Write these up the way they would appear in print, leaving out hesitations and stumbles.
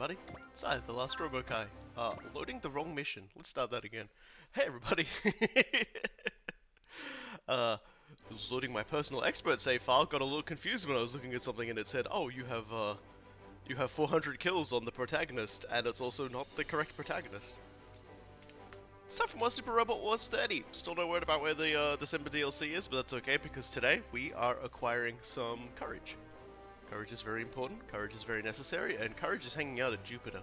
everybody. It's I, the last Robokai. Loading the wrong mission. Let's start that again. Hey everybody. Was loading my personal expert save file, got a little confused when I was looking at something and it said, oh, you have 400 kills on the protagonist, and it's also not the correct protagonist. It's time for more Super Robot Wars 30. Still no word about where the December DLC is, but that's okay because today we are acquiring some courage. Courage is very important, courage is very necessary, and courage is hanging out at Jupiter.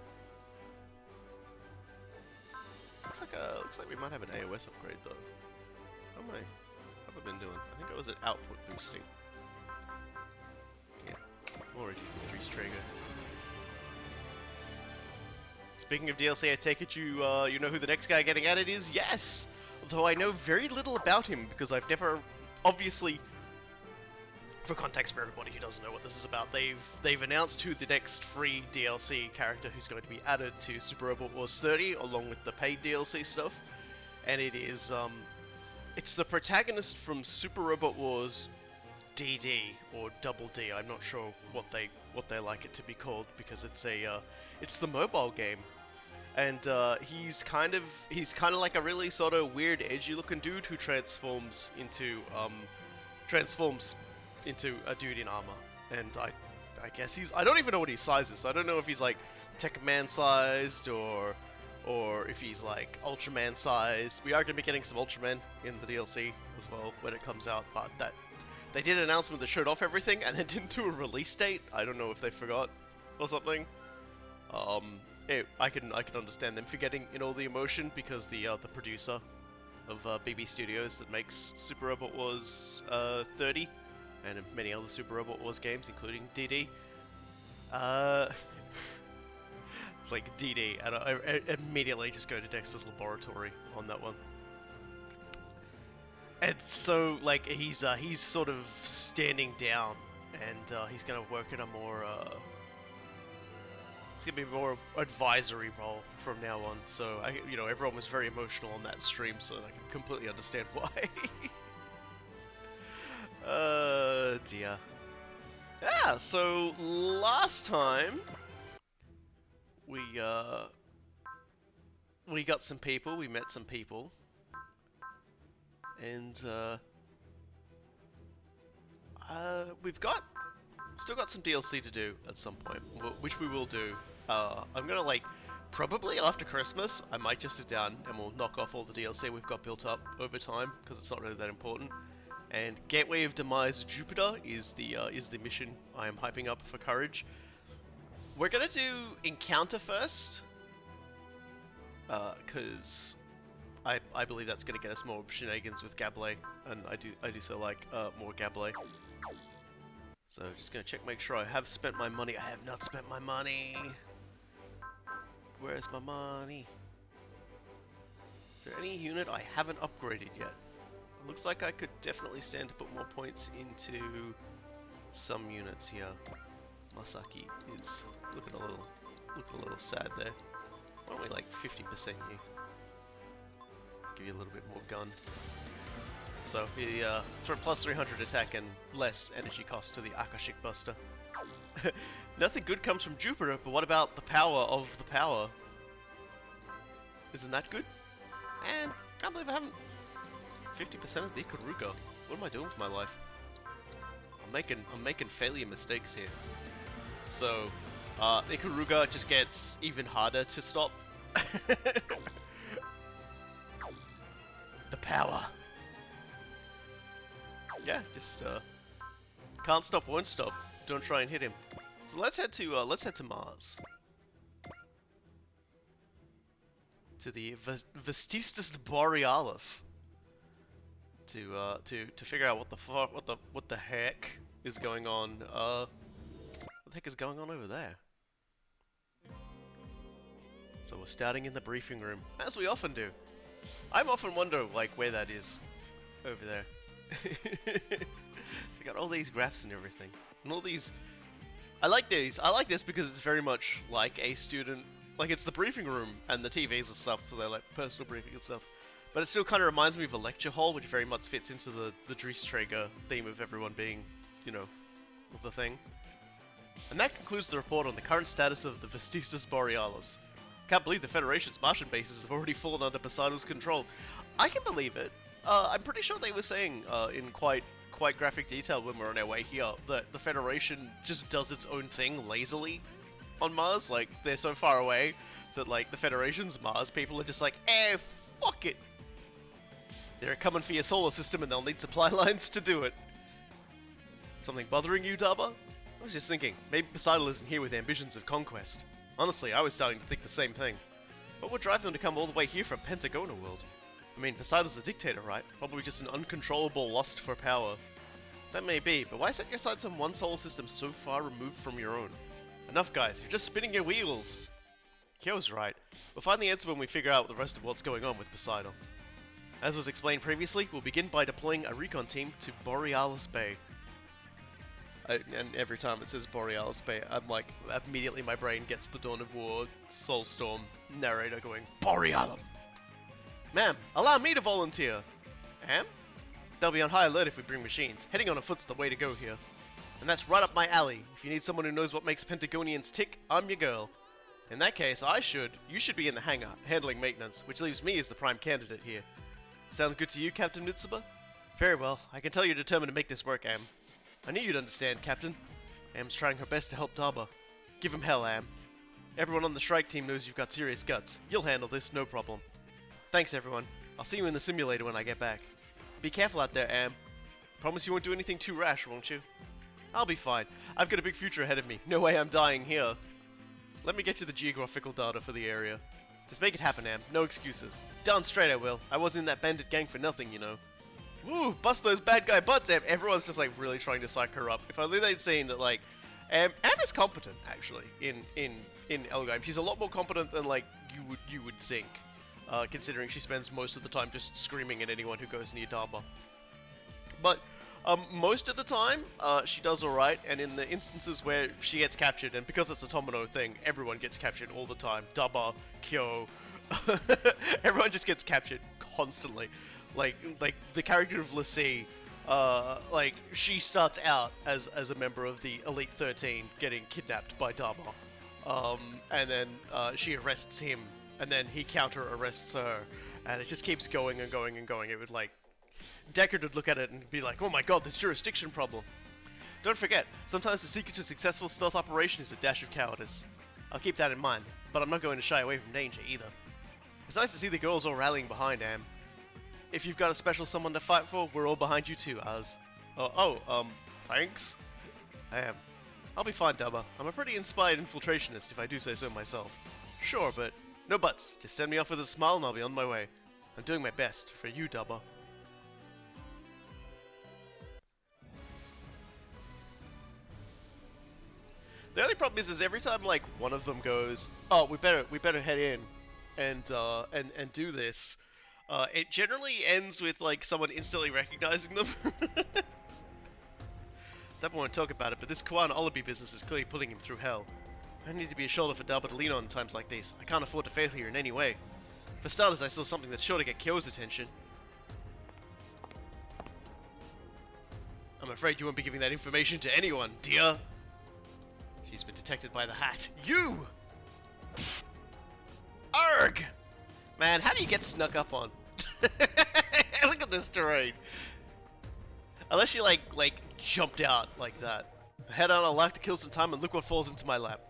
Looks like we might have an AOS upgrade though. How have I been doing? I think I was at output boosting. Yeah, more Infiltration Traeger. Speaking of DLC, I take it you know who the next guy getting at it is? Yes! Although I know very little about him because I've never, obviously, for context for everybody who doesn't know what this is about, they've announced who the next free DLC character who's going to be added to Super Robot Wars 30 along with the paid DLC stuff, and it is it's the protagonist from Super Robot Wars DD or Double D. I'm not sure what they like it to be called because it's the mobile game, and he's kind of like a really sort of weird, edgy looking dude who transforms into a dude in armor, and I guess I don't even know what his size is. So I don't know if he's like Tech Man sized or if he's like Ultraman sized. We are going to be getting some Ultraman in the DLC as well when it comes out, but that they did an announcement that showed off everything and then didn't do a release date. I don't know if they forgot or something. I can understand them forgetting in all the emotion because the producer of BB Studios that makes Super Robot Wars 30 and many other Super Robot Wars games, including DD. It's like DD, and I immediately just go to Dexter's Laboratory on that one. And so, like, he's sort of standing down, and he's gonna work in a more, it's gonna be a more advisory role from now on. So, everyone was very emotional on that stream, so I can completely understand why. Dear. Yeah, so last time we got some people, we met some people, and we've still got some DLC to do at some point, which we will do. I'm gonna probably after Christmas, I might just sit down and we'll knock off all the DLC we've got built up over time because it's not really that important. And Gateway of Demise Jupiter is the mission I am hyping up for Courage. We're gonna do Encounter first, because I believe that's gonna get us more shenanigans with Gable, and I do so like more Gable. So just gonna make sure I have spent my money. I have not spent my money. Where's my money? Is there any unit I haven't upgraded yet? Looks like I could definitely stand to put more points into some units here. Masaki is looking a little sad there. Why don't we like 50% you? Give you a little bit more gun. So for plus 300 attack and less energy cost to the Akashic Buster. Nothing good comes from Jupiter, but what about the power of the power? Isn't that good? And can't believe I haven't 50% of the Ikaruga. What am I doing with my life? I'm making failure mistakes here. So, the Ikaruga just gets even harder to stop. The power. Yeah, just can't stop, won't stop. Don't try and hit him. So let's head to Mars. To the Vestis Borealis. To figure out what the heck is going on. What the heck is going on over there? So we're starting in the briefing room, as we often do. I often wonder where that is over there. So I got all these graphs and everything, and all these. I like these. I like this because it's very much like a student. Like it's the briefing room and the TVs and stuff, so they're like personal briefing and stuff. But it still kind of reminds me of a lecture hall, which very much fits into the Dries Traeger theme of everyone being, of the thing. And that concludes the report on the current status of the Vestis Borealis. Can't believe the Federation's Martian bases have already fallen under Poseido's control. I can believe it. I'm pretty sure they were saying in quite graphic detail when we're on our way here that the Federation just does its own thing lazily on Mars. Like, they're so far away that, like, the Federation's Mars people are just like, fuck it. They're coming for your solar system and they'll need supply lines to do it. Something bothering you, Daba? I was just thinking, maybe Poseidon isn't here with ambitions of conquest. Honestly, I was starting to think the same thing. What would drive them to come all the way here from Pentagona world? I mean, Poseidon's a dictator, right? Probably just an uncontrollable lust for power. That may be, but why set your sights on one solar system so far removed from your own? Enough, guys, you're just spinning your wheels! Kyo's right. We'll find the answer when we figure out the rest of what's going on with Poseidon. As was explained previously, we'll begin by deploying a Recon team to Borealis Bay. And every time it says Borealis Bay, I'm like, immediately my brain gets the Dawn of War, Soulstorm narrator going, Borealum! Ma'am, allow me to volunteer! Am? They'll be on high alert if we bring machines. Heading on foot's the way to go here. And that's right up my alley. If you need someone who knows what makes Pentagonians tick, I'm your girl. In that case, you should be in the hangar, handling maintenance, which leaves me as the prime candidate here. Sounds good to you, Captain Mitsuba? Very well. I can tell you're determined to make this work, Am. I knew you'd understand, Captain. Am's trying her best to help Daba. Give him hell, Am. Everyone on the strike team knows you've got serious guts. You'll handle this, no problem. Thanks, everyone. I'll see you in the simulator when I get back. Be careful out there, Am. Promise you won't do anything too rash, won't you? I'll be fine. I've got a big future ahead of me. No way I'm dying here. Let me get you the geographical data for the area. Just make it happen, Am. No excuses. Darn straight I will. I wasn't in that bandit gang for nothing, you know. Woo! Bust those bad guy butts, Am. Everyone's just like really trying to psych her up. If only they'd seen that, like, Am is competent actually in Elgheim. She's a lot more competent than like you would think, considering she spends most of the time just screaming at anyone who goes near Daba. But most of the time, she does alright, and in the instances where she gets captured, and because it's a Tomino thing, everyone gets captured all the time. Daba, Kyo, everyone just gets captured constantly. Like the character of Lassie, like, she starts out as a member of the Elite 13 getting kidnapped by Daba. And then she arrests him, and then he counter-arrests her, and it just keeps going and going and going. It would, like, Deckard would look at it and be like, oh my god, this jurisdiction problem. Don't forget, sometimes the secret to successful stealth operation is a dash of cowardice. I'll keep that in mind, but I'm not going to shy away from danger either. It's nice to see the girls all rallying behind Am. If you've got a special someone to fight for, we're all behind you too, Az. Thanks? I am. I'll be fine, Daba. I'm a pretty inspired infiltrationist, if I do say so myself. Sure, but no buts. Just send me off with a smile and I'll be on my way. I'm doing my best for you, Daba. The only problem is every time like one of them goes, oh, we better head in and do this. It generally ends with like someone instantly recognizing them. Don't want to talk about it, but this Kwan Olabi business is clearly putting him through hell. I need to be a shoulder for Daba to lean on in times like these. I can't afford to fail here in any way. For starters, I saw something that's sure to get Kyo's attention. I'm afraid you won't be giving that information to anyone, dear. She's been detected by the hat. You! Arg! Man, how do you get snuck up on? Look at this terrain. Unless you like jumped out like that. Head on, I'll like to kill some time and look what falls into my lap.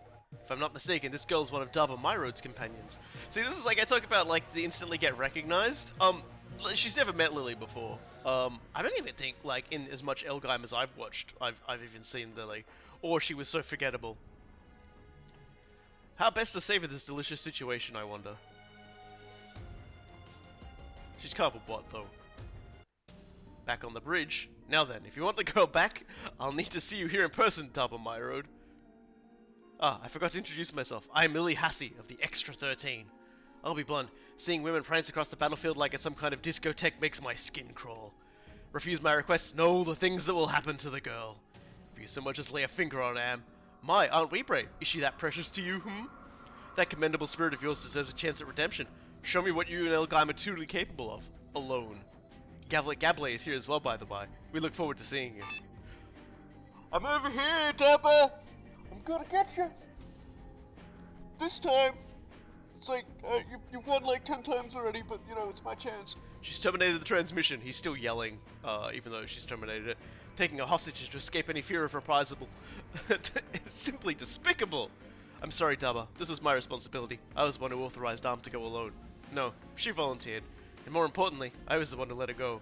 If I'm not mistaken, this girl's one of Daba Myroad's companions. See, this is like I talk about like the instantly get recognized. She's never met Lily before. I don't even think like in as much Elgheim as I've watched, I've even seen Lily. Or she was so forgettable. How best to savor this delicious situation, I wonder. She's kind of a bot, though. Back on the bridge. Now then, if you want the girl back, I'll need to see you here in person, Daba Myroad. Ah, I forgot to introduce myself. I'm Lily Hassie of the Extra 13. I'll be blunt. Seeing women prance across the battlefield like it's some kind of discotheque makes my skin crawl. Refuse my request, know the things that will happen to the girl. If you so much as lay a finger on Am. My, aren't we brave? Is she that precious to you, That commendable spirit of yours deserves a chance at redemption. Show me what you and Elgheim are truly capable of. Alone. Gable is here as well, by the by. We look forward to seeing you. I'm over here, Daba! I'm gotta get you. This time, it's like, you've won like 10 times already, but, you know, it's my chance. She's terminated the transmission. He's still yelling, even though she's terminated it. Taking a hostage to escape any fear of reprisal. It's simply despicable. I'm sorry, Daba. This was my responsibility. I was the one who authorized Arm to go alone. No, she volunteered. And more importantly, I was the one who let her go.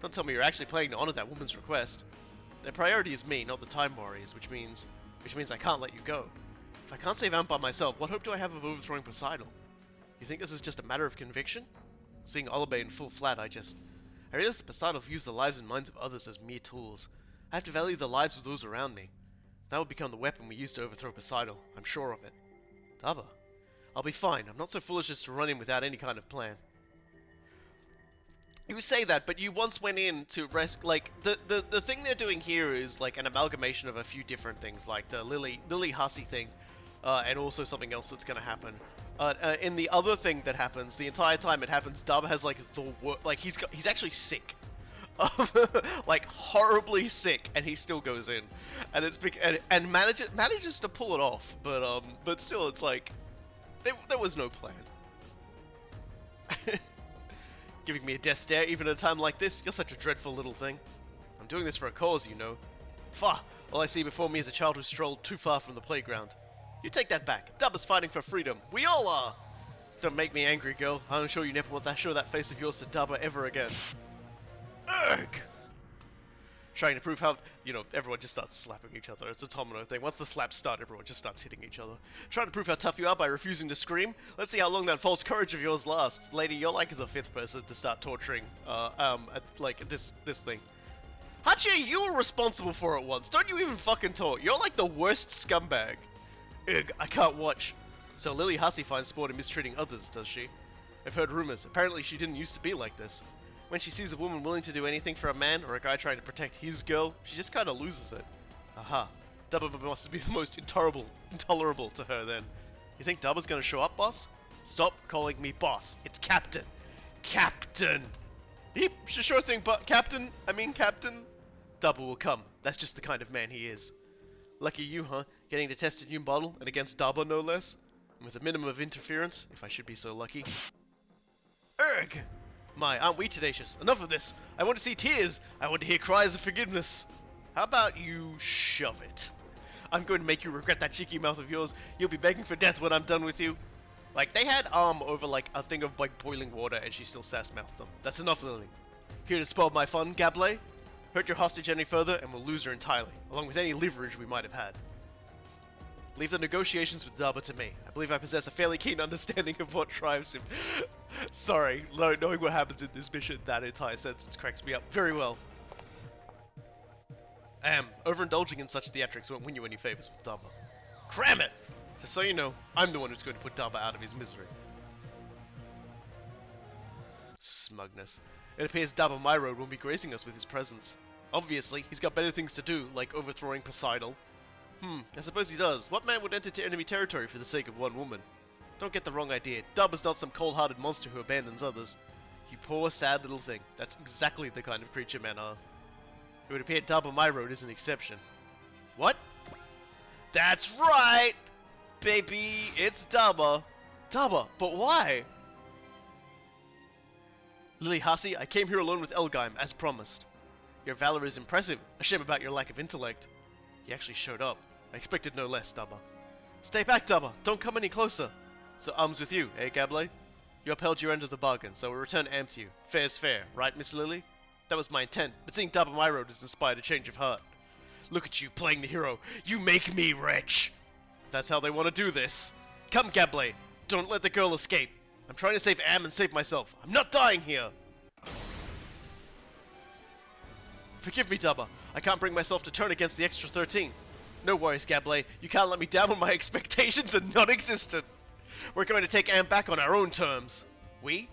Don't tell me you're actually planning to honor that woman's request. Their priority is me, not the Time Warriors, which means I can't let you go. If I can't save Amp by myself, what hope do I have of overthrowing Poseidon? You think this is just a matter of conviction? Seeing Olibe in full flat, I realize that Poseidon views the lives and minds of others as mere tools. I have to value the lives of those around me. That will become the weapon we use to overthrow Poseidon. I'm sure of it. Daba, I'll be fine. I'm not so foolish as to run in without any kind of plan. You say that, but you once went in to like, the thing they're doing here is like an amalgamation of a few different things, like the Lily Hussey thing, and also something else that's gonna happen. In the other thing that happens, the entire time it happens, Dub has like he's actually sick. Like horribly sick, and he still goes in, and it's and manages to pull it off, but still, it's like there was no plan. Giving me a death stare even at a time like this? You're such a dreadful little thing. I'm doing this for a cause, you know. Pfah! All I see before me is a child who strolled too far from the playground. You take that back. Dub is fighting for freedom. We all are! Don't make me angry, girl. I'm sure you never want to show that face of yours to Dubba ever again. Urgh! Trying to prove how, you know, everyone just starts slapping each other. It's a domino thing. Once the slaps start, everyone just starts hitting each other. Trying to prove how tough you are by refusing to scream? Let's see how long that false courage of yours lasts. Lady, you're like the 5th person to start torturing, like, this thing. Hachi, you were responsible for it once. Don't you even fucking talk. You're like the worst scumbag. Ugh, I can't watch. So Lily Hussey finds sport in mistreating others, does she? I've heard rumors. Apparently she didn't used to be like this. When she sees a woman willing to do anything for a man or a guy trying to protect his girl, she just kind of loses it. Aha. Dubba must be the most intolerable to her then. You think Dubba's gonna show up, boss? Stop calling me boss. It's Captain. Captain! Yep, sure thing, but Captain. Dubba will come. That's just the kind of man he is. Lucky you, huh? Getting to test a new model, and against Dubba, no less? And with a minimum of interference, if I should be so lucky. Urgh! My, aren't we tenacious? Enough of this! I want to see tears! I want to hear cries of forgiveness! How about you shove it? I'm going to make you regret that cheeky mouth of yours. You'll be begging for death when I'm done with you. Like, they had over, like, a thing of, like, boiling water, and she still sass-mouthed them. That's enough, Lily. Here to spoil my fun, Gable? Hurt your hostage any further, and we'll lose her entirely, along with any leverage we might have had. Leave the negotiations with Daba to me. I believe I possess a fairly keen understanding of what drives him. Sorry, knowing what happens in this mission, that entire sentence cracks me up very well. Overindulging in such theatrics won't win you any favors with Daba. Cram it! Just so you know, I'm the one who's going to put Daba out of his misery. Smugness. It appears Daba Myro will be gracing us with his presence. Obviously, he's got better things to do, like overthrowing Poseidon. I suppose he does. What man would enter enemy territory for the sake of one woman? Don't get the wrong idea. Dubba's not some cold-hearted monster who abandons others. You poor, sad little thing. That's exactly the kind of creature men are. It would appear Dubba Myro is an exception. What? That's right! Baby, it's Dubba. Dubba, but why? Lily Hussey, I came here alone with Elgheim, as promised. Your valor is impressive. A shame about your lack of intellect. He actually showed up. I expected no less, Dubba. Stay back, Dubba. Don't come any closer. So arms with you, eh, Gable? You upheld your end of the bargain, so we'll return Am to you. Fair's fair, right, Miss Lily? That was my intent, but seeing Dubba Myro has inspired a change of heart. Look at you, playing the hero. You make me wretch. If that's how they want to do this. Come, Gable. Don't let the girl escape. I'm trying to save Am and save myself. I'm not dying here. Forgive me, Dubba. I can't bring myself to turn against the extra 13. No worries, Gable. You can't let me down when my expectations are non-existent. We're going to take Am back on our own terms. We?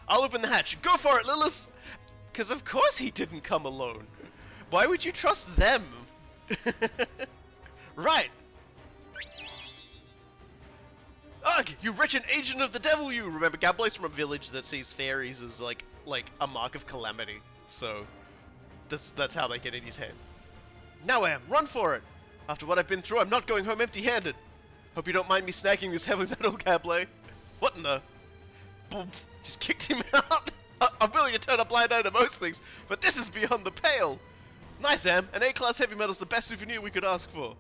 I'll open the hatch. Go for it, Lilith! Because of course he didn't come alone. Why would you trust them? Right. Ugh, you wretched agent of the devil, you! Remember, Gable's from a village that sees fairies as, like a mark of calamity. So, that's how they get in his head. Now, Am, run for it! After what I've been through, I'm not going home empty-handed. Hope you don't mind me snagging this heavy metal, Gablé. What in the... Boom. Just kicked him out. I'm willing to turn a blind eye to most things, but this is beyond the pale. Nice, Am. An A-class heavy metal's the best souvenir we could ask for.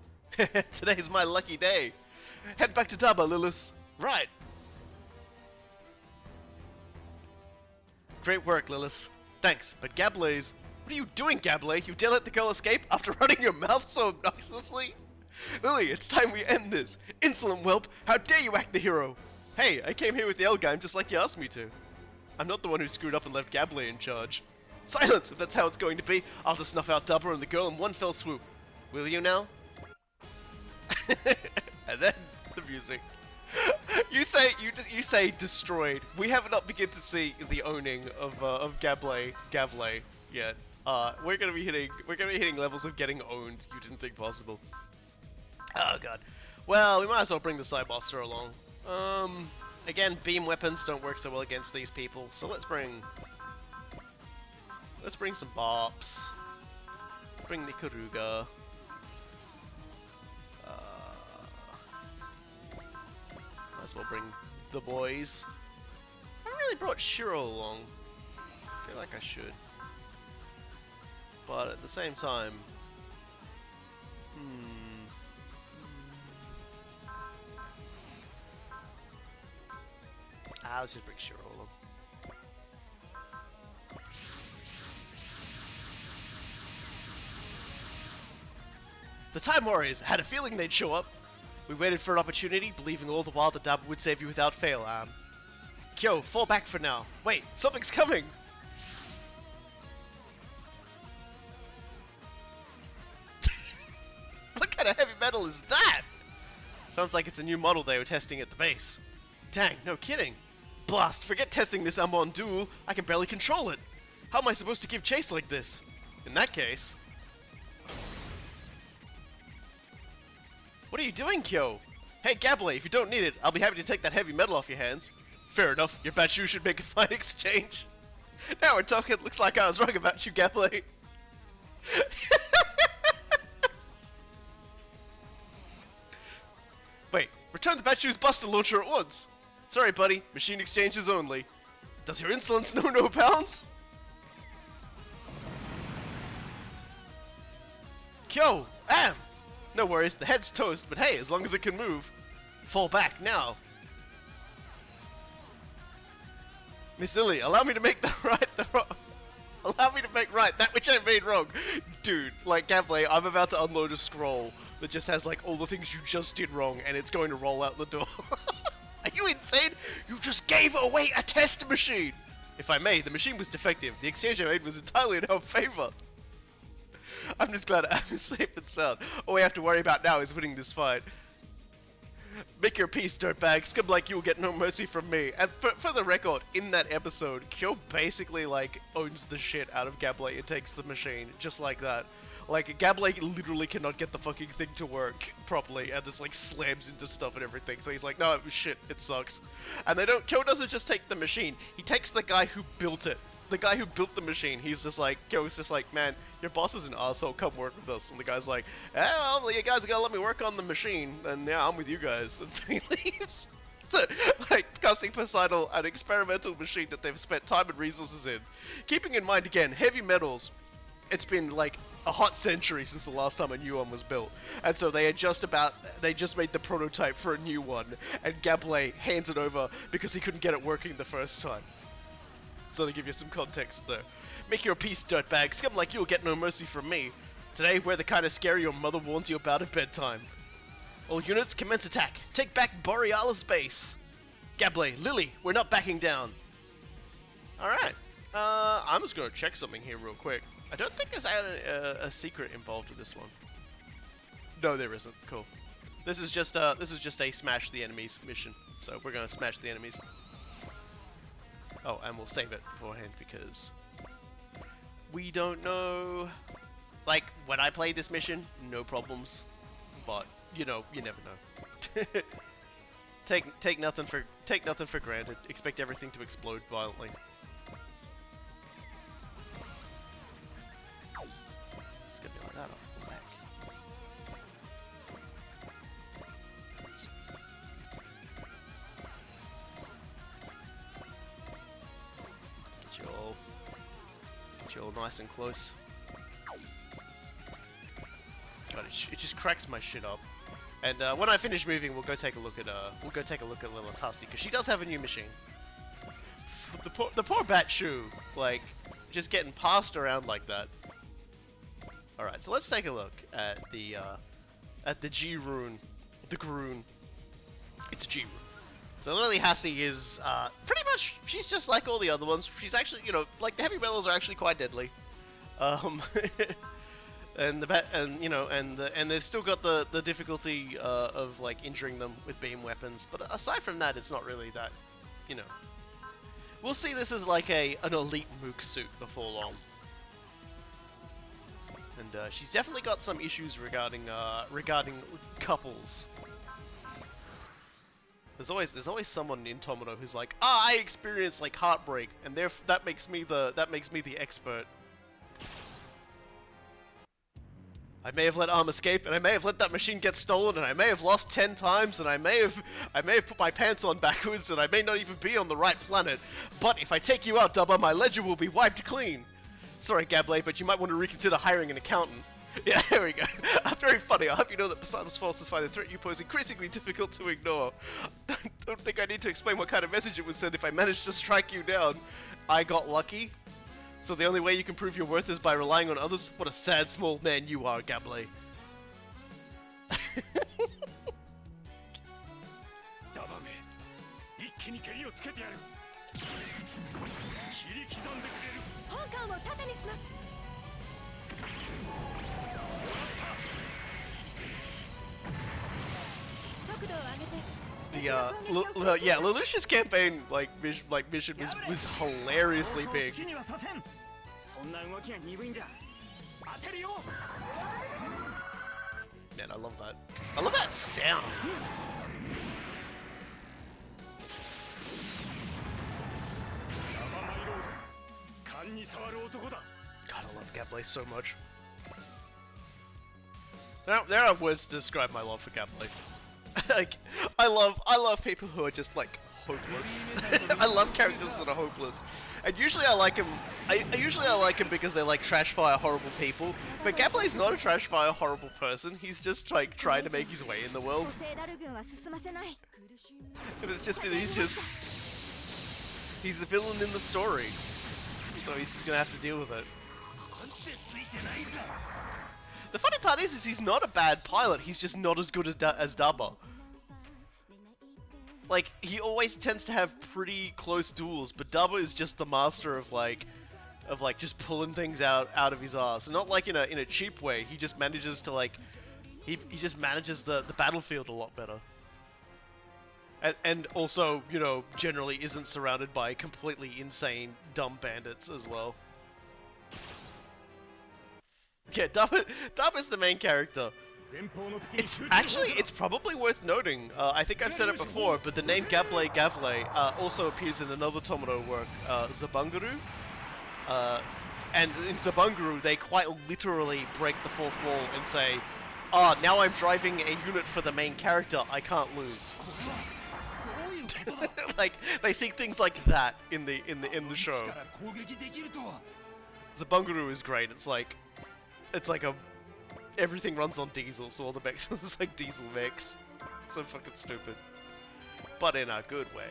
Today's my lucky day. Head back to Daba, Lilith. Right. Great work, Lilith. Thanks, but Gablé's... What are you doing, Gablé? You dare let the girl escape after running your mouth so obnoxiously? Lily, it's time we end this. Insolent whelp, how dare you act the hero? Hey, I came here with the L-Game just like you asked me to. I'm not the one who screwed up and left Gablé in charge. Silence! If that's how it's going to be, I'll just snuff out Dubber and the girl in one fell swoop. Will you now? And then the music. You say destroyed. We have not begun to see the owning of Gavle yet. We're gonna be hitting levels of getting owned you didn't think possible. Oh god. Well, we might as well bring the side buster along. Again, beam weapons don't work so well against these people, so let's bring some bops. Let's bring Nikaruga. Might as well bring the boys. I haven't really brought Shiro along. I feel like I should. But at the same time... let's just bring Shiro along. The Time Warriors had a feeling they'd show up. We waited for an opportunity, believing all the while that Dab would save you without fail, Kyo, fall back for now. Wait, something's coming! What kind of heavy metal is that? Sounds like it's a new model they were testing at the base. Dang, no kidding. Blast, forget testing this Amon duel. I can barely control it. How am I supposed to give chase like this? In that case... What are you doing, Kyo? Hey, Gablé, if you don't need it, I'll be happy to take that heavy metal off your hands. Fair enough, your bad shoe should make a fine exchange. Now we're talking, looks like I was wrong about you, Gablé. Wait, return the Batshu's Buster Launcher at once. Sorry, buddy, machine exchanges only. Does your insolence know no bounds? Kyo, Am! No worries, the head's toast, but hey, as long as it can move. Fall back, now. Miss Lily, allow me to make allow me to make right that which I made wrong. Dude, like, Gablé, I'm about to unload a scroll that just has, like, all the things you just did wrong, and it's going to roll out the door. Are you insane? You just gave away a test machine! If I may, the machine was defective. The exchange I made was entirely in our favor. I'm just glad I'm safe and sound. All we have to worry about now is winning this fight. Make your peace, dirtbag. Scum like you will get no mercy from me. And for the record, in that episode, Kyo basically, like, owns the shit out of Gablé and takes the machine, just like that. Like, Gablé literally cannot get the fucking thing to work properly, and just, like, slams into stuff and everything. So he's like, no, it was shit, it sucks. And Kyo doesn't just take the machine, he takes the guy who built it. The guy who built the machine, he's just like, Kyo's just like, man, your boss is an asshole, come work with us. And the guy's like, well, you guys are gonna let me work on the machine, and yeah, I'm with you guys. And so he leaves. So, like, casting Poseidon, an experimental machine that they've spent time and resources in. Keeping in mind, again, heavy metals, it's been like a hot century since the last time a new one was built. And so they just made the prototype for a new one, and Gablé hands it over because he couldn't get it working the first time. So to give you some context there. Make your peace, dirtbag. Scum like you'll get no mercy from me. Today, we're the kind of scary your mother warns you about at bedtime. All units, commence attack. Take back Borealis base. Gablé, Lily, we're not backing down. Alright. I'm just gonna check something here real quick. I don't think there's a secret involved with this one. No, there isn't. Cool. This is just a smash the enemies mission. So we're gonna smash the enemies. Oh, and we'll save it beforehand because we don't know. Like, when I played this mission, no problems. But, you know, you never know. Take nothing for granted. Expect everything to explode violently. It's gonna be like that off the back. Get you all nice and close. God, it just cracks my shit up. And when I finish moving, we'll go take a look at Lila's hussy, because she does have a new machine. The poor Batshu, like, just getting passed around like that. All right, so let's take a look at the G rune, the Groon. It's a G rune. So Lily Hussy is pretty much, she's just like all the other ones. She's actually, you know, like the heavy metals are actually quite deadly. And they've still got the difficulty of like injuring them with beam weapons. But aside from that, it's not really that, you know. We'll see this as like an elite mook suit before long. And she's definitely got some issues regarding couples. There's always someone in Tomino who's like, I experience like heartbreak, and that makes me the expert. I may have let Arm escape, and I may have let that machine get stolen, and I may have lost 10 times, and I may have put my pants on backwards, and I may not even be on the right planet. But if I take you out, Dubba, my ledger will be wiped clean. Sorry, Gablé, but you might want to reconsider hiring an accountant. Yeah, there we go. Very funny. I hope you know that Posada's forces find the threat you pose increasingly difficult to ignore. Don't think I need to explain what kind of message it would send if I managed to strike you down. I got lucky. So the only way you can prove your worth is by relying on others? What a sad small man you are, Gablé. Yeah, Lelouch's campaign mission was hilariously big. Man, I love that. I love that sound. God, I love Gablé so much. There are words to describe my love for Gablé. Like, I love people who are just like hopeless. I love characters that are hopeless, and usually I like him. Usually I like him because they like trash fire horrible people. But Gablé's not a trash fire horrible person. He's just like trying to make his way in the world. And it's just he's the villain in the story, so he's just gonna have to deal with it. The funny part is he's not a bad pilot, he's just not as good as Dubba. Like, he always tends to have pretty close duels, but Dubba is just the master of just pulling things out of his ass. And not like in a cheap way, he just manages to like, he just manages the battlefield a lot better. And also, you know, generally isn't surrounded by completely insane, dumb bandits as well. Yeah, Dubba's the main character. It's probably worth noting, I think I've said it before, but the name Gablé also appears in another Tomino work, Zabunguru. And in Zabunguru, they quite literally break the fourth wall and say, now I'm driving a unit for the main character, I can't lose. Like, they see things like that in the show. Zabunguru is great, it's like everything runs on diesel, so all the mechs it's like diesel mechs. It's so fucking stupid. But in a good way.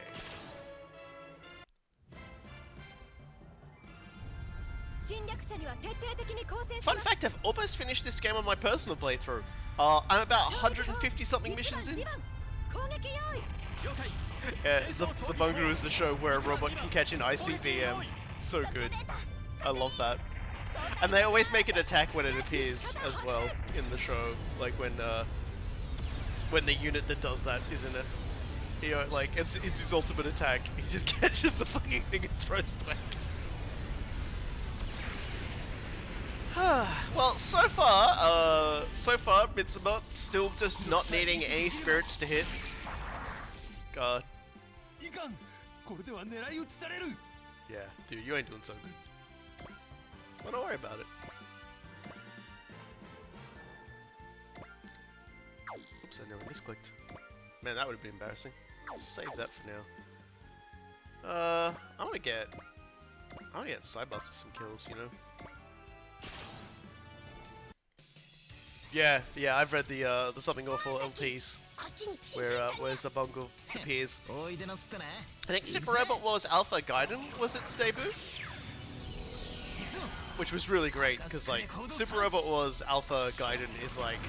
Fun fact, I've almost finished this game on my personal playthrough. I'm about 150 something missions in. Zabunguru is the show where a robot can catch an ICBM. So good. I love that. And they always make it attack when it appears as well in the show, like when the unit that does that is in it. You know, like it's his ultimate attack. He just catches the fucking thing and throws it back. Well, so far, Mitsuma still just not needing any spirits to hit. God. Yeah, dude, you ain't doing so good. Well, don't worry about it. Oops, I nearly misclicked. Man, that would have been embarrassing. Save that for now. I wanna get Cybuster some kills, you know? Yeah, I've read the Something Awful LPs where Zabungle appears. I think Super Robot Wars Alpha Gaiden was its debut, which was really great because like Super Robot Wars Alpha Gaiden is like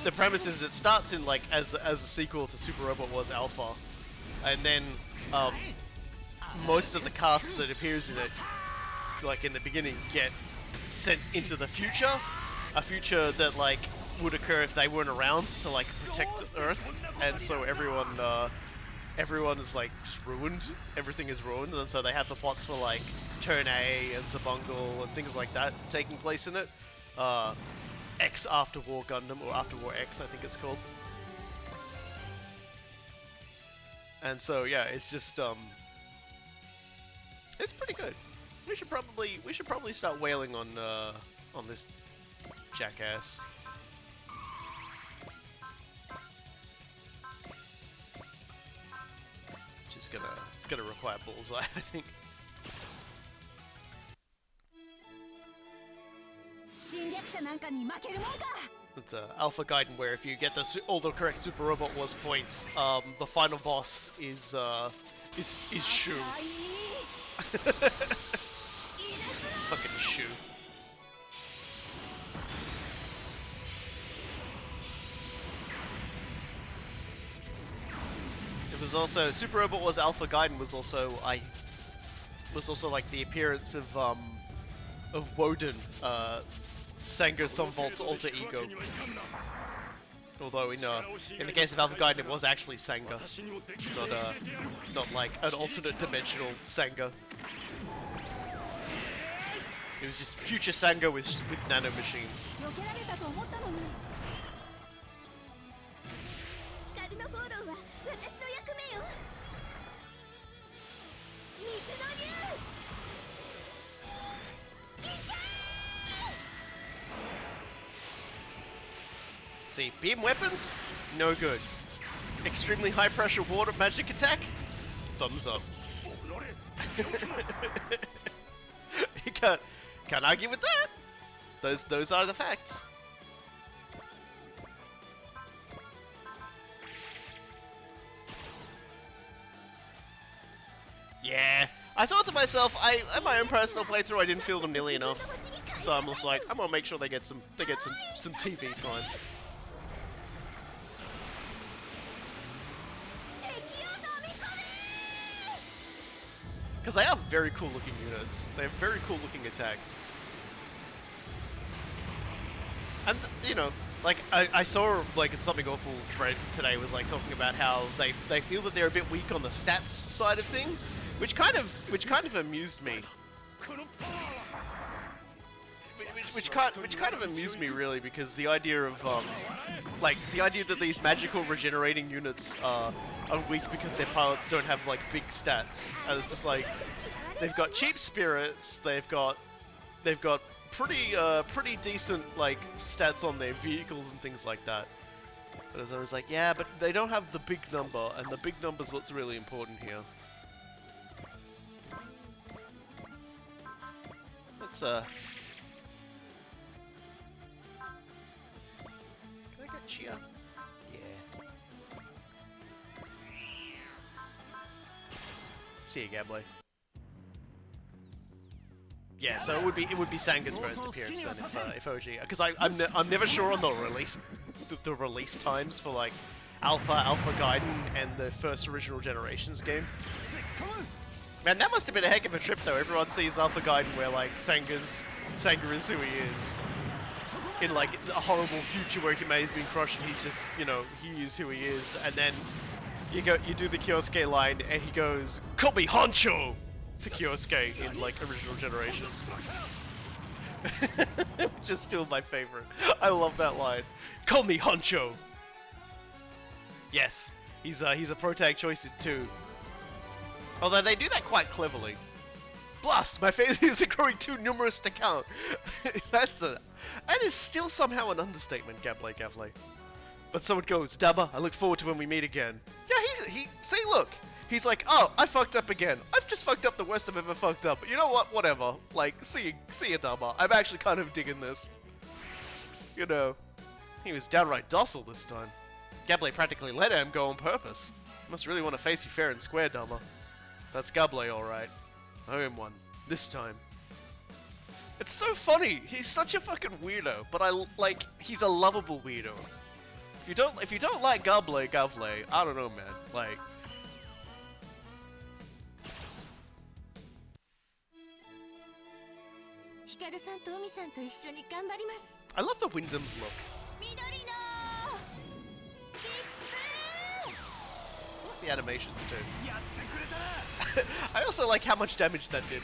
the premise is it starts in like as a sequel to Super Robot Wars Alpha, and then most of the cast that appears in it, like in the beginning, get sent into the future, a future that like would occur if they weren't around to like protect Earth, and so everyone is like ruined. Everything is ruined, and so they have the plots for like Turn A and Zabungle and things like that taking place in it. X After War Gundam, or After War X, I think it's called. And so yeah, it's just it's pretty good. We should probably start wailing on this jackass. It's gonna require bullseye, I think. It's Alpha Gaiden, where if you get all the correct Super Robot Wars points, the final boss is Shu. Fucking Shu. It was also Super Robot Wars Alpha Gaiden was also like the appearance of Woden, Senga Sunvolt's alter ego. Although in the case of Alpha Gaiden, it was actually Senga, not like an alternate dimensional Senga. It was just future Senga with nano machines. See, beam weapons, no good. Extremely high pressure water magic attack, thumbs up. You can't argue with that. Those are the facts. Yeah, I thought to myself, in my own personal playthrough, I didn't feel them nearly enough. So I'm just like, I'm gonna make sure they get some TV time. Because they are very cool looking units. They have very cool looking attacks. And, you know, like, I saw, like, in Something Awful thread today was, like, talking about how they feel that they're a bit weak on the stats side of thing, which kind of amused me. Which kind of amused me, really, because the idea of, like, the idea that these magical regenerating units are weak because their pilots don't have, like, big stats. And it's just like, they've got cheap spirits, they've got pretty decent, like, stats on their vehicles and things like that. But as I was like, yeah, but they don't have the big number, and the big number's what's really important here. Let's, Can I get Chia? Yeah. See you, Gablet. Yeah, so it would be Sanga's first appearance then if OG, because I'm never sure on the release times for like Alpha Gaiden and the first original Generations game. Man, that must have been a heck of a trip though. Everyone sees Alpha Gaiden where like Sanga is who he is. In like a horrible future where humanity's been crushed and he's just, you know, he is who he is, and then you do the Kyosuke line and he goes, "Call me Honcho!" to Kyosuke in like original Generations. Which is still my favorite. I love that line. "Call me Honcho!" Yes, he's a pro-tag choice too. Although they do that quite cleverly. Blast! My failures are growing too numerous to count. That is still somehow an understatement, Gable. But someone goes, "Dabba, I look forward to when we meet again." Yeah, see, look. He's like, "Oh, I fucked up again. I've just fucked up the worst I've ever fucked up. But you know what? Whatever. Like, see you, Dabba. I'm actually kind of digging this. You know, He was downright docile this time. Gable practically let him go on purpose. Must really want to face you fair and square, Dama. That's Gable, alright. I owe him one. This time. It's so funny. He's such a fucking weirdo, but he's a lovable weirdo. If you don't like Gable, I don't know, man. Like, I love the Wyndham's look. I like the animations too. I also like how much damage that did.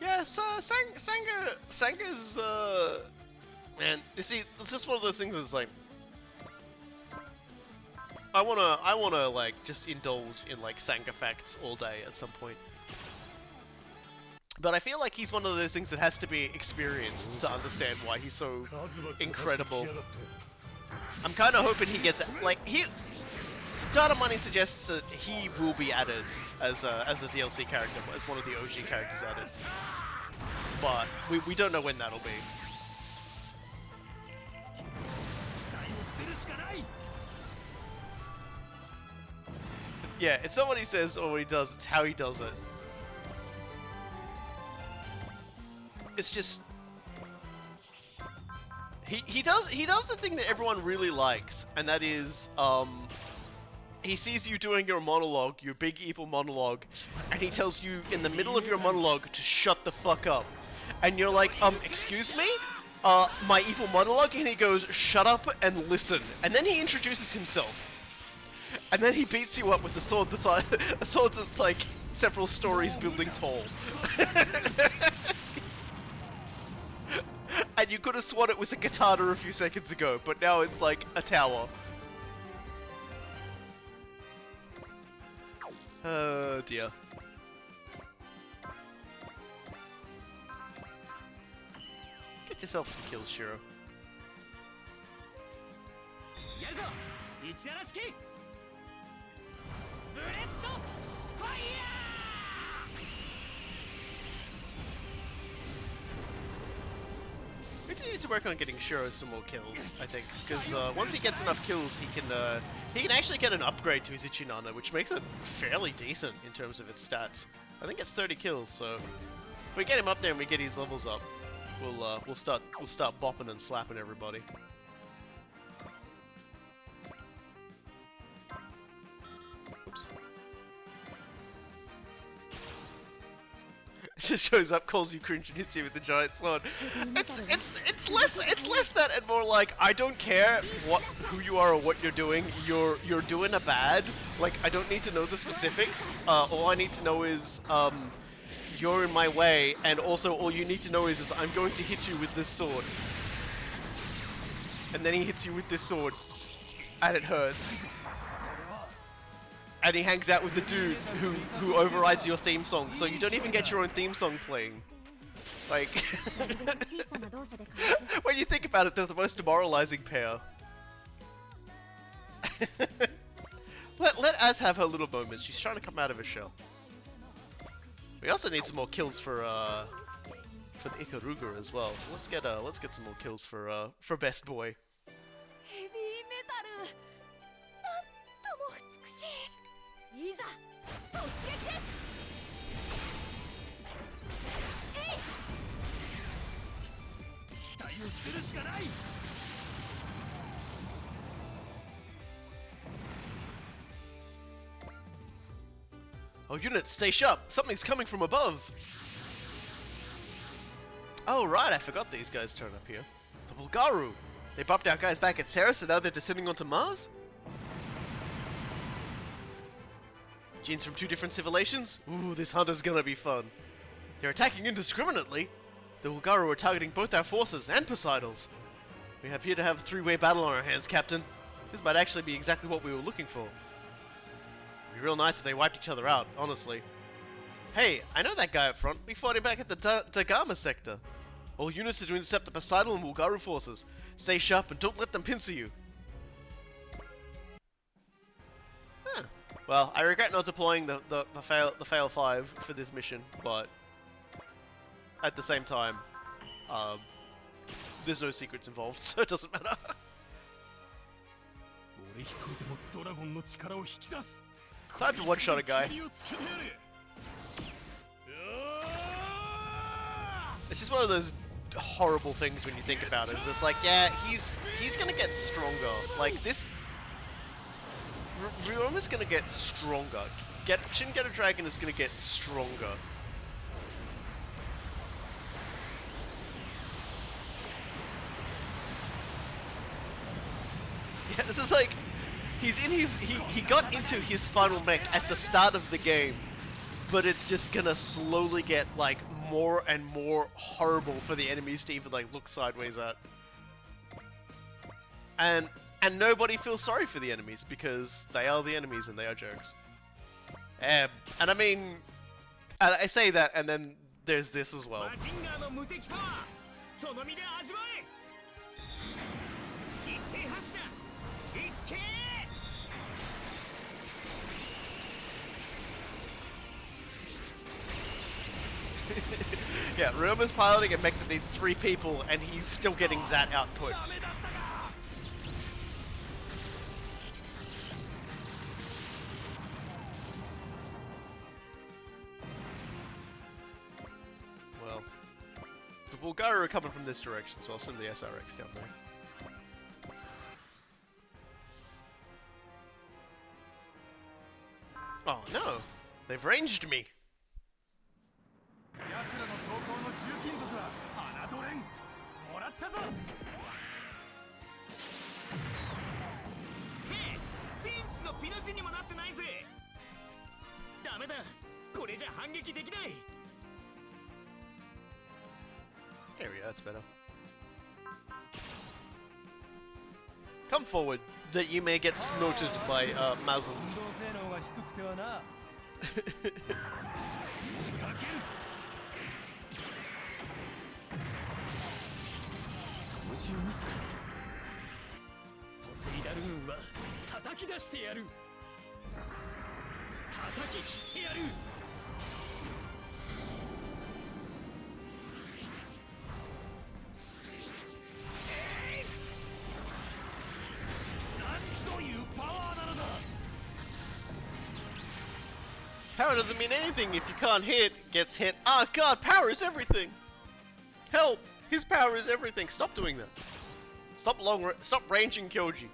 Yes, Sanga's, man, you see, it's just one of those things that's like, I wanna, like, just indulge in, like, Sanga facts all day at some point. But I feel like he's one of those things that has to be experienced to understand why he's so incredible. I'm kind of hoping he gets, like, Data Money suggests that he will be added as a DLC character, as one of the OG characters added. But we don't know when that'll be. Yeah, it's not what he says or what he does, it's how he does it. It's just he does the thing that everyone really likes, and that is he sees you doing your monologue, your big evil monologue, and he tells you in the middle of your monologue to shut the fuck up. And you're like, excuse me? My evil monologue? And he goes, shut up and listen. And then he introduces himself. And then he beats you up with a sword that's like, several stories building tall. And you could have sworn it was a katana a few seconds ago, but now it's like a tower. Oh dear. Get yourself some kills, Shiro. We do need to work on getting Shiro some more kills, I think, because once he gets enough kills, he can actually get an upgrade to his Ichinana, which makes it fairly decent in terms of its stats. I think it's 30 kills, so if we get him up there and we get his levels up, we'll start bopping and slapping everybody. Oops. Just shows up, calls you cringe, and hits you with the giant sword. It's less that and more like, I don't care who you are or what you're doing. You're doing a bad. Like, I don't need to know the specifics. All I need to know is you're in my way, and also all you need to know is I'm going to hit you with this sword. And then he hits you with this sword, and it hurts. And he hangs out with the dude who overrides your theme song, so you don't even get your own theme song playing. Like, when you think about it, they're the most demoralizing pair. Let Az have her little moments. She's trying to come out of her shell. We also need some more kills for the Ikaruga as well. So let's get some more kills for Best Boy. Oh, units, stay sharp! Something's coming from above! Oh, right, I forgot these guys turn up here. The Bulgaru! They bopped our guys back at Ceres and now they're descending onto Mars? Genes from two different civilizations? Ooh, this hunt is gonna be fun. They're attacking indiscriminately. The Bulgaru are targeting both our forces and Poseidon's. We appear to have a three-way battle on our hands, Captain. This might actually be exactly what we were looking for. It'd be real nice if they wiped each other out, honestly. Hey, I know that guy up front. We fought him back at the Dagama sector. All units are to intercept the Poseidon and Bulgaru forces. Stay sharp and don't let them pincer you. Huh. Well, I regret not deploying the fail 5 for this mission, but at the same time, there's no secrets involved, so it doesn't matter. Time to one-shot a guy. It's just one of those horrible things when you think about it. It's just like, yeah, he's gonna get stronger. Like this, Ryoma's gonna get stronger. Shin Get a Dragon is gonna get stronger. Yeah, this is like, he got into his final mech at the start of the game, but it's just gonna slowly get like more and more horrible for the enemies to even like look sideways at. And nobody feels sorry for the enemies because they are the enemies and they are jerks. And I mean, I say that, and then there's this as well. Yeah, Ryoma's piloting a mech that needs 3 people, and he's still getting that output. Well, the Bulgaru are coming from this direction, so I'll send the SRX down there. Oh no! They've ranged me! There we go, that's better. Come forward, that you may get smoted by muzzles. Power doesn't mean anything if you can't hit, gets hit. Ah, God, power is everything! Help! His power is everything. Stop doing that. Stop ranging Kyoji.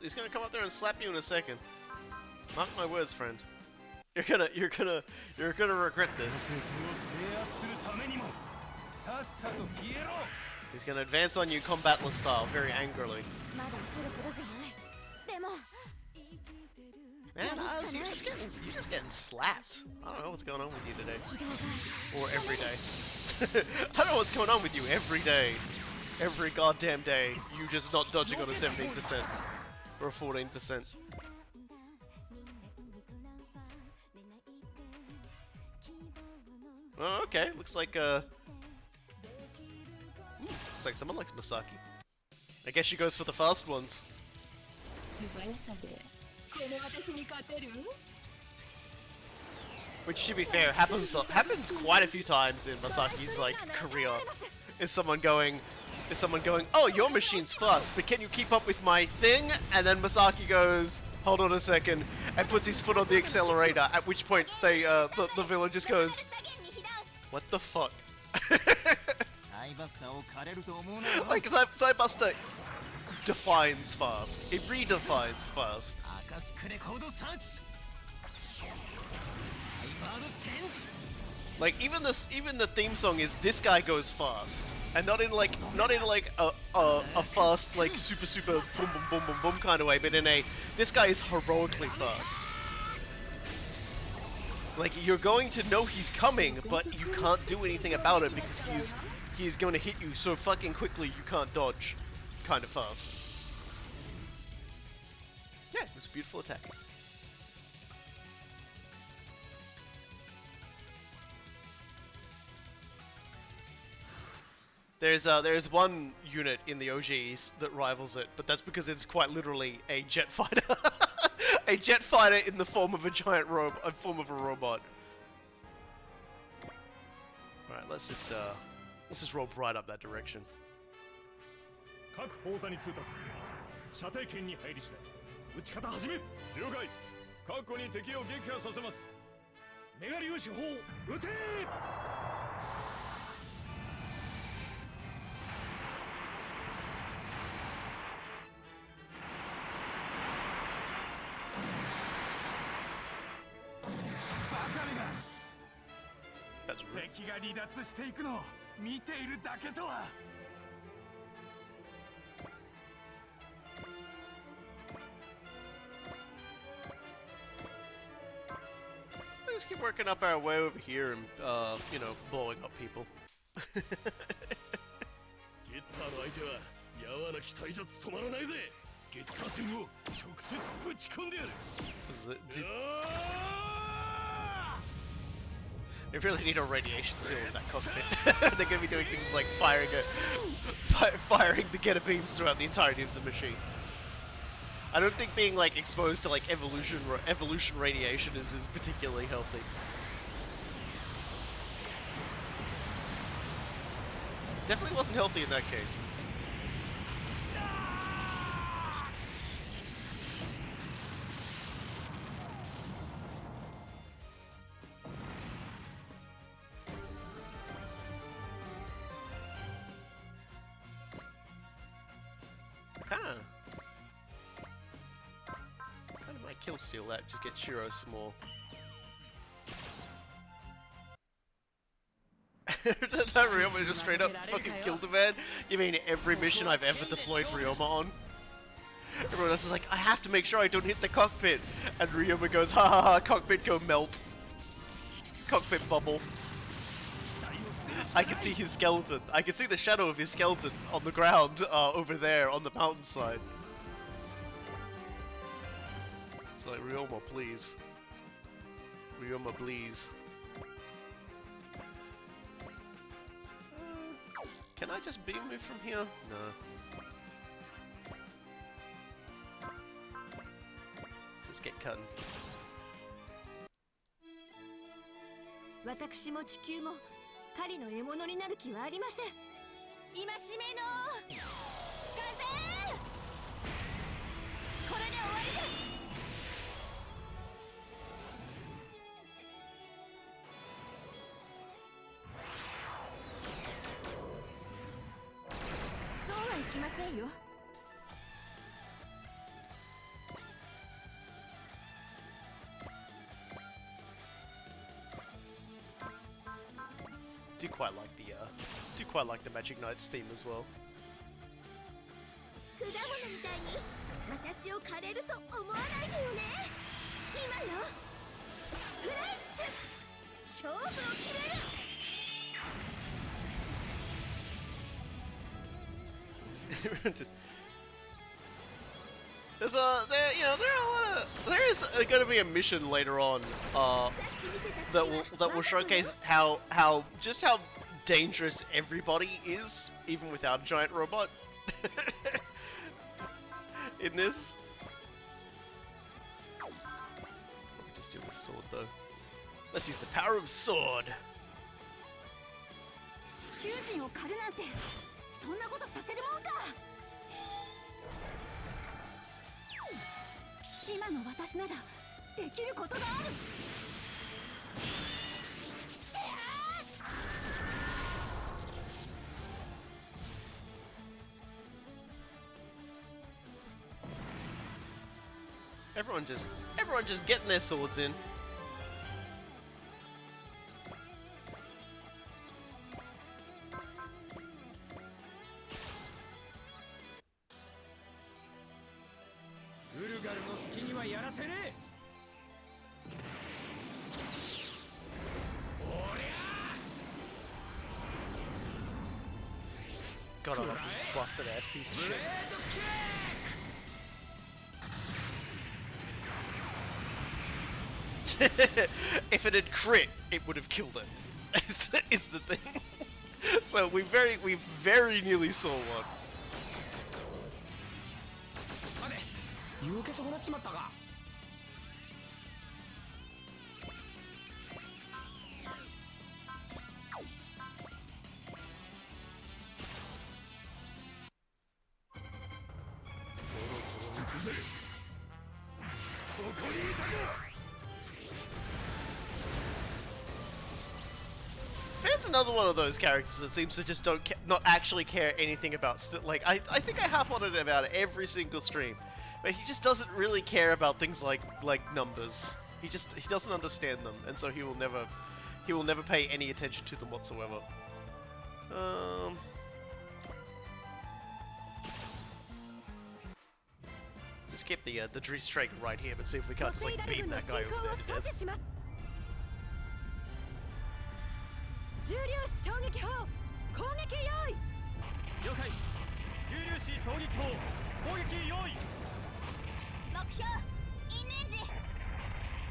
He's gonna come up there and slap you in a second. Mark my words, friend. You're gonna regret this. He's gonna advance on you combatless style, very angrily. Man, Oz, you're just getting slapped. I don't know what's going on with you today. Or every day. I don't know what's going on with you every day. Every goddamn day. You just not dodging on a 17% or a 14%. Oh, okay. Looks like someone likes Masaki. I guess she goes for the fast ones. Which, to be fair, happens quite a few times in Masaki's like career. Is someone going, oh, your machine's fast, but can you keep up with my thing? And then Masaki goes, hold on a second, and puts his foot on the accelerator. At which point the villain just goes, what the fuck? Like, Cybuster defines fast. It redefines fast. Like, even the theme song is this guy goes fast, and not in like a fast like super boom boom boom boom boom kind of way, but in a this guy is heroically fast. Like, you're going to know he's coming, but you can't do anything about it because he's going to hit you so fucking quickly you can't dodge kind of fast. Yeah, it was a beautiful attack. There's one unit in the OGs that rivals it, but that's because it's quite literally a jet fighter. A jet fighter in the form of a giant form of a robot. Alright, let's just roll right up that direction. That's rude. Let's keep working up our way over here and, you know, blowing up people. They really need a radiation seal in that cockpit. They're going to be doing things like firing the getter beams throughout the entirety of the machine. I don't think being like exposed to like evolution radiation is particularly healthy. Definitely wasn't healthy in that case. Kinda might kill steal that to get Shiro some more. That time Ryoma just straight up fucking killed a man? You mean every mission I've ever deployed Ryoma on? Everyone else is like, I have to make sure I don't hit the cockpit! And Ryoma goes, ha ha ha, cockpit go melt. Cockpit bubble. I can see his skeleton. I can see the shadow of his skeleton on the ground over there on the mountainside. It's like, Ryoma, please. Ryoma, please. Can I just beam move from here? No. Let's just get cutting. 私も地球も狩りの獲物になる気はありません。戒めの風！これで終わりです。そうはいきませんよ。Do quite like the Magic Knights theme as well. 果物みたいに私を狩れると思わないでよね。今よ。フラッシュ。勝負を決める。Just, there is going to be a mission later on that will showcase how dangerous everybody is, even without a giant robot. In this, probably just deal with sword though. Let's use the power of sword. 地球人を狩るなんてそんなことさせるもんか。今の私ならできることがある。Everyone just getting their swords in. God, I love this busted ass piece of shit. If it had crit, it would have killed it. Is the thing. So we very nearly saw one. There's another one of those characters that seems to just not actually care anything about like I think I harp on it about every single stream, but he just doesn't really care about things like numbers. He doesn't understand them, and so he will never pay any attention to them whatsoever. Just keep the Dries Striker right here, but see if we can't just like beat that guy over there to death. 重粒子衝撃砲攻撃用意了解重粒子衝撃砲攻撃用意目標インレンジ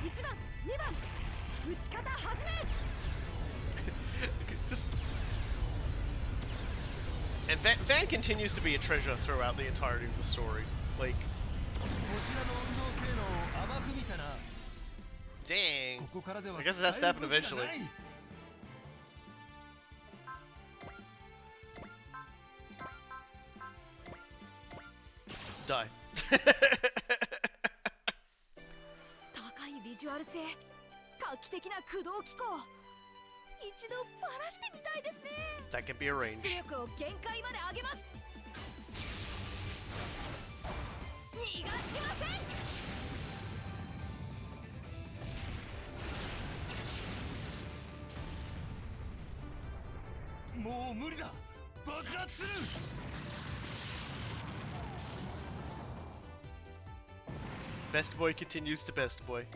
1番2番撃ち方始め Just... And Van continues to be a treasure throughout the entirety of the story. Like... Dang. I guess it has to happen eventually. Die. 高いビジュアル性画期的な駆動機構一度バラしてみたいですね That can be arranged. 出力を限界まで上げます逃がしませんもう無理だ爆発する Best boy continues to best boy.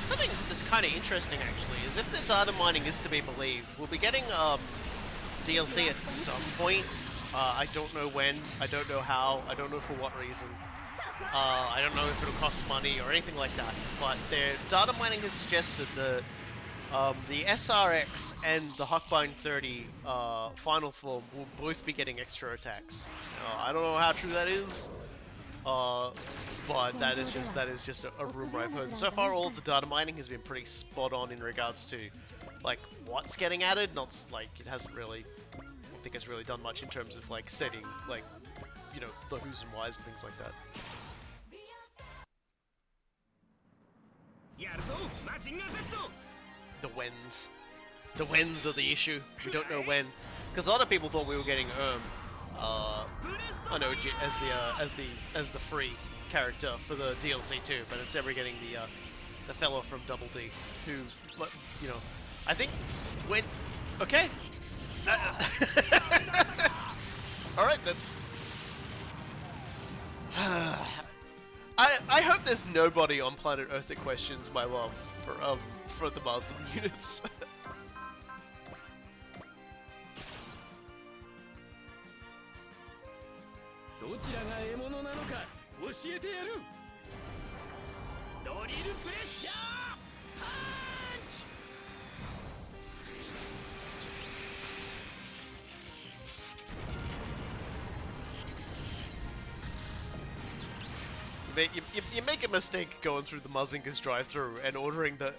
Something that's kind of interesting actually is if the data mining is to be believed, we'll be getting DLC at some point. I don't know when, I don't know how, I don't know for what reason. I don't know if it'll cost money or anything like that, but their data mining has suggested that the SRX and the Hawkbind 30 final form will both be getting extra attacks. I don't know how true that is, but that is just a rumor I've heard. So far, all of the data mining has been pretty spot on in regards to like what's getting added. Not like it hasn't really. I think it's really done much in terms of like setting, like, you know, the who's and whys and things like that. The whens. The whens are the issue. We don't know when, because a lot of people thought we were getting Anoji as the free character for the DLC too, but instead we're getting the fellow from Double D, who, you know, I think when okay. Alright then. I hope there's nobody on planet Earth that questions my love for the Marsden units. どちらが獲物なのか教えてやるドリルプレッシャーパンチ You make a mistake going through the Mazinga's drive-through and ordering the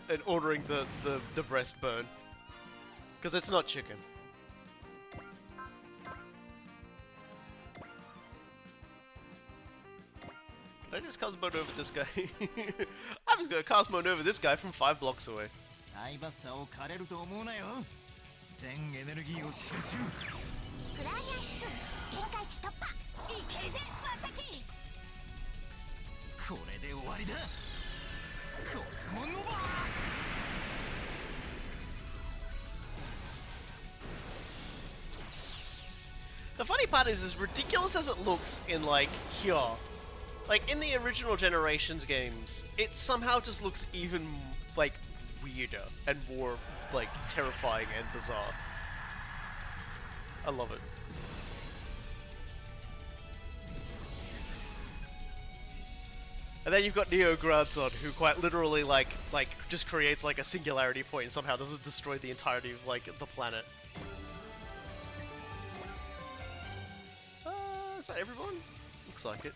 breast burn, because it's not chicken. Did I just Cosmode over this guy? I'm just gonna Cosmode over this guy from 5 blocks away. サイバスターを狩れると思うなよ全エネルギーを集中フライヤー指数限界値突破いけるぜマサキこれで終わりだコスモノバ The funny part is, as ridiculous as it looks in, like, here, like, in the original Generations games, it somehow just looks even, like, weirder and more, like, terrifying and bizarre. I love it. And then you've got Neo Grandson, who quite literally, like, just creates, like, a singularity point and somehow doesn't destroy the entirety of, like, the planet. Is that everyone? Looks like it.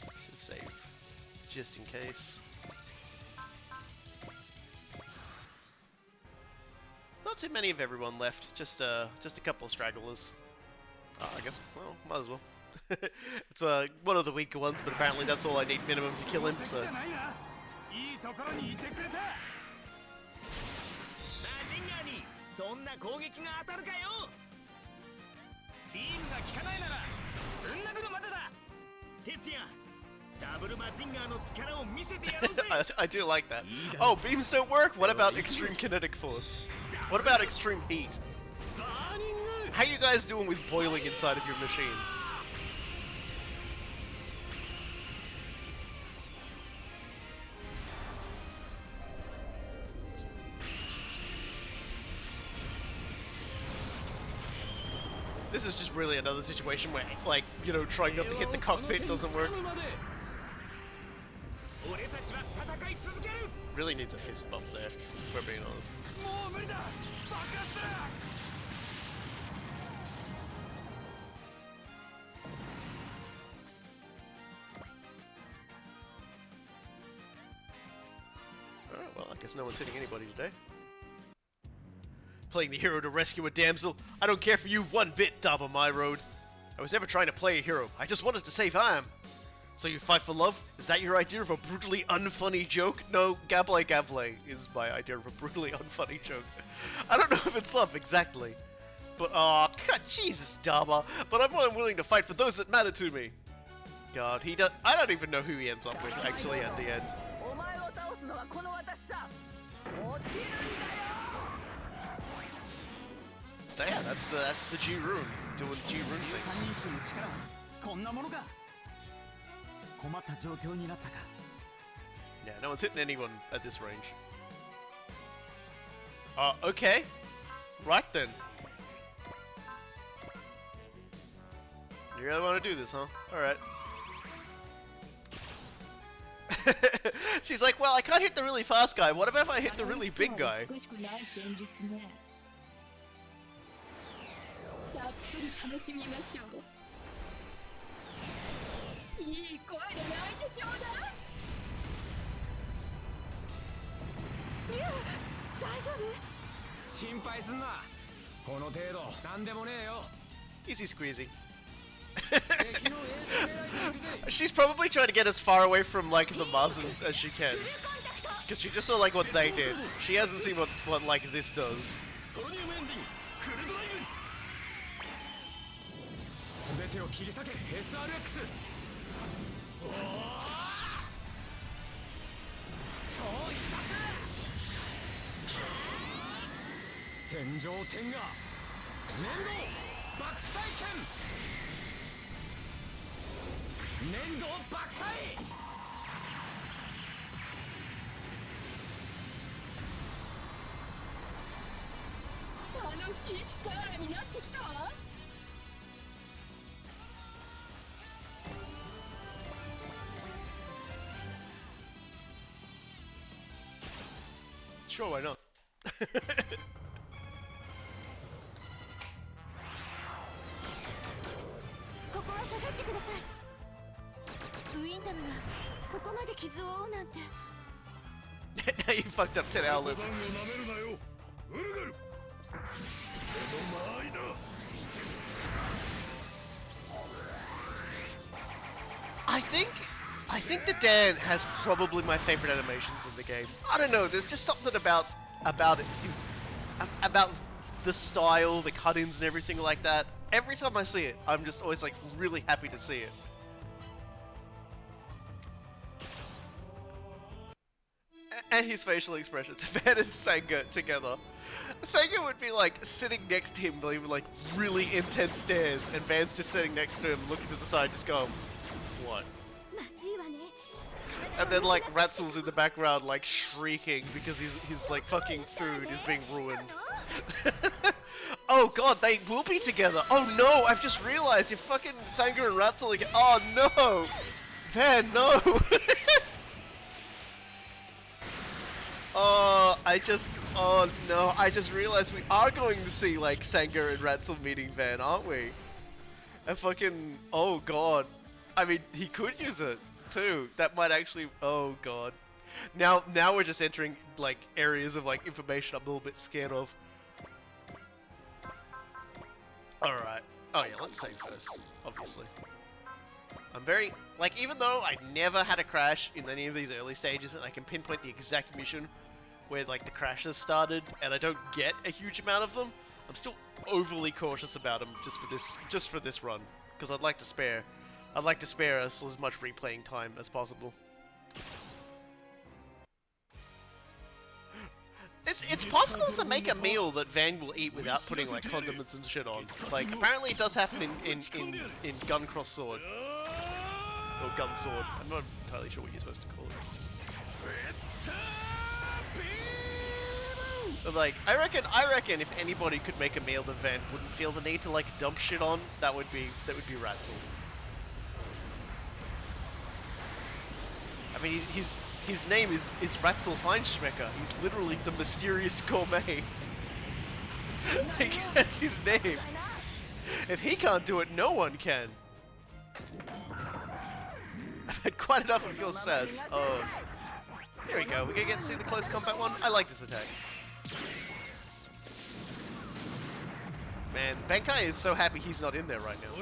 Should save, just in case. Not too many of everyone left, just a couple of stragglers. I guess, well, might as well. It's one of the weaker ones, but apparently that's all I need minimum to kill him, so... I do like that. Oh, beams don't work? What about extreme kinetic force? What about extreme heat? How you guys doing with boiling inside of your machines? This is just really another situation where, like, you know, trying not to hit the cockpit doesn't work. Really needs a fist bump there, if we're being honest. Alright, well, I guess no one's hitting anybody today. Playing the hero to rescue a damsel. I don't care for you one bit, Daba My Road. I was never trying to play a hero. I just wanted to save Am. So you fight for love? Is that your idea of a brutally unfunny joke? No, Gable Gable is my idea of a brutally unfunny joke. I don't know if it's love exactly. But, aw, God, Jesus, Daba. But I'm more than willing to fight for those that matter to me. God, he does. I don't even know who he ends up with, actually, at the end. So yeah, that's the G rune, doing G rune things. Yeah, no one's hitting anyone at this range. Okay. Right then. You really want to do this, huh? Alright. She's like, well, I can't hit the really fast guy. What about if I hit the really big guy? Easy squeezy. She's probably trying to get as far away from, like, the Marzens as she can. Because she just saw, like, what they did. She hasn't seen what like, this does. Sure, why not? Now you fucked up 10-hour loop. I think the Dan has probably my favorite animations in the game. I don't know, there's just something about it. About the style, the cut-ins and everything like that. Every time I see it, I'm just always like really happy to see it. And his facial expressions, Van and Sanga together. Sanger would be like sitting next to him, leaving like really intense stares, and Van's just sitting next to him, looking to the side, just going, "What?" まずいわね。 And then like Ratzel's in the background, like shrieking because his like fucking food is being ruined. Oh god, they will be together. Oh no, I've just realized if fucking Sanger and Ratzel again. Oh no, Van, no. Oh no, I just realized we are going to see like Sanger and Ratzel meeting Van, aren't we? And fucking, oh god. I mean, he could use it too. That might actually, oh god. Now we're just entering like areas of like information I'm a little bit scared of. Alright. Oh yeah, let's save first, obviously. I'm very, like, even though I never had a crash in any of these early stages and I can pinpoint the exact mission where like the crashes started and I don't get a huge amount of them, I'm still overly cautious about them just for this run, because I'd like to spare us as much replaying time as possible. It's possible to make a meal that Van will eat without putting like condiments and shit on. Like apparently it does happen in Gun Cross Sword. Or Gun Sword. I'm not entirely sure what you're supposed to call it. But like I reckon if anybody could make a meal that Van wouldn't feel the need to like dump shit on, that would be Ratzel. I mean his name is Ratzel Feinschmecker. He's literally the mysterious gourmet. Like, that's his name. If he can't do it, no one can. I've had quite enough of your sass. Oh. Here we go. We're gonna get to see the close combat one. I like this attack. Man, Bankai is so happy he's not in there right now.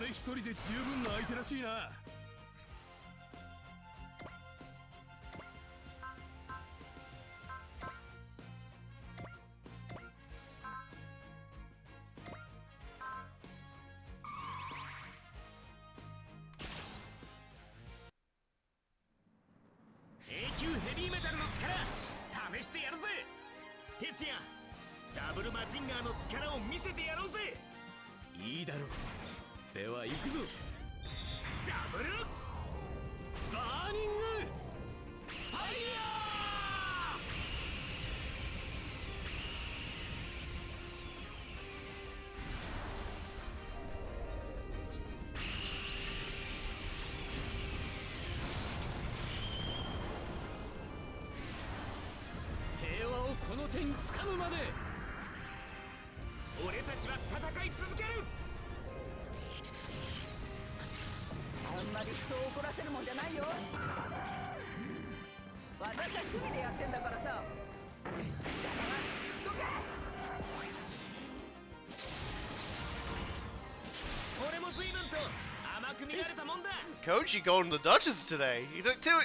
Koji going to the Dodgers today. He took two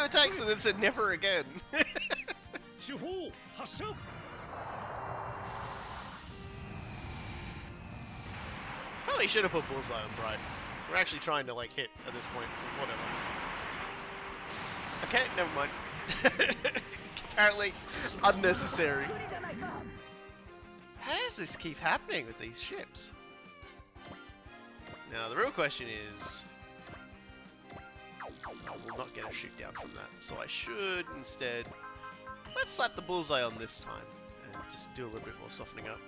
attacks and then said never again. Probably should have put bullseye on Bright. We're actually trying to like hit at this point. Whatever. Okay, never mind. Apparently unnecessary. How does this keep happening with these ships? Now the real question is, I will not get a shoot down from that, so I should instead, let's slap the bullseye on this time and just do a little bit more softening up.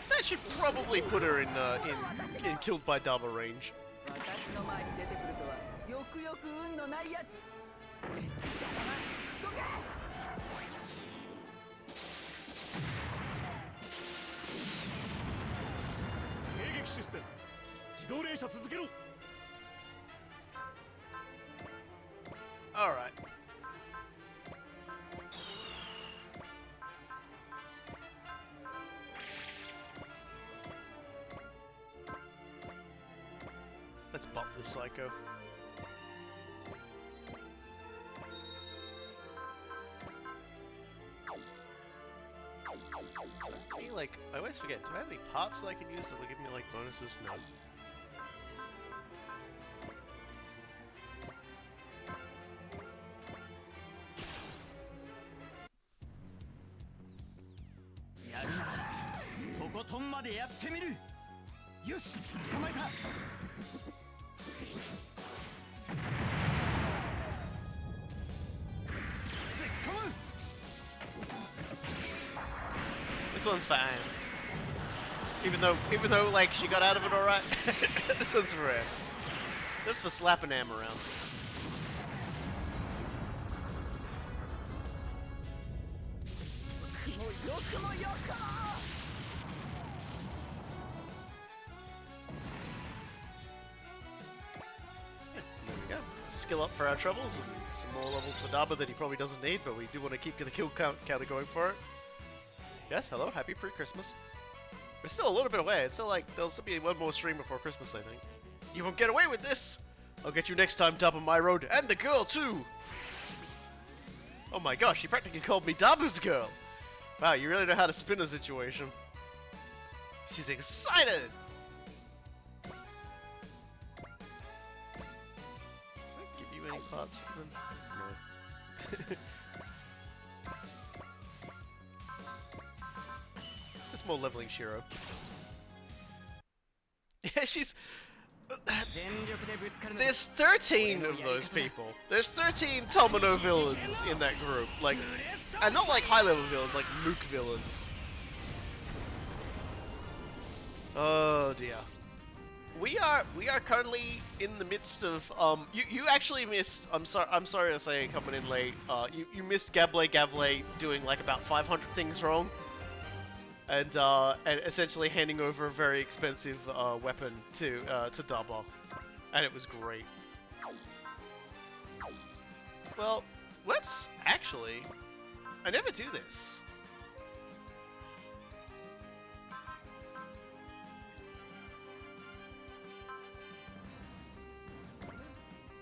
That should probably put her in killed by Dama range. All right. Let's bump the Psycho. Any, like, I always forget, do I have any parts that I can use that will give me, like, bonuses? No. This one's for Anne. Even though like she got out of it alright. This one's for Anne. This is for slapping Anne around. There we go. Skill up for our troubles, and some more levels for Daba that he probably doesn't need, but we do want to keep the kill counter going for it. Yes, hello, happy pre-Christmas. We're still a little bit away. It's still like, there'll still be one more stream before Christmas, I think. You won't get away with this! I'll get you next time, Daba my road, and the girl too! Oh my gosh, she practically called me Daba's girl! Wow, you really know how to spin a situation. She's excited! Can I give you any parts? No. Just more leveling Shiro. Yeah, she's... There's 13 of those people. There's 13 Tomino villains in that group. Like, and not like high-level villains, like Mook villains. Oh dear. We are currently in the midst of you actually missed. I'm sorry to say, coming in late. You missed Gavle doing like about 500 things wrong. And essentially handing over a very expensive weapon to Daba, and it was great. Well, let's actually. I never do this.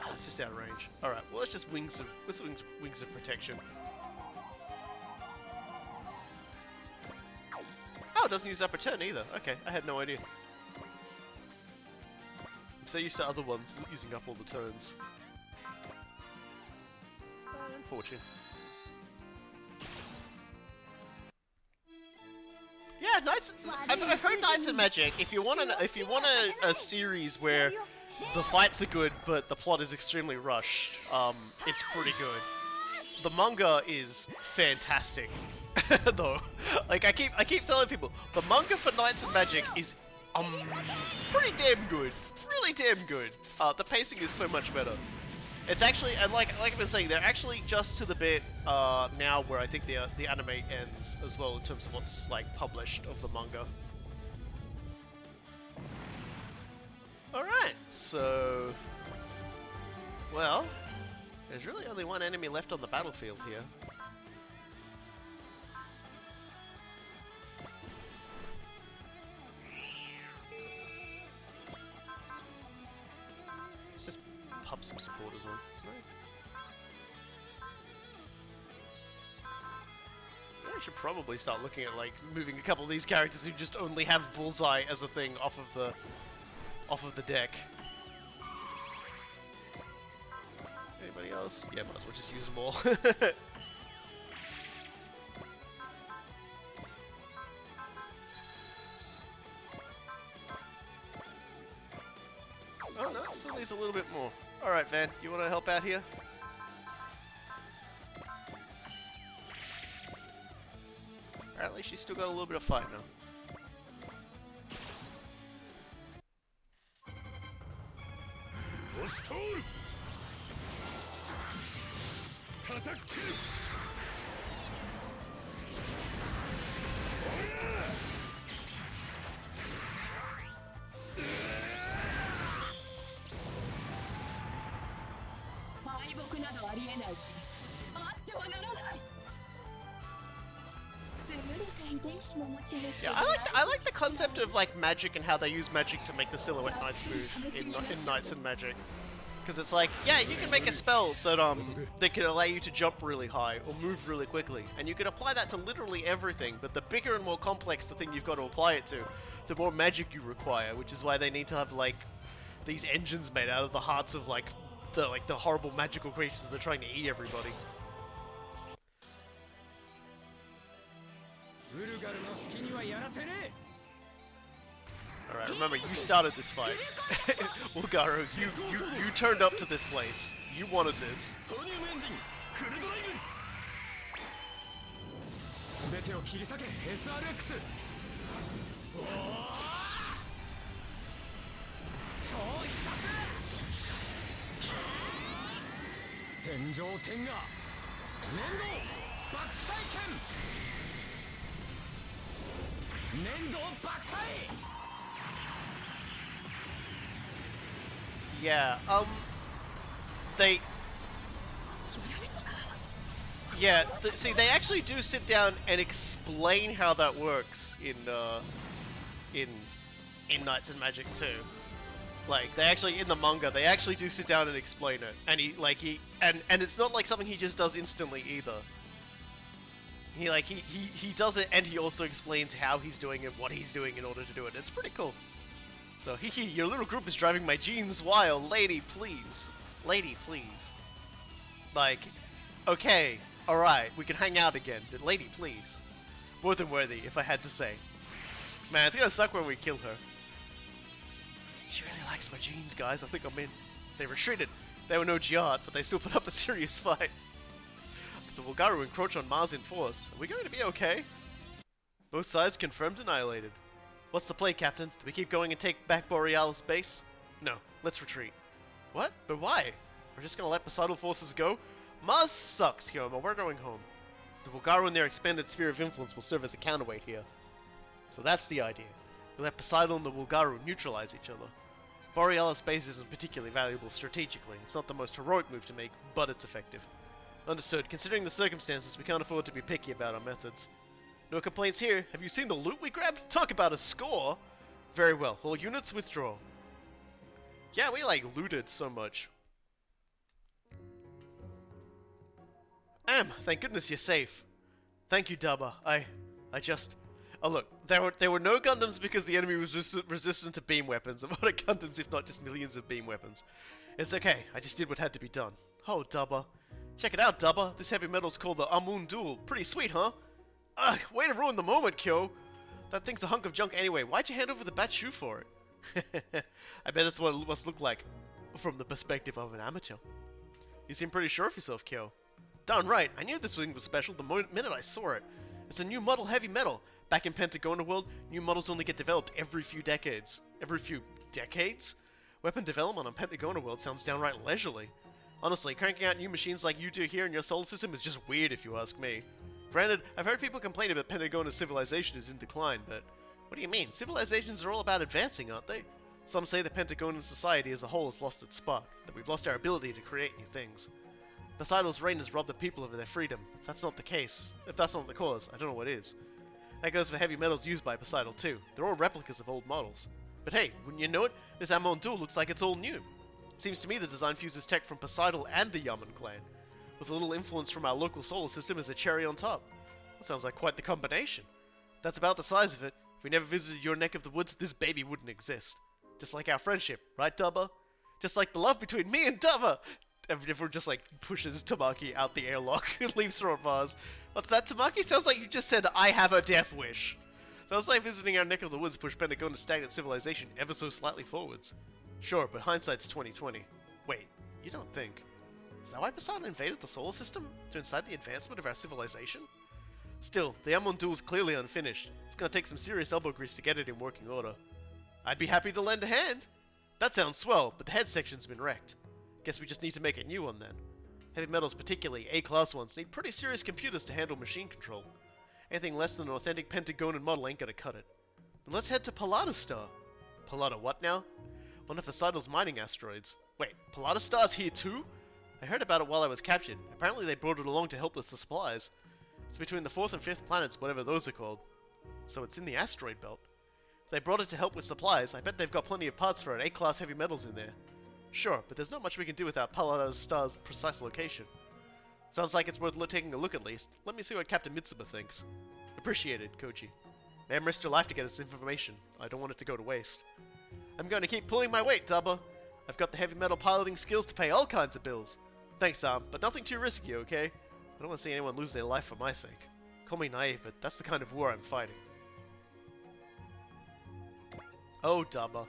Ah, it's just out of range. All right. Well, let's just wings of protection. Oh, it doesn't use upper turn either. Okay, I had no idea. I'm so used to other ones using up all the turns. Unfortunate. Yeah, Knights. I've heard Knights of Magic. If you want a series where the fights are good but the plot is extremely rushed, it's pretty good. The manga is fantastic. Though, like I keep telling people, the manga for Knights of Magic is pretty damn good, really damn good. The pacing is so much better. It's actually, and like I've been saying, they're actually just to the bit now where I think the anime ends as well in terms of what's like published of the manga. All right, so well, there's really only one enemy left on the battlefield here. Pump some supporters on. Right. Yeah, I should probably start looking at like moving a couple of these characters who just only have Bullseye as a thing off of the deck. Anybody else? Yeah, might as well just use them all. Oh no, it still needs a little bit more. Alright, Van, you want to help out here? Apparently she's still got a little bit of fight now. Yeah, I like the concept of like magic and how they use magic to make the Silhouette Knights move in Knights and Magic. Because it's like, yeah, you can make a spell that can allow you to jump really high or move really quickly, and you can apply that to literally everything. But the bigger and more complex the thing you've got to apply it to, the more magic you require. Which is why they need to have like these engines made out of the hearts of like the horrible magical creatures that are trying to eat everybody. Alright, remember, you started this fight. Ulgaru, you turned up to this place. You wanted this. Yeah, see, they actually do sit down and explain how that works in Knights and Magic 2. Like, they actually, in the manga, they actually do sit down and explain it. And and it's not like something he just does instantly either. He does it, and he also explains how he's doing it, what he's doing in order to do it. It's pretty cool. So, your little group is driving my genes wild. Lady, please. Lady, please. Like, okay, alright, we can hang out again, but lady, please. More than worthy, if I had to say. Man, it's gonna suck when we kill her. She really likes my genes, guys. I think I'm in. They retreated. They were no Giat, but they still put up a serious fight. The Vulgaru encroach on Mars in force. Are we going to be okay? Both sides confirmed annihilated. What's the play, Captain? Do we keep going and take back Borealis base? No, let's retreat. What? But why? We're just gonna let Poseidon forces go? Mars sucks, Hyoma. We're going home. The Vulgaru and their expanded sphere of influence will serve as a counterweight here. So that's the idea. We let Poseidon and the Vulgaru neutralize each other. Borealis base isn't particularly valuable strategically. It's not the most heroic move to make, but it's effective. Understood. Considering the circumstances, we can't afford to be picky about our methods. No complaints here. Have you seen the loot we grabbed? Talk about a score! Very well. All units withdraw. Yeah, we looted so much. Thank goodness you're safe. Thank you, Daba. I just... Oh look, there were no Gundams because the enemy was resistant to beam weapons. And what are Gundams if not just millions of beam weapons? It's okay, I just did what had to be done. Oh, Daba. Check it out, Daba. This heavy metal's called the Amandra. Pretty sweet, huh? Ugh, way to ruin the moment, Kyo. That thing's a hunk of junk anyway. Why'd you hand over the bat shoe for it? I bet that's what it must look like from the perspective of an amateur. You seem pretty sure of yourself, Kyo. Darn right, I knew this thing was special the minute I saw it. It's a new model heavy metal. Back in Pentagona world, new models only get developed every few decades. Every few decades? Weapon development on Pentagona world sounds downright leisurely. Honestly, cranking out new machines like you do here in your solar system is just weird if you ask me. Granted, I've heard people complain about Pentagona's civilization is in decline, but what do you mean? Civilizations are all about advancing, aren't they? Some say the Pentagonan society as a whole has lost its spark, that we've lost our ability to create new things. Poseidon's reign has robbed the people of their freedom. If that's not the case, if that's not the cause, I don't know what is. That goes for heavy metals used by Poseidon too. They're all replicas of old models. But hey, wouldn't you know it, this Amandra looks like it's all new. Seems to me the design fuses tech from Poseidon and the Yaman clan, with a little influence from our local solar system as a cherry on top. That sounds like quite the combination. That's about the size of it. If we never visited your neck of the woods, this baby wouldn't exist. Just like our friendship, right, Dubba? Just like the love between me and Dubba! Everyone just pushes Tamaki out the airlock and leaves her on Mars. What's that, Tamaki? Sounds like you just said, I have a death wish. Sounds like visiting our neck of the woods pushed Pentagona's stagnant civilization ever so slightly forwards. Sure, but hindsight's 20/20. Wait, you don't think? Is that why Poseidon invaded the solar system? To incite the advancement of our civilization? Still, the Amandra is clearly unfinished. It's gonna take some serious elbow grease to get it in working order. I'd be happy to lend a hand. That sounds swell, but the head section's been wrecked. Guess we just need to make a new one then. Heavy metals, particularly A-class ones, need pretty serious computers to handle machine control. Anything less than an authentic Pentagonan model ain't gonna cut it. Then let's head to Pallada Star. Pallada what now? One of Poseidon's mining asteroids. Wait, Pallada Star's here too? I heard about it while I was captured. Apparently they brought it along to help with the supplies. It's between the 4th and 5th planets, whatever those are called. So it's in the asteroid belt. If they brought it to help with supplies, I bet they've got plenty of parts for an A-class heavy metals in there. Sure, but there's not much we can do without Pallada's star's precise location. Sounds like it's worth taking a look at least. Let me see what Captain Mitsuma thinks. Appreciated, Koji. Ma'am risked her life to get us information. I don't want it to go to waste. I'm going to keep pulling my weight, Dubba. I've got the heavy metal piloting skills to pay all kinds of bills. Thanks, but nothing too risky, okay? I don't want to see anyone lose their life for my sake. Call me naive, but that's the kind of war I'm fighting. Oh, Dubba.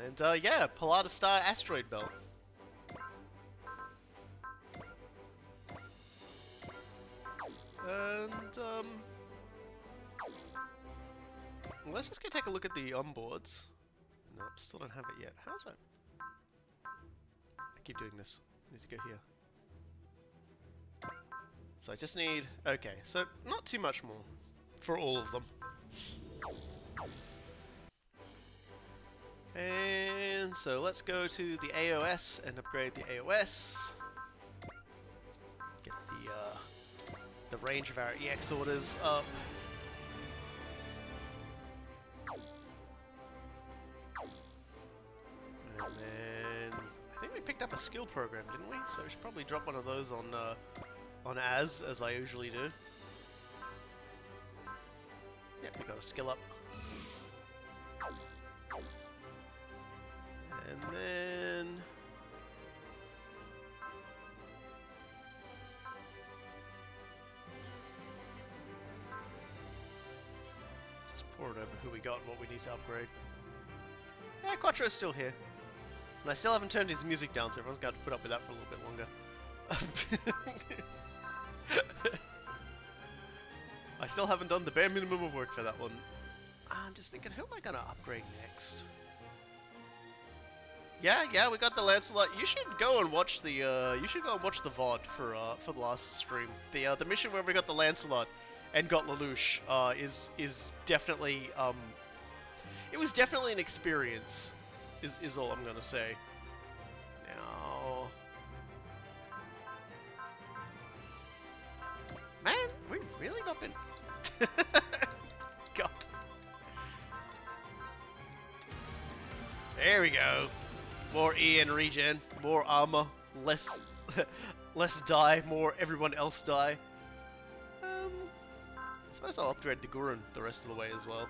And, yeah, Pallada Star Asteroid Belt. And, let's just go take a look at the onboards. Nope, still don't have it yet. How's that? I keep doing this. I need to go here. So I just need... Okay, so not too much more for all of them. And so let's go to the AOS and upgrade the AOS. Get the range of our EX orders up. And then I think we picked up a skill program, didn't we? So we should probably drop one of those on as I usually do. Yep, we got a skill up. And then... just pour it over who we got and what we need to upgrade. Yeah, Quattro's still here. And I still haven't turned his music down, so everyone's got to put up with that for a little bit longer. I still haven't done the bare minimum of work for that one. I'm just thinking, who am I going to upgrade next? Yeah, we got the Lancelot. You should go and watch the VOD for the last stream. The mission where we got the Lancelot and got Lelouch is definitely it was definitely an experience. Is all I'm gonna say. Now, man, we've really not been. God. There we go. More E and regen, more armor, less less die, more everyone else die. I suppose I'll upgrade the Gurren the rest of the way as well.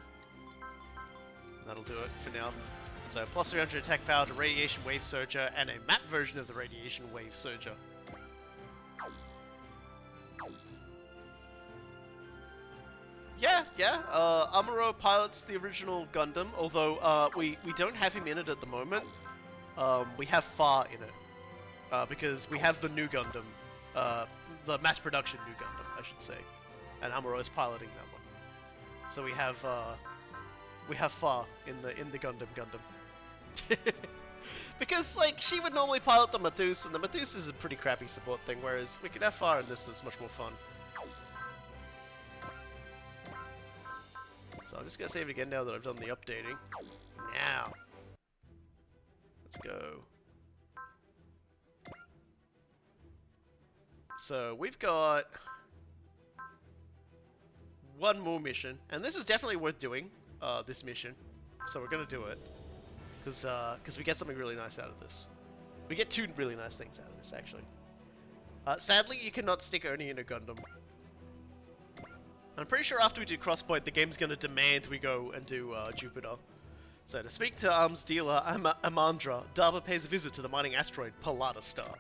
That'll do it for now. So plus 300 attack power to Radiation Wave Surger and a map version of the Radiation Wave Surger. Yeah. Amuro pilots the original Gundam, although we don't have him in it at the moment. We have Far in it, because we have the new Gundam, the mass production new Gundam, I should say, and Amuro is piloting that one. So we have Far in the Gundam. Because like she would normally pilot the Mathus, and the Mathus is a pretty crappy support thing, whereas we can have Far in this that's much more fun. So I'm just gonna save it again now that I've done the updating. Now. Let's go. So we've got one more mission, and this is definitely worth doing. This mission, so we're gonna do it because we get something really nice out of this. We get two really nice things out of this, actually. Sadly, you cannot stick Ernie in a Gundam. I'm pretty sure after we do Crosspoint, the game's gonna demand we go and do Jupiter. So to speak to arms dealer Amandra, Daba pays a visit to the mining asteroid Pallada Star.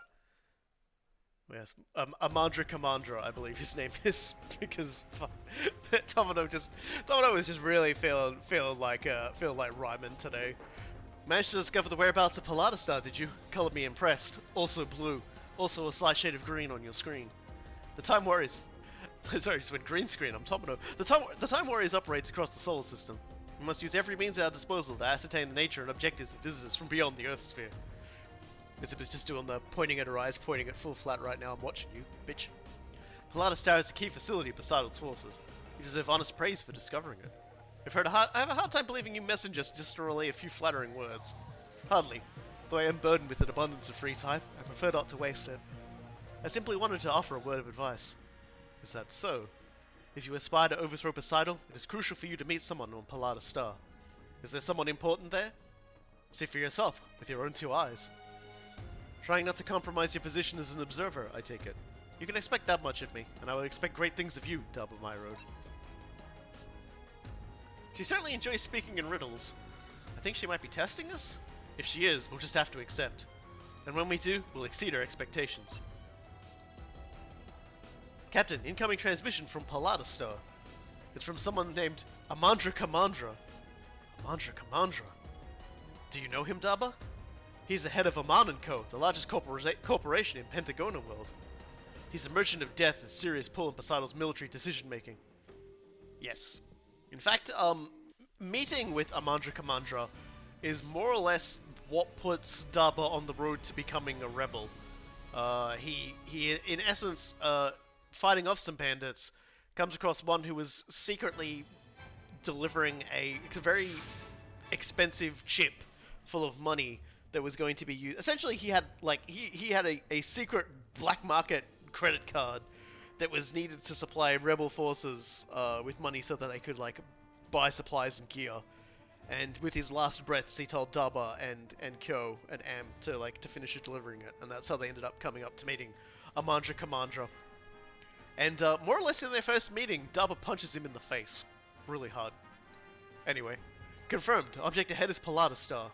Yes, Amandra Kamandra, I believe his name is, because Tomino is just really feeling like Ryman today. Managed to discover the whereabouts of Pallada Star, did you? Colored me impressed. Also blue. Also a slight shade of green on your screen. The Time Warriors. Sorry, just went green screen. I'm Tomino. The Time Warriors operates across the solar system. We must use every means at our disposal to ascertain the nature and objectives of visitors from beyond the Earth sphere. Elizabeth's just doing the pointing at her eyes, pointing at full flat right now. I'm watching you, bitch. Pallada Star is a key facility of Poseido's forces. You deserve honest praise for discovering it. I have a hard time believing you messengers just to relay a few flattering words. Hardly. Though I am burdened with an abundance of free time, I prefer not to waste it. I simply wanted to offer a word of advice. Is that so? If you aspire to overthrow Poseidon, it is crucial for you to meet someone on Pallada Star. Is there someone important there? See for yourself, with your own two eyes. Trying not to compromise your position as an observer, I take it. You can expect that much of me, and I will expect great things of you, Dub of my road. She certainly enjoys speaking in riddles. I think she might be testing us? If she is, we'll just have to accept. And when we do, we'll exceed our expectations. Captain, incoming transmission from Pallada Star. It's from someone named Amandra Kamandra. Amandra Kamandra? Do you know him, Daba? He's the head of Aman & Co., the largest corporation in Pentagona world. He's a merchant of death with serious pull in Poseidon's military decision-making. Yes. In fact, meeting with Amandra Kamandra is more or less what puts Daba on the road to becoming a rebel. He in essence, fighting off some bandits, comes across one who was secretly delivering a very expensive chip full of money that was going to be used. Essentially, he had a secret black market credit card that was needed to supply rebel forces with money so that they could buy supplies and gear. And with his last breaths, he told Daba and Kyo and Am to finish delivering it, and that's how they ended up coming up to meeting Amandra Kamandra. And more or less in their first meeting, Daba punches him in the face, really hard. Anyway, confirmed. Object ahead is Pallada Star.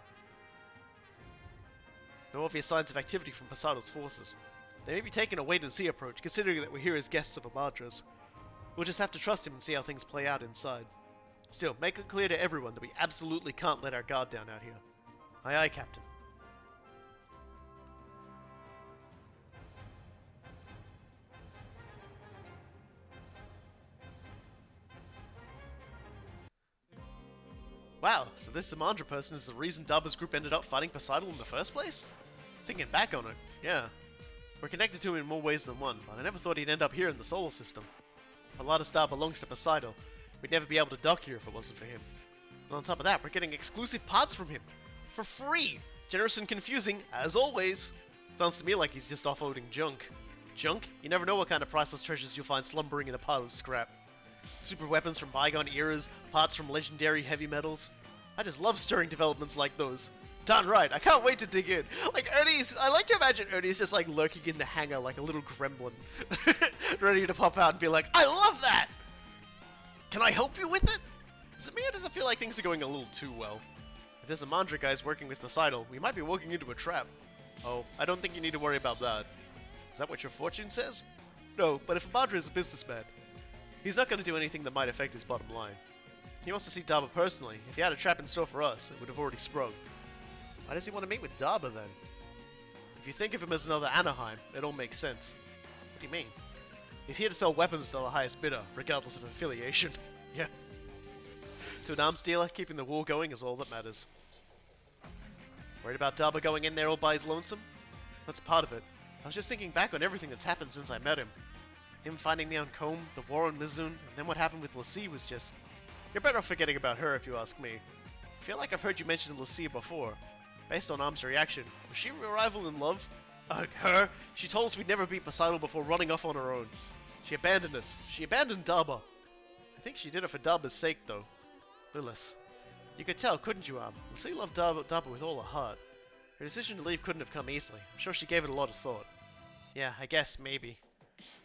No obvious signs of activity from Poseidon's forces. They may be taking a wait-and-see approach, considering that we're here as guests of Amandra's. We'll just have to trust him and see how things play out inside. Still, make it clear to everyone that we absolutely can't let our guard down out here. Aye aye, Captain. Wow, so this Amandra person is the reason Daba's group ended up fighting Poseidon in the first place? Thinking back on it, yeah. We're connected to him in more ways than one, but I never thought he'd end up here in the solar system. Pallada Star belongs to Poseidon. We'd never be able to dock here if it wasn't for him. And on top of that, we're getting exclusive parts from him. For free! Generous and confusing, as always. Sounds to me like he's just offloading junk. Junk? You never know what kind of priceless treasures you'll find slumbering in a pile of scrap. Super weapons from bygone eras, parts from legendary heavy metals. I just love stirring developments like those. Darn right, I can't wait to dig in. I like to imagine Ernie's just lurking in the hangar like a little gremlin. Ready to pop out and be like, I love that! Can I help you with it? Is it me or does it feel like things are going a little too well? If this Amandra guy's working with Poseidon, we might be walking into a trap. Oh, I don't think you need to worry about that. Is that what your fortune says? No, but if Amandra is a businessman, he's not going to do anything that might affect his bottom line. He wants to see Daba personally. If he had a trap in store for us, it would have already sprung. Why does he want to meet with Daba then? If you think of him as another Anaheim, it all makes sense. What do you mean? He's here to sell weapons to the highest bidder, regardless of affiliation. Yeah. To an arms dealer, keeping the war going is all that matters. Worried about Daba going in there all by his lonesome? That's part of it. I was just thinking back on everything that's happened since I met him. Him finding me on Combe, the war on Mizun, and then what happened with Lassie was just... You're better off forgetting about her if you ask me. I feel like I've heard you mention Lassie before. Based on Arm's reaction, was she your rival in love? Her? She told us we'd never beat Poseidon before running off on her own. She abandoned us. She abandoned Daba. I think she did it for Daba's sake, though. Lilith. You could tell, couldn't you, Arm? Lassie loved Daba with all her heart. Her decision to leave couldn't have come easily. I'm sure she gave it a lot of thought. Yeah, I guess, maybe.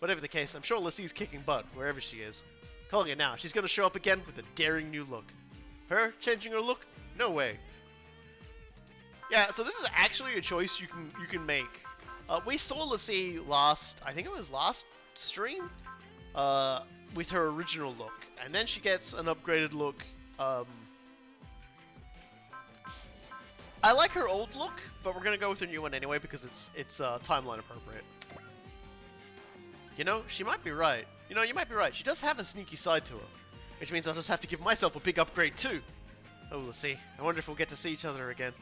Whatever the case, I'm sure Lassie's kicking butt, wherever she is. Calling it now, she's gonna show up again with a daring new look. Her changing her look? No way. Yeah, so this is actually a choice you can make. We saw Lassie I think it was last stream, with her original look, and then she gets an upgraded look. I like her old look, but we're gonna go with her new one anyway because it's timeline appropriate. You know, she might be right. You know, you might be right. She does have a sneaky side to her, which means I'll just have to give myself a big upgrade too. Oh, Lassie, I wonder if we'll get to see each other again.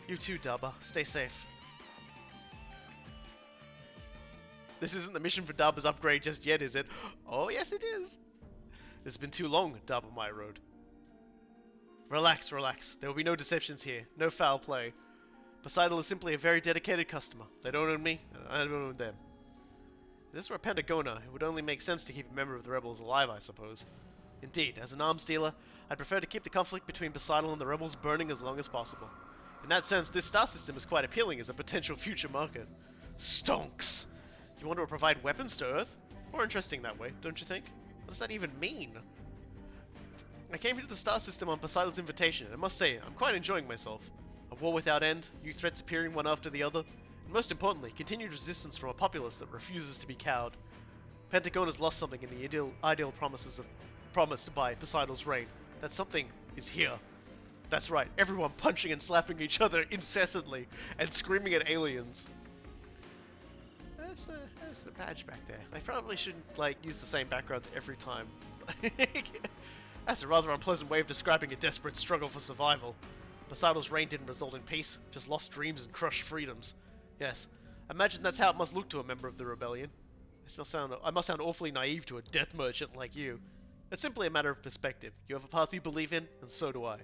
You too, Daba. Stay safe. This isn't the mission for Daba's upgrade just yet, is it? Oh, yes it is. This has been too long, Daba my road. Relax, relax. There will be no deceptions here. No foul play. Poseidon is simply a very dedicated customer. They don't own me, and I don't own them. If this were Pentagona, it would only make sense to keep a member of the rebels alive, I suppose. Indeed, as an arms dealer, I'd prefer to keep the conflict between Poseidon and the rebels burning as long as possible. In that sense, this star system is quite appealing as a potential future market. Stonks! You want to provide weapons to Earth? More interesting that way, don't you think? What does that even mean? I came into the star system on Poseidon's invitation, and I must say, I'm quite enjoying myself. A war without end, new threats appearing one after the other, and most importantly, continued resistance from a populace that refuses to be cowed. Pentagona's lost something in the ideal promised by Poseidon's reign. That something is here. That's right, everyone punching and slapping each other incessantly, and screaming at aliens. There's the badge back there. I probably shouldn't, like, use the same backgrounds every time. That's a rather unpleasant way of describing a desperate struggle for survival. Poseidon's reign didn't result in peace, just lost dreams and crushed freedoms. Yes, imagine that's how it must look to a member of the rebellion. I must sound awfully naive to a death merchant like you. It's simply a matter of perspective. You have a path you believe in, and so do I.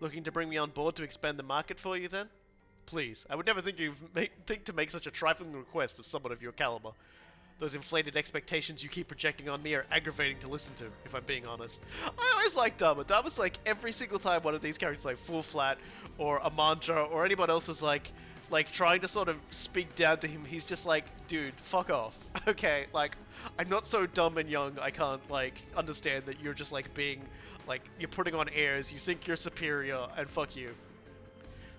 Looking to bring me on board to expand the market for you, then? Please, I would never think to make such a trifling request of someone of your caliber. Those inflated expectations you keep projecting on me are aggravating to listen to, if I'm being honest. I always like Dharma. Dharma's like, every single time one of these characters like Full Flat, or Amandra, or anyone else is like trying to sort of speak down to him, he's just like, dude, fuck off. Okay, like, I'm not so dumb and young, I can't, like, understand that you're just, like, being, like, you're putting on airs, you think you're superior, and fuck you.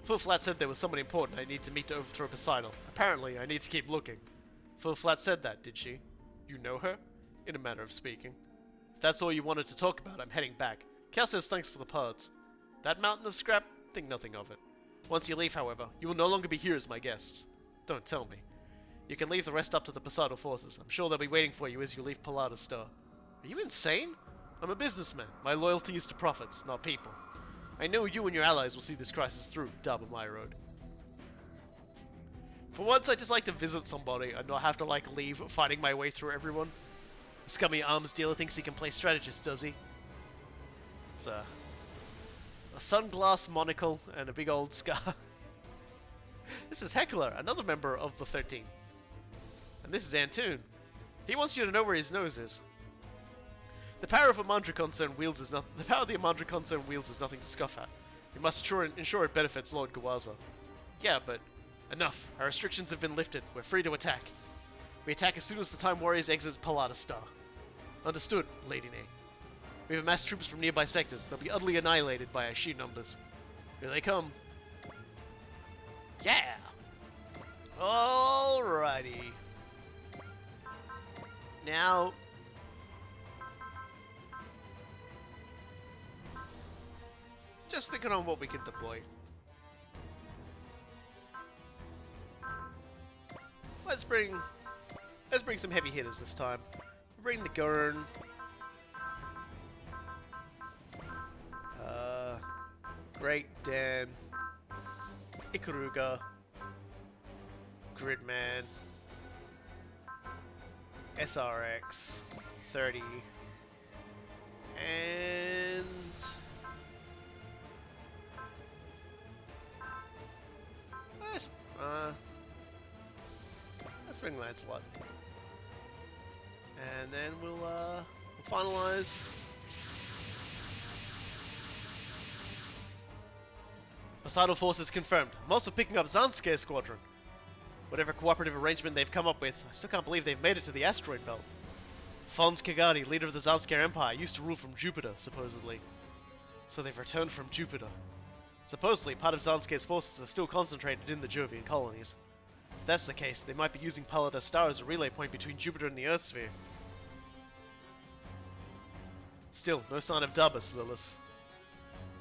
Full Flat said there was someone important I need to meet to overthrow Poseidon. Apparently, I need to keep looking. Full Flat said that, did she? You know her? In a manner of speaking. If that's all you wanted to talk about, I'm heading back. Cal says thanks for the parts. That mountain of scrap? Think nothing of it. Once you leave, however, you will no longer be here as my guests. Don't tell me. You can leave the rest up to the Poseidon forces. I'm sure they'll be waiting for you as you leave Pallada Star. Are you insane? I'm a businessman. My loyalty is to profits, not people. I know you and your allies will see this crisis through, Dharma my road. For once, I just like to visit somebody and not have to, like, leave fighting my way through everyone. The scummy arms dealer thinks he can play strategist, does he? It's a sunglass monocle and a big old scar. This is Heckler, another member of the 13. And this is Antoon. He wants you to know where his nose is. The power of Amandra concern wields is nothing. The power of the Amandra concern wields is nothing to scoff at. We must ensure it benefits Lord Gawaza. Yeah, but enough. Our restrictions have been lifted. We're free to attack. We attack as soon as the Time Warriors exit Pallada Star. Understood, Lady Nay. We have amassed troops from nearby sectors. They'll be utterly annihilated by our sheer numbers. Here they come. Yeah! Alrighty. Now... just thinking on what we can deploy. Let's bring some heavy hitters this time. Bring the Gurn. Great Dan. Ikaruga. Gridman. SRX. 30. And... let's bring Lancelot. And then we'll finalize. Poseidon forces confirmed. I'm also picking up Zanske's squadron. Whatever cooperative arrangement they've come up with, I still can't believe they've made it to the asteroid belt. Fons Kagadi, leader of the Zansker Empire, used to rule from Jupiter, supposedly. So they've returned from Jupiter. Supposedly, part of Zanske's forces are still concentrated in the Jovian colonies. If that's the case, they might be using Pallada Star as a relay point between Jupiter and the Earth sphere. Still, no sign of Dubus, Lilith.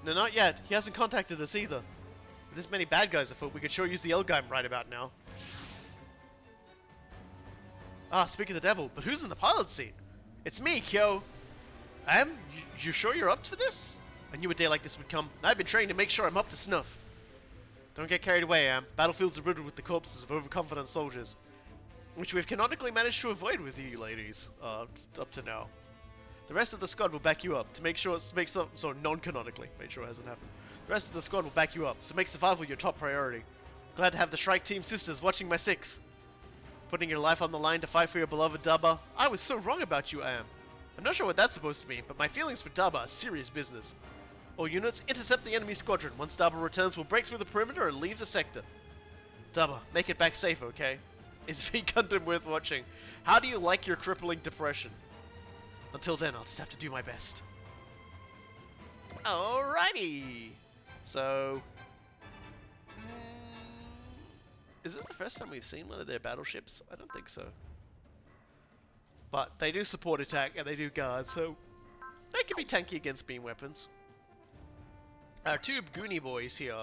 No, not yet. He hasn't contacted us either. With this many bad guys afoot, we could sure use the Elgheim right about now. Ah, speak of the devil, but who's in the pilot seat? It's me, Kyo. You sure you're up for this? I knew a day like this would come, and I've been trained to make sure I'm up to snuff. Don't get carried away, Am. Battlefields are riddled with the corpses of overconfident soldiers, which we've canonically managed to avoid with you ladies, up to now. The rest of the squad will back you up to make sure non-canonically, make sure it hasn't happened. The rest of the squad will back you up, so make survival your top priority. Glad to have the Shrike Team sisters watching my six. Putting your life on the line to fight for your beloved Dubba? I was so wrong about you, Am. I'm not sure what that's supposed to mean, but my feelings for Dubba are serious business. All units, intercept the enemy squadron. Once Dubba returns, we'll break through the perimeter and leave the sector. Dubba, make it back safe, okay? Is V Gundam worth watching? How do you like your crippling depression? Until then, I'll just have to do my best. Alrighty! So... is this the first time we've seen one of their battleships? I don't think so. But they do support attack and they do guard, so they can be tanky against beam weapons. Our two Goonie boys here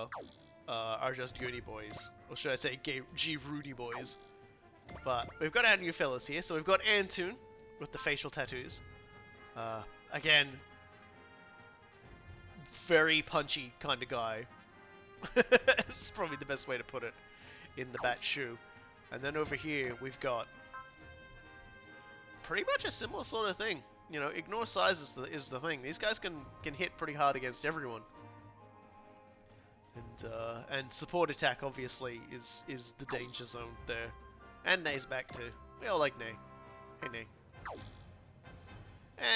are just Goonie boys. Or should I say G Rudy boys. But we've got our new fellas here. So we've got Antoon with the facial tattoos. Again, very punchy kind of guy. This is probably the best way to put it in the bat shoe. And then over here we've got pretty much a similar sort of thing. You know, ignore size is the thing. These guys can hit pretty hard against everyone. And support attack obviously is the danger zone there. And Nay's back too. We all like Nay. Hey Nay.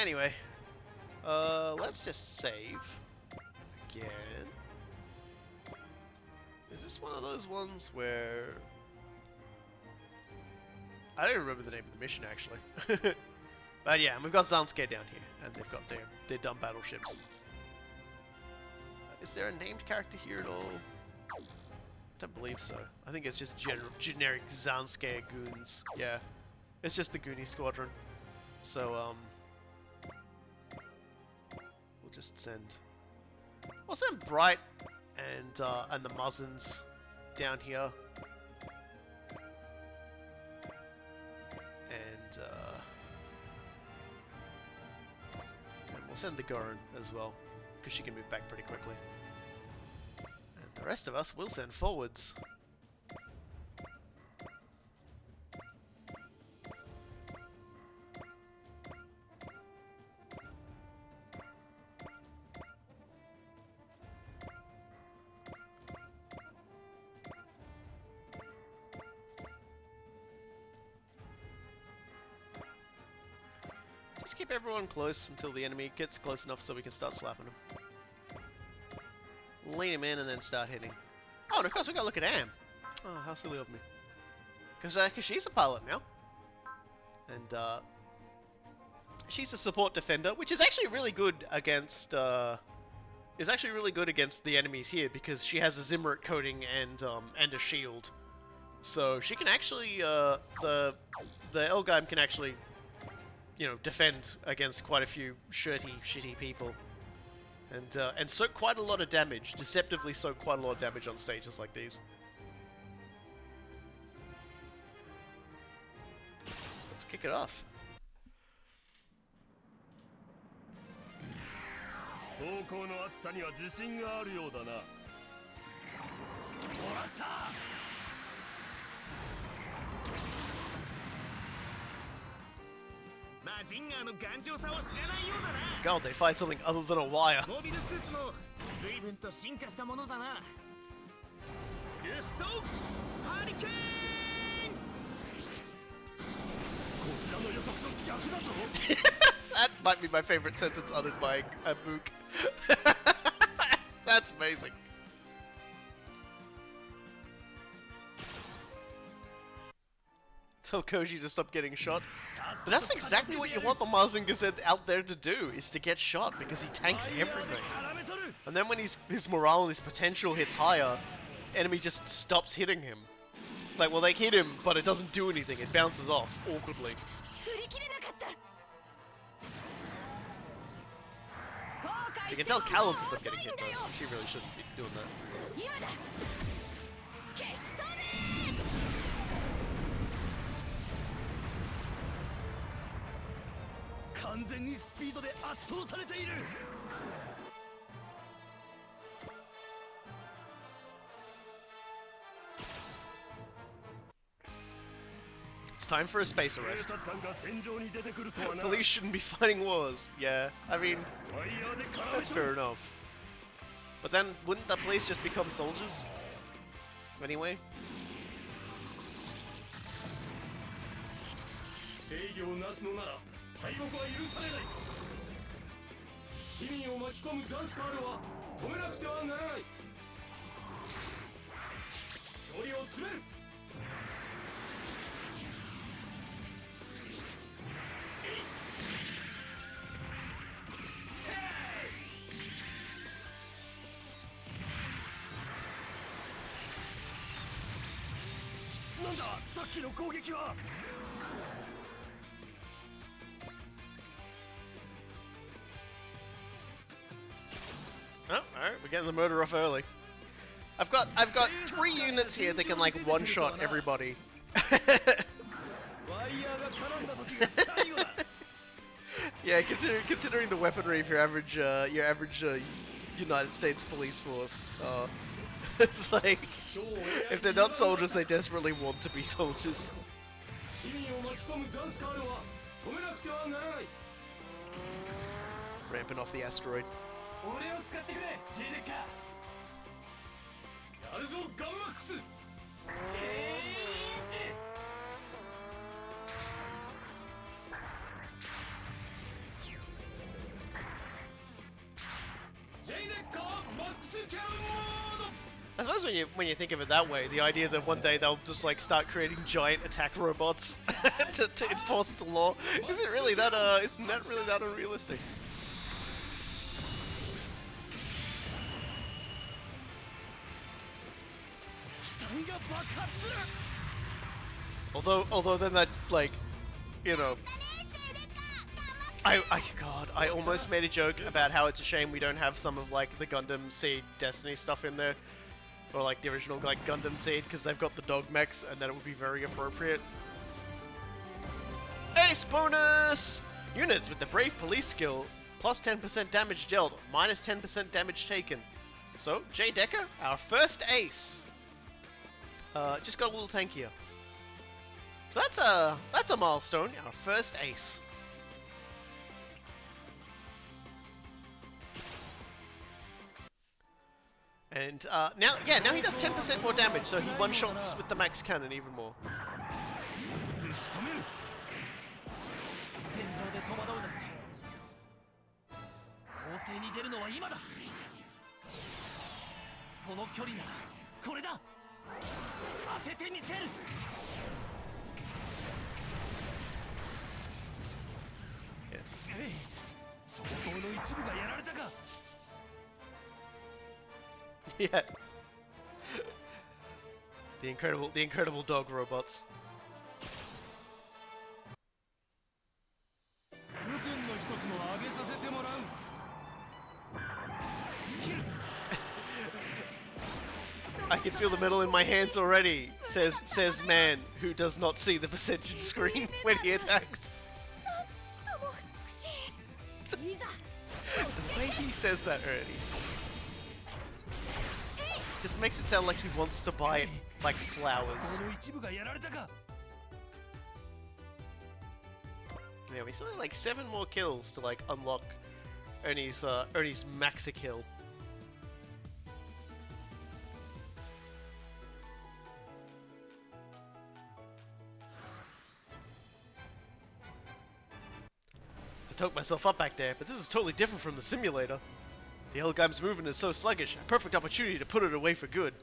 Anyway, let's just save again. Is this one of those ones where I don't even remember the name of the mission actually. But yeah, and we've got Zanskare down here, and they've got their dumb battleships. Is there a named character here at all? I don't believe so. I think it's just generic Zanskare goons. Yeah, it's just the Goonie squadron. So we'll just send. We'll send Bright and the Muzzins down here. And we'll send the Goran as well, because she can move back pretty quickly. And the rest of us will send forwards. Just keep everyone close until the enemy gets close enough so we can start slapping them. Lean him in and then start hitting. Oh, and of course we gotta look at Am. Oh, how silly of me. Because she's a pilot now. And she's a support defender, which is actually really good against the enemies here because she has a Zimmerit coating and a shield. So she can actually the Elgheim can actually, you know, defend against quite a few shitty people, and soak quite a lot of damage. Deceptively soak quite a lot of damage on stages like these. So let's kick it off. 走行の厚さには自信があるようだな。もらった。マジンガーの頑丈さを知らないようだな。God, they find something other than a wire. モビルスーツも随分と進化したものだな。ゲストハリケーン。こちらの予測と逆だぞ。That might be my favorite sentence uttered by a Mook. That's amazing. Tell Koji to stop getting shot. But that's exactly what you want the Mazinger out there to do, is to get shot, because he tanks everything. And then when his morale and his potential hits higher, enemy just stops hitting him. Like, well, they hit him, but it doesn't do anything. It bounces off, awkwardly. You can tell Callan to stop getting hit, though. She really shouldn't be doing that. 完全にスピードで圧倒されている。It's time for a space arrest. Police shouldn't be fighting wars. Yeah, I mean, that's fair enough. But then, wouldn't the police just become soldiers? Anyway? 制御をなすのなら敗北は許されない。市民を巻き込むザンスカールは止めなくてはならない。距離を詰める。なんださっきの攻撃は。Oh, alright, we're getting the murder off early. I've got 3 units here that can like one-shot everybody. Yeah, considering the weaponry of your average United States police force, it's like if they're not soldiers, they desperately want to be soldiers. Ramping off the asteroid. I suppose when you think of it that way, the idea that one day they'll just like start creating giant attack robots to enforce the law isn't really that unrealistic. Although then that, like, you know, I almost made a joke about how it's a shame we don't have some of like the Gundam Seed Destiny stuff in there, or like the original like Gundam Seed, because they've got the dog mechs, and then it would be very appropriate. Ace bonus! Units with the Brave Police skill, plus 10% damage dealt, minus 10% damage taken. So, J. Decker, our first ace. Just got a little tankier. So that's a milestone, our first ace. And now he does 10% more damage, so he one-shots with the max cannon even more. Yes. Yeah. The incredible dog robots. I can feel the metal in my hands already, says man who does not see the percentage screen when he attacks. The way he says that already just makes it sound like he wants to buy it like flowers. Yeah, we still have like 7 more kills to like unlock Ernie's maxa kill. I took myself up back there, but this is totally different from the simulator. The Elgheim's movement is so sluggish, a perfect opportunity to put it away for good.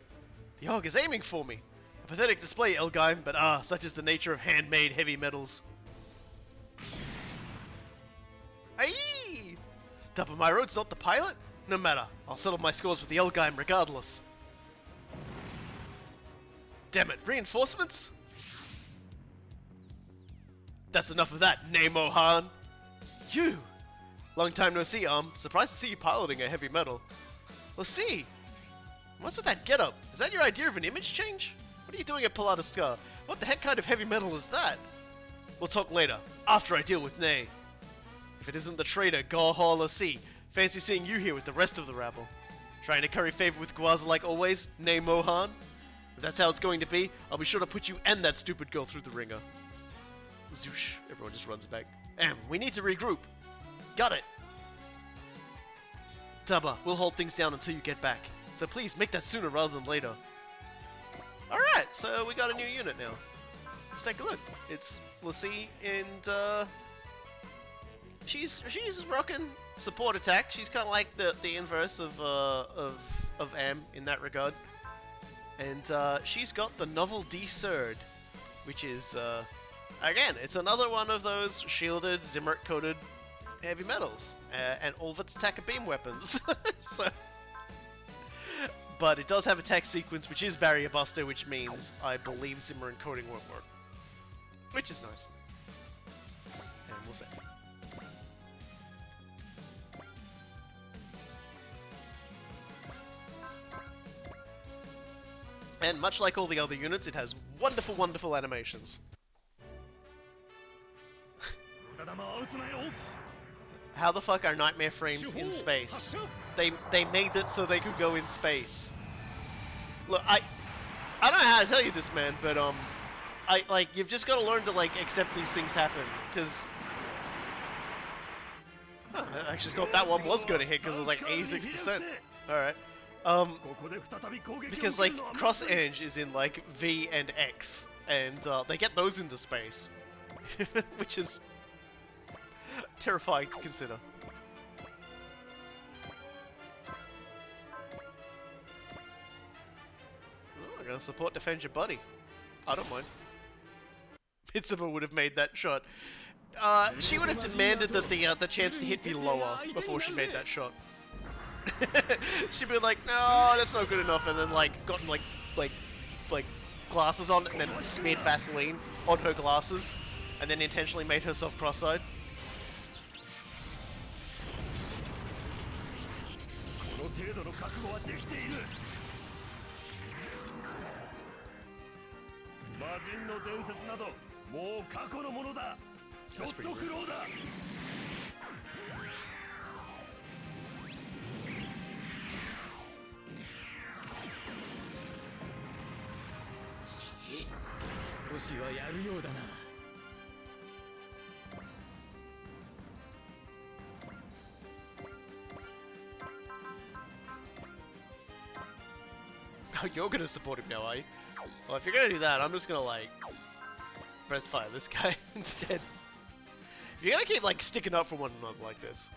The Hog is aiming for me. A pathetic display, Elgheim, but such is the nature of handmade heavy metals. Aye! Top of my road's not the pilot? No matter, I'll settle my scores with the Elgheim regardless. Damn it, reinforcements? That's enough of that, Nemo-han! You! Long time no see, surprised to see you piloting a heavy metal. Let's see! What's with that getup? Is that your idea of an image change? What are you doing at Pallada Scar? What the heck kind of heavy metal is that? We'll talk later, after I deal with Nay. If it isn't the traitor, Garhal Lassie, fancy seeing you here with the rest of the rabble. Trying to curry favor with Gwaza like always, Nay Mohan? If that's how it's going to be, I'll be sure to put you and that stupid girl through the ringer. Zoosh, everyone just runs back. We need to regroup. Got it! Taba, we'll hold things down until you get back. So please make that sooner rather than later. Alright, so we got a new unit now. let's take a look. It's Lassie, and she's rocking support attack. She's kind of like the inverse of Am in that regard. And she's got the novel D-Surd, which is again, it's another one of those shielded, Zimmerit-coated heavy metals, and all of its attack are beam weapons. So, but it does have attack sequence, which is Barrier Buster, which means I believe Zimmerit coating won't work, which is nice. And we'll see. And much like all the other units, it has wonderful, wonderful animations. How the fuck are Nightmare Frames in space? They made it so they could go in space. Look, I don't know how to tell you this, man, but you've just got to learn to accept these things happen, because I actually thought that one was going to hit because it was like 86%. All right. Because cross edge is in V and X, and they get those into space, which is terrifying to consider. Oh, I'm gonna support defend your buddy. I don't mind. Pitsima would have made that shot. She would have demanded that the chance to hit be lower before she made that shot. She'd be like, no, that's not good enough, and then gotten glasses on, and then smeared Vaseline on her glasses, and then intentionally made herself cross-eyed. That's pretty weird. Oh, you're gonna support him now, are you? Well, if you're gonna do that, I'm just gonna press fire this guy instead. If you're gonna keep sticking up for one another like this.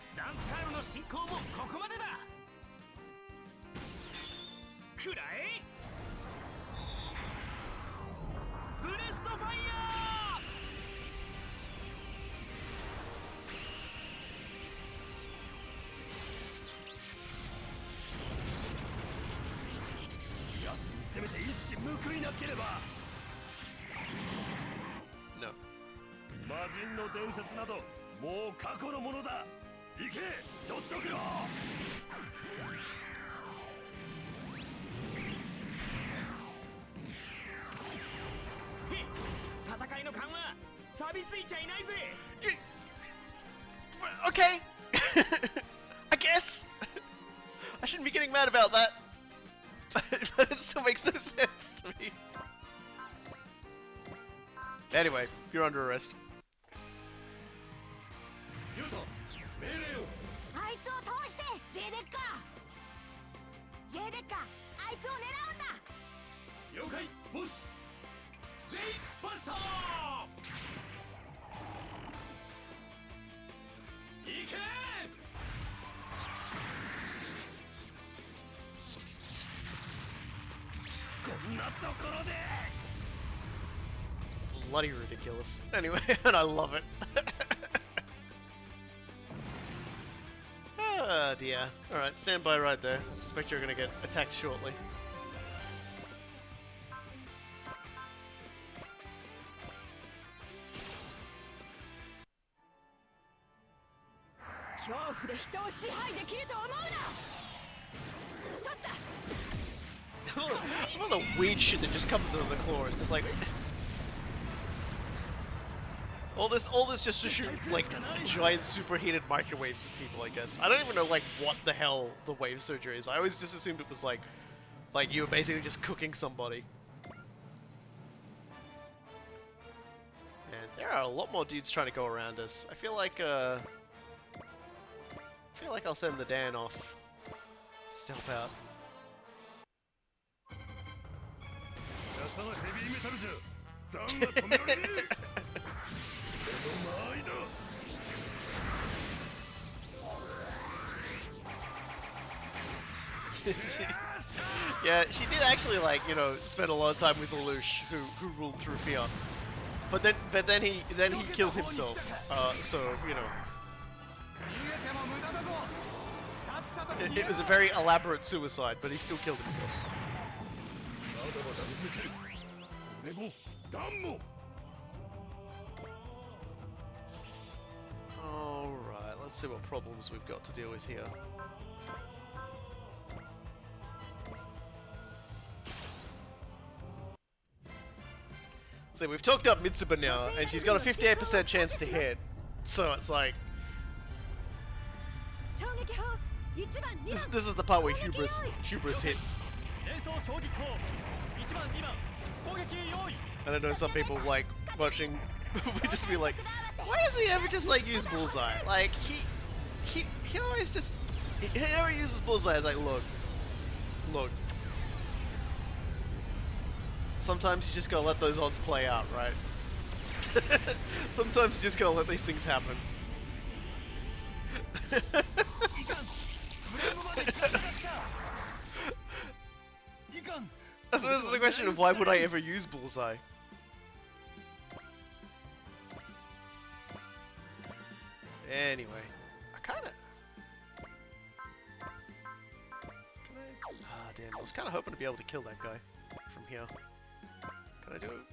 No. Okay. I guess. I shouldn't be getting mad about that. But it still makes no sense to me. Anyway, you're under arrest. あいつを通して J デッカー J デッカーあいつを狙うんだ了解ボス J バスター行け こんなところで Bloody ridiculous. Anyway, and I love it. Ah, dear. Alright, stand by right there. I suspect you're gonna get attacked shortly. All the weird shit that just comes out of the claw. It's just like all this just to shoot giant superheated microwaves at people. I guess I don't even know what the hell the wave surger is. I always just assumed it was like you were basically just cooking somebody. And there are a lot more dudes trying to go around us. I feel like I'll send the Dan off just to help out. Yeah, she did actually, like, you know, spend a lot of time with Lelouch, who ruled through fear. But then he killed himself. So you know, it was a very elaborate suicide, but he still killed himself. Alright, let's see what problems we've got to deal with here. So we've talked up Mitsuba now, and she's got a 58% chance to hit. So it's like... This is the part where hubris hits. And I know some people, like, watching would just be like, why doesn't he ever just, like, use bullseye? Like, he always just... He never uses bullseye. It's like, look. Sometimes you just gotta let those odds play out, right? Sometimes you just gotta let these things happen. I suppose it's a question of why would I ever use bullseye? Anyway, damn, I was kinda hoping to be able to kill that guy from here. Can I do it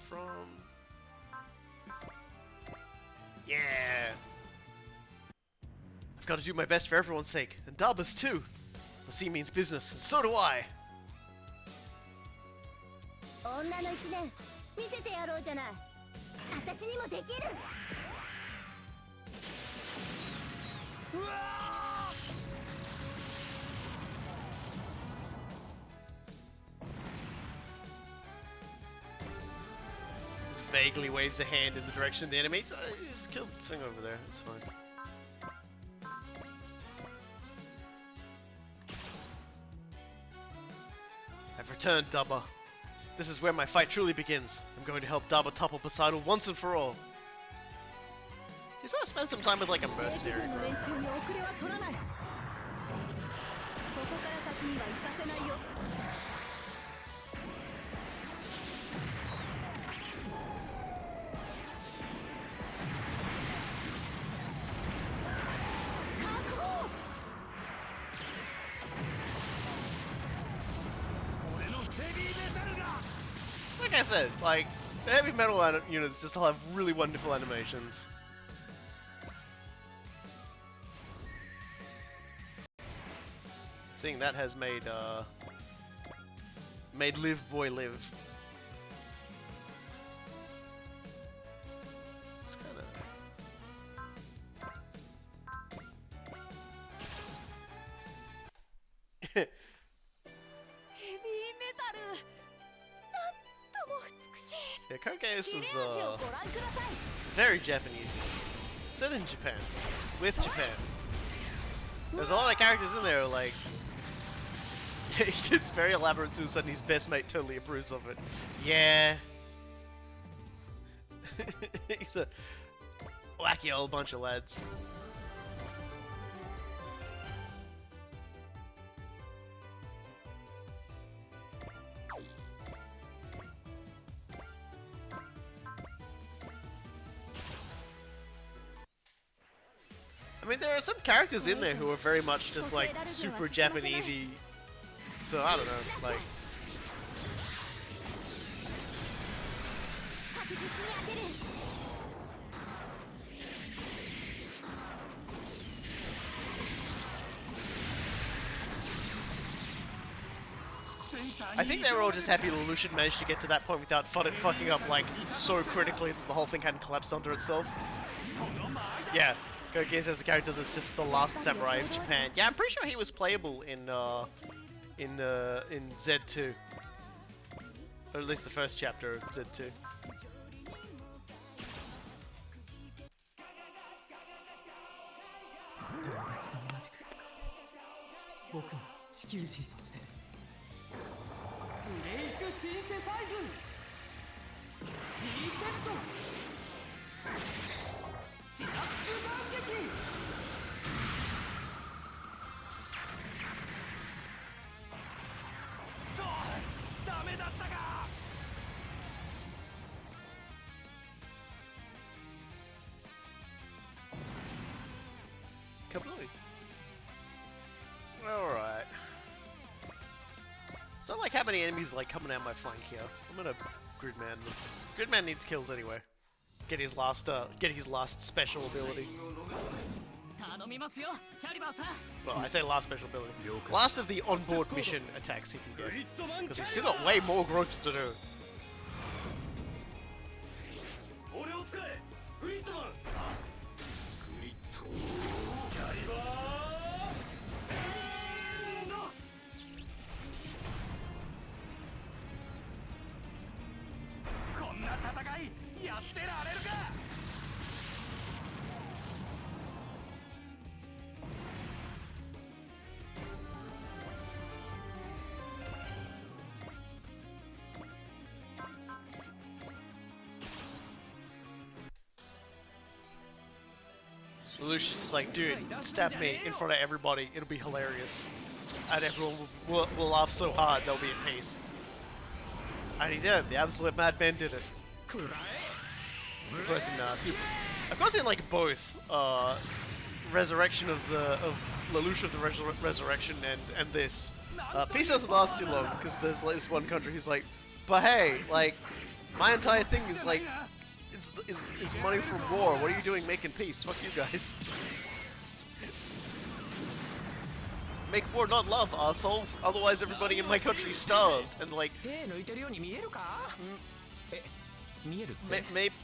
from... Yeah! I've got to do my best for everyone's sake, and Daba's too! The sea means business, and so do I! Vaguely waves a hand in the direction of the enemy. So you just kill the thing over there. It's fine. I've returned, Daba. This is where my fight truly begins. I'm going to help Daba topple Poseidon once and for all. He's gonna spend some time with like a mercenary group. Like I said, like, the heavy metal units just have really wonderful animations. Seeing that has made Live Boy Live. It's kinda... Yeah, Code Geass was very Japanese. Set in Japan. With Japan. There's a lot of characters in there like he gets very elaborate and all of a sudden his best mate totally approves of it. Yeah. He's a wacky old bunch of lads. I mean, there are some characters in there who are very much just like super Japanesey. So I don't know, like. I think they were all just happy Lelouch had managed to get to that point without it fucking up like so critically that the whole thing hadn't collapsed onto itself. Yeah. Code Geass has a character that's just the last samurai of Japan. Yeah, I'm pretty sure he was playable in Z2, or at least the first chapter of Z2. G セットシザックス弾撃そうダメだったか Kablooey. Alright. It's not like how many enemies like coming out my flank here. I'm gonna Gridman this. Gridman needs kills anyway. Get his last special ability. 頼みますよキャリバーさん Well, I say last special ability. Last of the onboard mission attacks he can get. Because he's still got way more growth to do. 俺を使えグリッドマングリッドキャリバーエンド こんな戦いやってられるか Lelouch's just like, dude, stab me in front of everybody. It'll be hilarious. And everyone will laugh so hard they'll be at peace. And he did. The absolute madman did it. Of course, of course, in like both Resurrection of Lelouch of the Resurrection and this, peace doesn't last too long because there's like, this one country who's like, but hey, like my entire thing is like. Is money from war. What are you doing making peace? Fuck you guys. Make war, not love, assholes. Otherwise everybody in my country starves. And like...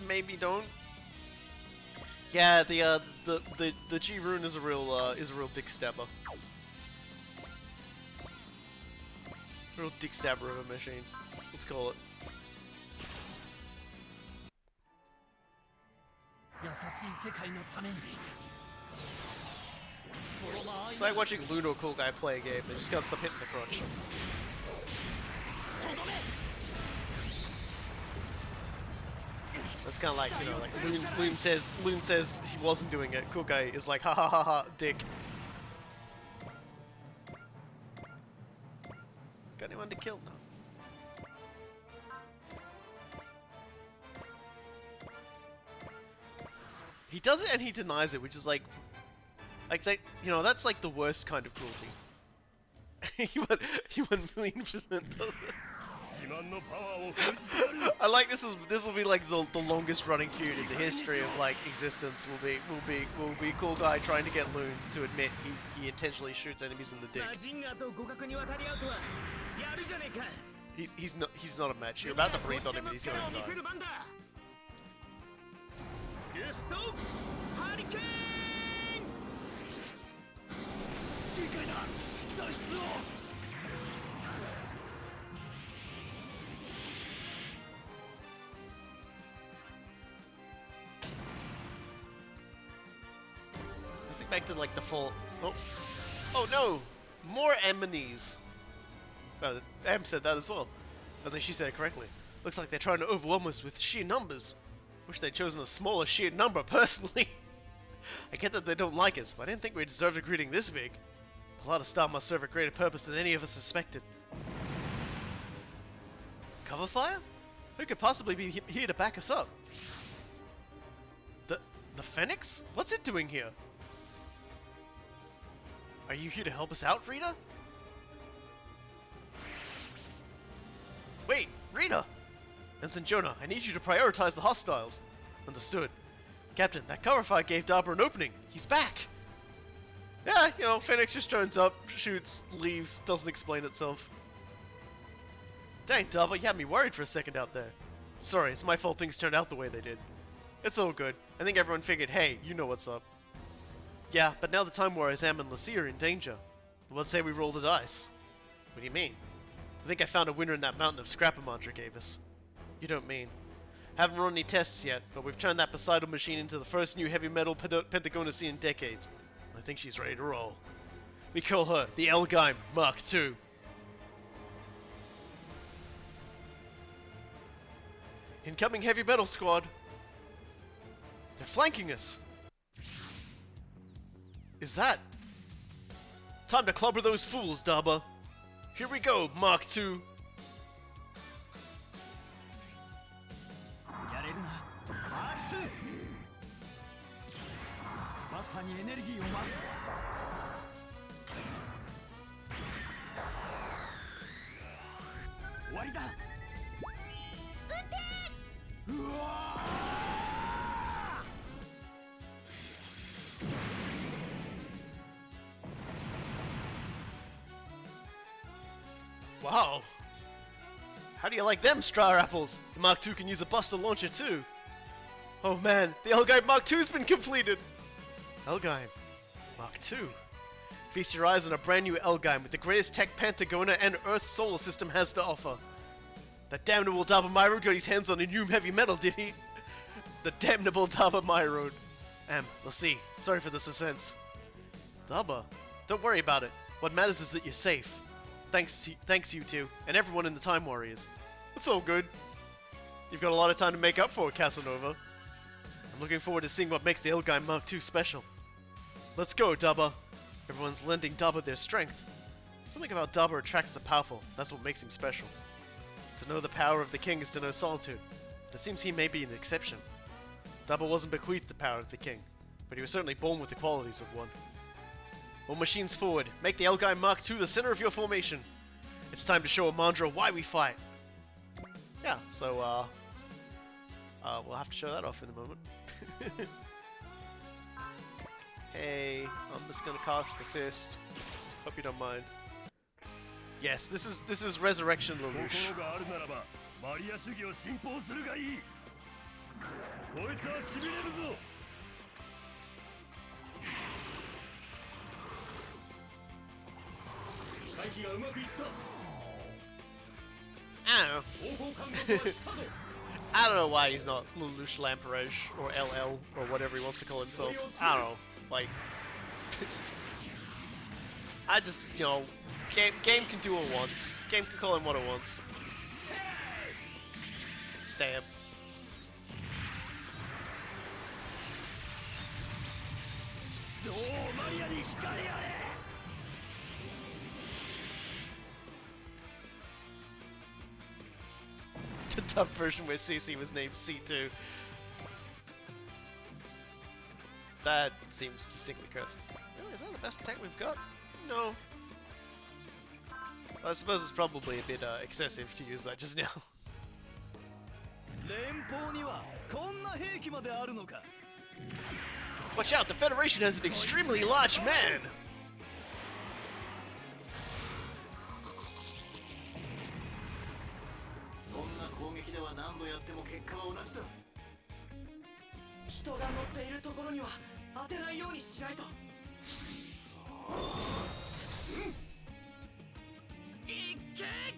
maybe don't. Yeah, the G rune is a real dick stabber. Real dick stabber of a machine. Let's call it. It's like watching Ludo Cool Guy play a game, they just gotta stop hitting the crotch. That's kinda like, you know, like Loon says he wasn't doing it, Cool Guy is like, ha ha ha ha, dick. Got anyone to kill now? He does it and he denies it, which is like, you know, that's like the worst kind of cruelty. he 1,000,000% does it. I like this will be like the longest running feud in the history of like existence. Will be Cool Guy trying to get Loon to admit he intentionally shoots enemies in the dick. He's not a match. You're about to breathe on him and he's going to die. Let's think back to like the full. Oh no! More enemies. Oh, Am said that as well. I think she said it correctly. Looks like they're trying to overwhelm us with sheer numbers. Wish they'd chosen a smaller sheer number, personally. I get that they don't like us, but I didn't think we deserved a greeting this big. Pallada Star must serve a greater purpose than any of us suspected. Cover fire? Who could possibly be here to back us up? The Phoenix? What's it doing here? Are you here to help us out, Rita? Wait, Rita! Ensign Jonah, I need you to prioritize the hostiles. Understood. Captain, that cover fire gave Dabra an opening. He's back! Yeah, you know, Phoenix just turns up, shoots, leaves, doesn't explain itself. Dang, Dabra, you had me worried for a second out there. Sorry, it's my fault things turned out the way they did. It's all good. I think everyone figured, hey, you know what's up. Yeah, but now the Time Warriors Am and Lassie are in danger. Let's say we roll the dice. What do you mean? I think I found a winner in that mountain of scrap Amandra gave us. You don't mean. Haven't run any tests yet, but we've turned that Poseidon machine into the first new heavy metal Pentagonus in decades. I think she's ready to roll. We call her the Elgheim Mark II. Incoming heavy metal squad. They're flanking us. Is that? Time to clobber those fools, Daba. Here we go, Mark II. やれるなマーク2まさにエネルギーを増す終わりだ撃てうわ Wow. How do you like them, Star Apples? The Mark II can use a Buster Launcher too. Oh man, the Elgaim Mark II's been completed! Elgaim Mark II. Feast your eyes on a brand new Elgaim with the greatest tech Pantagona and Earth's solar system has to offer. That damnable Daba Myro got his hands on a new heavy metal, did he? The damnable Daba Myro. Let's see. Sorry for the suspense. Daba, don't worry about it. What matters is that you're safe. Thanks you two, and everyone in the Time Warriors. It's all good. You've got a lot of time to make up for it, Casanova. I'm looking forward to seeing what makes the Elgaim Mark II special. Let's go, Daba. Everyone's lending Daba their strength. Something about Daba attracts the powerful. That's what makes him special. To know the power of the king is to know solitude. It seems he may be an exception. Daba wasn't bequeathed the power of the king, but he was certainly born with the qualities of one. All machines forward. Make the Elgaim Mark II the center of your formation. It's time to show Amandra why we fight. Yeah, so, we'll have to show that off in a moment. Hey, I'm just gonna cast Persist. Hope you don't mind. Yes, this is Resurrection Lelouch. I don't know why he's not Lelouch Lamperage or LL or whatever he wants to call himself. I don't know. Like, I just, you know, game can do what it wants. Game can call him what it wants. Stab. The dub version where CC was named C2. That seems distinctly cursed. Really, is that the best attack we've got? No. I suppose it's probably a bit excessive to use that just now. Watch out, the Federation has an extremely large man!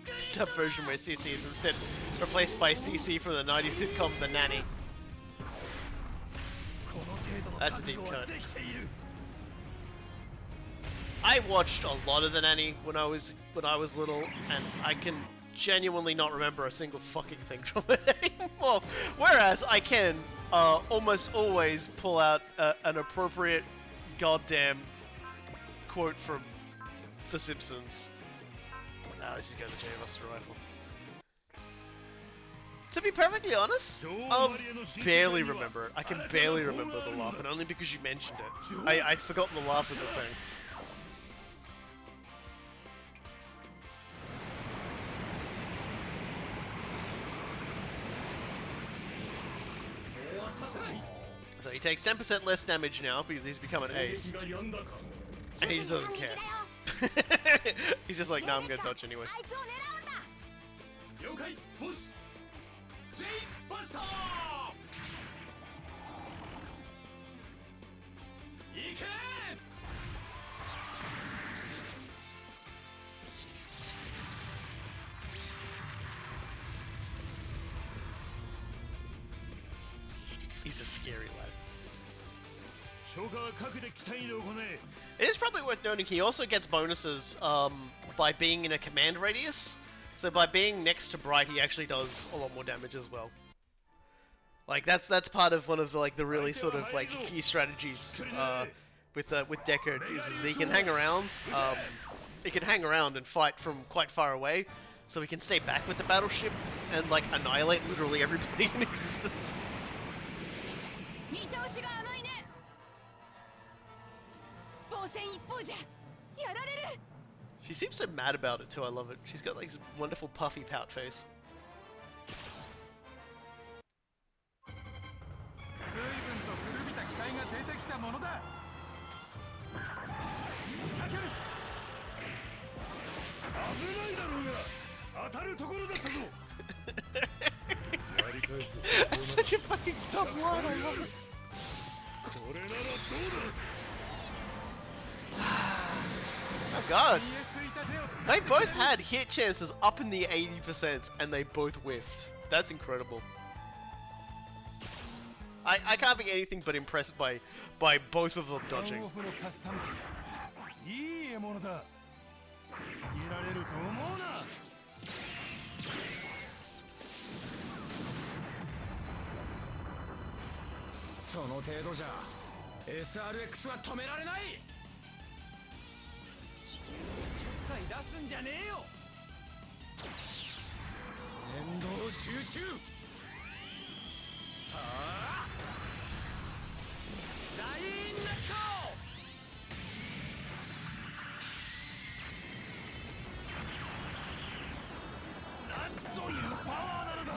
The dub version where CC is instead replaced by CC from the 90s sitcom The Nanny. That's a deep cut. I watched a lot of The Nanny when I was little, and I can genuinely not remember a single fucking thing from it anymore. Whereas I can almost always pull out an appropriate goddamn quote from The Simpsons. Let's just go to the J Buster rifle. To be perfectly honest, I'll barely remember it. I can barely remember the laugh, and only because you mentioned it. I'd forgotten the laugh was a thing. So he takes 10% less damage now because he's become an ace. And he just doesn't care. He's just like, nah, I'm gonna dodge anyway. He's a scary lad. It is probably worth noting he also gets bonuses by being in a command radius. So by being next to Bright, he actually does a lot more damage as well. Like that's part of one of the like the really sort of like key strategies with Deckard is that he can hang around. He can hang around and fight from quite far away, so he can stay back with the battleship and like annihilate literally everybody in existence. 見通しが甘いね。防戦一方じゃ。やられる。 She seems so mad about it too. I love it. She's got like this wonderful puffy pout face. 随分と古びた機体が出てきたものだ。仕掛ける。危ないだろうが、当たるところだったぞ。That's such a fucking tough line. I love it. これならどうだ。 Oh god. They both had hit chances up in the 80% and they both whiffed. That's incredible. I can't be anything but impressed by both of them dodging. いい獲物だ。逃げられると思うな。その程度じゃ SRX は止められない。ちょっかい出すんじゃねえよ。連動集中。はあ。ラインナット。なんというパワーなのだ。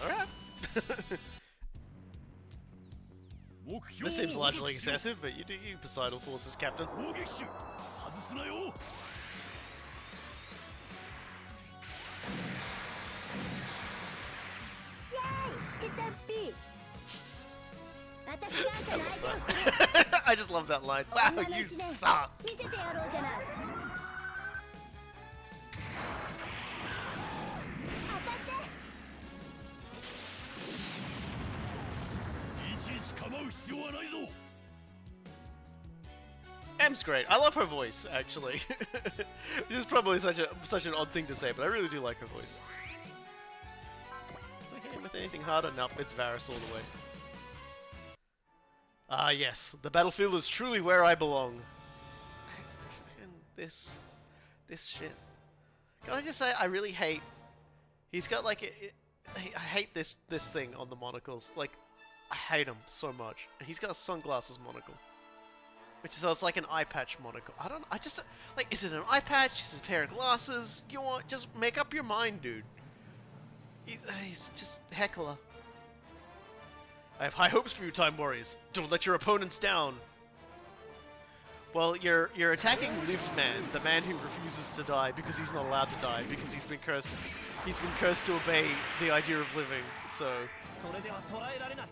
Alright. This seems largely excessive, but you do you, Poseidon Forces Captain. 砲撃手外すなよ。 I just love that line. Wow, you suck. 見せてやろうじゃない。当たって。 いちいち構う必要はないぞ。 M's great. I love her voice, actually. Which is probably such an odd thing to say, but I really do like her voice. Can I hit him with anything harder? Nope, it's Varys all the way. Ah, yes. The battlefield is truly where I belong. This shit. Can I just say, I really hate... He's got like... I hate this thing on the monocles. Like, I hate him so much. He's got a sunglasses monocle. Which is, it's like an eye patch monocle. I just... Like, is it an eye patch? Is it a pair of glasses? You want... Just make up your mind, dude. He's just... Heckler. I have high hopes for you, Time Warriors. Don't let your opponents down. Well, you're attacking Liftman, the man who refuses to die because he's not allowed to die because he's been cursed. He's been cursed to obey the idea of living. So. それでは捉えられない。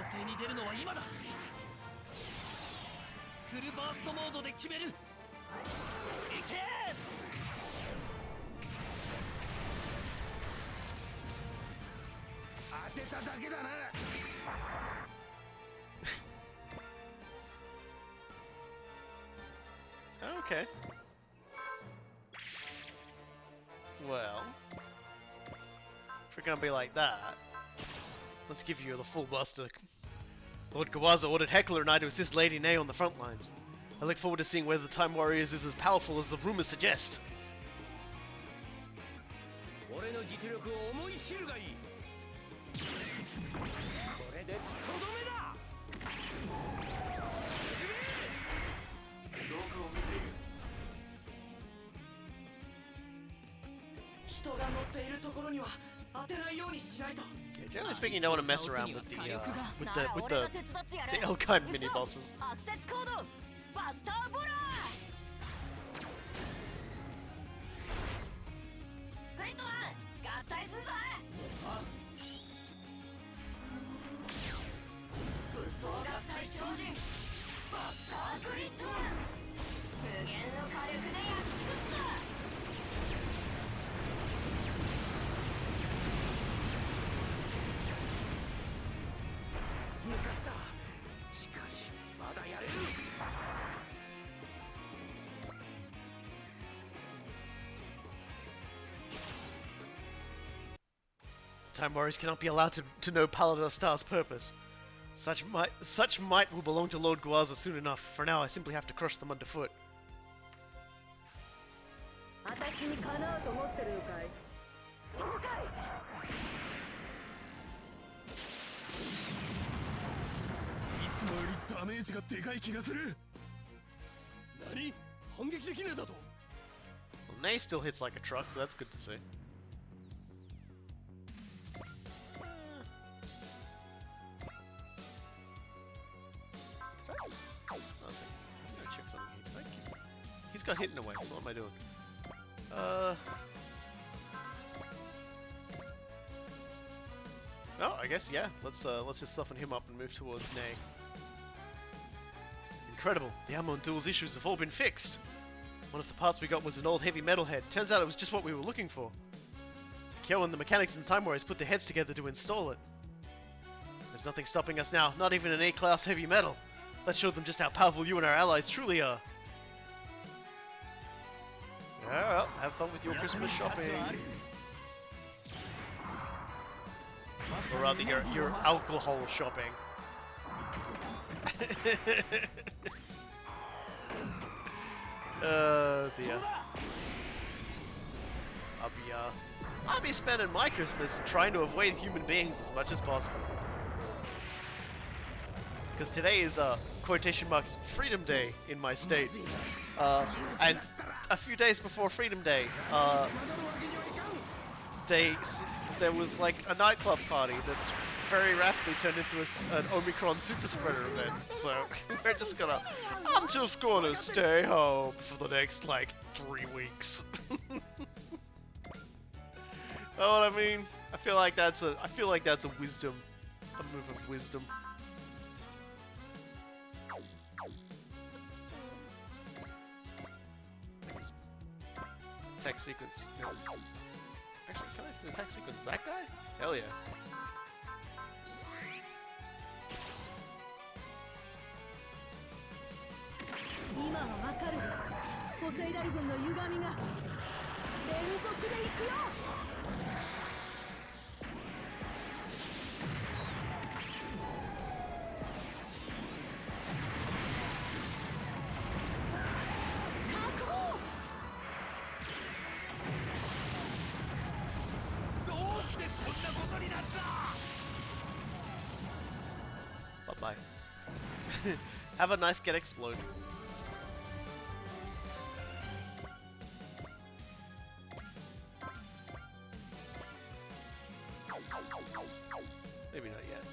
攻勢に出るのは今だ。フルバーストモードで決める。いけ！ 当てただけだな。 Okay. Well, if we're gonna be like that, let's give you the full buster. Lord Kawaza ordered Heckler and I to assist Lady Nay on the front lines. I look forward to seeing whether the Time Warriors is as powerful as the rumors suggest. 俺の実力を思い知るがいい。これでとどめだ。沈め。どこを見ている。人が乗っているところには当てないようにしないと。 Yeah, generally speaking, you don't want to mess around with the Elkine mini bosses. アクセスコードバスターボラー。グリッドマン合体すんぞ。武装合体超人バスターグリッドマン無限の火力で焼き尽くす。 向かった。しかしまだやれる。Time Warriors cannot be allowed to know Pallada Star's purpose. Such might will belong to Lord Guaza soon enough. For now, I simply have to crush them underfoot. 私にかなうと思ってるのかいそうかいいつもよりダメージがでかい気がする。何？反撃できねえだと。 Well, Nay still hits like a truck, so that's good to see. I'm gonna check something here. He's got hidden away, so what am I doing? Oh, I guess yeah. Let's just soften him up and move towards Nay. Incredible! The ammo and duels issues have all been fixed. One of the parts we got was an old heavy metal head. Turns out it was just what we were looking for. Kyo and the mechanics and the Time Warriors put their heads together to install it. There's nothing stopping us now, not even an A-class heavy metal. That showed them just how powerful you and our allies truly are. Yeah, well, have fun with your Christmas shopping. Or rather, your alcohol shopping. Oh dear. I'll be spending my Christmas trying to avoid human beings as much as possible. Because today is quotation marks Freedom Day in my state, and a few days before Freedom Day, there was like a nightclub party that's very rapidly turned into an Omicron super spreader event. So I'm just gonna stay home for the next like 3 weeks. Know what I mean? I feel like that's a wisdom, a move of wisdom. Attack sequence. No. Actually, can I attack sequence that guy? Hell yeah. 今はわかるわポセイダル軍の歪みが連続で行くよ確保どうしてそんなことになった Bye bye. Have a nice get explode. Maybe not yet.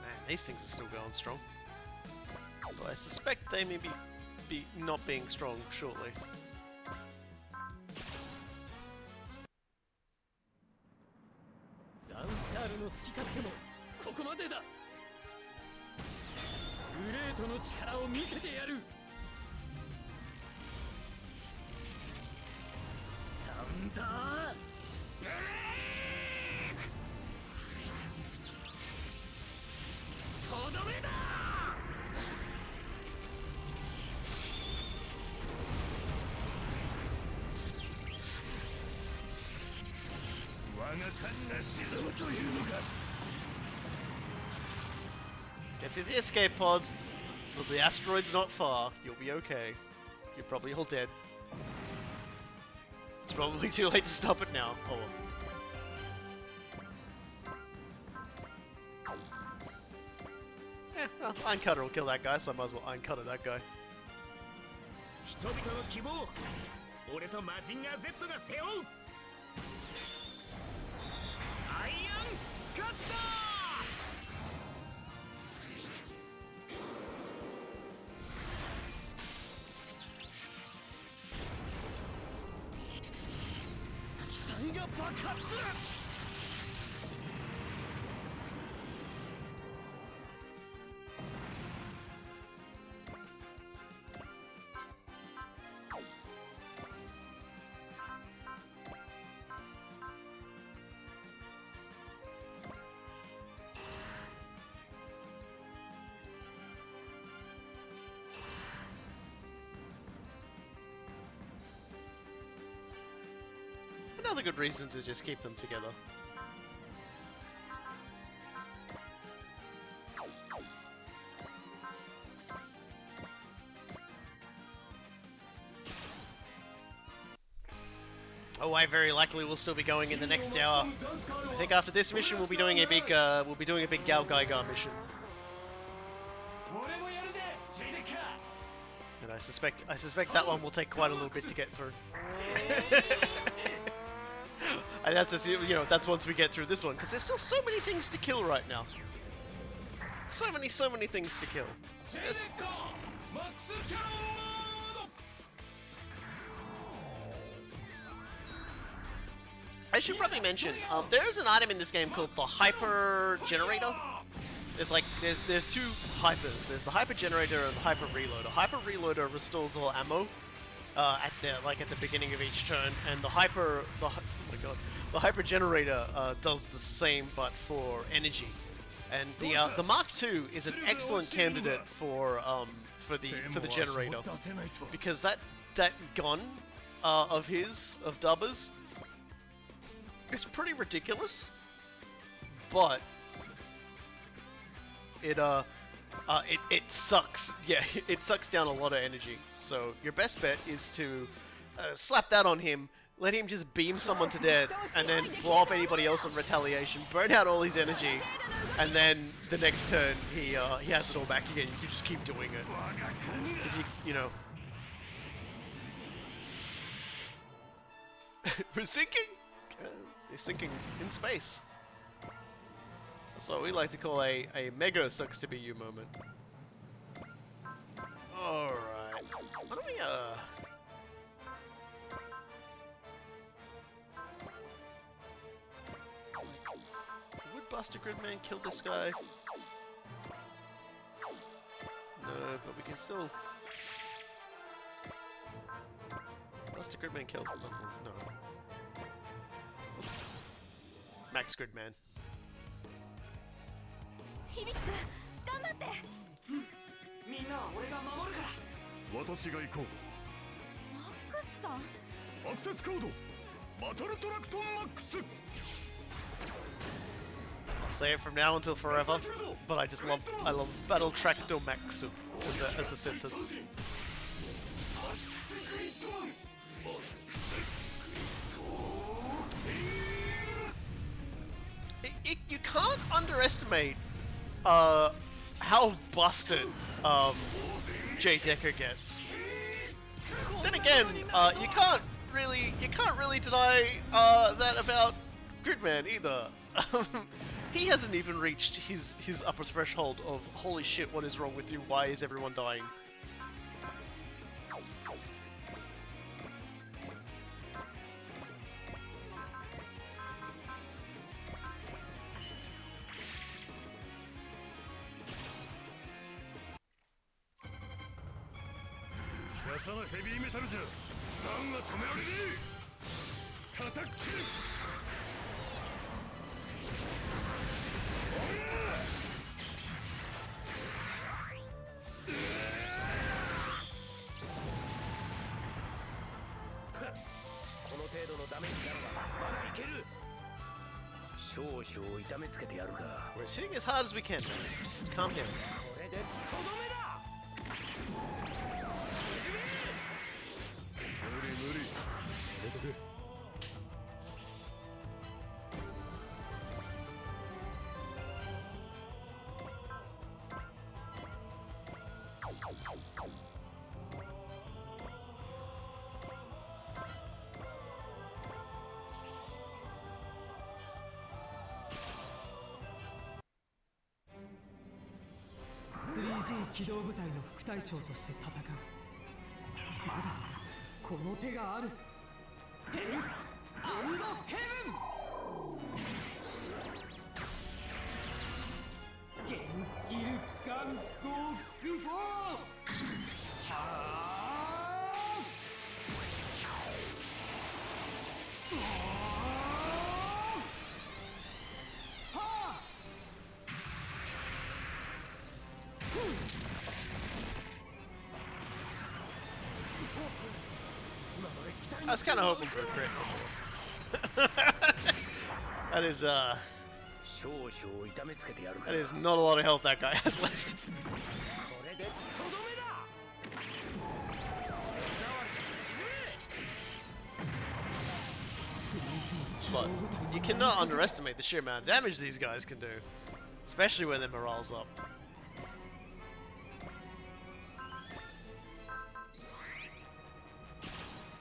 Man, these things are still going strong. Although I suspect they may be not being strong shortly. ザンスカールの好き勝手もここまでだグレートの力を見せてやるサンダーブレイクとどめだ我が艦が沈むというのか Get to the escape pods. The asteroid's not far. You'll be okay. You're probably all dead. It's probably too late to stop it now. Oh well. Yeah, well, Iron Cutter will kill that guy, so I might as well Iron Cutter that guy. 人々の希望俺とマジンガー Z が背負うアイアンカッター が爆発 another good reason to just keep them together. Oh, I very likely will still be going in the next hour. I think after this mission, we'll be doing a big Gal Gaigar mission. And I suspect that one will take quite a little bit to get through. And that's just, you know, that's once we get through this one, because there's still so many things to kill right now. So many things to kill. I should probably mention, there's an item in this game called the Hyper Generator. There's two hypers. There's the Hyper Generator and the Hyper Reloader. Hyper Reloader restores all ammo at the beginning of each turn, and the Hyper Generator does the same but for energy. And the Mark II is an excellent candidate for the generator, because that gun of Dubba's, it's pretty ridiculous, but it sucks. Yeah, it sucks down a lot of energy. So your best bet is to slap that on him, let him just beam someone to death, and then blow up anybody else on retaliation, burn out all his energy, and then the next turn he has it all back again. You can just keep doing it. If you know. We're sinking. You're sinking in space. That's what we like to call a mega sucks to be you moment. Alright. Why don't we would Buster Gridman kill this guy? No, but we can still Buster Gridman killed him. No. Max Gridman. 響く頑張ってみんなは俺が守るから私が行こうマックスさんアクセスコードバトルトラクトンマックス I'll say it from now until forever, but I love Battle Tractor Maxu as a sentence. You can't underestimate how busted Jay Decker gets. Then again, you can't really deny that about Gridman either. He hasn't even reached his upper threshold of holy shit, what is wrong with you? Why is everyone dying? We're hitting as hard as we can, man. Just calm down.3G 機動部隊の副隊長として戦う。まだこの手がある。ヘル&ヘブン。ゲンギルガンゴーグフォー。I was kind of hoping for a crit. That is that 少々痛めつけてやるか that ら is not a lot of health that guy has left. これでとどめだ手触り沈め But you cannot underestimate the sheer amount of damage these guys can do, especially when their morale's up.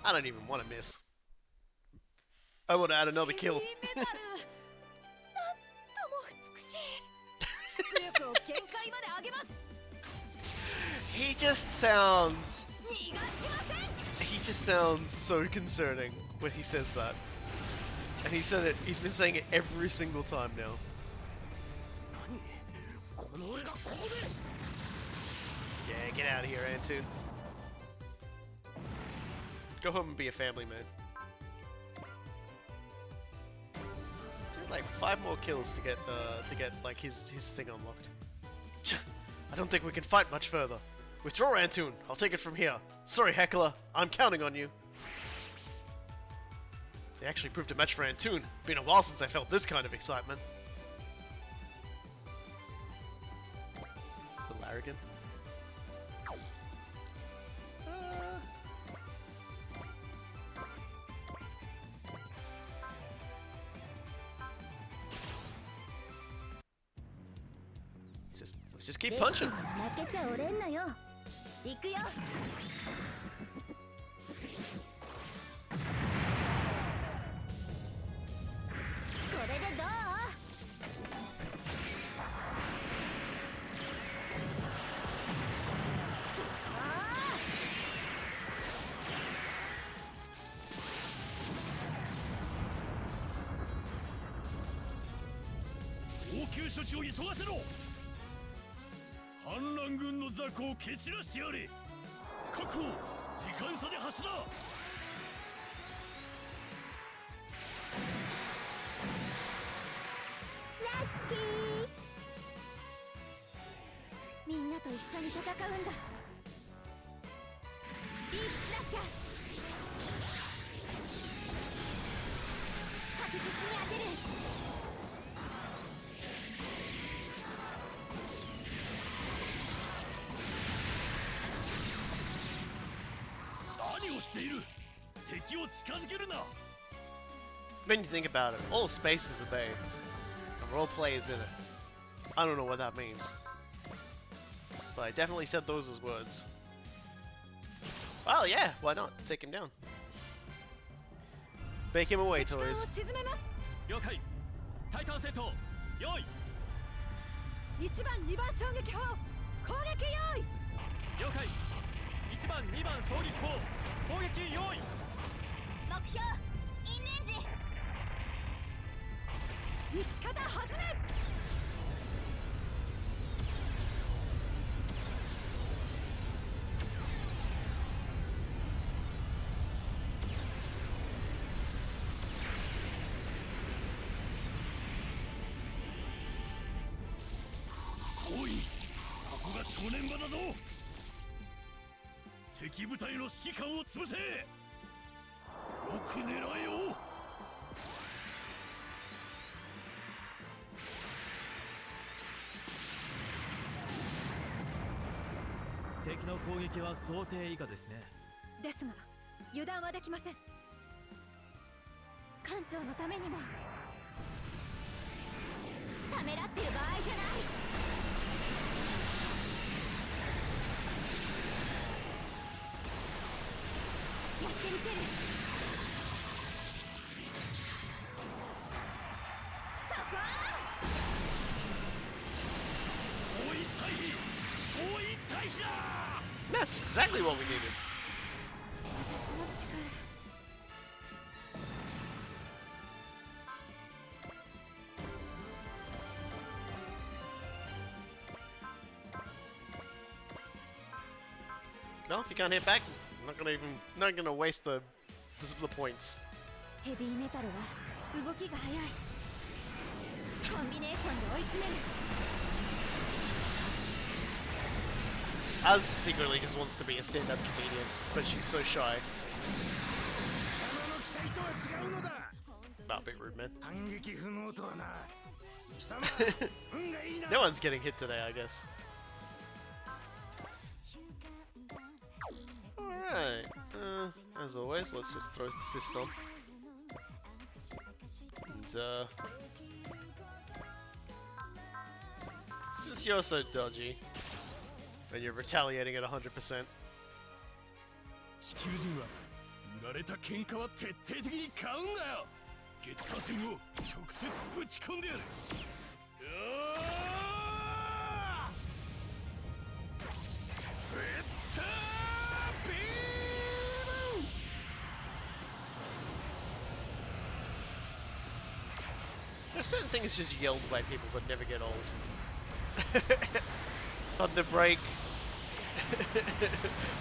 I don't even want to miss. I want to add another kill. ヘビーメタルなんとも美しい出力を限界まで上げます He just sounds 逃がしません he just sounds so concerning when he says that. And he's been saying it every single time now. この俺がここで Yeah, get out of here, Antoon. Go home and be a family man. Let's do like 5 more kills to get like his thing unlocked. I don't think we can fight much further. Withdraw, Antoon. I'll take it from here. Sorry, Heckler. I'm counting on you. They actually proved a match for Antoon. Been a while since I felt this kind of excitement. The Larrigan. Let's just keep punching. 負けちゃおれんのよ行くよこれでどうあ応急処置を急がせろ反乱軍の雑魚を蹴散らしてやれ確保時間差で走だラッキーみんなと一緒に戦うんだディープスラッシャー確実に当てる何をしている敵を近づけるな When you think about it, all spaces obey. And role play is in it. I don't know what that means. But I definitely said those as words. Well, yeah, why not? Take him down. Bake him away, 敵艦を toys. 沈めます了解対艦戦闘用意1番2番衝撃砲攻撃用意了解1番2番衝撃砲攻撃用意目標インレンジ撃ち方始めおいここが正念場だぞ敵部隊の指揮官を潰せよく狙えよ敵の攻撃は想定以下ですねですが油断はできません艦長のためにもためらってる場合じゃないやってみせるそこ 総員退避総員退避だ That's exactly what we needed. 私の力 No, if you can't hit back, I'm not gonna waste the points. ヘビーメタルは動きが速いコンビネーションで追い詰める Az secretly just wants to be a stand-up comedian, but she's so shy. Not a bit rude, man. 反撃不能とはな貴様運がいいな No one's getting hit today, I guess. Alright. As always, let's just throw persist on. And, since you're so dodgy, and you're retaliating at 100%. 地球人は売られた喧嘩は徹底的に買うんだよ。月下戦を直接ぶち込んでやる。There's certain things just yelled by people that never get old. Thunder break,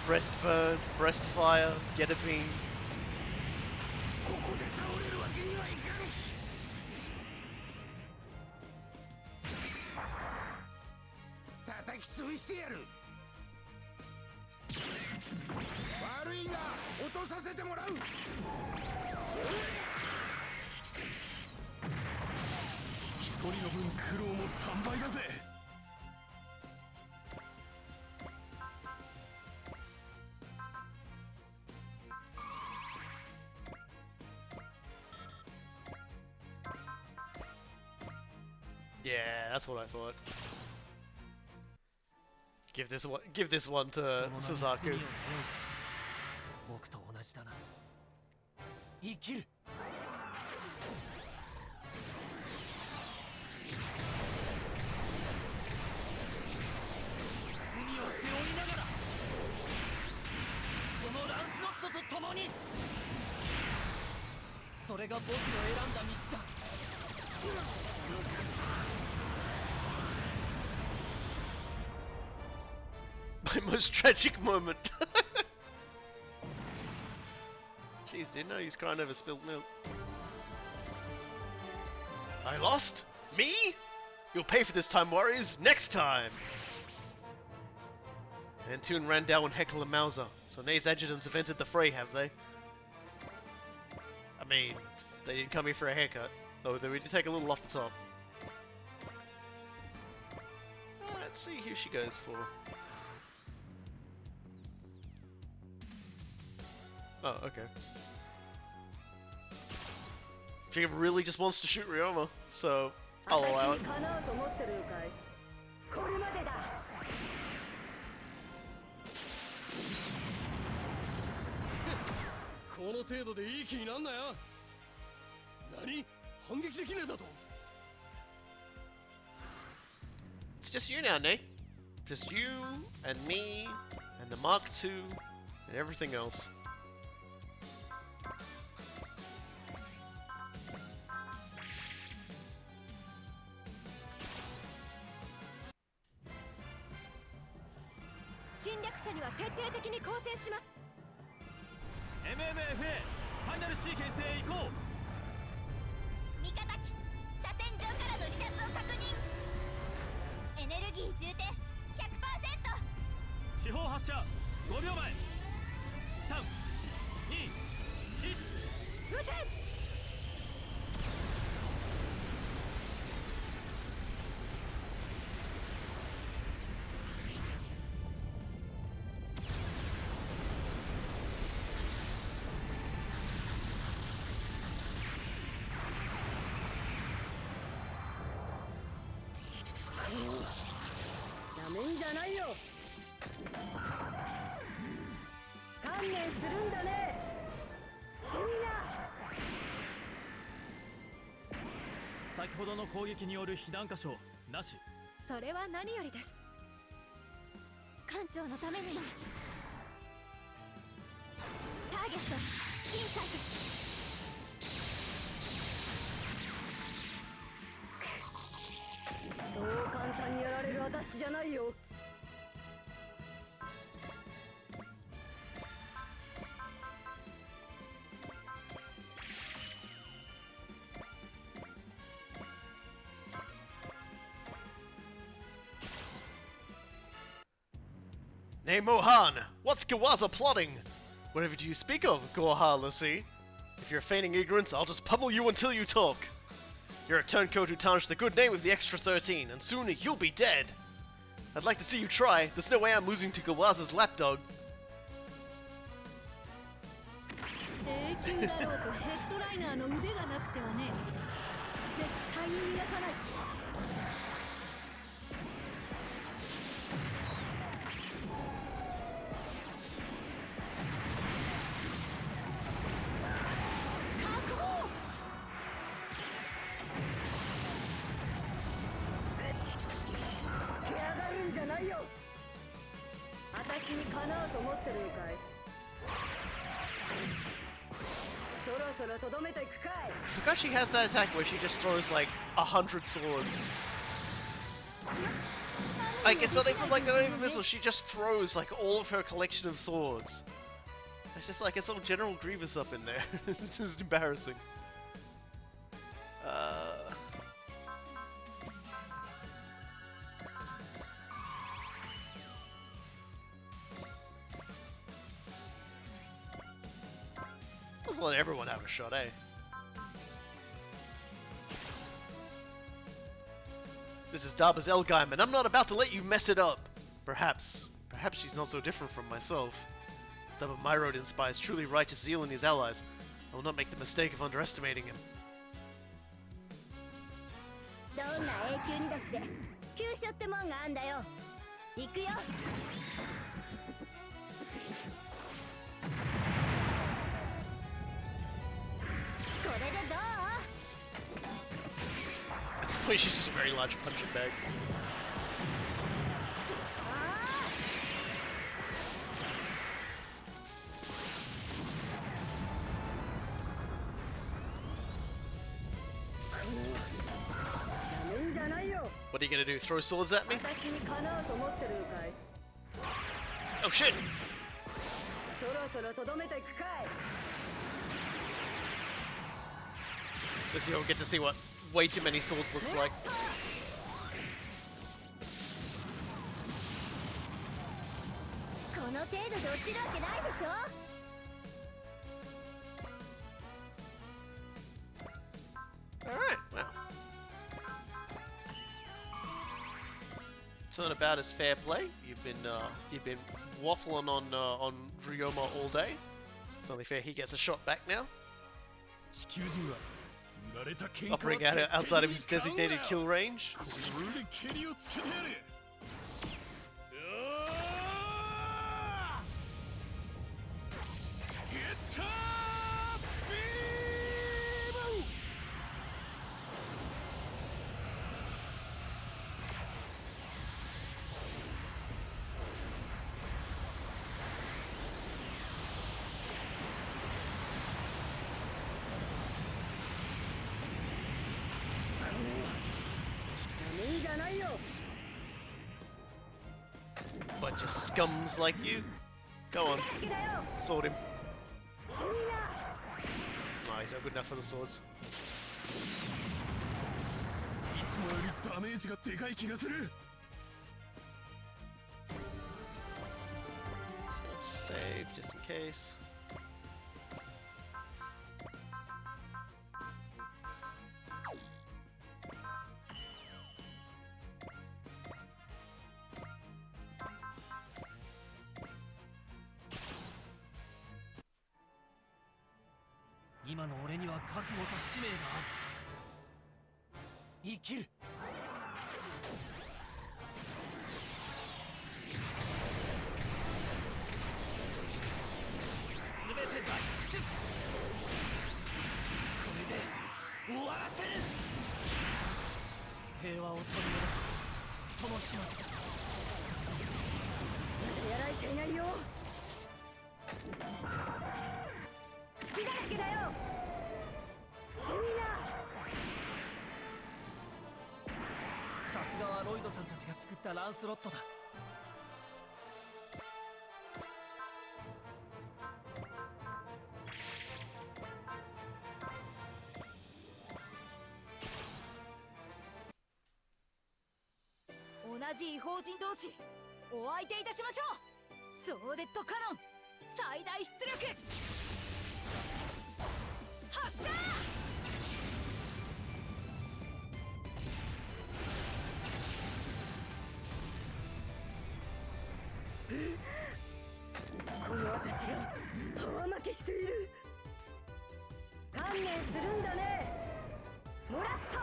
breast burn, breast fire, get a beam. ここで倒れるわけにはいかん叩き潰してやる悪いが落とさせてもらう一人の分苦労も3倍だぜ。Yeah, that's what I thought. Give this one to Suzaku. 僕と同じだな。生きる。罪を背負いながら、このランスロットと共に、それが僕の選んだ道だ。My most tragic moment. Jeez, didn't know he's crying over spilled milk. I lost? Me? You'll pay for this time, warriors, next time! Antoon, Randall, and Heckle and Mauser. So Nay's adjutants have entered the fray, have they? I mean, they didn't come here for a haircut. Oh, they did take a little off the top. Let's see who she goes for. Oh, okay. She really just wants to shoot Ryoma, so I'll allow it. この程度でいい気になんなよ。何？反撃できねえだと。It's just you now, Nay. Just you and me and the Mark II and everything else. MMFA ファイナルシーケンスへ行こう。味方機車線上からの離脱を確認。エネルギー充填 100%。 四方発射5秒前。3、2、1。撃て。なめんじゃないよ。観念するんだね。死にな。先ほどの攻撃による被弾箇所なし。それは何よりです。艦長のためにも。ターゲットインサイそう簡単にやられる私じゃないよ。Nay Mohan, what's Kawaza plotting? Whatever do you speak of, Gorha Lassie? If you're feigning ignorance, I'll just pummel you until you talk. You're a turncoat who tarnished the good name of the extra 13, and soon you'll be dead. I'd like to see you try. There's no way I'm losing to Gawaza's lapdog. 永久だろうとヘッドライナーの腕がなくてはね、絶対に逃がさない。覚悟。つけ上がるんじゃないよ。私にかなうと思ってるのかい。そろそろとどめていくかい。 I forgot she has that attack where she just throws like 100 swords. Like it's not even like they're not even missiles. She just throws like all of her collection of swords. It's just like it's all General Grievous up in there. It's just embarrassing. Let's let everyone have a shot, eh? This is Darba's Elgheim, and I'm not about to let you mess it up. Perhaps she's not so different from myself. Darba Myrode inspires truly righteous zeal in his allies. I will not make the mistake of underestimating him. どんな永久にだって急所ってもんがあんだよ。行くよ。これでどう？ At this point, she's just a very large punching bag. ああ。なめんじゃないよ。 What are you gonna do? Throw swords at me? 私にかなうと思ってるのかい。 Oh shit! そろそろとどめていくかい。 This year we'll get to see what way too many swords looks like. この程度で落ちるわけないでしょ。 Alright, well. Turn about as fair play. You've been waffling on Ryoma all day. It's only fair he gets a shot back now. Operating outside of his designated kill range. Bunch of scums like you. Go on. Sword him. Oh, he's not good enough for the swords. Just gonna save just in case. 発射 この私がパワー負けしている観念するんだねもらった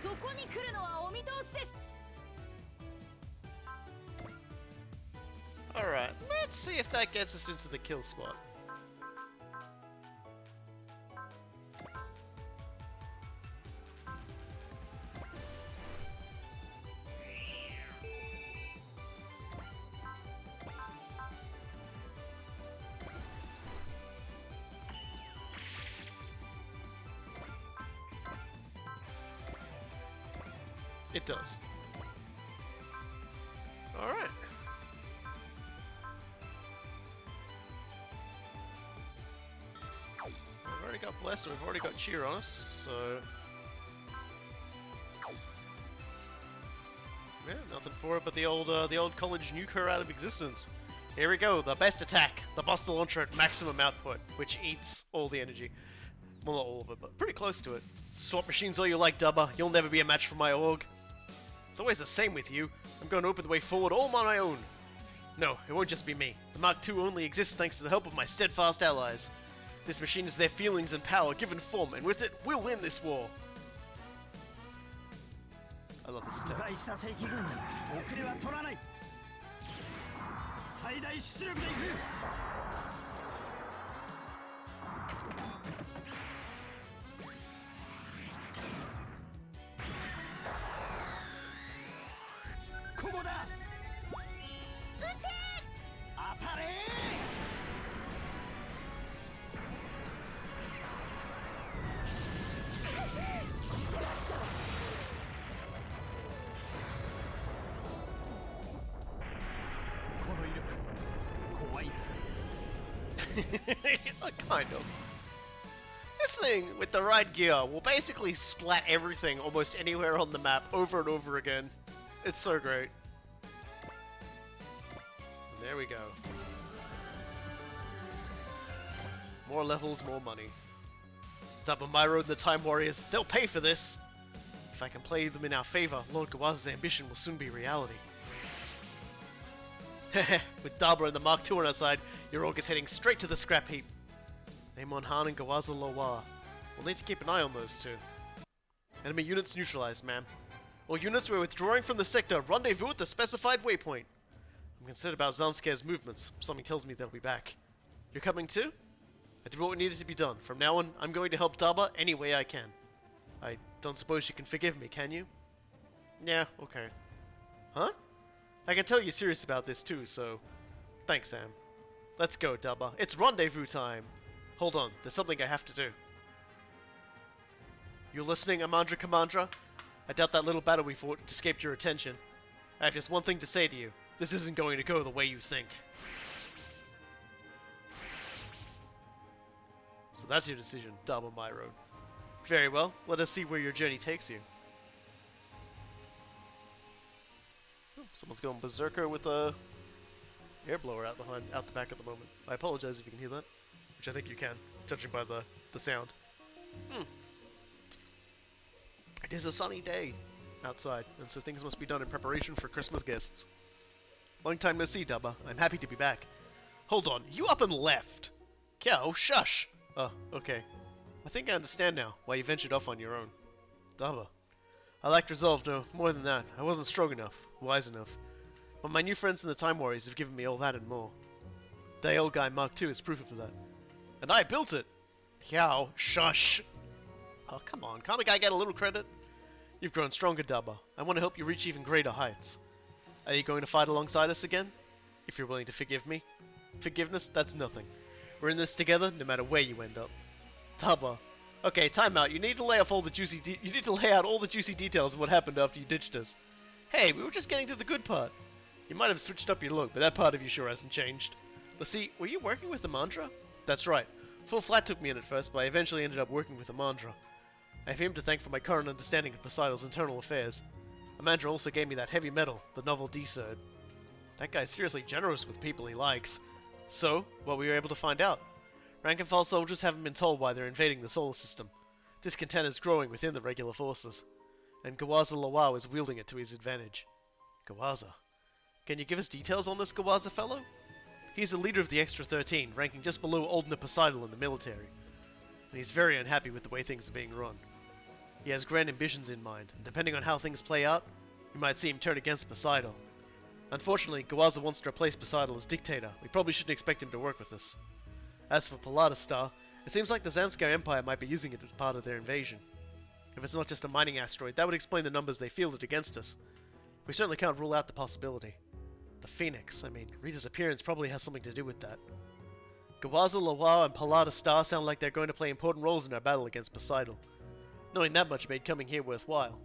そこに来るのはお見通しです Alright, let's see if that gets us into the kill spot. It does. Alright. We've already got Bless and we've already got Cheer on us, so... Yeah, nothing for it but the old college nuke her out of existence. Here we go, the best attack, the Buster Launcher at maximum output, which eats all the energy. Well, not all of it, but pretty close to it. Swap machines all you like, Dubba. You'll never be a match for my org. It's always the same with you. I'm going to open the way forward all on my own. No, it won't just be me. The Mark II only exists thanks to the help of my steadfast allies. This machine is their feelings and power given form, and with it, we'll win this war. I love this attack. 大した正規軍に遅れは取らない最大出力でいく ここだ撃て当たれ Kind of. This thing, with the right gear, will basically splat everything almost anywhere on the map over and over again. It's so great. And there we go. More levels, more money. Double Myro and the Time Warriors, they'll pay for this! If I can play them in our favor, Lord Gawaza's ambition will soon be reality. With Dabra and the Mark II on our side, your org is heading straight to the scrap heap. Namon Han and Gawaza Loa. We'll need to keep an eye on those two. Enemy units neutralized, ma'am. All units were withdrawing from the sector. Rendezvous at the specified waypoint. I'm concerned about Zansker's movements. Something tells me they'll be back. You're coming too? I did what needed to be done. From now on, I'm going to help Daba any way I can. I don't suppose you can forgive me, can you? Yeah, okay. Huh? I can tell you're serious about this too, so... Thanks, Sam. Let's go, Dubba. It's rendezvous time! Hold on, there's something I have to do. You listening, Amandra Kamandra? I doubt that little battle we fought escaped your attention. I have just one thing to say to you. This isn't going to go the way you think. So that's your decision, Dubba Myro. Very well, let us see where your journey takes you. Someone's going berserker with a air blower out the back at the moment. I apologize if you can hear that, which I think you can, judging by the sound. It is a sunny day outside, and so things must be done in preparation for Christmas guests. Long time no see, Dubba. I'm happy to be back. Hold on, you up and left? Cow, shush! Oh, okay. I think I understand now why you ventured off on your own. Dubba. I lacked resolve, no, more than that. I wasn't strong enough, wise enough. But my new friends in the Time Warriors have given me all that and more. The old guy Mark II is proof of that. And I built it! Yow, shush! Oh, come on, can't a guy get a little credit? You've grown stronger, Dubba. I want to help you reach even greater heights. Are you going to fight alongside us again? If you're willing to forgive me. Forgiveness, that's nothing. We're in this together, no matter where you end up. Dubba. Okay, time out. You need to lay out all the juicy details of what happened after you ditched us. Hey, we were just getting to the good part. You might have switched up your look, but that part of you sure hasn't changed. Let's see, were you working with Amandra? That's right. Full Flat took me in at first, but I eventually ended up working with Amandra. I have him to thank for my current understanding of Poseidon's internal affairs. Amandra also gave me that heavy metal, the novel D-Cert. That guy's seriously generous with people he likes. So, what were you able to find out? Rank and file soldiers haven't been told why they're invading the solar system. Discontent is growing within the regular forces, and Gawaza Lawao is wielding it to his advantage. Gawaza. Can you give us details on this Gawaza fellow? He's the leader of the Extra 13, ranking just below Aldna Poseidon in the military, and he's very unhappy with the way things are being run. He has grand ambitions in mind, and depending on how things play out, you might see him turn against Poseidon. Unfortunately, Gawaza wants to replace Poseidon as dictator. We probably shouldn't expect him to work with us. As for Pallada Star, it seems like the Zanskar Empire might be using it as part of their invasion. If it's not just a mining asteroid, that would explain the numbers they fielded against us. We certainly can't rule out the possibility. The Phoenix, Rita's appearance probably has something to do with that. Gawaza Lawao and Pallada Star sound like they're going to play important roles in our battle against Poseidon. Knowing that much made coming here worthwhile.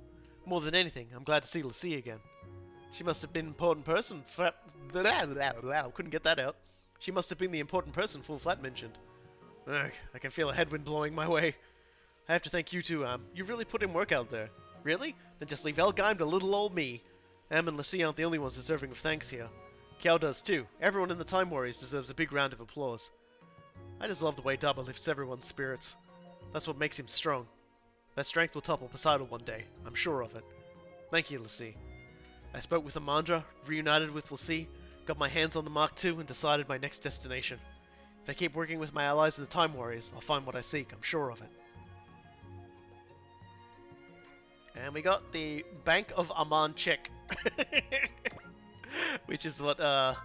More than anything, I'm glad to see Lassie again. She must have been an important person. Couldn't get that out. She must have been the important person Full Flat mentioned. Ugh, I can feel a headwind blowing my way. I have to thank you too, Am. You really put in work out there. Really? Then just leave Elgheim to little old me. Am and Lassie aren't the only ones deserving of thanks here. Kiao does too. Everyone in the Time Warriors deserves a big round of applause. I just love the way Daba lifts everyone's spirits. That's what makes him strong. That strength will topple Poseidon one day. I'm sure of it. Thank you, Lassie. I spoke with Amandra, reunited with Lassie, got my hands on the Mark II, and decided my next destination. If I keep working with my allies in the Time Warriors, I'll find what I seek, I'm sure of it. And we got the Bank of Aman check. Which is what, the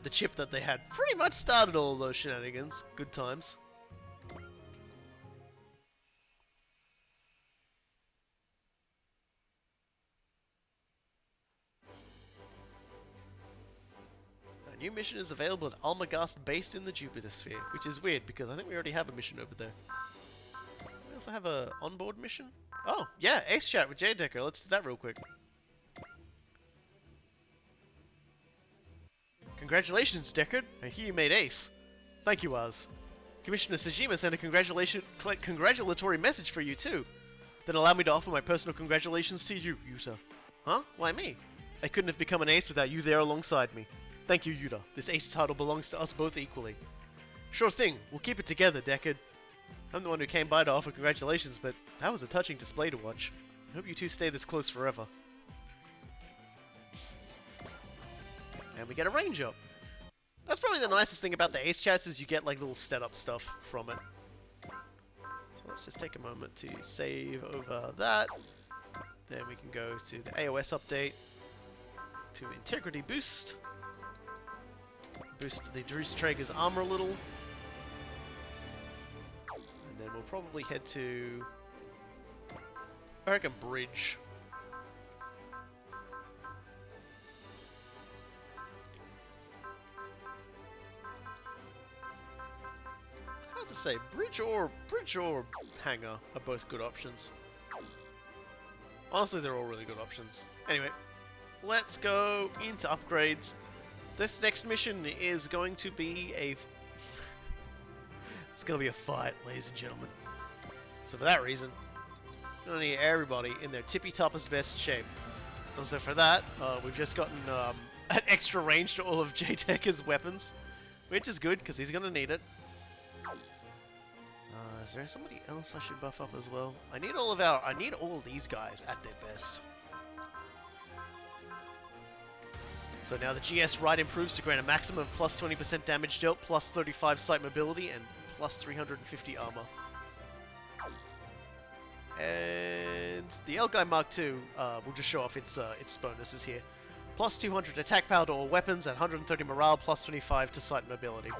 chip that they had pretty much started all those shenanigans. Good times. A new mission is available at Almagast based in the Jupiter sphere, which is weird because I think we already have a mission over there. We also have a onboard mission? Oh, yeah, Ace Chat with J-Decker. Let's do that real quick. Congratulations, Deckard. I hear you made Ace. Thank you, Oz. Commissioner Sajima sent a congratulatory message for you, too. Then allow me to offer my personal congratulations to you, Yuta. Huh? Why me? I couldn't have become an ace without you there alongside me. Thank you, Yuta. This ace title belongs to us both equally. Sure thing. We'll keep it together, Deckard. I'm the one who came by to offer congratulations, but that was a touching display to watch. I hope you two stay this close forever. And we get a range up. That's probably the nicest thing about the Ace Chats is you get like little setup stuff from it. So let's just take a moment to save over that. Then we can go to the AOS update. To Integrity Boost. Boost the Drews Traeger's armor a little. And then we'll probably head to... I reckon Bridge. Hard to say, Bridge or Hangar are both good options. Honestly, they're all really good options. Anyway, let's go into upgrades. This next mission is going to be a... it's going to be a fight, ladies and gentlemen. So for that reason, we're going to need everybody in their tippy-toppest best shape. And so for that, we've just gotten an extra range to all of J-Decker's weapons, which is good, because he's going to need it. Is there somebody else I should buff up as well? I need all of these guys at their best. So now the GS Ride improves to grant a maximum of plus 20% damage dealt, plus 35 sight mobility, and plus 350 armor. And the Elgai Mark II will just show off its bonuses here. Plus 200 attack power to all weapons, and 130 morale, plus 25 to sight mobility.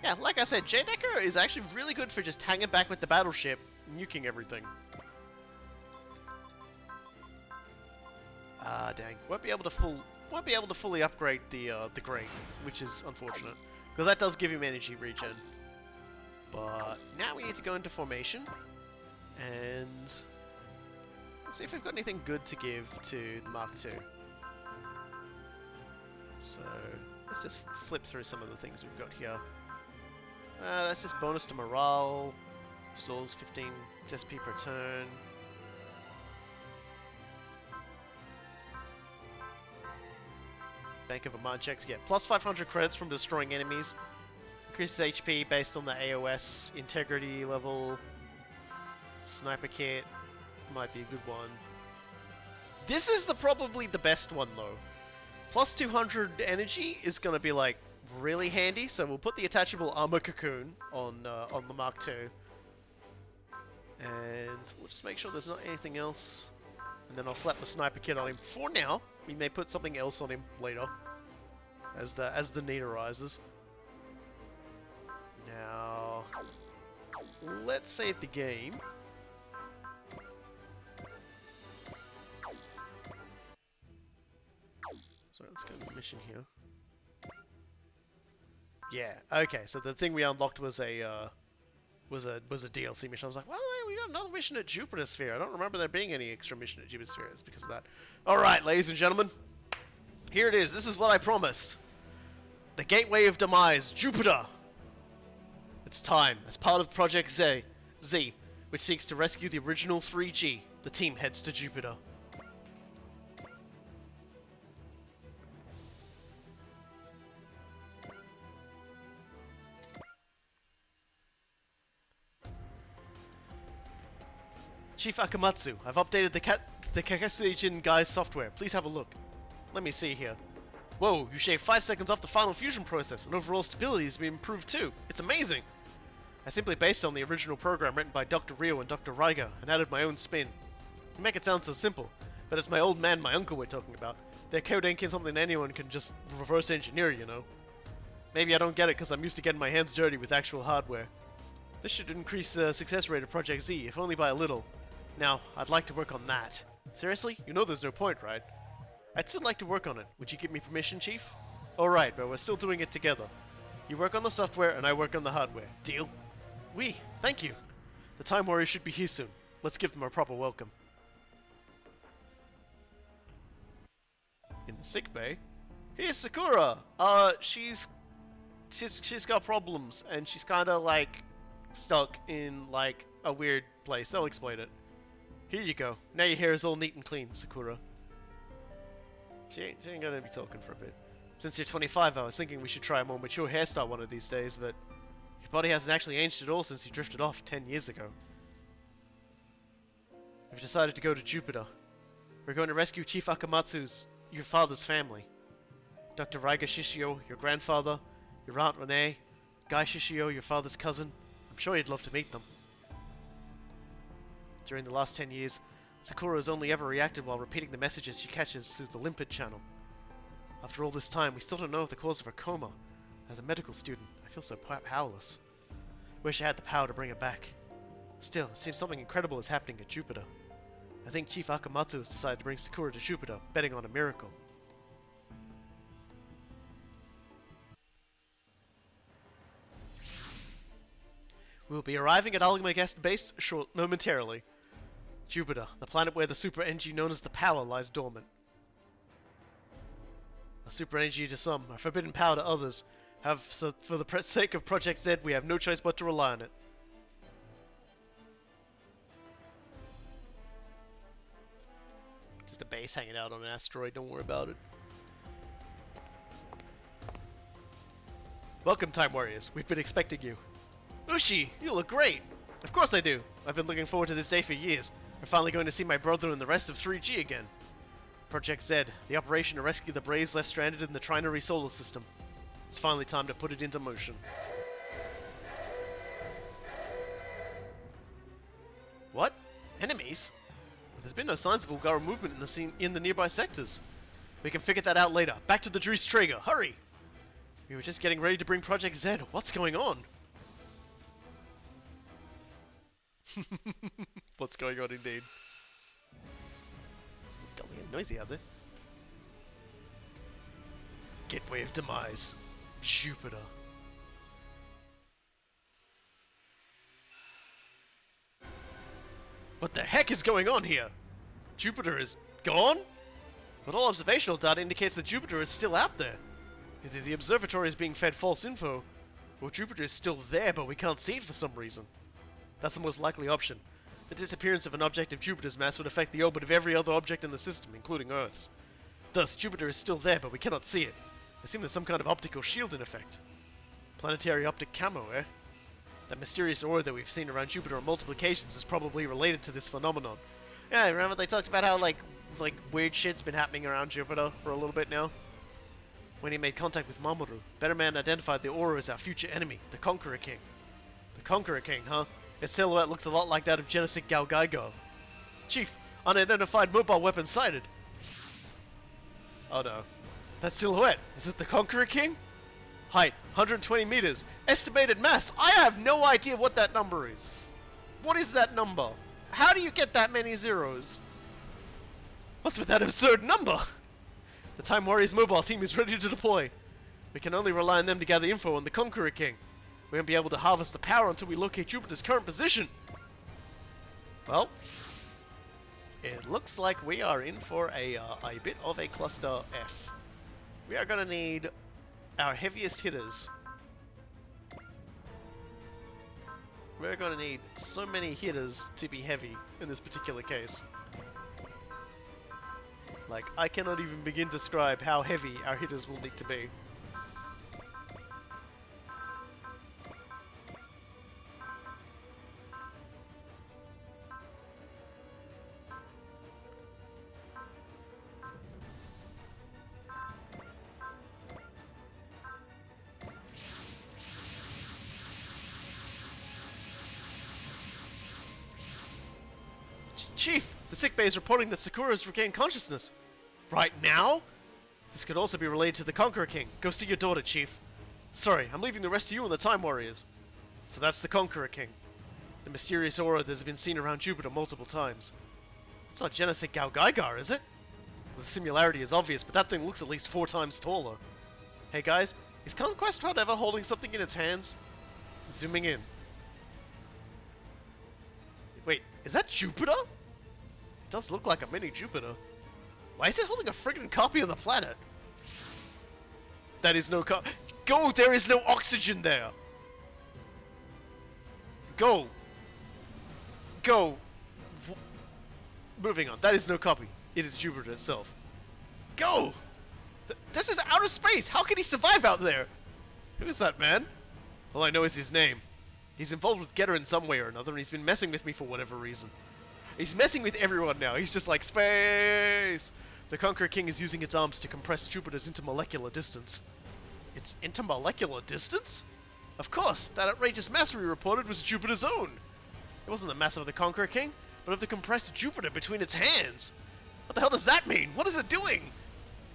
Yeah, like I said, J-Decker is actually really good for just hanging back with the battleship, nuking everything. Ah, dang. Won't be able to fully upgrade the Great, which is unfortunate. Because that does give him energy regen. But now we need to go into formation. And let's see if we've got anything good to give to the Mark II. So let's just flip through some of the things we've got here. That's just bonus to morale. Stalls 15 SP per turn. bank of Amandra checks. Yeah, plus 500 credits from destroying enemies. Increases HP based on the AOS integrity level. Sniper kit might be a good one. This is probably the best one though. Plus 200 energy is gonna be like really handy. So we'll put the attachable armor cocoon on the Mark II, and we'll just make sure there's not anything else. And then I'll slap the sniper kit on him. For now, we may put something else on him later, as the need arises. Now, let's save the game. So let's go to the mission here. Yeah. Okay. So the thing we unlocked was a DLC mission. I was like, well, we got another mission at Jupiter Sphere. I don't remember there being any extra mission at Jupiter Sphere. It's because of that. All right, ladies and gentlemen, here it is. This is what I promised. The Gateway of Demise, Jupiter. It's time. As part of Project Z, which seeks to rescue the original 3G, the team heads to Jupiter. Chief Akamatsu, I've updated the Kakasu Guy's software. Please have a look. Let me see here. Whoa, you shaved 5 seconds off the final fusion process, and overall stability has been improved too. It's amazing! I simply based it on the original program written by Dr. Rio and Dr. Raiga, and added my own spin. You make it sound so simple, but it's my old man, my uncle we're talking about. Their code ain't something anyone can just reverse engineer, you know. Maybe I don't get it because I'm used to getting my hands dirty with actual hardware. This should increase the success rate of Project Z, if only by a little. Now, I'd like to work on that. Seriously? You know there's no point, right? I'd still like to work on it. Would you give me permission, Chief? Alright, but we're still doing it together. You work on the software, and I work on the hardware. Deal? Oui, thank you. The Time Warriors should be here soon. Let's give them a proper welcome. In the sick bay? Here's Sakura! She's got problems, and she's kinda, like, stuck in, like, a weird place. They'll explain it. Here you go. Now your hair is all neat and clean, Sakura. She ain't gonna be talking for a bit. Since you're 25, I was thinking we should try a more mature hairstyle one of these days, but your body hasn't actually aged at all since you drifted off 10 years ago. We've decided to go to Jupiter. We're going to rescue Chief Akamatsu's, your father's family. Dr. Raiga Shishio, your grandfather, your Aunt Renee, Guy Shishio, your father's cousin. I'm sure you'd love to meet them. During the last 10 years, Sakura has only ever reacted while repeating the messages she catches through the limpid channel. After all this time, we still don't know the cause of her coma. As a medical student, I feel so powerless. Wish I had the power to bring her back. Still, it seems something incredible is happening at Jupiter. I think Chief Akamatsu has decided to bring Sakura to Jupiter, betting on a miracle. We'll be arriving at Almagest Base momentarily. Jupiter, the planet where the super energy known as the Power lies dormant. A super energy to some, a forbidden power to others. So for the sake of Project Z, we have no choice but to rely on it. Just a base hanging out on an asteroid, don't worry about it. Welcome, Time Warriors. We've been expecting you. Ushi, you look great! Of course I do. I've been looking forward to this day for years. We're finally going to see my brother and the rest of 3G again. Project Z, the operation to rescue the Braves left stranded in the Trinary solar system. It's finally time to put it into motion. What? Enemies? But there's been no signs of Ulgara movement in the nearby sectors. We can figure that out later. Back to the Dries Traeger, hurry! We were just getting ready to bring Project Z. What's going on? What's going on indeed? Got getting noisy out there. Gateway of Demise. Jupiter. What the heck is going on here? Jupiter is gone? But all observational data indicates that Jupiter is still out there. Either the observatory is being fed false info, or Jupiter is still there but we can't see it for some reason. That's the most likely option. The disappearance of an object of Jupiter's mass would affect the orbit of every other object in the system, including Earth's. Thus, Jupiter is still there, but we cannot see it. I assume there's some kind of optical shield in effect. Planetary optic camo, eh? That mysterious aura that we've seen around Jupiter on multiple occasions is probably related to this phenomenon. Yeah, remember they talked about how, like weird shit's been happening around Jupiter for a little bit now? When he made contact with Mamoru, Better Man identified the aura as our future enemy, the Conqueror King. The Conqueror King, huh? Its silhouette looks a lot like that of Genesis Galgaigo. Chief, unidentified mobile weapon sighted. Oh no. That silhouette, is it the Conqueror King? Height, 120 meters. Estimated mass, I have no idea what that number is. What is that number? How do you get that many zeros? What's with that absurd number? The Time Warriors mobile team is ready to deploy. We can only rely on them to gather info on the Conqueror King. We won't be able to harvest the power until we locate Jupiter's current position. Well, it looks like we are in for a bit of a cluster F. We are going to need our heaviest hitters. We're going to need so many hitters to be heavy in this particular case. Like, I cannot even begin to describe how heavy our hitters will need to be. Chief, the sickbay is reporting that Sakura has regained consciousness. Right now? This could also be related to the Conqueror King. Go see your daughter, Chief. Sorry, I'm leaving the rest of you and the Time Warriors. So that's the Conqueror King. The mysterious aura that has been seen around Jupiter multiple times. It's not Genesis Galgaigar, is it? The similarity is obvious, but that thing looks at least 4 times taller. Hey guys, is Conquest Pod ever holding something in its hands? Zooming in. Wait, is that Jupiter? It does look like a mini Jupiter. Why is it holding a friggin' copy of the planet? That is no Go! There is no oxygen there! Go! Go! Moving on. That is no copy. It is Jupiter itself. Go! This is outer space! How can he survive out there? Who is that man? All I know is his name. He's involved with Getter in some way or another, and he's been messing with me for whatever reason. He's messing with everyone now. He's just like, space! The Conqueror King is using its arms to compress Jupiter's intermolecular distance. Its intermolecular distance? Of course, that outrageous mass we reported was Jupiter's own. It wasn't the mass of the Conqueror King, but of the compressed Jupiter between its hands. What the hell does that mean? What is it doing?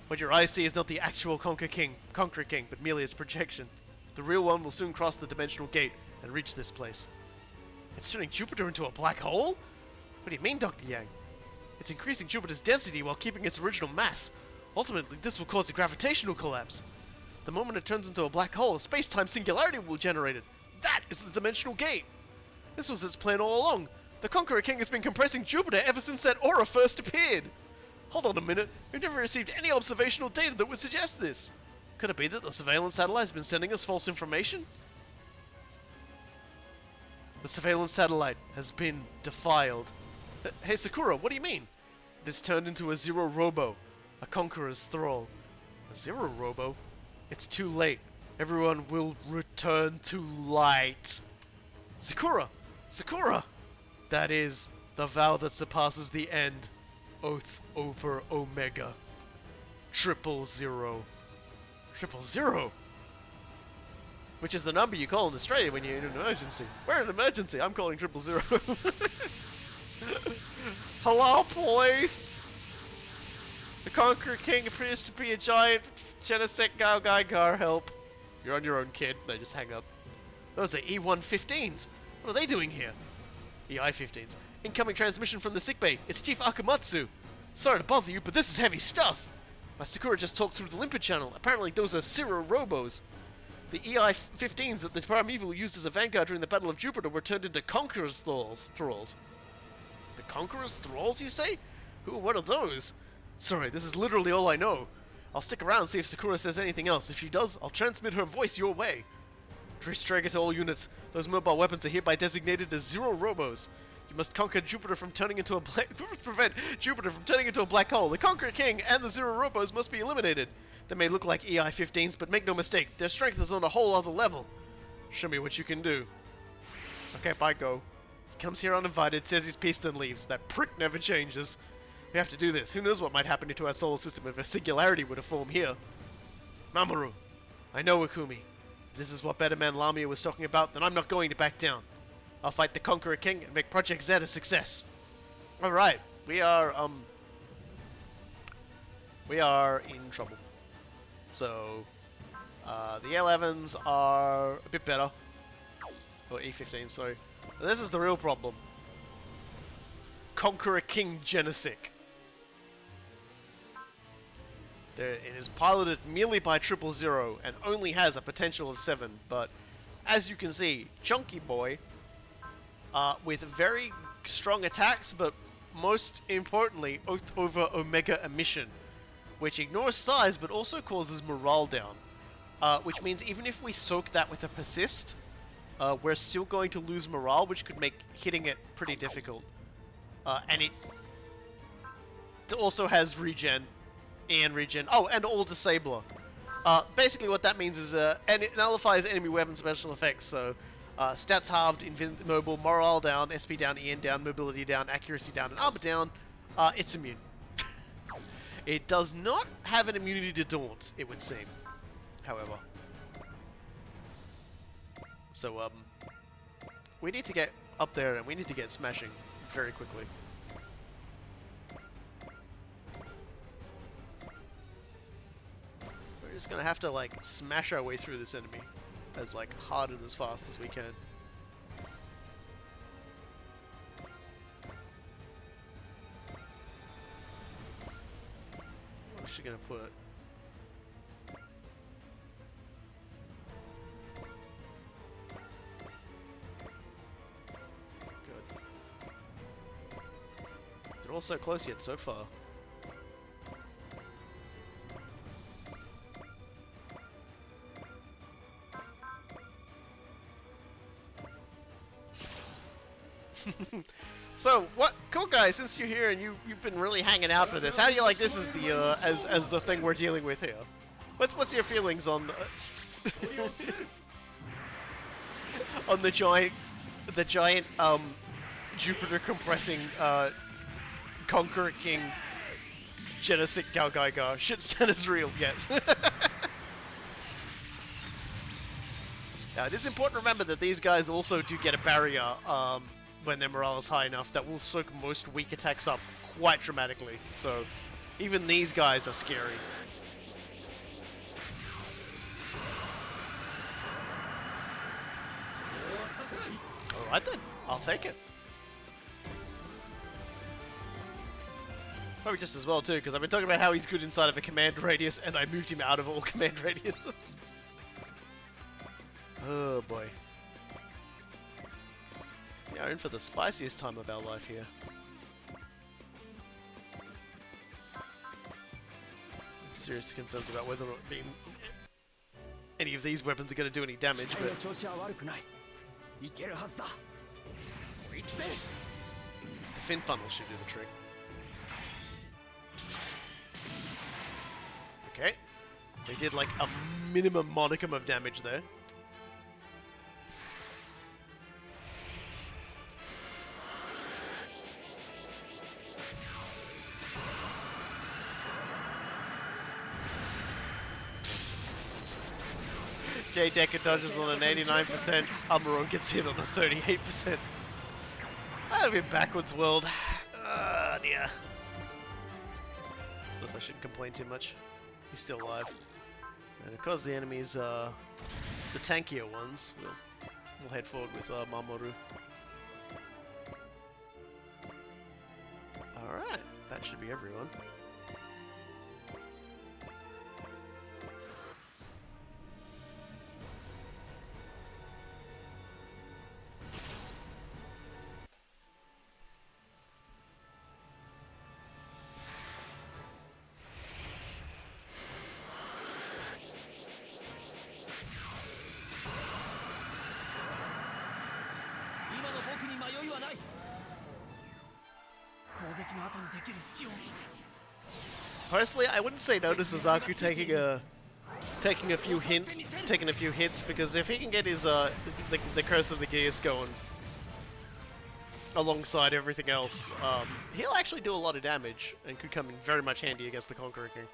What your eyes see is not the actual Conqueror King, but merely its projection. The real one will soon cross the dimensional gate and reach this place. It's turning Jupiter into a black hole? What do you mean, Dr. Yang? It's increasing Jupiter's density while keeping its original mass. Ultimately, this will cause a gravitational collapse. The moment it turns into a black hole, a space-time singularity will be generated. That is the dimensional gate. This was its plan all along. The Conqueror King has been compressing Jupiter ever since that aura first appeared. Hold on a minute. We've never received any observational data that would suggest this. Could it be that the surveillance satellite has been sending us false information? The surveillance satellite has been defiled. Hey Sakura, what do you mean? This turned into a Zero Robo, a Conqueror's thrall. A Zero Robo? It's too late. Everyone will return to light. Sakura! Sakura! That is the vow that surpasses the end. Oath over Omega. 000. 000? Which is the number you call in Australia when you're in an emergency. We're in an emergency. I'm calling 000. Hello, police! The Conqueror King appears to be a giant Genesect Galgaigar. Help. You're on your own, kid. They just hang up. Those are E115s. What are they doing here? EI15s. Incoming transmission from the sickbay. It's Chief Akamatsu. Sorry to bother you, but this is heavy stuff. My Sakura just talked through the limpet channel. Apparently those are Zero Robos. The EI15s that the Primeval used as a vanguard during the Battle of Jupiter were turned into Conqueror's thralls. The Conqueror's thralls, you say? Who? What are those? Sorry, this is literally all I know. I'll stick around and see if Sakura says anything else. If she does, I'll transmit her voice your way. Traeger to all units. Those mobile weapons are hereby designated as Zero Robos. You must conquer Jupiter from turning into a prevent Jupiter from turning into a black hole. The Conqueror King and the Zero Robos must be eliminated. They may look like EI-15s, but make no mistake, their strength is on a whole other level. Show me what you can do. Okay, bye, go. He comes here uninvited, says his piece, then leaves. That prick never changes. We have to do this. Who knows what might happen to our solar system if a singularity were to form here. Mamoru, I know Ikumi. If this is what Better Man Lamia was talking about, then I'm not going to back down. I'll fight the Conqueror King and make Project Z a success. Alright, we are in trouble. So, the E11s are a bit better. Or E15, sorry. But this is the real problem. Conqueror King Genesik. It is piloted merely by 000 and only has a potential of 7, but as you can see, chunky boy, with very strong attacks, but most importantly, over Omega Emission, which ignores size but also causes morale down. Which means even if we soak that with a persist, we're still going to lose morale, which could make hitting it pretty difficult. And it also has regen. And regen. Oh, and all disabler. Basically what that means is and it nullifies enemy weapon special effects, so stats halved, immobile, morale down, SP down, EN down, mobility down, accuracy down, and armor down. It's immune. It does not have an immunity to Daunt, it would seem, however. So, we need to get up there and we need to get smashing very quickly. We're just gonna have to, like, smash our way through this enemy as, like, hard and as fast as we can. Where's she gonna put it? Good. They're all so close yet so far. So, what, cool guys, since you're here and you've been really hanging out for this, how do you like this as the as the thing we're dealing with here? What's your feelings on on the giant Jupiter compressing Conqueror King Genesik Galgaigar? Shit stand is real, yes. Now it is important to remember that these guys also do get a barrier when their morale is high enough that will soak most weak attacks up quite dramatically. So even these guys are scary. Alright then, I'll take it. Probably just as well too, because I've been talking about how he's good inside of a command radius and I moved him out of all command radiuses. Oh boy. We are in for the spiciest time of our life here. Serious concerns about whether or not any of these weapons are going to do any damage, but the fin funnel should do the trick. Okay, we did like a minimum modicum of damage there. J Decker dodges on an 89%, Amuro gets hit on a 38%. I've been backwards world. Dear. Suppose I shouldn't complain too much. He's still alive. And because the enemies are the tankier ones, we'll head forward with Mamoru. Alright, that should be everyone. Personally, I wouldn't say no to Suzaku taking a few hits, because if he can get his the Curse of the Gears going alongside everything else, he'll actually do a lot of damage and could come in very much handy against the Conqueror King.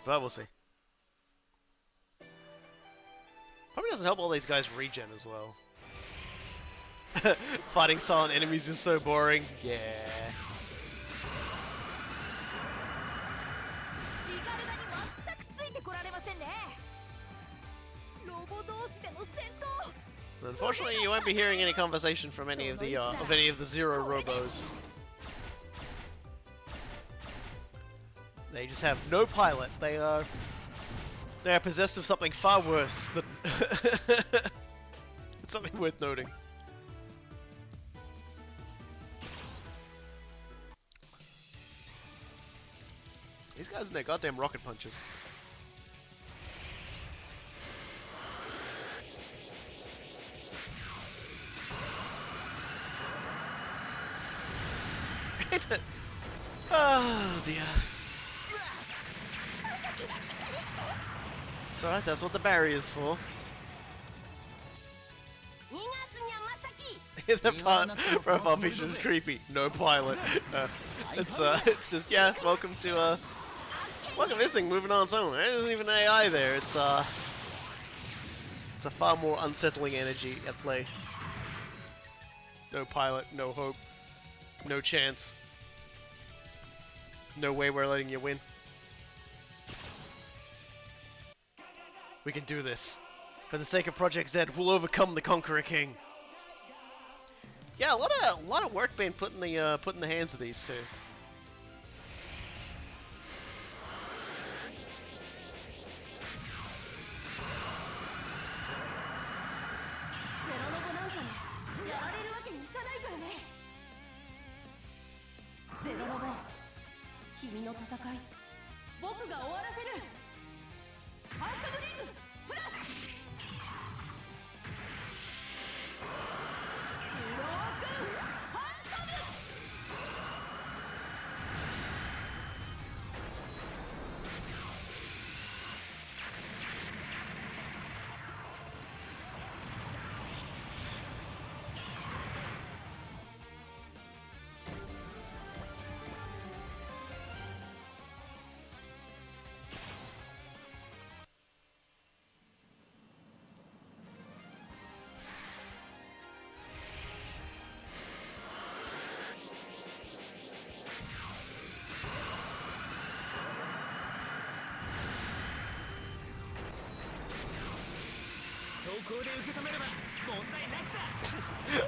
But we'll see. Probably doesn't help all these guys regen as well. Fighting silent enemies is so boring. Yeah. Unfortunately, you won't be hearing any conversation from any of the Zero Robos. They just have no pilot. They are possessed of something far worse than it's something worth noting. These guys and their goddamn rocket punches. Oh dear. That's right, that's what the barrier's for. The profile picture is creepy. No pilot. It's just, yeah, welcome to this thing moving on its own. There isn't even AI there. It's a far more unsettling energy at play. No pilot, no hope, no chance. No way we're letting you win. We can do this. For the sake of Project Z, we'll overcome the Conqueror King. Yeah, a lot of work being put in the hands of these two.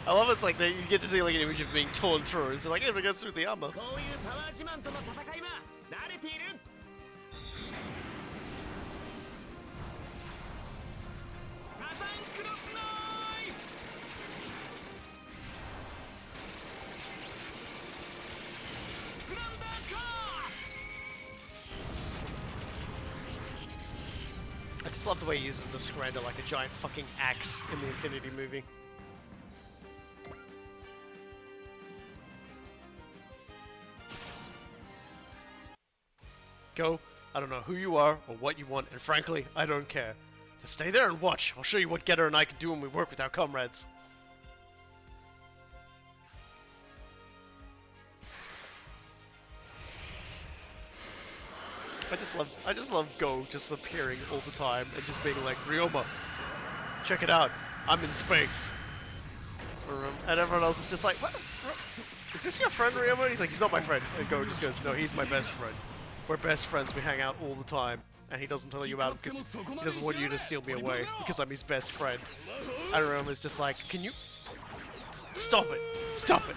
I love it's like that you get to see like an image of being torn through. It's like, yeah, it goes through the armor. I just love the way he uses the Scrander like a giant fucking axe in the Infinity movie. Go. I don't know who you are or what you want, and frankly, I don't care. Just stay there and watch. I'll show you what Getter and I can do when we work with our comrades. I just love Go just appearing all the time and just being like, Ryoma, check it out, I'm in space. And everyone else is just like, what? Is this your friend, Ryoma? And he's like, he's not my friend. And Go just goes, no, he's my best friend. We're best friends, we hang out all the time. And he doesn't tell you about it because he doesn't want you to steal me away because I'm his best friend. And Ryoma's just like, can you stop it? Stop it.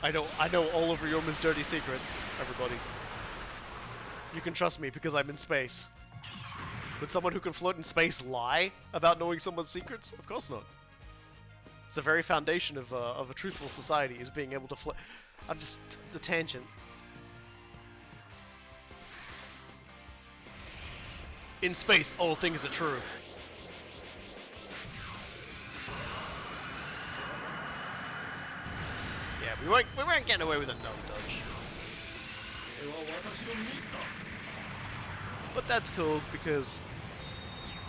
I know all of Ryoma's dirty secrets, everybody. You can trust me because I'm in space. Would someone who can float in space lie about knowing someone's secrets? Of course not. It's the very foundation of a truthful society, is being able to float. I'm just... the tangent. In space, all things are true. Yeah, We weren't getting away with a no dodge. But that's cool because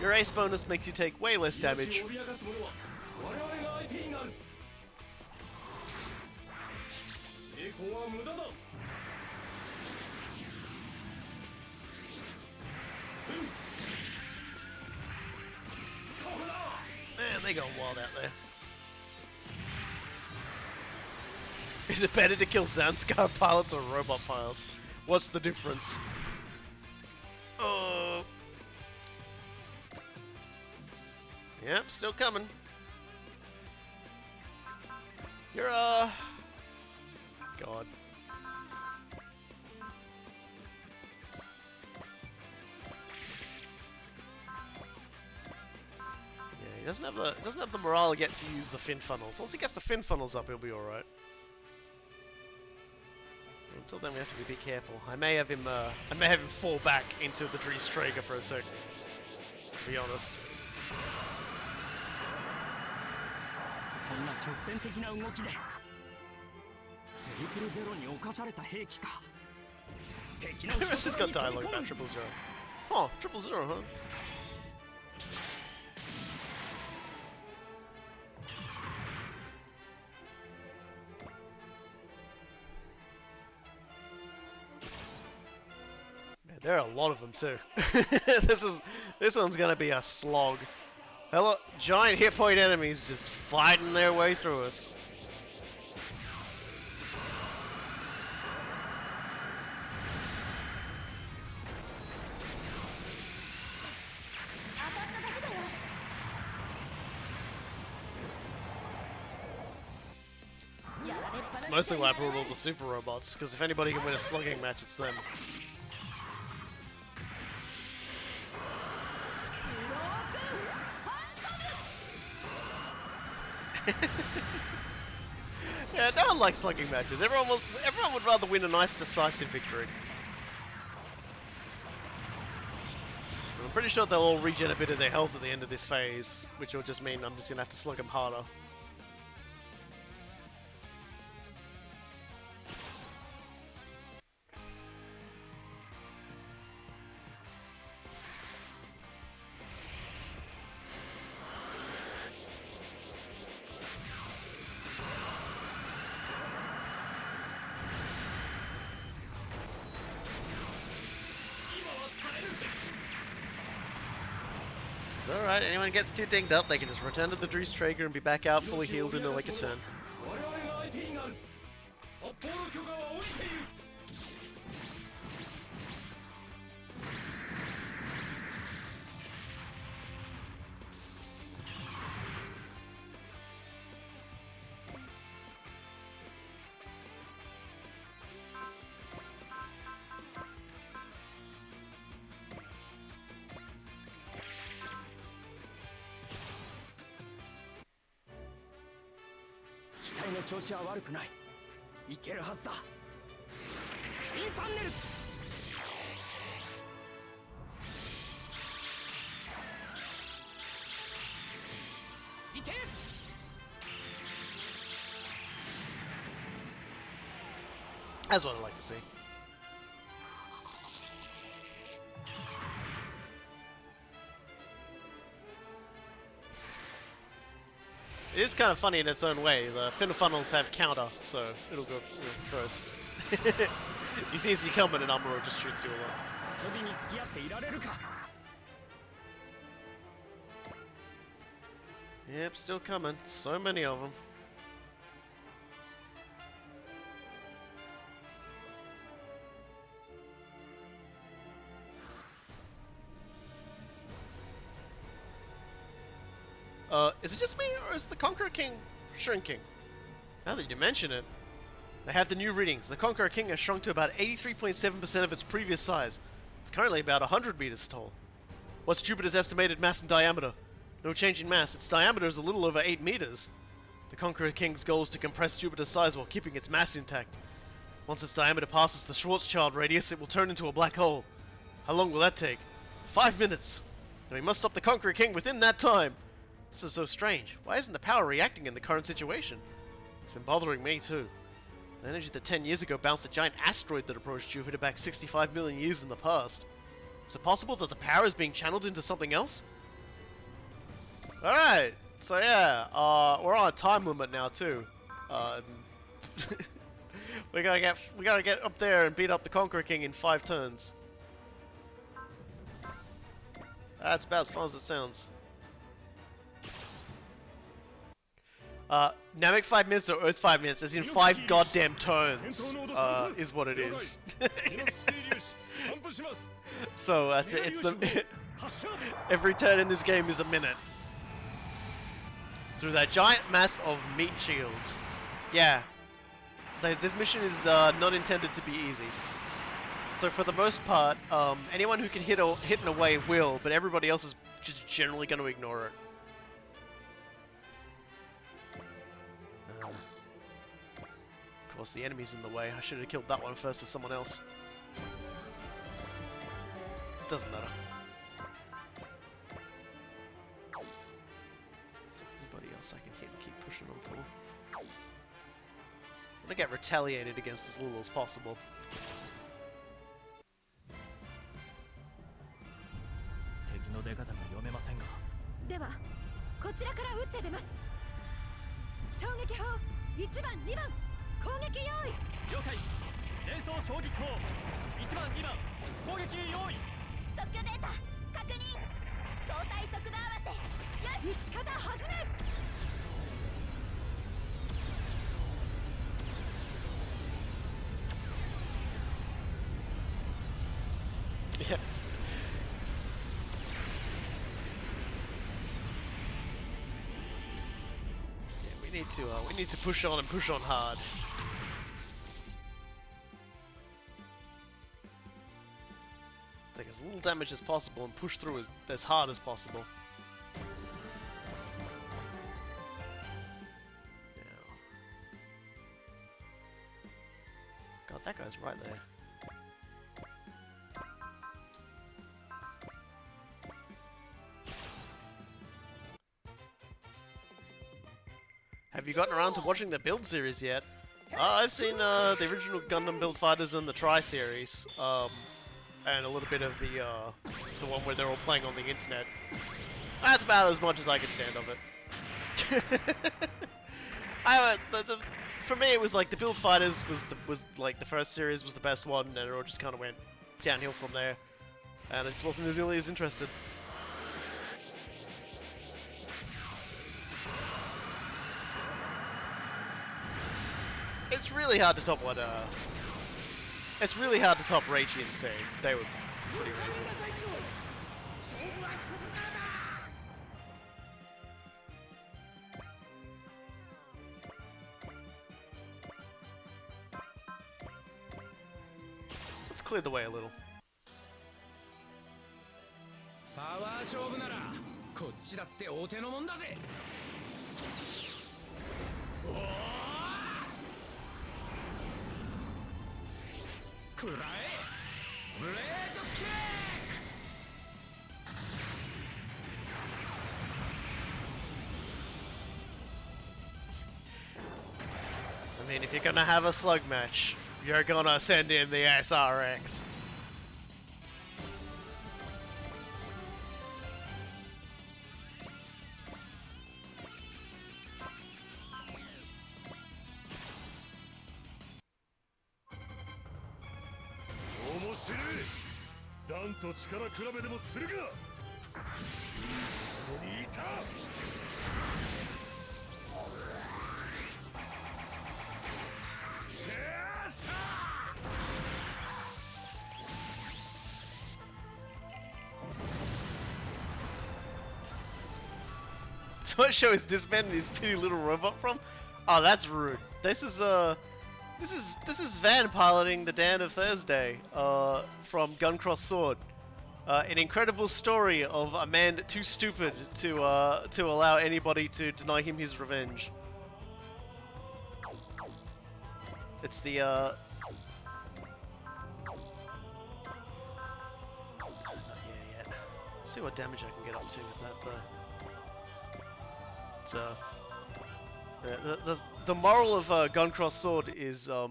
your ace bonus makes you take way less damage. Man, they go wild out there. Is it better to kill Zanskar pilots or robot pilots? What's the difference? Oh. Yep, still coming. You're, God. Yeah, he doesn't have the morale yet to use the fin funnels. Once he gets the fin funnels up, he'll be alright. Until then, we have to be a bit careful. I may have him fall back into the Dreestrager for a second. To be honest. そんな直線的な動きでトリプルゼロに侵された兵器か。敵の This has got dialogue about 000. Huh, 000, huh? Man, there are a lot of them too. This one's gonna be a slog. Hello, giant hit point enemies just fighting their way through us. It's mostly why I brought all the super robots, because if anybody can win a slugging match, it's them. Yeah, no one likes slugging matches. Everyone would rather win a nice decisive victory. I'm pretty sure they'll all regen a bit of their health at the end of this phase, which will just mean I'm just gonna have to slug them harder. It's alright, anyone gets too dinged up, they can just return to the Dreestrager and be back out fully healed in like a turn. That's what I like to see. It is kind of funny in its own way. The fin funnels have counter, so it'll go first. He sees you coming and Amandra just shoots you along. Yep, still coming. So many of them. Is it just me, or is the Conqueror King shrinking? Now that you mention it, I have the new readings. The Conqueror King has shrunk to about 83.7% of its previous size. It's currently about 100 meters tall. What's Jupiter's estimated mass and diameter? No change in mass. Its diameter is a little over 8 meters. The Conqueror King's goal is to compress Jupiter's size while keeping its mass intact. Once its diameter passes the Schwarzschild radius, it will turn into a black hole. How long will that take? 5 minutes! And we must stop the Conqueror King within that time! This is so strange. Why isn't the power reacting in the current situation? It's been bothering me too. The energy that 10 years ago bounced a giant asteroid that approached Jupiter back 65 million years in the past. Is it possible that the power is being channeled into something else? Alright, so yeah, we're on a time limit now too. we gotta get up there and beat up the Conqueror King in 5 turns. That's about as fun as it sounds. Namek 5 minutes or Earth 5 minutes, as in 5 goddamn turns, is what it is. So that's it. It's the every turn in this game is a minute. Through that giant mass of meat shields. Yeah, this mission is not intended to be easy. So for the most part, anyone who can hit and away will, but everybody else is just generally going to ignore it. Of course, the enemy's in the way. I should have killed that one first with someone else. Doesn't matter. Is there anybody else I can hit and keep pushing on for? I'm gonna get retaliated against as little as possible. の出方が読めませんが。ではこちらから撃って出ます。衝撃砲1番2番攻撃用意。了解。連装衝撃砲1番2番攻撃用意。即興データ確認。相対速度合わせ。よし。撃ち方始め。Yeah. We need to push on and push on hard. Take as little damage as possible and push through as hard as possible. Now. God, that guy's right there. Have you gotten around to watching the build series yet? I've seen the original Gundam Build Fighters and the Tri series, and a little bit of the one where they're all playing on the internet. That's about as much as I could stand of it. For me, it was like the Build Fighters was like the first series was the best one, and it all just kind of went downhill from there, and I just wasn't nearly as interested. It's really hard to top what, it's really hard to top Reichi and Sei. They were pretty amazing. Let's clear the way a little. パワー勝負ならこっちだって大手のもんだぜ。おー！ 食らえ！ブレードキック！ I mean, if you're gonna have a slug match, you're gonna send in the SRX. So what show is this man and his pretty little robot from? Oh, that's rude. This is Van piloting the Dan of Thursday from Guncross Sword. An incredible story of a man too stupid to allow anybody to deny him his revenge. It's the not here yet. Let's see what damage I can get up to with that though. It's The moral of Guncross Sword is the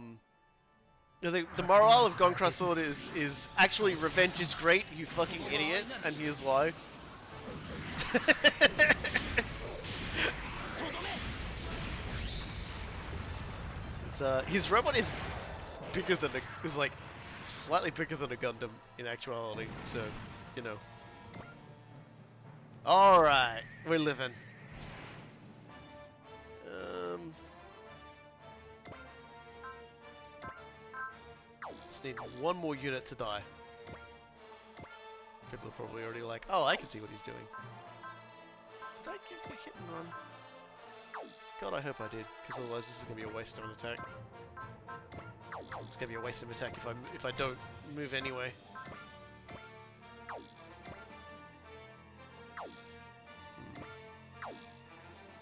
moral of Guncross Sword is actually revenge is great, you fucking idiot, and here's why. His robot is bigger than like slightly bigger than a Gundam in actuality, so you know. All right, we're living. Just need one more unit to die. People are probably already like, oh, I can see what he's doing. Did I get a hit and run? God, I hope I did, because otherwise this is going to be a waste of an attack. It's going to be a waste of an attack if I don't move anyway.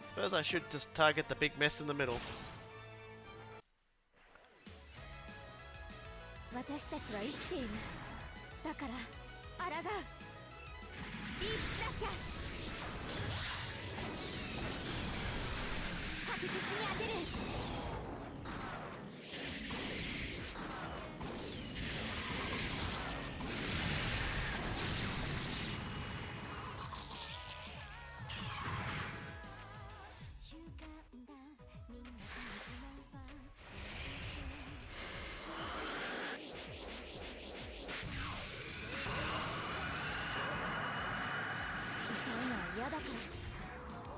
Suppose I should just target the big mess in the middle. 私たちは生きている。だから抗う。ディープスラッシャー。確実に当てる。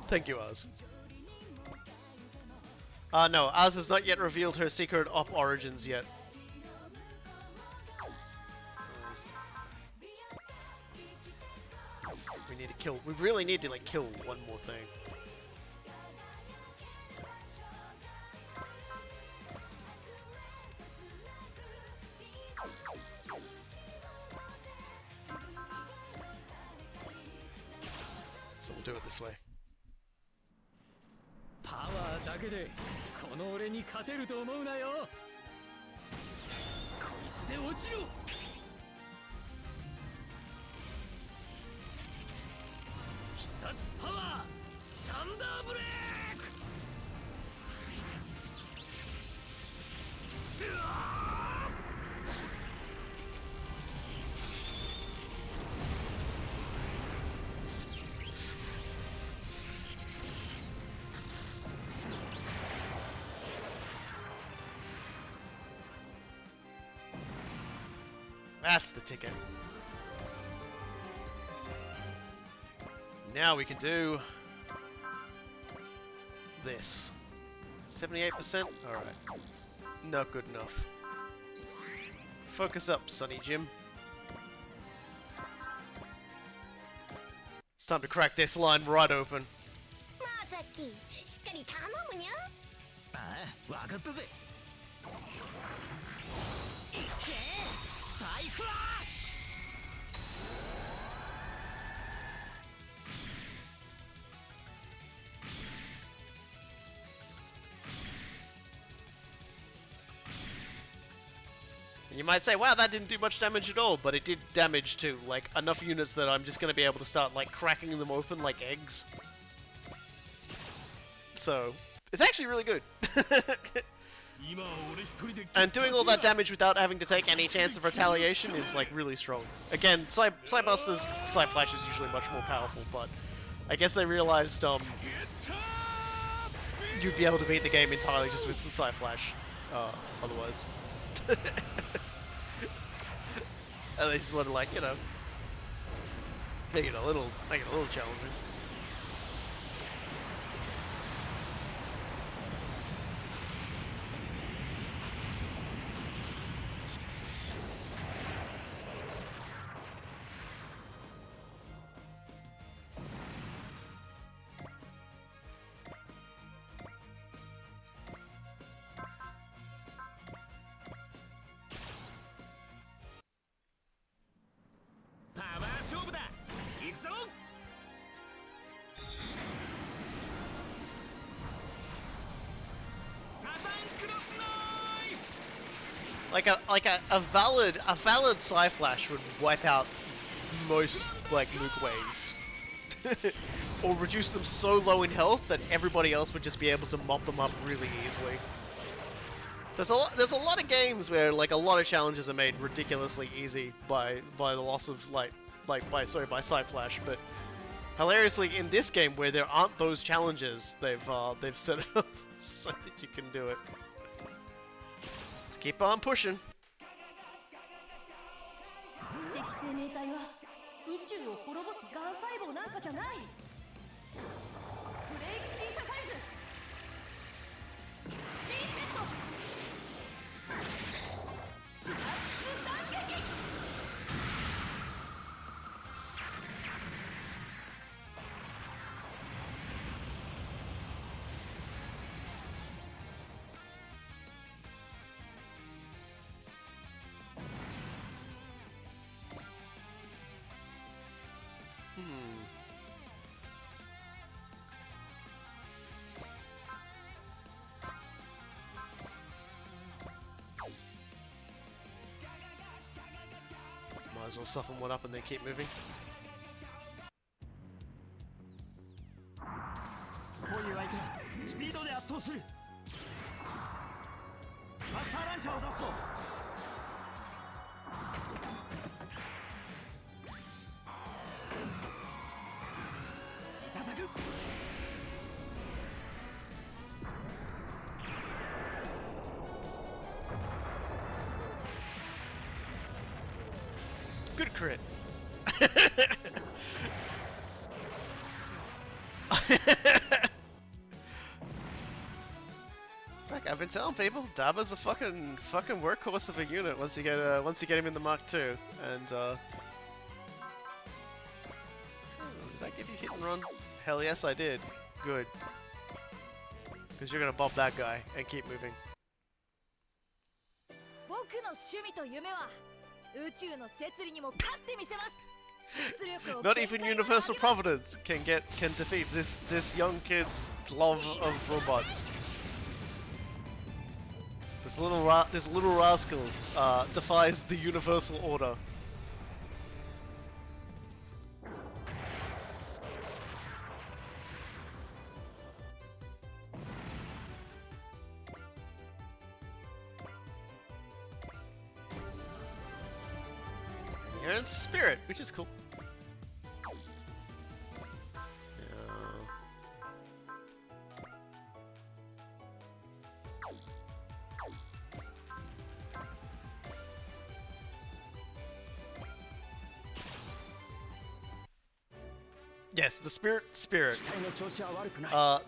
Thank you, Oz. No, Oz has not yet revealed her secret op origins yet. We need to kill. We really need to like kill one more thing. So we'll do it this way. パワーだけでこの俺に勝てると思うなよ。こいつで落ちろ。必殺パワーサンダーブレイク。That's the ticket. Now we can do this. 78%? Alright. Not good enough. Focus up, Sonny Jim. It's time to crack this line right open. まさき、しっかり頼むにゃ。ああ、わかったぜ。いけ！サイフラッシュ。You might say, wow, that didn't do much damage at all, but it did damage to, like, enough units that I'm just going to be able to start, like, cracking them open like eggs. So, it's actually really good. And doing all that damage without having to take any chance of retaliation is, like, really strong. Again, Psybuster's Psy Flash is usually much more powerful, but I guess they realized, you'd be able to beat the game entirely just with the Psy Flash, otherwise. And they just want to, like, you know, make it a little challenging. Like a valid Psy Flash would wipe out most like Luke ways. or reduce them so low in health that everybody else would just be able to mop them up really easily. There's a lot of games where like a lot of challenges are made ridiculously easy by the loss of by Side Flash, but hilariously in this game where there aren't those challenges, they've set it up so that you can do it. Let's keep on pushing. 知的生命体は宇宙を滅ぼすがん細胞なんかじゃない。ブレーキシンササイズ G セットシナプス断撃。Might as well soften one up and then keep moving. こういう相手はスピードで圧倒する。マスターランチャーを出すぞ。いただく。 Good crit. Like I've been telling people, Daba's a fucking workhorse of a unit once you get him in the Mark II. And did I give you hit and run? Hell yes, I did. Good. Because you're gonna bop that guy and keep moving. 僕の趣味と夢は宇宙の摂理にも勝ってみせます。 Not even Universal Providence can defeat this young kid's love of robots. This little rascal defies the universal order. You're in spirit, which is cool. Yes, the spirit.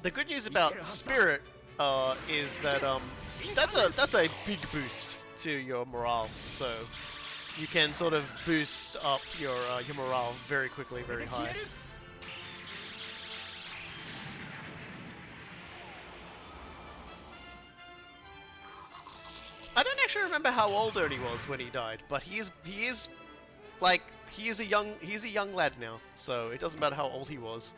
The good news about spirit is that that's a big boost to your morale. So you can sort of boost up your morale very quickly, very high. I don't actually remember how old Ernie was when he died, but he is a young lad now, so it doesn't matter how old he was.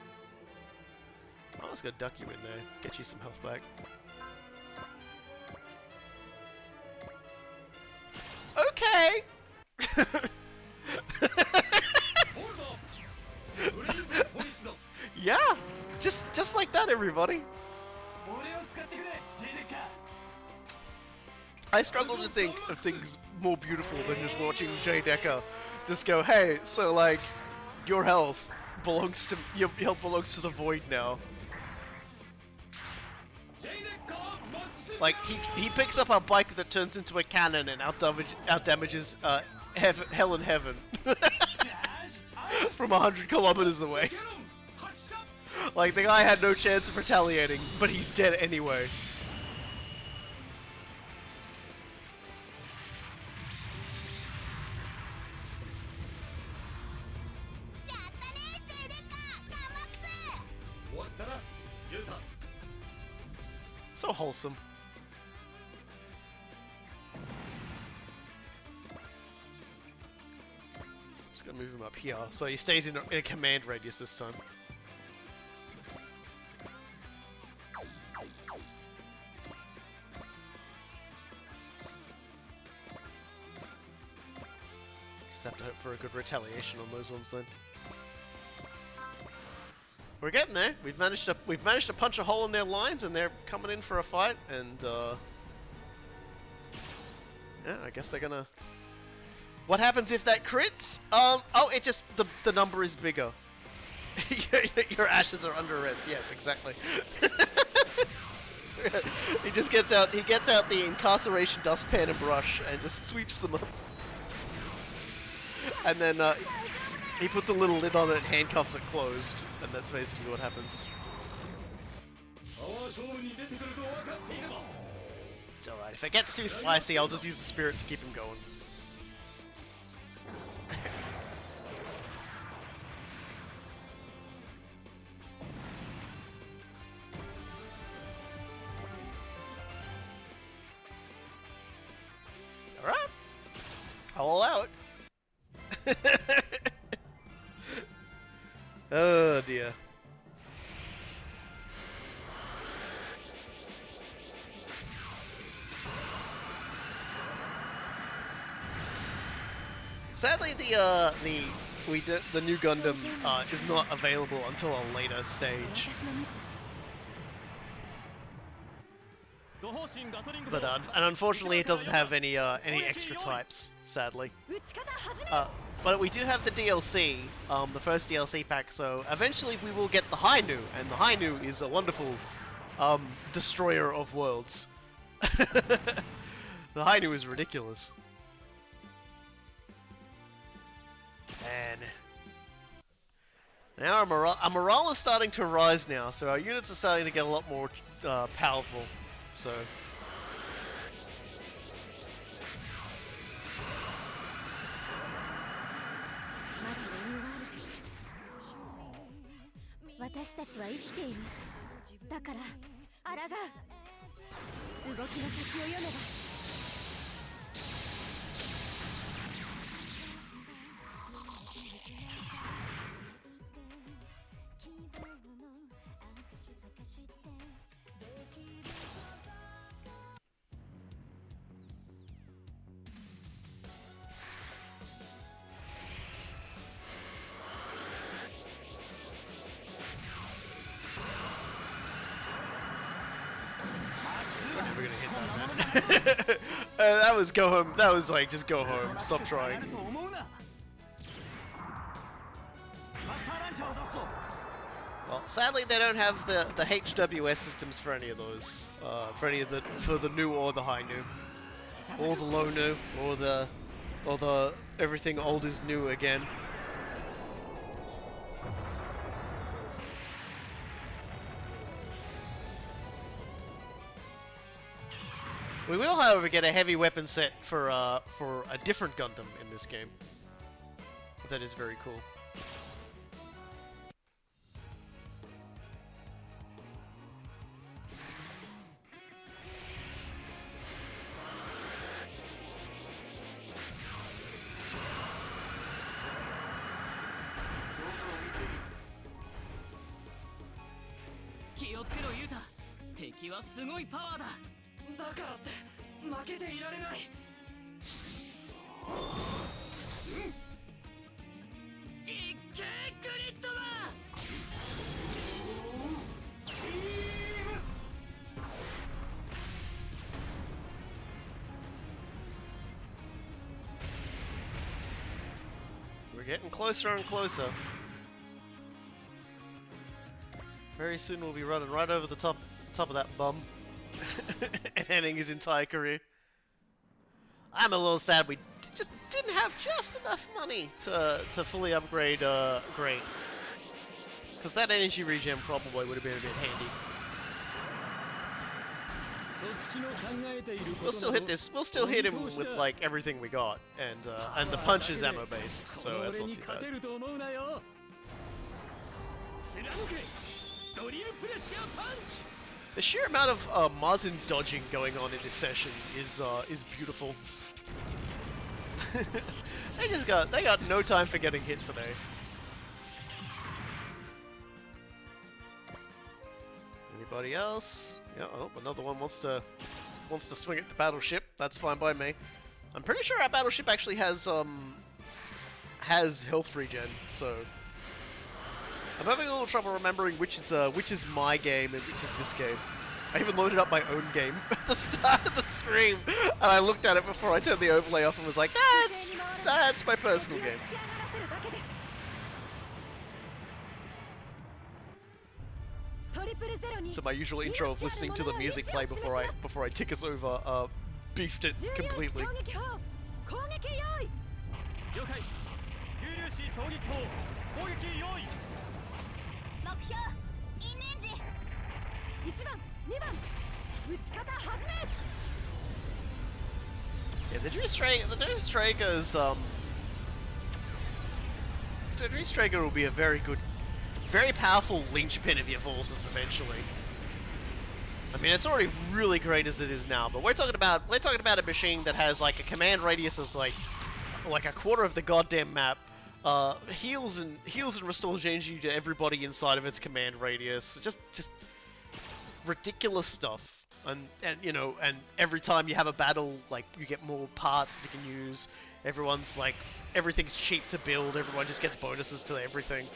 I was gonna duck you in there, get you some health back. Okay. Yeah, just like that, everybody. I struggle to think of things more beautiful than just watching Jay Decker just go, hey, so like your health belongs to the void now. Like he picks up a bike that turns into a cannon and outdamages hell and heaven from 100 kilometers away. Like the guy had no chance of retaliating, but he's dead anyway. So wholesome. Just gonna move him up here, so he stays in a command radius this time. Just have to hope for a good retaliation on those ones then. We're getting there. We've managed to punch a hole in their lines, and they're coming in for a fight. And yeah, I guess they're gonna. What happens if that crits? Oh, it just the number is bigger. Your ashes are under arrest. Yes, exactly. He just gets out. He gets out the incarceration dustpan and brush and just sweeps them up. And then he puts a little lid on it and handcuffs it closed, and that's basically what happens. It's alright. If it gets too spicy, I'll just use the spirit to keep him going. Alright. I'll allow it. Oh dear. Sadly, the new Gundam is not available until a later stage. But and unfortunately, it doesn't have any extra types. Sadly. But we do have the DLC, the first DLC pack. So eventually, we will get the Hainu, and the Hainu is a wonderful destroyer of worlds. The Hainu is ridiculous. And now our morale is starting to rise now, so our units are starting to get a lot more powerful. So we're gonna hit that, man. That was go home. That was like just go home. Stop trying. Well, sadly they don't have the HWS systems for any of those. For the new or the high new, or the low new, or the everything old is new again. We will, however, get a heavy weapon set for a different Gundam in this game. That is very cool. We're getting closer and closer. Very soon we'll be running right over the top of that bum and ending his entire career. I'm a little sad we just didn't have just enough money to fully upgrade Great. Because that energy regen probably would have been a bit handy. We'll still hit this. We'll still hit him with like everything we got, and the punch is ammo based, so that's not too bad. The sheer amount of Mazin dodging going on in this session is beautiful. they got no time for getting hit today. Anybody else? Yeah, oh, another one wants to swing at the battleship. That's fine by me. I'm pretty sure our battleship actually has health regen, so I'm having a little trouble remembering which is my game and which is this game. I even loaded up my own game at the start of the stream, and I looked at it before I turned the overlay off and was like, that's my personal game. So my usual intro of listening to the music play before I tick us over beefed it completely. 了解重粒子衝撃砲攻撃用意目標インレンジ1番2番撃ち方始め Yeah, the Drew Straker will be a very good, very powerful linchpin of your forces eventually. I mean, it's already really great as it is now, but we're talking about a machine that has like a command radius of like a quarter of the goddamn map, heals and restores energy to everybody inside of its command radius. Just ridiculous stuff. And you know, and every time you have a battle, like you get more parts you can use. Everything's cheap to build. Everyone just gets bonuses to everything.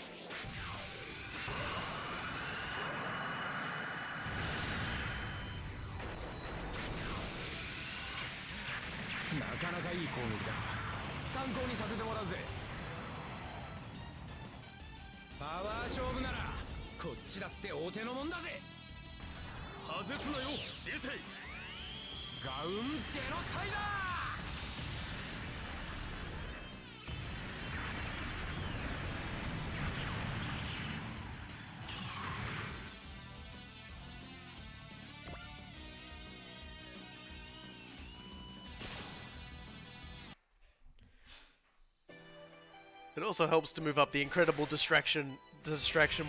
It also helps to move up the incredible distraction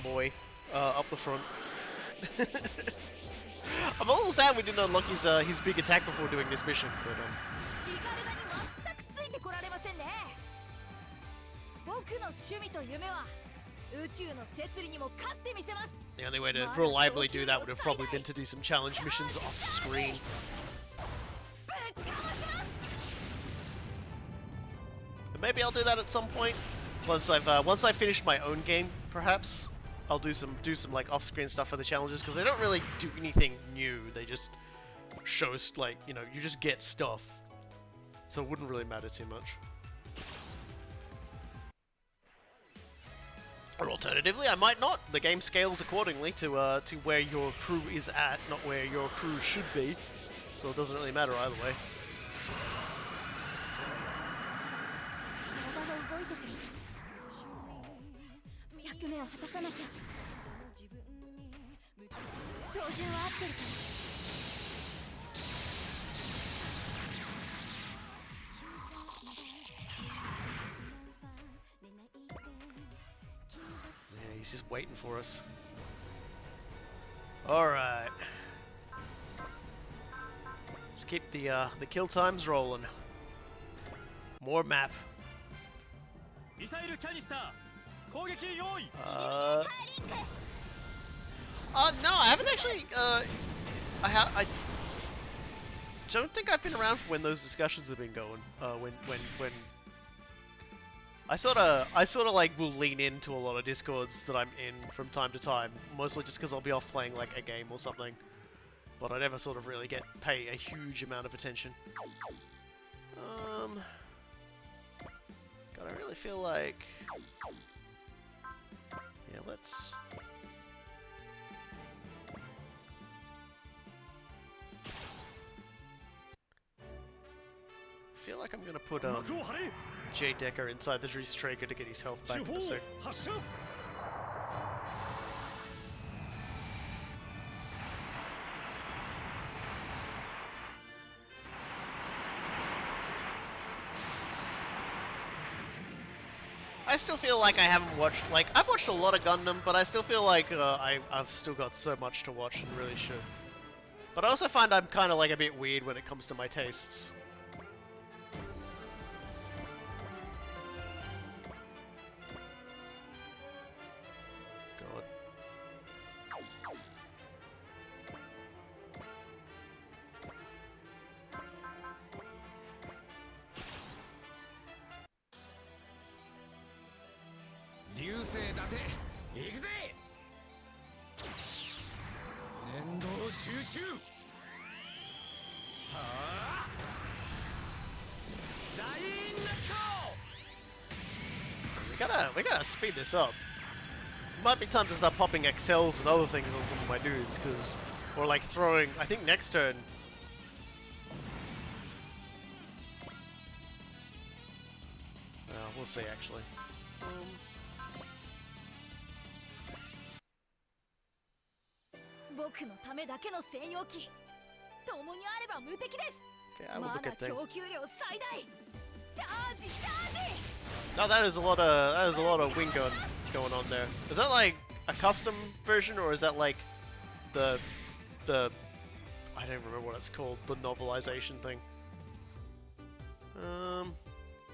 boy up the front. I'm a little sad we didn't unlock his big attack before doing this mission, but the only way to reliably do that would have probably been to do some challenge missions off screen. But maybe I'll do that at some point. Once I've finished my own game, perhaps I'll do some like off-screen stuff for the challenges, because they don't really do anything new. They just show like, you know, you just get stuff, so it wouldn't really matter too much. Or alternatively, I might not. The game scales accordingly to where your crew is at, not where your crew should be. So it doesn't really matter either way. Yeah, he's just waiting for us. Alright. Let's keep the kill times rolling. More map. No, I haven't actually, I don't think I've been around for when those discussions have been going, when I sorta like will lean into a lot of Discords that I'm in from time to time, mostly just because I'll be off playing like a game or something, but I never sort of really pay a huge amount of attention. God, I really feel like, yeah, let's... I feel like I'm gonna put J Decker inside the Drees Traeger to get his health back in a sec. I still feel like I haven't watched, like, I've watched a lot of Gundam, but I still feel like I've still got so much to watch and really should. But I also find I'm kind of like a bit weird when it comes to my tastes. God. 行くぜ。念動集中。はあ。ザインナット。 We gotta speed this up. Might be time to start popping XLs and other things on some of my dudes, cause or like throwing. I think next turn. We'll see actually. 僕のためだけの専用機。共にあれば無敵です。 Okay, I will ま look だ at things. 供給量最大。チャージチャージ。 No, that is a lot of wing gun going on there. Is that like a custom version, or is that like the I don't remember what it's called, the novelization thing?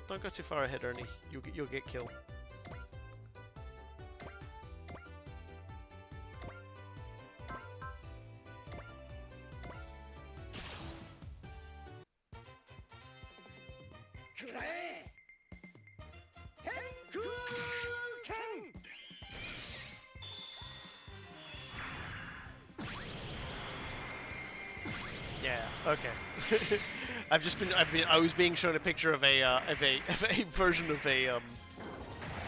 Don't go too far ahead, Ernie. You'll get killed. Yeah. Okay. I was being shown a picture of a version of a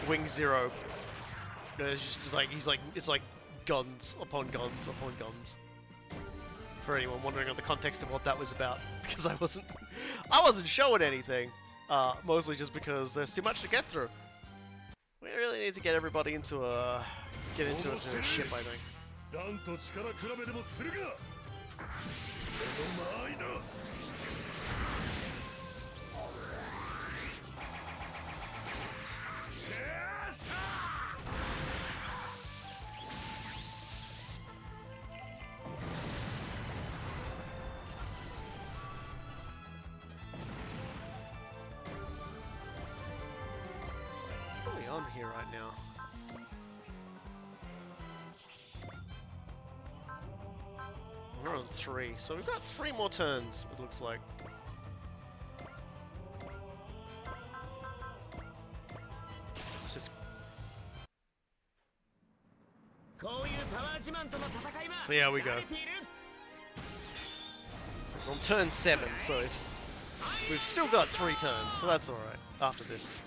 Wing Zero. It's just like it's like guns upon guns upon guns. For anyone wondering on the context of what that was about, because I wasn't showing anything. Mostly just because there's too much to get through. We really need to get everybody into a ship, I think. 弾と力比べでもするか。この間。シェースター。 What are we on here right now? We're on 3, so we've got 3 more turns, it looks like. Let's just... So yeah, we go. So it's on turn 7, so we've still got 3 turns, so that's alright after this.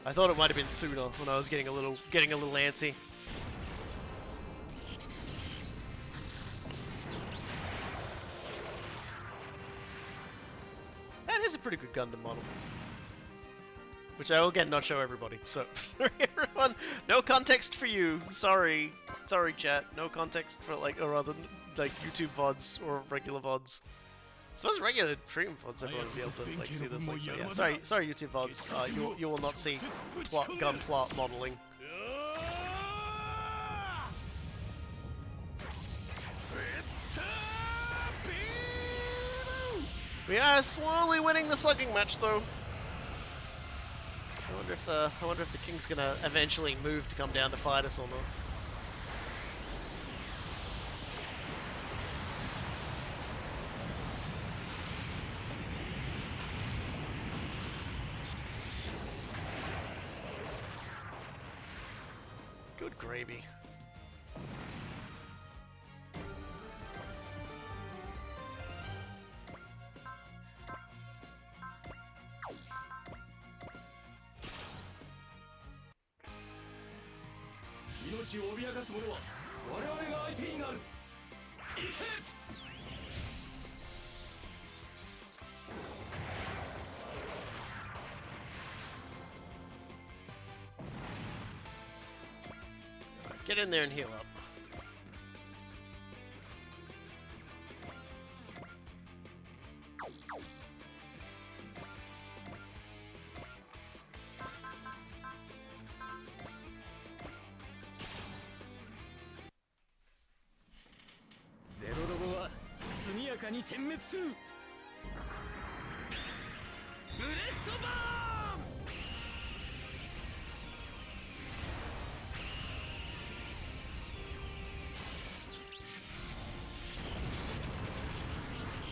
I thought it might have been sooner when I was getting a little antsy. That is a pretty good Gundam model, which I will again not show everybody. So everyone, no context for you. Sorry, chat. No context for or other YouTube VODs or regular VODs. I suppose regular stream VODs everyone will be able to see this. So yeah, sorry YouTube VODs. You will not see gun plot modeling. We are slowly winning the slugging match, though. I wonder if the King's gonna eventually move to come down to fight us or not. Good gravy. Get in there and heal up.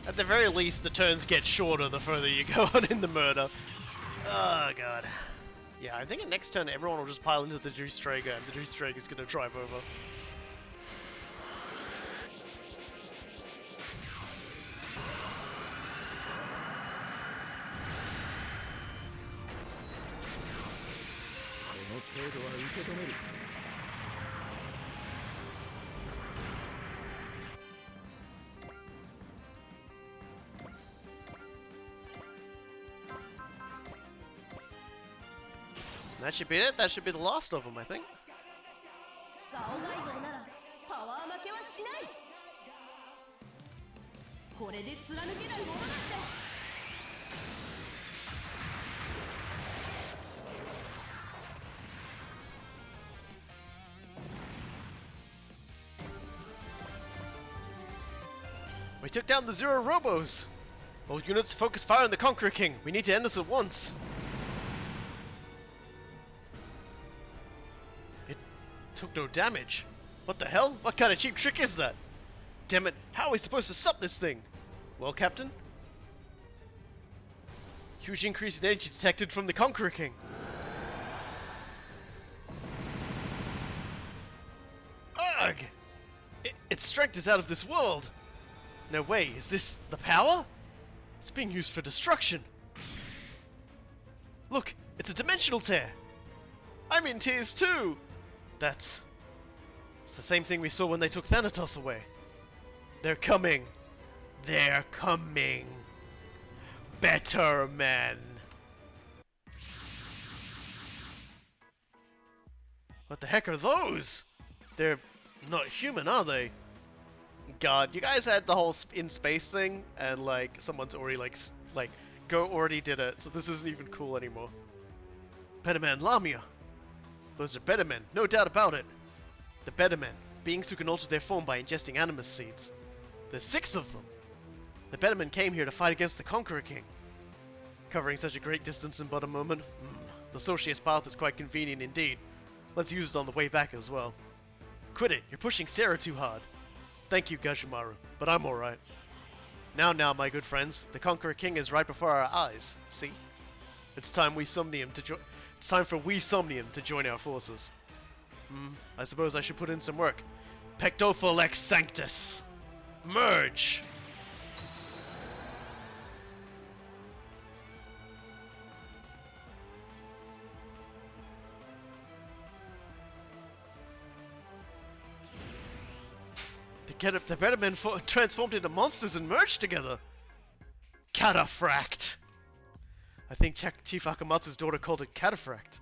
At the very least, the turns get shorter the further you go on in the murder. Oh, God. Yeah, I think next turn everyone will just pile into the Juice-Traeger and the Juice-Traeger is going to drive over. That should be it. That should be the last of them, I think. ガオガイ号ならパワー負けはしない。これで貫けないものだって。We took down the Zero Robos! All units, focus fire on the Conqueror King. We need to end this at once. It took no damage. What the hell? What kind of cheap trick is that? Damn it, how are we supposed to stop this thing? Well, Captain? Huge increase in energy detected from the Conqueror King. Ugh! Its strength is out of this world. No way, is this the power? It's being used for destruction. Look, it's a dimensional tear. I'm in tears too. It's the same thing we saw when they took Thanatos away. They're coming. They're coming. Better men. What the heck are those? They're not human, are they? God, you guys had the whole in space thing, and like someone's already like Go already did it, so this isn't even cool anymore. Better Man Lamia. Those are better men, no doubt about it. The better men, beings who can alter their form by ingesting animus seeds. There's 6 of them. The better men came here to fight against the Conqueror King. Covering such a great distance in but a moment. The Socius path is quite convenient indeed. Let's use it on the way back as well. Quit it, you're pushing Sarah too hard. Thank you, Gashimaru, but I'm alright. Now, my good friends, the Conqueror King is right before our eyes. See? It's time for we Somnium to join our forces. I suppose I should put in some work. Pectopho Lex Sanctus! Merge! The better men transformed into monsters and merged together. Cataphract. I think Chief Akamatsu's daughter called it Cataphract.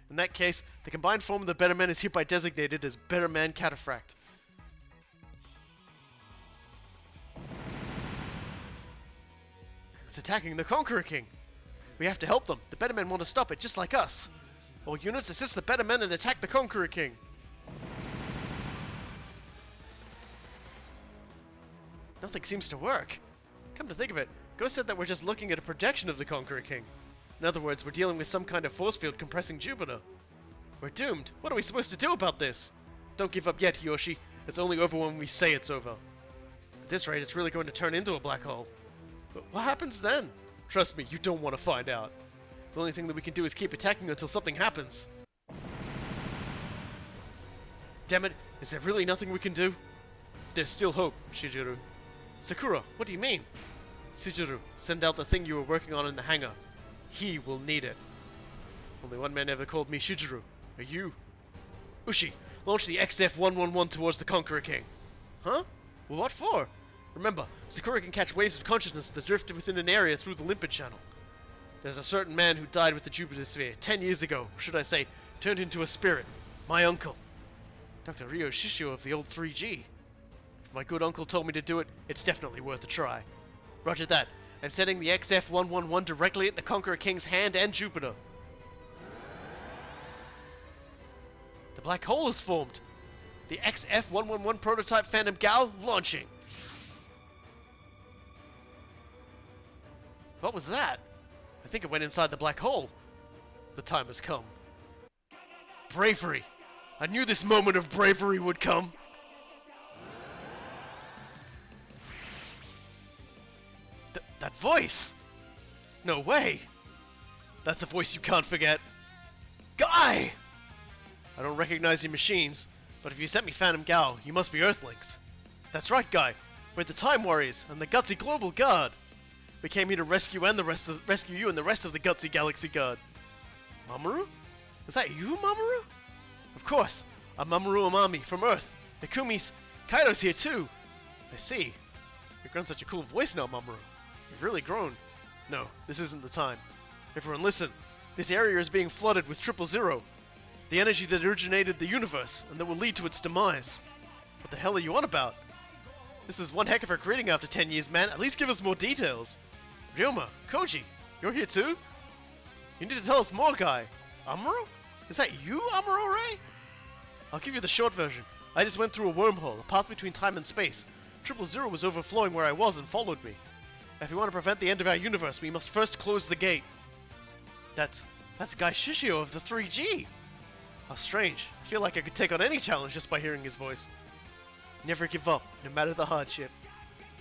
In that case, the combined form of the better men is hereby designated as Better Man Cataphract. It's attacking the Conqueror King. We have to help them. The better men want to stop it, just like us. All units assist the better men and attack the Conqueror King. Nothing seems to work. Come to think of it, Ghost said that we're just looking at a projection of the Conqueror King. In other words, we're dealing with some kind of force field compressing Jupiter. We're doomed. What are we supposed to do about this? Don't give up yet, Yoshi. It's only over when we say it's over. At this rate, it's really going to turn into a black hole. But what happens then? Trust me, you don't want to find out. The only thing that we can do is keep attacking until something happens. Damn it, is there really nothing we can do? There's still hope, Shijuru. Sakura, what do you mean? Shijuru, send out the thing you were working on in the hangar. He will need it. Only one man ever called me Shijuru. Are you? Ushi, launch the XF-111 towards the Conqueror King. Huh? Well, what for? Remember, Sakura can catch waves of consciousness that drift within an area through the limpid channel. There's a certain man who died with the Jupiter sphere 10 years ago, or should I say, turned into a spirit. My uncle. Dr. Ryo Shishio of the old 3G. If my good uncle told me to do it, it's definitely worth a try. Roger that. I'm sending the XF-111 directly at the Conqueror King's hand and Jupiter. The black hole is formed. The XF-111 prototype Phantom Gal launching. What was that? I think it went inside the black hole. The time has come. Bravery. I knew this moment of bravery would come. That voice! No way! That's a voice you can't forget. Guy! I don't recognize your machines, but if you sent me Phantom Gal, you must be Earthlings. That's right, Guy. We're the Time Warriors and the Gutsy Global Guard. We came here to rescue you and the rest of the Gutsy Galaxy Guard. Mamoru? Is that you, Mamoru? Of course. I'm Mamoru Amami from Earth. Ikumi's Kaido's here too. I see. You've grown such a cool voice now, Mamoru. You've really grown. No, this isn't the time. Everyone listen. This area is being flooded with 000. The energy that originated the universe and that will lead to its demise. What the hell are you on about? This is one heck of a greeting after 10 years, man. At least give us more details. Ryoma, Koji, you're here too? You need to tell us more, Guy. Amuro? Is that you, Amuro Ray? I'll give you the short version. I just went through a wormhole, a path between time and space. 000 was overflowing where I was and followed me. If we want to prevent the end of our universe, we must first close the gate. That's Guy Shishio of the 3G. How strange. I feel like I could take on any challenge just by hearing his voice. Never give up, no matter the hardship.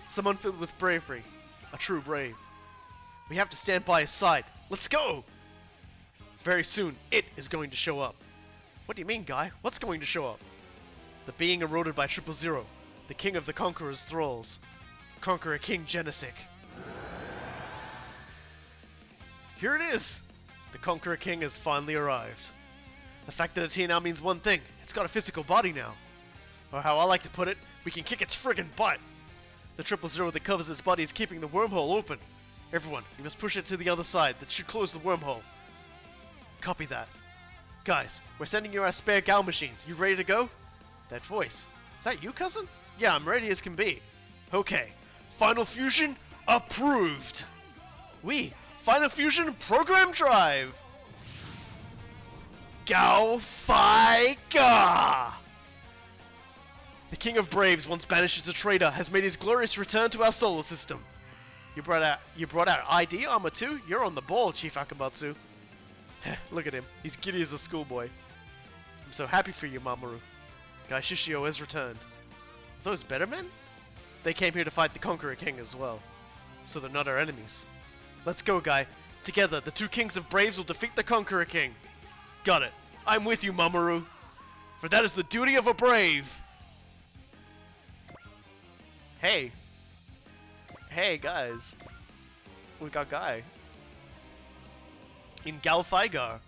Someone filled with bravery. A true brave. We have to stand by his side. Let's go! Very soon, it is going to show up. What do you mean, Guy? What's going to show up? The being eroded by 000. The king of the Conqueror's thralls. Conqueror King Genesik. Here it is! The Conqueror King has finally arrived. The fact that it's here now means one thing. It's got a physical body now. Or how I like to put it, we can kick its friggin' butt. The 000 that covers its body is keeping the wormhole open. Everyone, you must push it to the other side. That should close the wormhole. Copy that. Guys, we're sending you our spare Gal machines. You ready to go? That voice. Is that you, cousin? Yeah, I'm ready as can be. Okay. Final Fusion approved. Final Fusion program drive. Gao Fi Ga! The King of Braves, once banished as a traitor, has made his glorious return to our solar system. You brought out ID armor too? You're on the ball, Chief Akamatsu. Look at him. He's giddy as a schoolboy. I'm so happy for you, Mamoru. Guy Shishio has returned. Are those better men? They came here to fight the Conqueror King as well. So they're not our enemies. Let's go, Guy. Together, the two Kings of Braves will defeat the Conqueror King. Got it. I'm with you, Mamoru. For that is the duty of a brave. Hey. Hey, guys. We got Guy. In Galfaigar.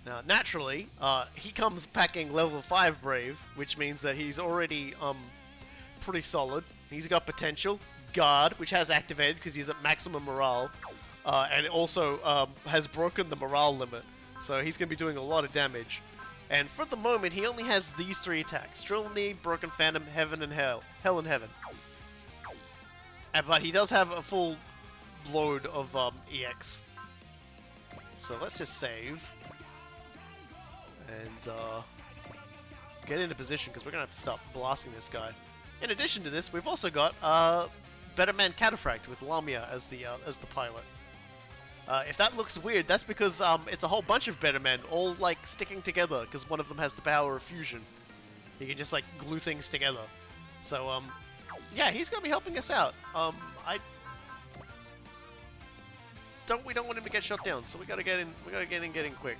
Now, naturally, he comes packing level 5 Brave, which means that he's already, pretty solid. He's got potential. Guard, which has activated because he's at maximum morale. And it also, has broken the morale limit. So he's going to be doing a lot of damage. And for the moment, he only has these 3 attacks. Drill Knee, Broken Phantom, Heaven and Hell. Hell and Heaven. But he does have a full load of EX. So let's just save. And get into position because we're going to have to stop blasting this guy. In addition to this, we've also got Better Man Cataphract with Lamia as the pilot. If that looks weird, that's because it's a whole bunch of Better Men all like sticking together because one of them has the power of fusion. He can just like glue things together. So yeah, he's gonna be helping us out. We don't want him to get shut down, so we gotta get in. We gotta get in quick.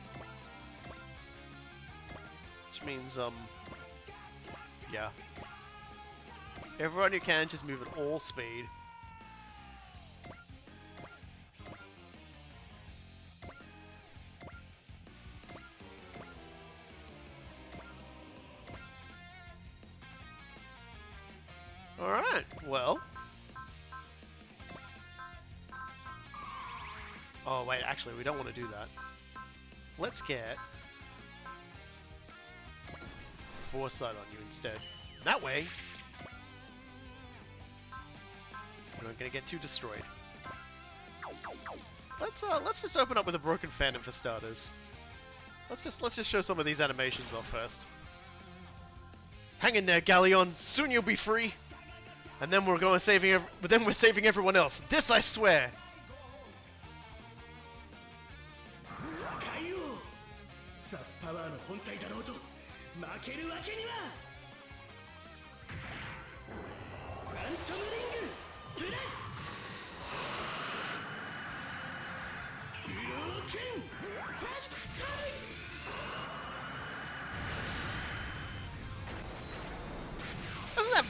Which means yeah. Everyone you can just move at all speed. Alright, well. Oh, wait, actually, we don't want to do that. Let's get Foresight on you instead. That way, you're not going to get too destroyed. Let's just open up with a Broken Phantom for starters. Let's just show some of these animations off first. Hang in there, Galleon. Soon you'll be free. And then we're going saving. We're saving everyone else. This I swear.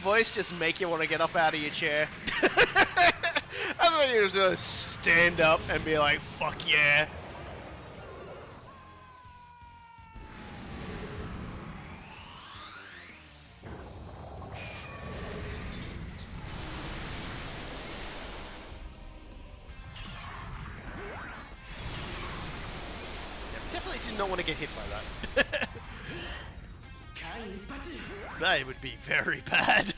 voice just make you want to get up out of your chair? That's when you just gonna stand up and be like, fuck yeah. Definitely do not want to get hit by that. That would be very bad.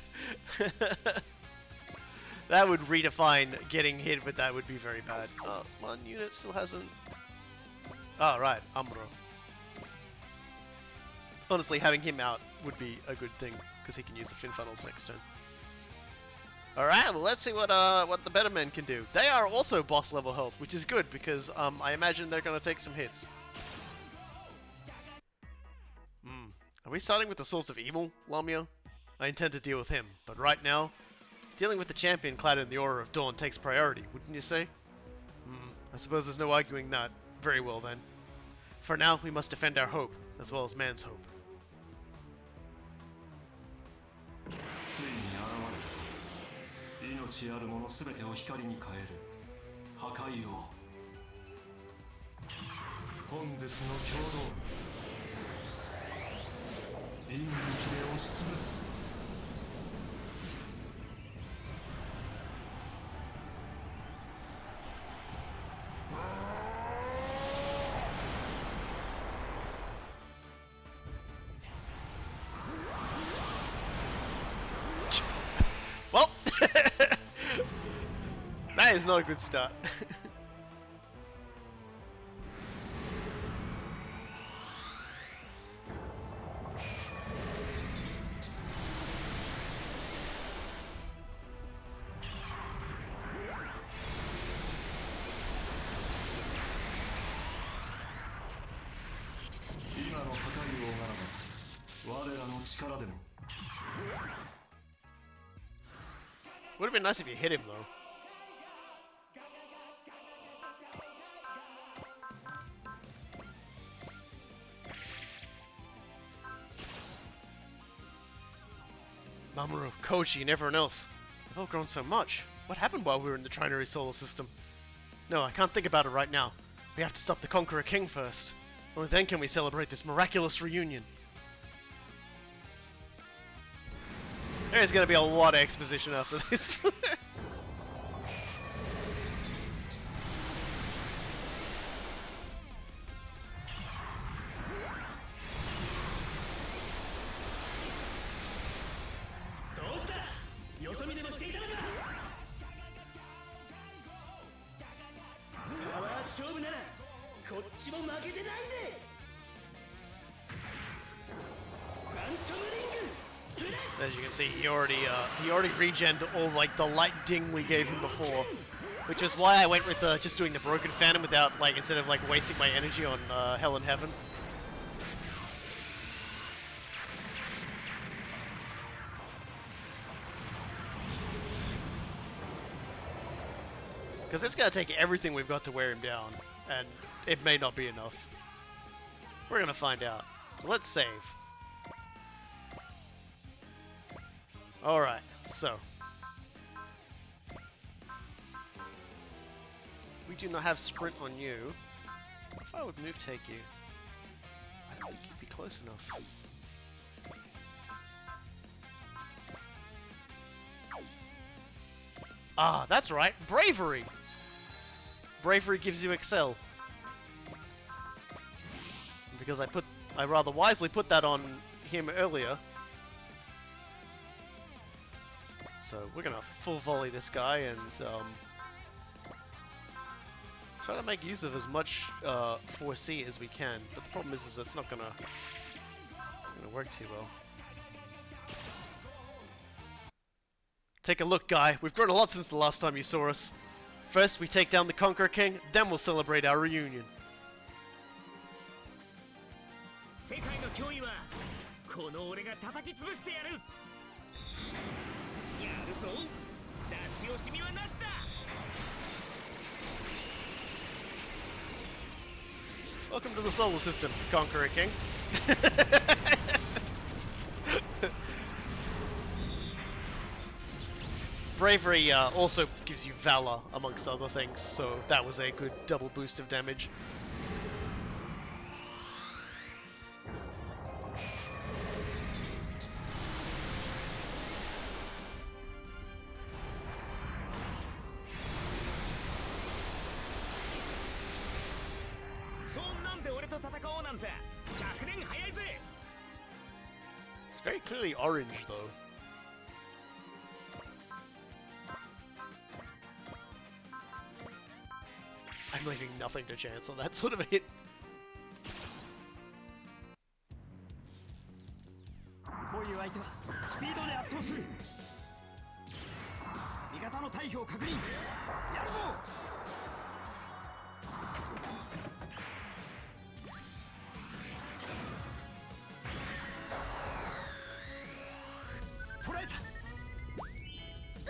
That would redefine getting hit, but that would be very bad. Oh, one unit still hasn't... Oh, right, Amandra. Honestly, having him out would be a good thing, because he can use the fin funnels next turn. Alright, well let's see what the better men can do. They are also boss level health, which is good, because I imagine they're going to take some hits. Are we starting with the source of evil, Lamia? I intend to deal with him, but right now, dealing with the champion clad in the aura of dawn takes priority, wouldn't you say? I suppose there's no arguing that. Very well then. For now, we must defend our hope, as well as man's hope. ついに現れた。命あるものすべてを光に変える破壊王。本日の共同。陰力で押しつぶす。Well, that is not a good start. Would have been nice if you hit him though. Mamoru, Koji, and everyone else. They've all grown so much. What happened while we were in the Trinary Solar System? No, I can't think about it right now. We have to stop the Conqueror King first. Only then can we celebrate this miraculous reunion. There's gonna be a lot of exposition after this. As you can see, he already regened all like the light ding we gave him before, which is why I went with just doing the broken phantom without instead of wasting my energy on Hell and Heaven. Because it's gonna take everything we've got to wear him down, and it may not be enough. We're gonna find out. So let's save. Alright, so. We do not have sprint on you. If I would move take you, I don't think you'd be close enough. Ah, that's right, bravery! Bravery gives you excel. Because I rather wisely put that on him earlier. So we're gonna full volley this guy and try to make use of as much 4C as we can. But the problem is it's not gonna work too well. Take a look, guy. We've grown a lot since the last time you saw us. First, we take down the Conqueror King, then we'll celebrate our reunion. Welcome to the solar system, Conqueror King. Bravery also gives you Valor, amongst other things, so that was a good double boost of damage. It's very clearly orange, though. I'm leaving nothing to chance on that sort of a hit. こういう相手はスピードで圧倒する。味方の退避を確認。やるぞ。捕らえた。撃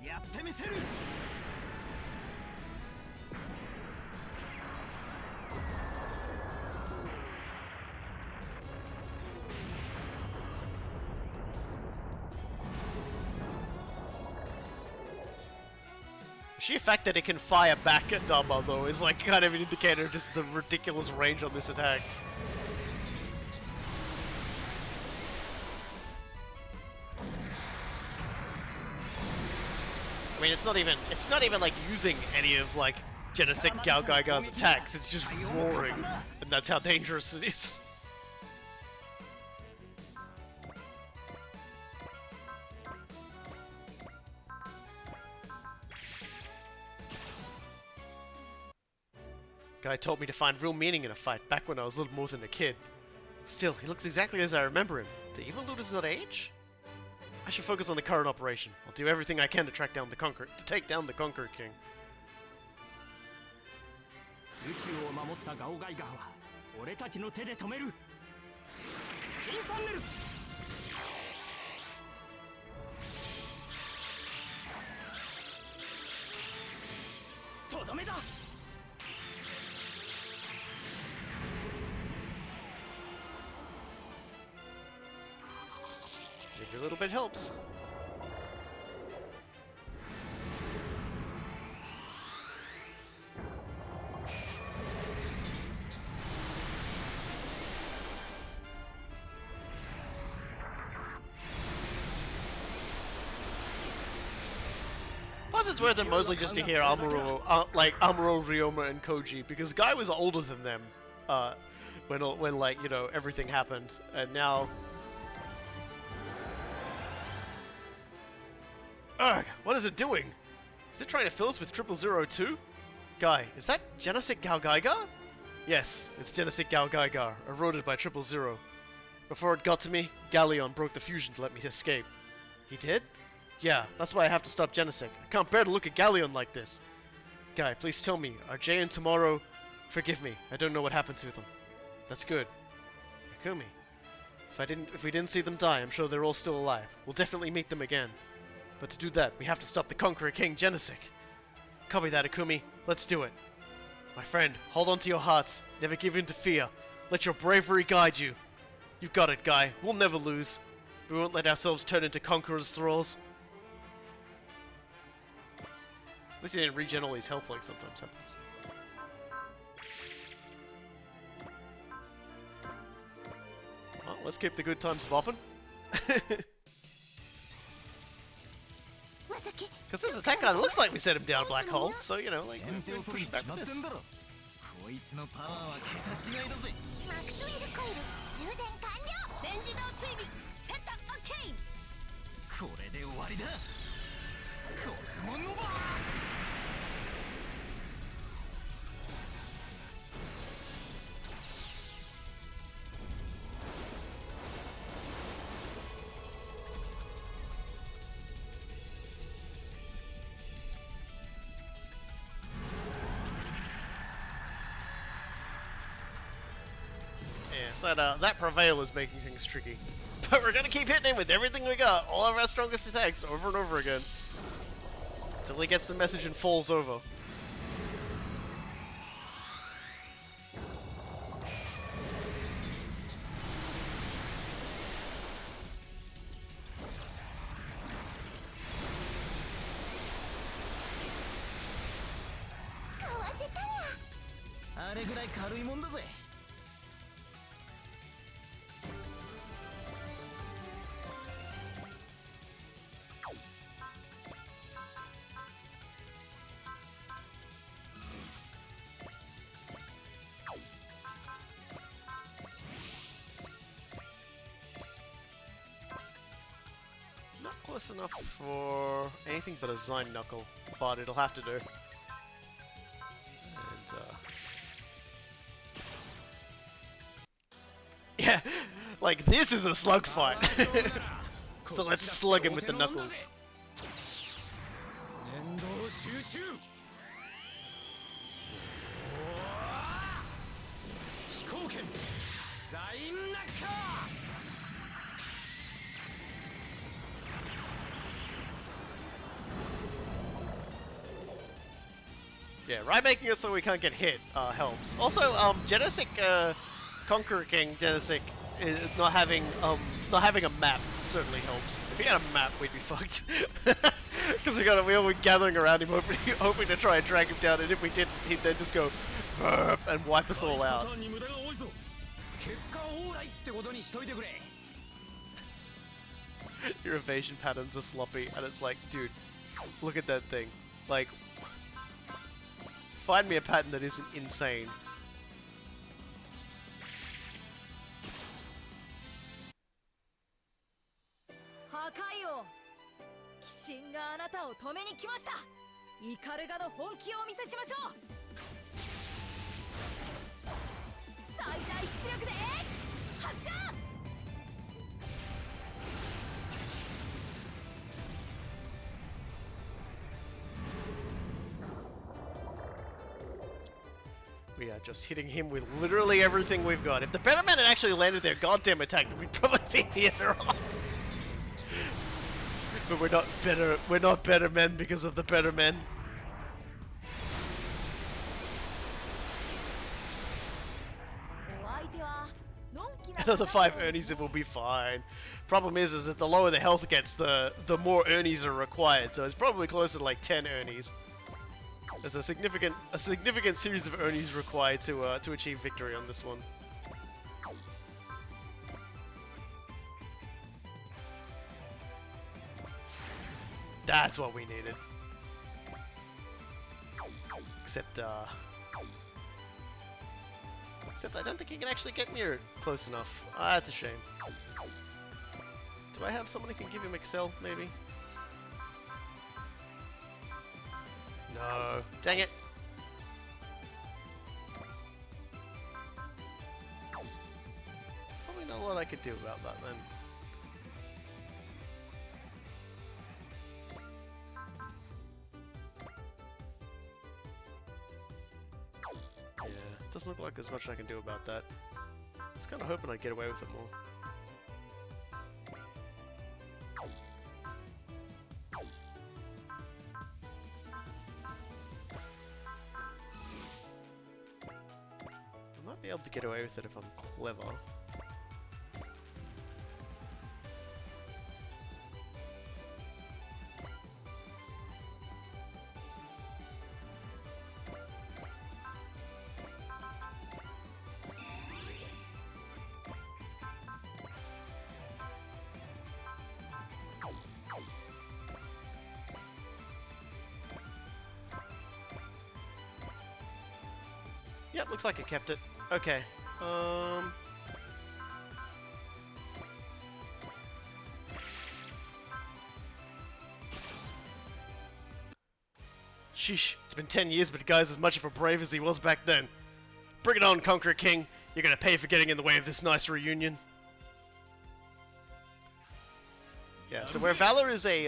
て。やってみせる。 The sheer fact that it can fire back at Dama, though, is like kind of an indicator of just the ridiculous range on this attack. I mean, it's not even like using any of like Genesect Galgaiga's attacks. It's just roaring, and that's how dangerous it is. Guy told me to find real meaning in a fight back when I was little more than a kid. Still, he looks exactly as I remember him. Do evil looters not age? I should focus on the current operation. I'll do everything I can to take down the Conqueror King. 宇宙を守ったガオガイガーは俺たちの手で止める。インファンネル。とどめだ。 Maybe a little bit helps. Plus, it's worth it mostly just to hear Amuro, Amuro, Ryoma, and Koji, because Guy was older than them when like, you know, everything happened, and now. Ugh, what is it doing? Is it trying to fill us with 000 too? Guy, is that Genesect Galgaiga? Yes, it's Genesect Galgaiga, eroded by 000. Before it got to me, Galleon broke the fusion to let me escape. He did? Yeah, that's why I have to stop Genesect. I can't bear to look at Galleon like this. Guy, please tell me, are Jay and Tomorrow... Forgive me, I don't know what happened to them. That's good. Akumi. If we didn't see them die, I'm sure they're all still alive. We'll definitely meet them again. But to do that, we have to stop the Conqueror King, Genesect. Copy that, Akumi. Let's do it. My friend, hold on to your hearts. Never give in to fear. Let your bravery guide you. You've got it, Guy. We'll never lose. We won't let ourselves turn into Conqueror's thralls. At least he didn't regen all his health like sometimes happens. Well, let's keep the good times bopping. Because this attack kind of looks like we set him down black hole, so you know, like, push it back with this. こいつのパワーは桁違いだぜ。マクスウェルコイル充電完了。全自動追尾セットオッケー。これで終わりだ。コスモノバー。So that Prevail is making things tricky. But we're gonna keep hitting him with everything we got, all of our strongest attacks, over and over again. Until he gets the message and falls over. あれぐらい軽いもんだぜ。Not close enough for anything but a Zine Knuckle, but it'll have to do. And, yeah, like this is a slug fight. So let's slug him with the knuckles. 念動集中飛行剣ザインナッカー Yeah, right, making it so we can't get hit helps. Also, Genesis Conqueror King Genesis not having a map certainly helps. If he had a map, we'd be fucked. Because we all were gathering around him, hoping to try and drag him down. And if we didn't, he'd then just go burp and wipe us all out. 結果オーライってことにしといてくれ Your evasion patterns are sloppy, and it's like, dude, look at that thing. Like, find me a pattern that isn't insane. We are just hitting him with literally everything we've got. If the better men had actually landed their goddamn attack, then we'd probably be better off. But we're not better men because of the better men. Another 5 Ernies, it will be fine. Problem is that the lower the health gets, the more Ernies are required. So it's probably closer to like 10 Ernies. There's a significant series of Ernies required to achieve victory on this one. That's what we needed. Except I don't think he can actually get near it close enough. Ah, that's a shame. Do I have someone who can give him Excel, maybe? No. Dang it. Probably not a lot I could do about that then. Yeah, doesn't look like there's much I can do about that. I was kind of hoping I'd get away with it more. I might be able to get away with it if I'm clever. Yep, looks like it kept it. Okay. Sheesh, it's been 10 years, but the guy's as much of a brave as he was back then. Bring it on, Conqueror King. You're gonna pay for getting in the way of this nice reunion. Yeah, so where Valor is a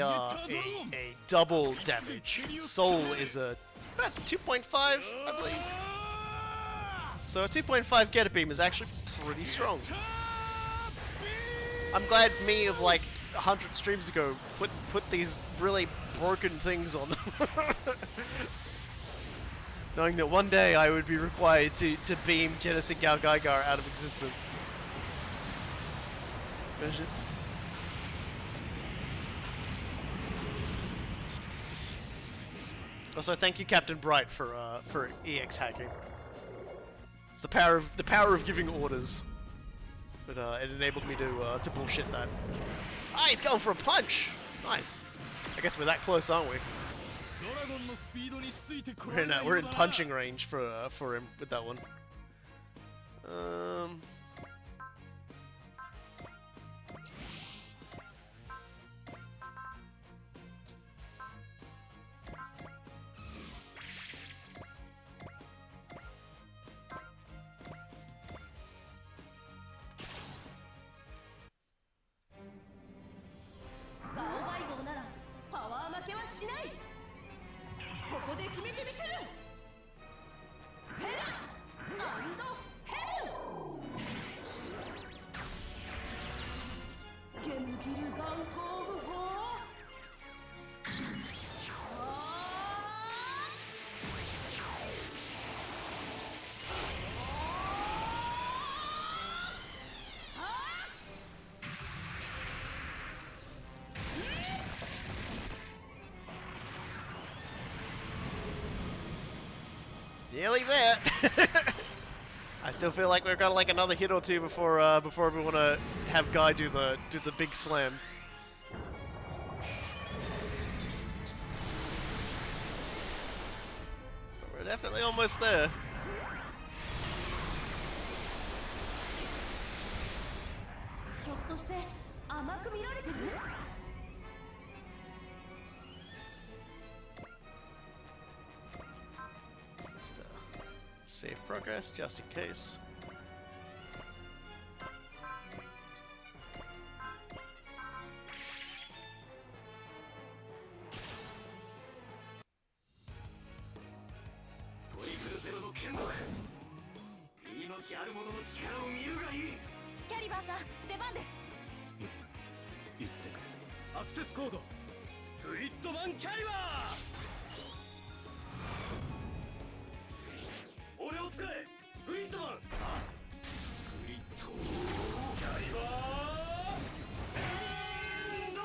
double damage, Soul is a about 2.5, I believe. So a 2.5 Get a Beam is actually pretty strong. I'm glad me of like 100 streams ago put these really broken things on them. Knowing that one day I would be required to beam Genesis Galgaigar out of existence. Imagine. Also, thank you, Captain Bright, for EX hacking. It's the power of giving orders. But it enabled me to bullshit that. Ah, he's going for a punch. Nice. I guess we're that close, aren't we? We're in punching range for him with that one. Nearly there. I still feel like we've got like another hit or two before we want to have Guy do the big slam. But we're definitely almost there. Just save progress just in case. Access code. Gridman Caliber. 俺を使え。グリッドマン。グリッド。キャリバー。エンド。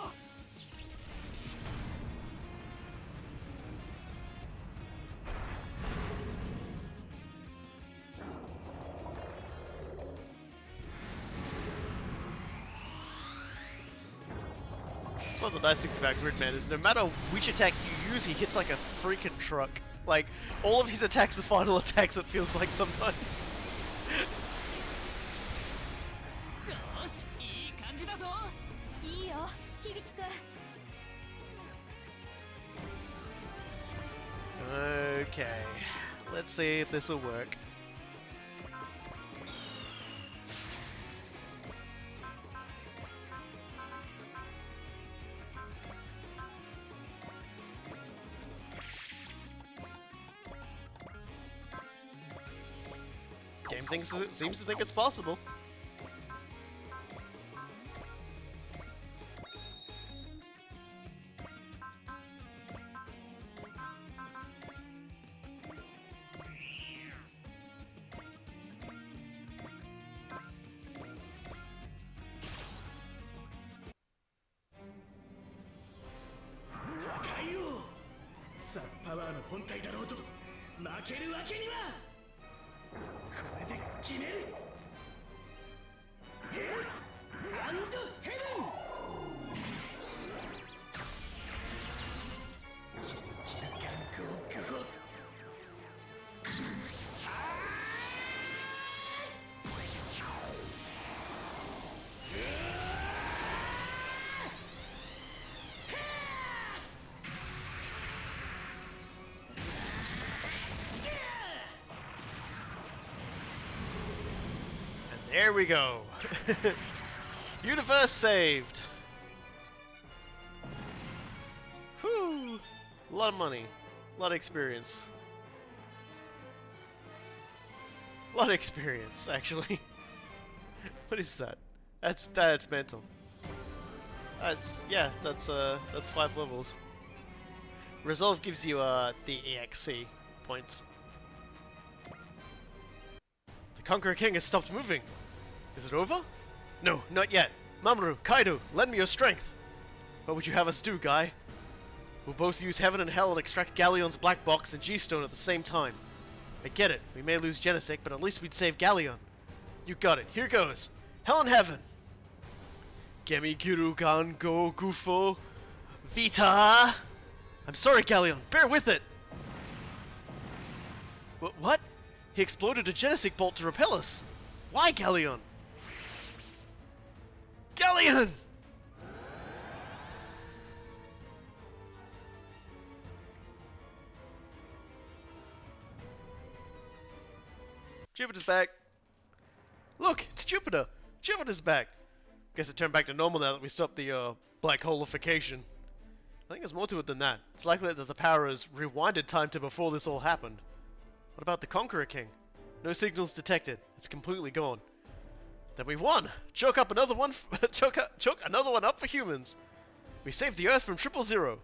That's one of the nice things about Gridman is no matter which attack you use, he hits like a freaking truck. Like, all of his attacks are final attacks, it feels like sometimes. Okay, let's see if this will work. Game seems to think it's possible. There we go. Universe saved. Whew. A lot of money. A lot of experience. A lot of experience, actually. What is that? That's mental. That's 5 levels. Resolve gives you the EXC points. The Conqueror King has stopped moving. Is it over? No, not yet. Mamoru, Kaido, lend me your strength. What would you have us do, Guy? We'll both use Heaven and Hell and extract Galleon's Black Box and G-Stone at the same time. I get it. We may lose Genesec, but at least we'd save Galleon. You got it. Here goes. Hell and Heaven. Gemi Giru Gan Go Gufo Vita. I'm sorry, Galleon. Bear with it. What? He exploded a Genesec bolt to repel us. Why, Galleon? Galleon! Jupiter's back. Look, it's Jupiter. Jupiter's back. Guess it turned back to normal now that we stopped the black holification. I think there's more to it than that. It's likely that the power has rewinded time to before this all happened. What about the Conqueror King? No signals detected. It's completely gone. Then we won. Choke up another one. Choke another one up for humans. We saved the Earth from 000.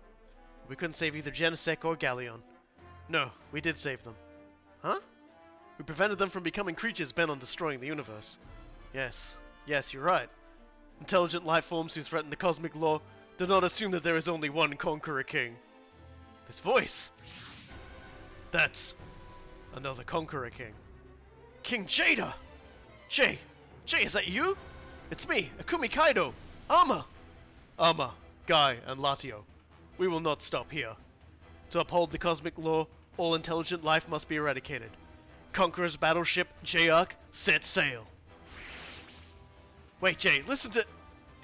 We couldn't save either Genesec or Galleon. No, we did save them. Huh? We prevented them from becoming creatures bent on destroying the universe. Yes, you're right. Intelligent life forms who threaten the cosmic law do not assume that there is only one Conqueror King. This voice! That's another Conqueror King. King Jada! Jay, is that you? It's me, Akumi Kaido. Ama, Guy, and Latio. We will not stop here. To uphold the cosmic law, all intelligent life must be eradicated. Conqueror's battleship, Jayark, set sail. Wait, Jay, listen to...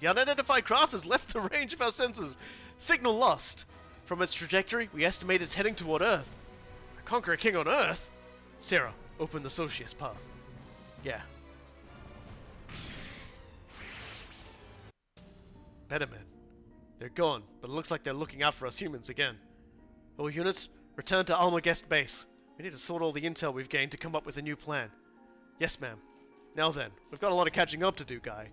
The unidentified craft has left the range of our sensors. Signal lost. From its trajectory, we estimate it's heading toward Earth. A Conqueror King on Earth? Sarah, open the Socius path. Yeah. Better men. They're gone, but it looks like they're looking out for us humans again. All units, return to Almagest base. We need to sort all the intel we've gained to come up with a new plan. Yes, ma'am. Now then, we've got a lot of catching up to do, Guy.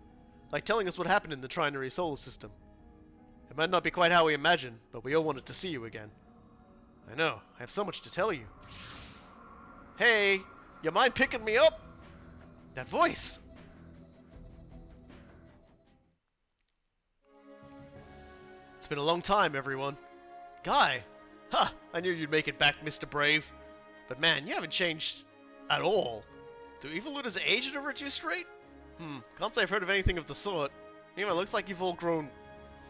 Like telling us what happened in the Trinary solar system. It might not be quite how we imagined, but we all wanted to see you again. I know, I have so much to tell you. Hey, you mind picking me up? That voice! It's been a long time, everyone. Guy! Ha! I knew you'd make it back, Mr. Brave. But man, you haven't changed at all. Do evil looters age at a reduced rate? Can't say I've heard of anything of the sort. Anyway, it looks like you've all grown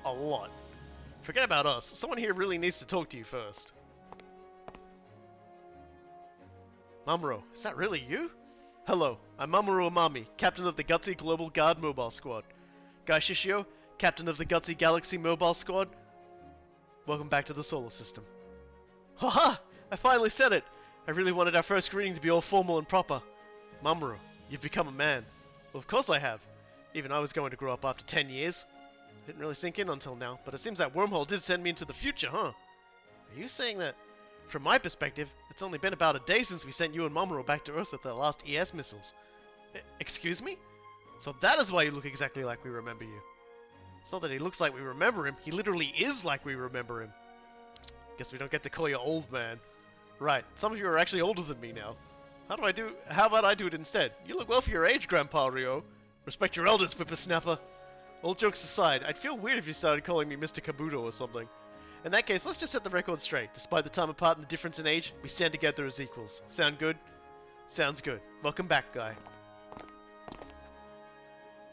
a lot. Forget about us. Someone here really needs to talk to you first. Mamoru, is that really you? Hello, I'm Mamoru Amami, captain of the Gutsy Global Guard Mobile Squad. Guy Shishio, captain of the Gutsy Galaxy Mobile Squad. Welcome back to the solar system. Haha! I finally said it! I really wanted our first greeting to be all formal and proper. Mamoru, you've become a man. Well, of course I have. Even I was going to grow up after 10 years. Didn't really sink in until now, but it seems that wormhole did send me into the future, huh? Are you saying that, from my perspective, it's only been about a day since we sent you and Mamoru back to Earth with the last ES missiles? Excuse me? So that is why you look exactly like we remember you. It's not that he looks like we remember him, he literally is like we remember him. Guess we don't get to call you old man. Right, some of you are actually older than me now. How about I do it instead? You look well for your age, Grandpa Rio. Respect your elders, whippersnapper. All jokes aside, I'd feel weird if you started calling me Mr. Kabuto or something. In that case, let's just set the record straight. Despite the time apart and the difference in age, we stand together as equals. Sound good? Sounds good. Welcome back, Guy.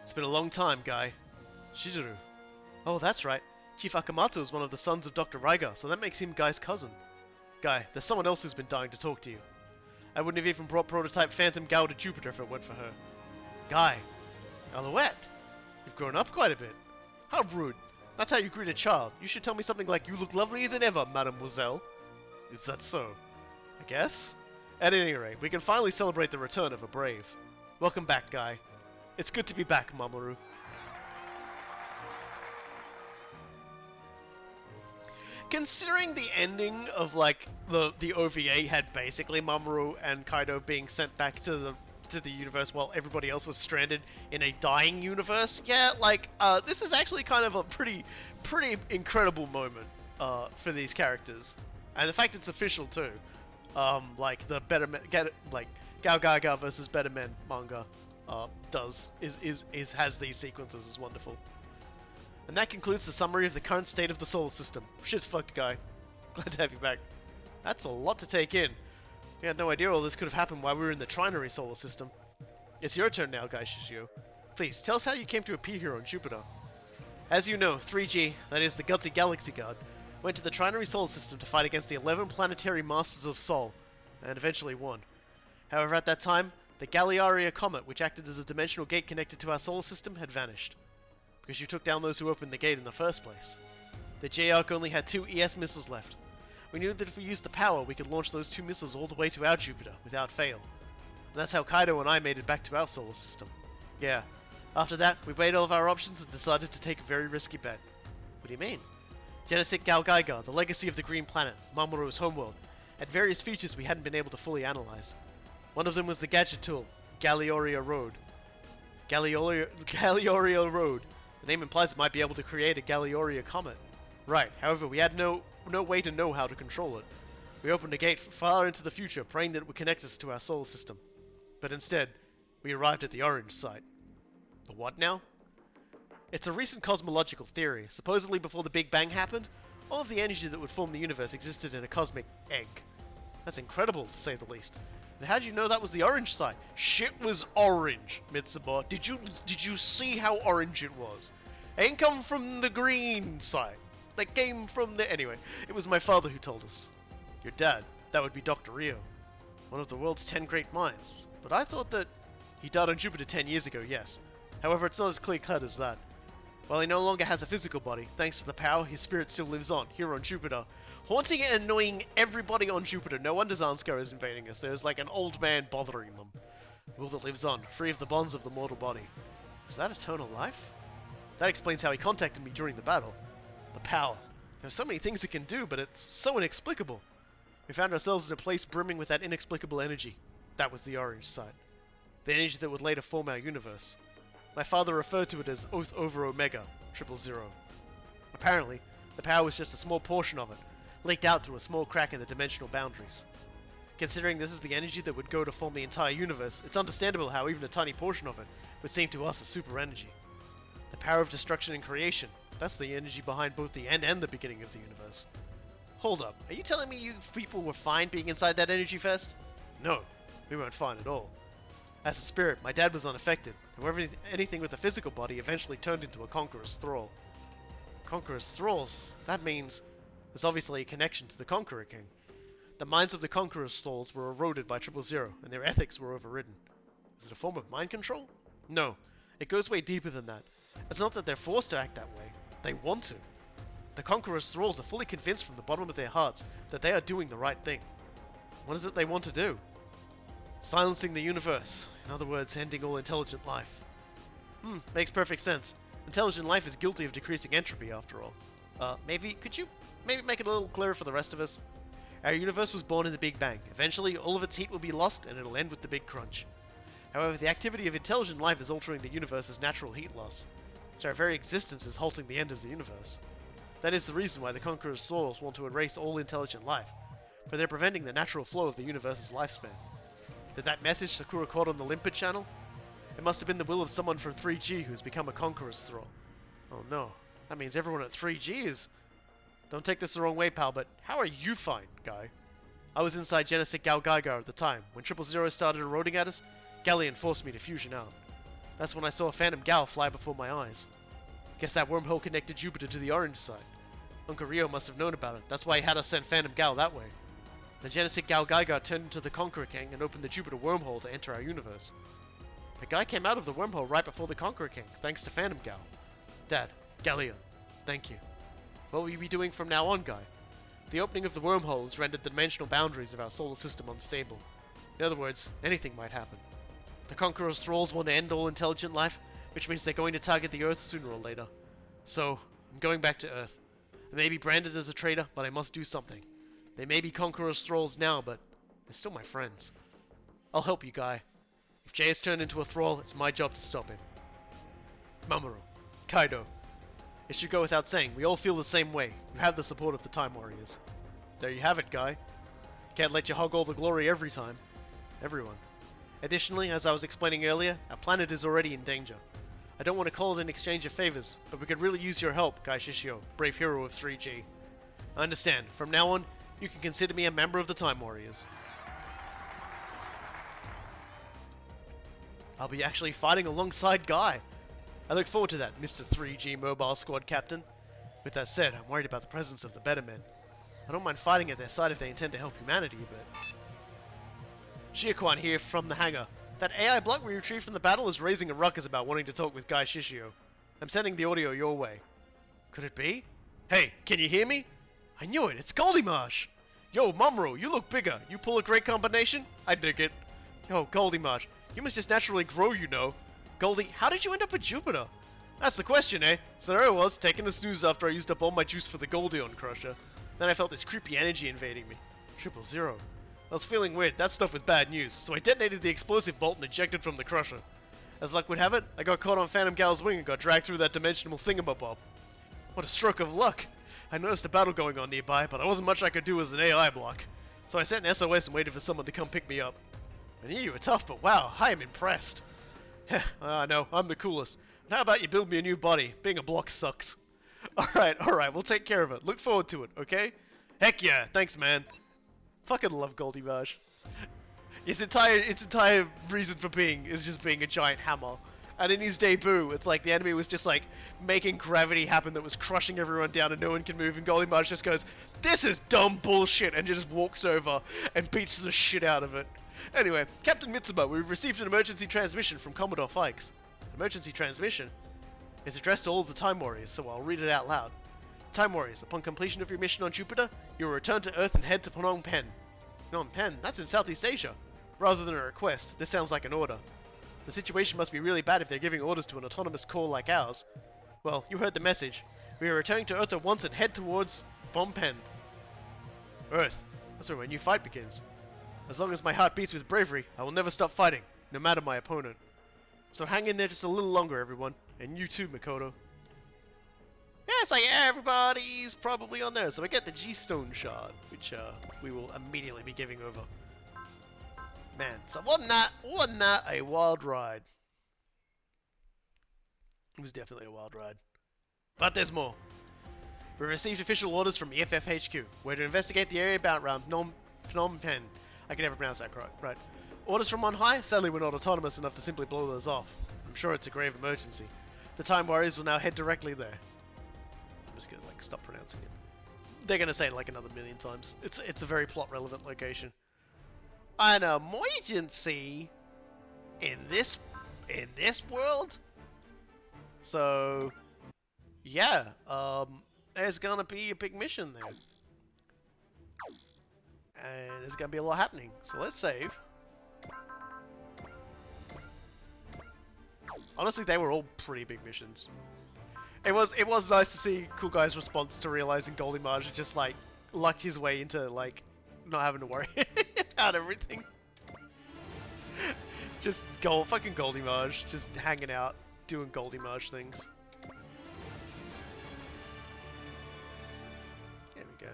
It's been a long time, Guy. Shizuru. Oh, that's right. Chief Akamatsu is one of the sons of Dr. Raiga, so that makes him Guy's cousin. Guy, there's someone else who's been dying to talk to you. I wouldn't have even brought prototype Phantom Gao to Jupiter if it weren't for her. Guy. Alouette. You've grown up quite a bit. How rude. That's how you greet a child. You should tell me something like, you look lovelier than ever, mademoiselle. Is that so? I guess? At any rate, we can finally celebrate the return of a brave. Welcome back, Guy. It's good to be back, Mamoru. Considering the ending of, like, the OVA had basically Mamoru and Kaido being sent back to the universe while everybody else was stranded in a dying universe, yeah, like, this is actually kind of a pretty incredible moment, for these characters. And the fact it's official, too. Like, the Better Men, like, Gao Gaga versus Better Men manga, has these sequences is wonderful. And that concludes the summary of the current state of the solar system. Shit's fucked, Guy. Glad to have you back. That's a lot to take in. We had no idea all this could have happened while we were in the Trinary solar system. It's your turn now, Guy Shishio. Please, tell us how you came to appear here on Jupiter. As you know, 3G, that is the Gutsy Galaxy Guard, went to the Trinary solar system to fight against the 11 planetary Masters of Sol, and eventually won. However, at that time, the Galliaria Comet, which acted as a dimensional gate connected to our solar system, had vanished. Because you took down those who opened the gate in the first place. The J-Arc only had 2 ES missiles left. We knew that if we used the power, we could launch those 2 missiles all the way to our Jupiter, without fail. And that's how Kaido and I made it back to our solar system. Yeah. After that, we weighed all of our options and decided to take a very risky bet. What do you mean? Genesis Galgaiga, the legacy of the Green Planet, Mamoru's homeworld, had various features we hadn't been able to fully analyze. One of them was the gadget tool, Gallioria Road. Gallioria Road. The name implies it might be able to create a Gallioria comet. Right, however, we had no way to know how to control it. We opened a gate far into the future, praying that it would connect us to our solar system. But instead, we arrived at the Orange Site. The what now? It's a recent cosmological theory. Supposedly before the Big Bang happened, all of the energy that would form the universe existed in a cosmic egg. That's incredible, to say the least. And how did you know that was the Orange Site? Shit was orange, Mitsuba. Did you see how orange it was? It ain't come from the green side. That came from the... Anyway, it was my father who told us. Your dad, that would be Dr. Rio. One of the world's 10 great minds. But I thought that... He died on Jupiter 10 years ago, yes. However, it's not as clear-cut as that. While he no longer has a physical body, thanks to the power, his spirit still lives on, here on Jupiter. Haunting and annoying everybody on Jupiter. No wonder Zansko is invading us. There's like an old man bothering them. Will that lives on, free of the bonds of the mortal body. Is that eternal life? That explains how he contacted me during the battle. The power. There's so many things it can do, but it's so inexplicable. We found ourselves in a place brimming with that inexplicable energy. That was the Orange Site. The energy that would later form our universe. My father referred to it as Oath over Omega, 000. Apparently, the power was just a small portion of it, leaked out through a small crack in the dimensional boundaries. Considering this is the energy that would go to form the entire universe, it's understandable how even a tiny portion of it would seem to us a super energy. The power of destruction and creation, that's the energy behind both the end and the beginning of the universe. Hold up, are you telling me you people were fine being inside that energy fest? No, we weren't fine at all. As a spirit, my dad was unaffected. However, anything with a physical body eventually turned into a Conqueror's thrall. Conqueror's thralls? That means there's obviously a connection to the Conqueror King. The minds of the Conqueror's thralls were eroded by 000, and their ethics were overridden. Is it a form of mind control? No, it goes way deeper than that. It's not that they're forced to act that way. They want to. The Conqueror's thralls are fully convinced from the bottom of their hearts that they are doing the right thing. What is it they want to do? Silencing the universe. In other words, ending all intelligent life. Makes perfect sense. Intelligent life is guilty of decreasing entropy, after all. Could you make it a little clearer for the rest of us? Our universe was born in the Big Bang. Eventually, all of its heat will be lost, and it'll end with the Big Crunch. However, the activity of intelligent life is altering the universe's natural heat loss. So our very existence is halting the end of the universe. That is the reason why the Conqueror's thralls want to erase all intelligent life, for they're preventing the natural flow of the universe's lifespan. Did that message Sakura caught on the Limpid channel? It must have been the will of someone from 3G who's become a Conqueror's thrall. Oh no, that means everyone at 3G is... Don't take this the wrong way, pal, but how are you fine, guy? I was inside Genesis Galgaiga at the time. When 000 started eroding at us, Galleon forced me to fusion out. That's when I saw a Phantom Gal fly before my eyes. Guess that wormhole connected Jupiter to the Orange Side. Uncle Rio must have known about it. That's why he had us send Phantom Gal that way. The Genesis Galgaiga turned into the Conqueror King and opened the Jupiter wormhole to enter our universe. The guy came out of the wormhole right before the Conqueror King, thanks to Phantom Gal. Dad, Galleon, thank you. What will you be doing from now on, Guy? The opening of the wormhole has rendered the dimensional boundaries of our solar system unstable. In other words, anything might happen. The Conqueror's thralls want to end all intelligent life, which means they're going to target the Earth sooner or later. So, I'm going back to Earth. I may be branded as a traitor, but I must do something. They may be Conqueror's thralls now, but they're still my friends. I'll help you, Guy. If Jay is turned into a thrall, it's my job to stop him. Mamoru, Kaido. It should go without saying, we all feel the same way. You have the support of the Time Warriors. There you have it, Guy. Can't let you hog all the glory every time. Everyone. Additionally, as I was explaining earlier, our planet is already in danger. I don't want to call it an exchange of favors, but we could really use your help, Guy Shishio, brave hero of 3G. I understand. From now on, you can consider me a member of the Time Warriors. I'll be actually fighting alongside Guy. I look forward to that, Mr. 3G Mobile Squad Captain. With that said, I'm worried about the presence of the better men. I don't mind fighting at their side if they intend to help humanity, but... Shiokwan here from the hangar. That AI block we retrieved from the battle is raising a ruckus about wanting to talk with Guy Shishio. I'm sending the audio your way. Could it be? Hey, can you hear me? I knew it, it's Goldie Marsh! Yo, Mumro, you look bigger. You pull a great combination? I dig it. Yo, Goldie Marsh, you must just naturally grow, you know. Goldie, how did you end up at Jupiter? That's the question, eh? So there I was, taking a snooze after I used up all my juice for the Goldion Crusher. Then I felt this creepy energy invading me. 000. I was feeling weird, that stuff was bad news, so I detonated the explosive bolt and ejected from the Crusher. As luck would have it, I got caught on Phantom Gal's wing and got dragged through that dimensional thingamabob. What a stroke of luck! I noticed a battle going on nearby, but there wasn't much I could do as an AI block. So I sent an SOS and waited for someone to come pick me up. I knew you were tough, but wow, I am impressed. I know, I'm the coolest. And how about you build me a new body? Being a block sucks. Alright, we'll take care of it. Look forward to it, okay? Heck yeah, thanks man. Fucking love Goldie Marsh. Its entire reason for being is just being a giant hammer. And in his debut, it's like the enemy was just like making gravity happen that was crushing everyone down and no one can move, and Goldie Marsh just goes, "This is dumb bullshit," and just walks over and beats the shit out of it. Anyway, Captain Mitsuma, we've received an emergency transmission from Commodore Fikes. Emergency transmission is addressed to all of the Time Warriors, so I'll read it out loud. Time Warriors, upon completion of your mission on Jupiter, you will return to Earth and head to Phnom Penh. Phnom Penh? That's in Southeast Asia. Rather than a request, this sounds like an order. The situation must be really bad if they're giving orders to an autonomous core like ours. Well, you heard the message. We are returning to Earth at once and head towards Phnom Penh. Earth. That's where a new fight begins. As long as my heart beats with bravery, I will never stop fighting, no matter my opponent. So hang in there just a little longer, everyone. And you too, Makoto. Yes, everybody's probably on there. So I get the G-Stone shard, which we will immediately be giving over. Man, so wasn't that a wild ride? It was definitely a wild ride. But there's more. We received official orders from EFF HQ. We're to investigate the area bound around Phnom Penh. I can never pronounce that correct. Right. Orders from on high? Sadly, we're not autonomous enough to simply blow those off. I'm sure it's a grave emergency. The Time Warriors will now head directly there. I'm just gonna stop pronouncing it. They're gonna say it like another million times. It's a very plot relevant location. An emergency in this world? So yeah, there's gonna be a big mission there. And there's gonna be a lot happening. So let's save. Honestly, they were all pretty big missions. It was nice to see Cool Guy's response to realizing Goldie Marsh had just lucked his way into not having to worry about everything. Just fucking Goldie Marsh, just hanging out, doing Goldie Marsh things. There we go.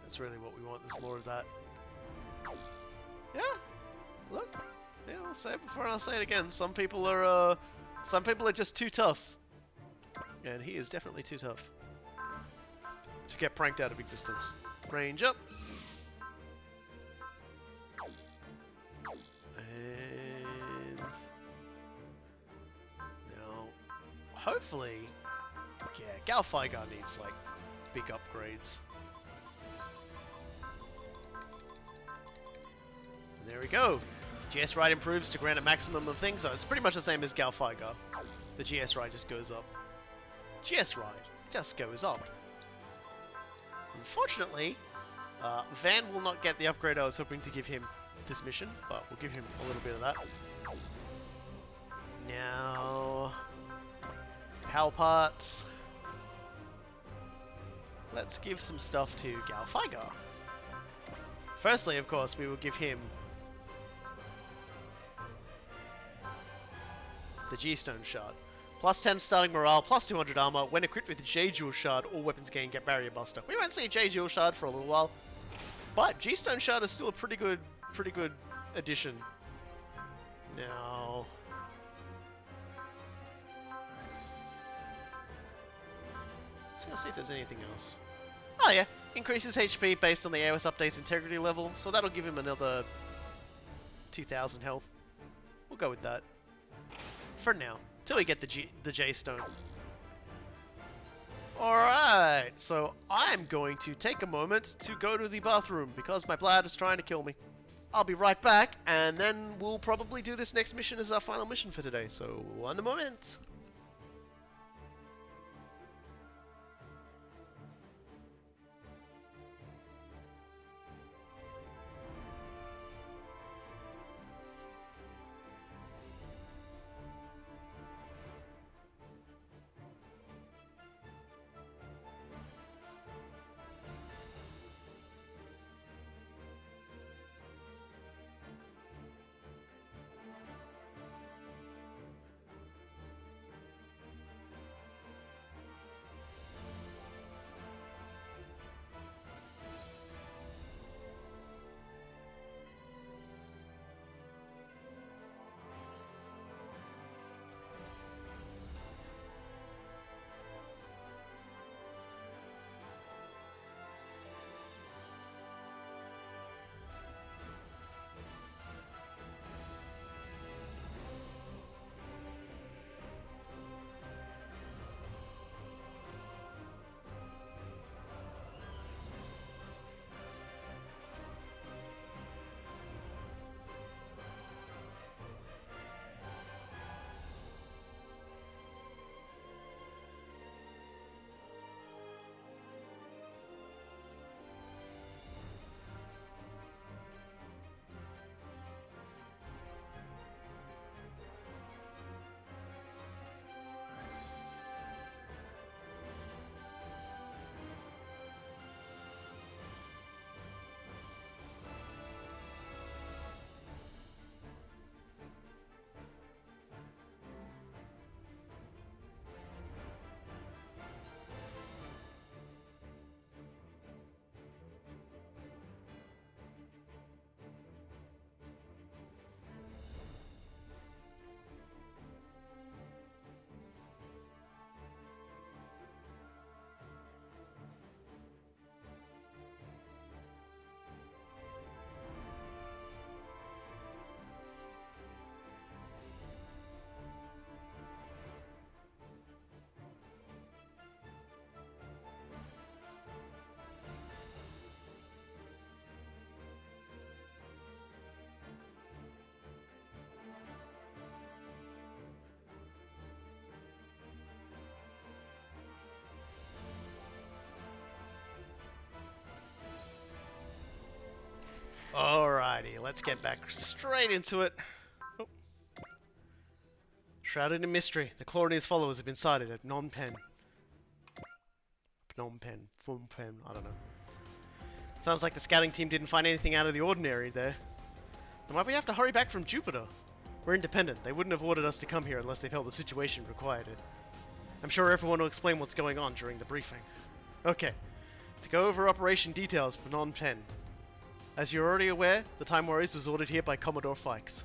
That's really what we want. There's more of that. Yeah. Look. Yeah, I'll say it before and I'll say it again. Some people are just too tough. And he is definitely too tough to get pranked out of existence. Range up. And now, hopefully, yeah, Galfigar needs big upgrades. And there we go. GS Ride improves to grant a maximum of things, so it's pretty much the same as Galfigar. The GS Ride just goes up. GS Ride just goes up. Unfortunately, Van will not get the upgrade I was hoping to give him this mission, but we'll give him a little bit of that. Now, PAL parts. Let's give some stuff to Galfigar. Firstly, of course, we will give him the G-Stone Shard. Plus 10 starting morale, plus 200 armor. When equipped with the J-Jewel Shard, all weapons gain get Barrier Buster. We won't see a J-Jewel Shard for a little while, but G-Stone Shard is still a pretty good addition. Now, Just gonna see if there's anything else. Oh yeah, increases HP based on the AOS update's integrity level, so that'll give him another 2,000 health. We'll go with that. For now. Till we get the J-Stone. Alright, so I'm going to take a moment to go to the bathroom because my Pallada is trying to kill me. I'll be right back, and then we'll probably do this next mission as our final mission for today, so one moment. Alrighty, let's get back straight into it. Oh. Shrouded in mystery, the Claw and his followers have been sighted at Phnom Penh. Phnom Penh, I don't know. Sounds like the scouting team didn't find anything out of the ordinary there. Then why we have to hurry back from Jupiter? We're independent. They wouldn't have ordered us to come here unless they felt the situation required it. I'm sure everyone will explain what's going on during the briefing. Okay, to go over operation details for Phnom Penh. As you're already aware, the Time Warriors was ordered here by Commodore Fikes.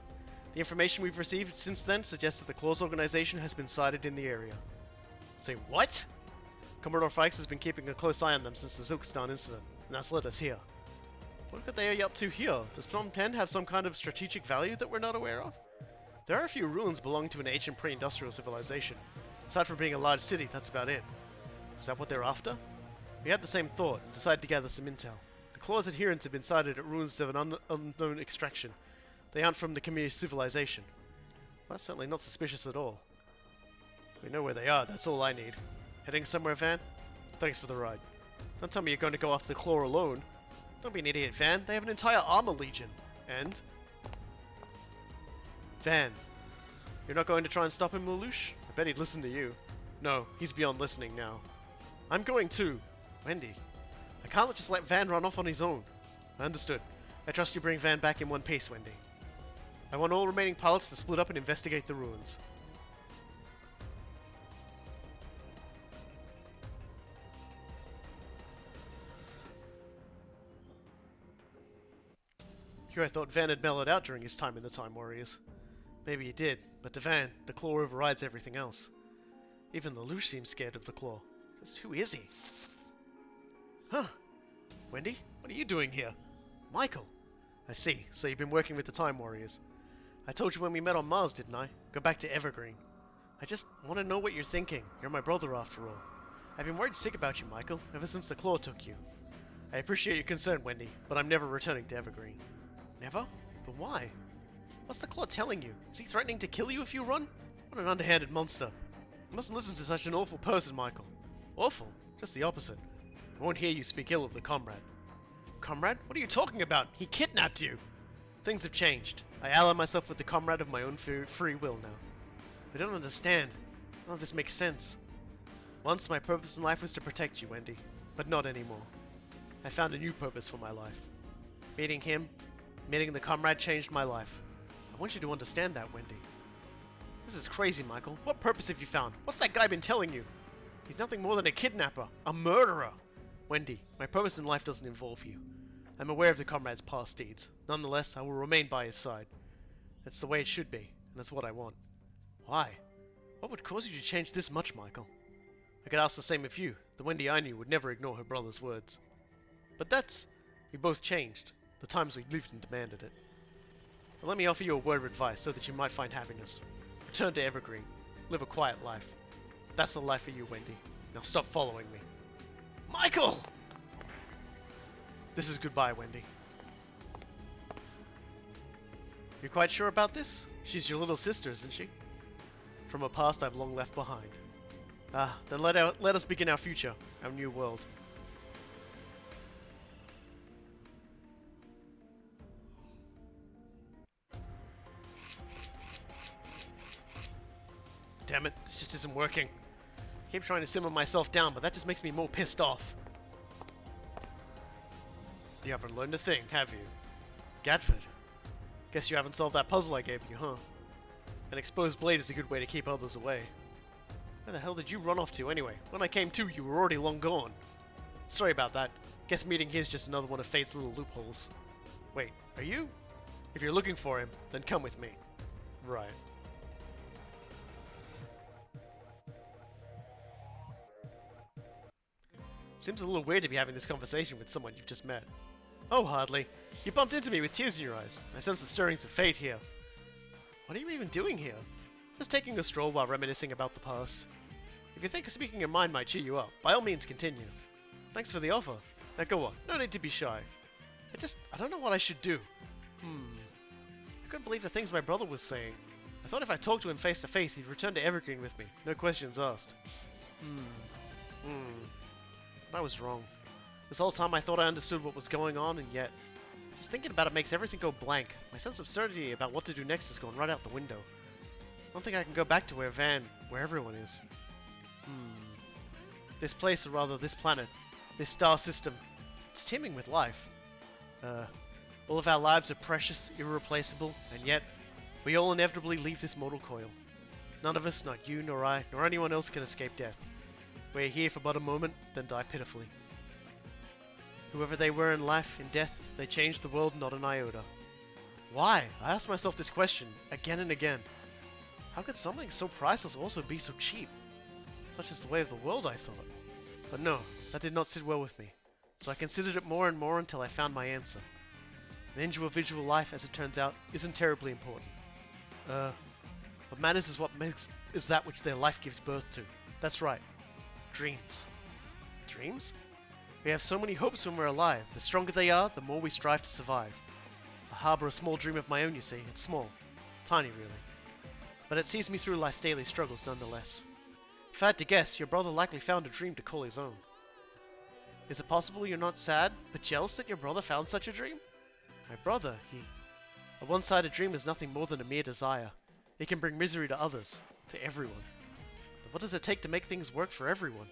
The information we've received since then suggests that the Claw's organization has been sighted in the area. Say what? Commodore Fikes has been keeping a close eye on them since the Zilkstan incident, and that's led us here. What could they be up to here? Does Phnom Penh have some kind of strategic value that we're not aware of? There are a few ruins belonging to an ancient pre-industrial civilization. Aside from being a large city, that's about it. Is that what they're after? We had the same thought and decided to gather some intel. The Claw's adherents have been sighted at ruins of an unknown extraction. They aren't from the Khmer civilization. Well, that's certainly not suspicious at all. If we know where they are, that's all I need. Heading somewhere, Van? Thanks for the ride. Don't tell me you're going to go off the Claw alone. Don't be an idiot, Van. They have an entire armor legion. And? Van, you're not going to try and stop him, Lelouch? I bet he'd listen to you. No, he's beyond listening now. I'm going too. Wendy, I can't just let Van run off on his own. Understood. I trust you bring Van back in one piece, Wendy. I want all remaining pilots to split up and investigate the ruins. Here I thought Van had mellowed out during his time in the Time Warriors. Maybe he did, but to Van, the Claw overrides everything else. Even Lelouch seems scared of the Claw. Who is he? Huh. Wendy, what are you doing here? Michael. I see. So you've been working with the Time Warriors. I told you when we met on Mars, didn't I? Go back to Evergreen. I just want to know what you're thinking. You're my brother after all. I've been worried sick about you, Michael, ever since the Claw took you. I appreciate your concern, Wendy, but I'm never returning to Evergreen. Never? But why? What's the Claw telling you? Is he threatening to kill you if you run? What an underhanded monster. You mustn't listen to such an awful person, Michael. Awful? Just the opposite. I won't hear you speak ill of the comrade. Comrade? What are you talking about? He kidnapped you! Things have changed. I ally myself with the comrade of my own free will now. I don't understand. None of this makes sense. Once my purpose in life was to protect you, Wendy, but not anymore. I found a new purpose for my life. Meeting him, meeting the comrade changed my life. I want you to understand that, Wendy. This is crazy, Michael. What purpose have you found? What's that guy been telling you? He's nothing more than a kidnapper, a murderer. Wendy, my purpose in life doesn't involve you. I'm aware of the comrade's past deeds. Nonetheless, I will remain by his side. That's the way it should be, and that's what I want. Why? What would cause you to change this much, Michael? I could ask the same of you. The Wendy I knew would never ignore her brother's words. But we both changed. The times we lived and demanded it. But let me offer you a word of advice so that you might find happiness. Return to Evergreen. Live a quiet life. That's the life for you, Wendy. Now stop following me. Michael! This is goodbye, Wendy. You're quite sure about this? She's your little sister, isn't she? From a past I've long left behind. Then let us begin our future, our new world. Damn it, this just isn't working. I keep trying to simmer myself down, but that just makes me more pissed off. You haven't learned a thing, have you? Gadved. Guess you haven't solved that puzzle I gave you, huh? An exposed blade is a good way to keep others away. Where the hell did you run off to anyway? When I came to, you were already long gone. Sorry about that. Guess meeting here's just another one of fate's little loopholes. Wait, are you? If you're looking for him, then come with me. Right. Seems a little weird to be having this conversation with someone you've just met. Oh, hardly. You bumped into me with tears in your eyes. I sense the stirrings of fate here. What are you even doing here? Just taking a stroll while reminiscing about the past. If you think speaking your mind might cheer you up, by all means continue. Thanks for the offer. Now go on, no need to be shy. I don't know what I should do. I couldn't believe the things my brother was saying. I thought if I talked to him face to face, he'd return to Evergreen with me. No questions asked. I was wrong. This whole time I thought I understood what was going on, and yet, just thinking about it makes everything go blank. My sense of certainty about what to do next has gone right out the window. I don't think I can go back to where everyone is. This place, or rather this planet, this star system, it's teeming with life. All of our lives are precious, irreplaceable, and yet, we all inevitably leave this mortal coil. None of us, not you, nor I, nor anyone else can escape death. We're here for but a moment, then die pitifully. Whoever they were in life, in death, they changed the world not an iota. Why? I ask myself this question, again and again. How could something so priceless also be so cheap? Such is the way of the world, I thought. But no, that did not sit well with me. So I considered it more and more until I found my answer. An individual life, as it turns out, isn't terribly important. What matters is that which their life gives birth to. That's right. Dreams. Dreams? We have so many hopes when we're alive. The stronger they are, the more we strive to survive. I harbor a small dream of my own, you see. It's small. Tiny, really. But it sees me through life's daily struggles nonetheless. If I had to guess, your brother likely found a dream to call his own. Is it possible you're not sad, but jealous that your brother found such a dream? My brother, a one-sided dream is nothing more than a mere desire. It can bring misery to others, to everyone. But what does it take to make things work for everyone?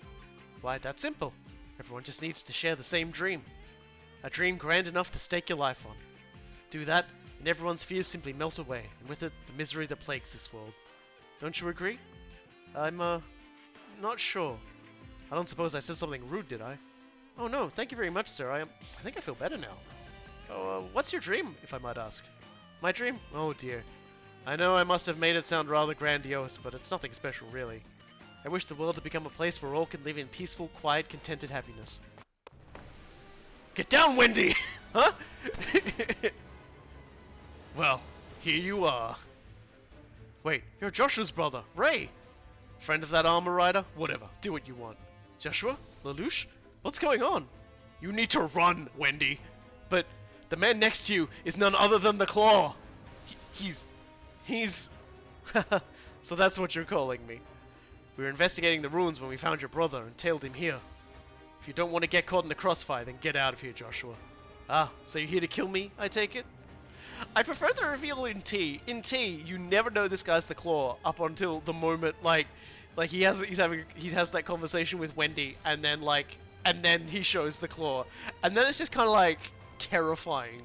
Why, that's simple. Everyone just needs to share the same dream. A dream grand enough to stake your life on. Do that, and everyone's fears simply melt away, and with it, the misery that plagues this world. Don't you agree? I'm, not sure. I don't suppose I said something rude, did I? Oh no, thank you very much, sir. I think I feel better now. Oh, what's your dream, if I might ask? My dream? Oh dear. I know I must have made it sound rather grandiose, but it's nothing special, really. I wish the world to become a place where all can live in peaceful, quiet, contented happiness. Get down, Wendy! Huh? Well, here you are. Wait, you're Joshua's brother, Ray! Friend of that armor rider? Whatever, do what you want. Joshua? Lelouch? What's going on? You need to run, Wendy. But the man next to you is none other than the Claw. He's... So that's what you're calling me. We were investigating the ruins when we found your brother and tailed him here. If you don't want to get caught in the crossfire, then get out of here, Joshua. Ah, so you're here to kill me, I take it? I prefer the reveal in T. In T, you never know this guy's the Claw up until the moment, like he has that conversation with Wendy, and then he shows the Claw, and then it's just kind of like terrifying,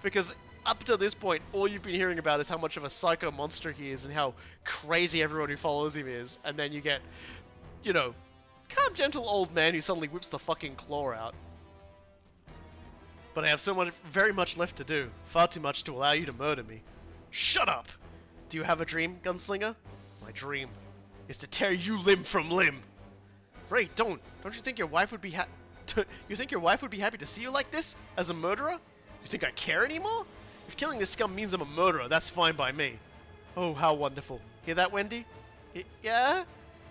because up to this point, all you've been hearing about is how much of a psycho monster he is and how crazy everyone who follows him is, and then you get, you know, calm, gentle old man who suddenly whips the fucking Claw out. But I have very much left to do. Far too much to allow you to murder me. Shut up! Do you have a dream, gunslinger? My dream is to tear you limb from limb. Ray, don't you think your wife would be you think your wife would be happy to see you like this as a murderer? You think I care anymore? If killing this scum means I'm a murderer, that's fine by me. Oh, how wonderful. Hear that, Wendy? Yeah?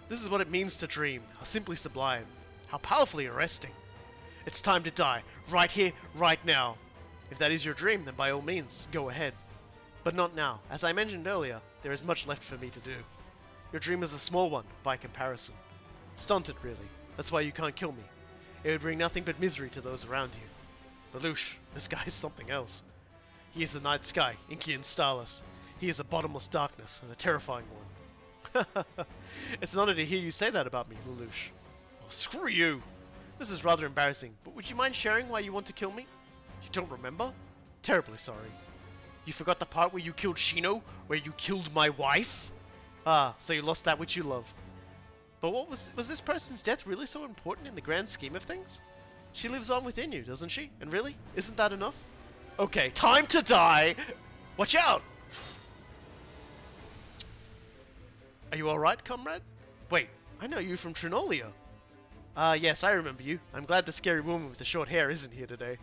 This is what it means to dream. How simply sublime. How powerfully arresting. It's time to die. Right here, right now. If that is your dream, then by all means, go ahead. But not now. As I mentioned earlier, there is much left for me to do. Your dream is a small one, by comparison. Stunted, really. That's why you can't kill me. It would bring nothing but misery to those around you. Lelouch, this guy is something else. He is the night sky, inky and starless. He is a bottomless darkness, and a terrifying one. It's an honor to hear you say that about me, Lelouch. Oh, screw you! This is rather embarrassing, but would you mind sharing why you want to kill me? You don't remember? Terribly sorry. You forgot the part where you killed Shino? Where you killed my wife? Ah, so you lost that which you love. But what was this person's death really so important in the grand scheme of things? She lives on within you, doesn't she? And really, isn't that enough? Okay, time to die! Watch out! Are you alright, comrade? Wait, I know you from Trinolia. Ah, yes, I remember you. I'm glad the scary woman with the short hair isn't here today.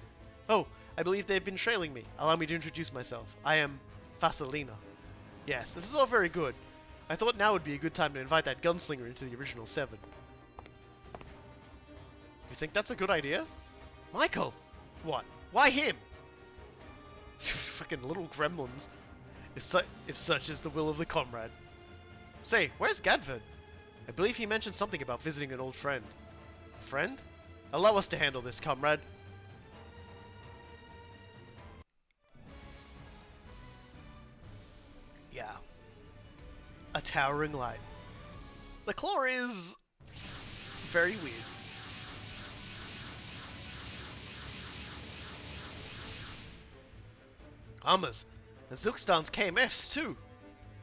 Oh, I believe they've been trailing me. Allow me to introduce myself. I am Fasalina. Yes, this is all very good. I thought now would be a good time to invite that gunslinger into the original 7. You think that's a good idea? Michael! What? Why him? Fucking little gremlins. If such is the will of the comrade. Say, where's Gadved? I believe he mentioned something about visiting an old friend. Friend? Allow us to handle this, comrade. Yeah. A towering light. The Claw is very weird. Armors, and Zilkstan's KMFs too.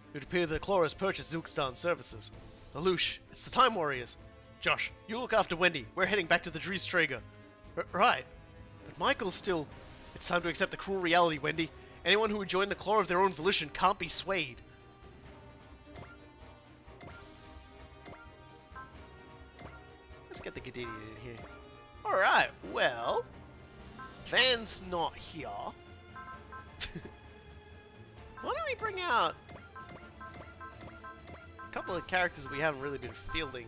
It would appear the Claw has purchased Zilkstan's services. Lelouch, it's the Time Warriors. Josh, you look after Wendy. We're heading back to the Dreestrager. Right. But Michael's still... It's time to accept the cruel reality, Wendy. Anyone who would join the Claw of their own volition can't be swayed. Let's get the Gadved in here. Alright, well... Van's not here. Why don't we bring out... a couple of characters we haven't really been fielding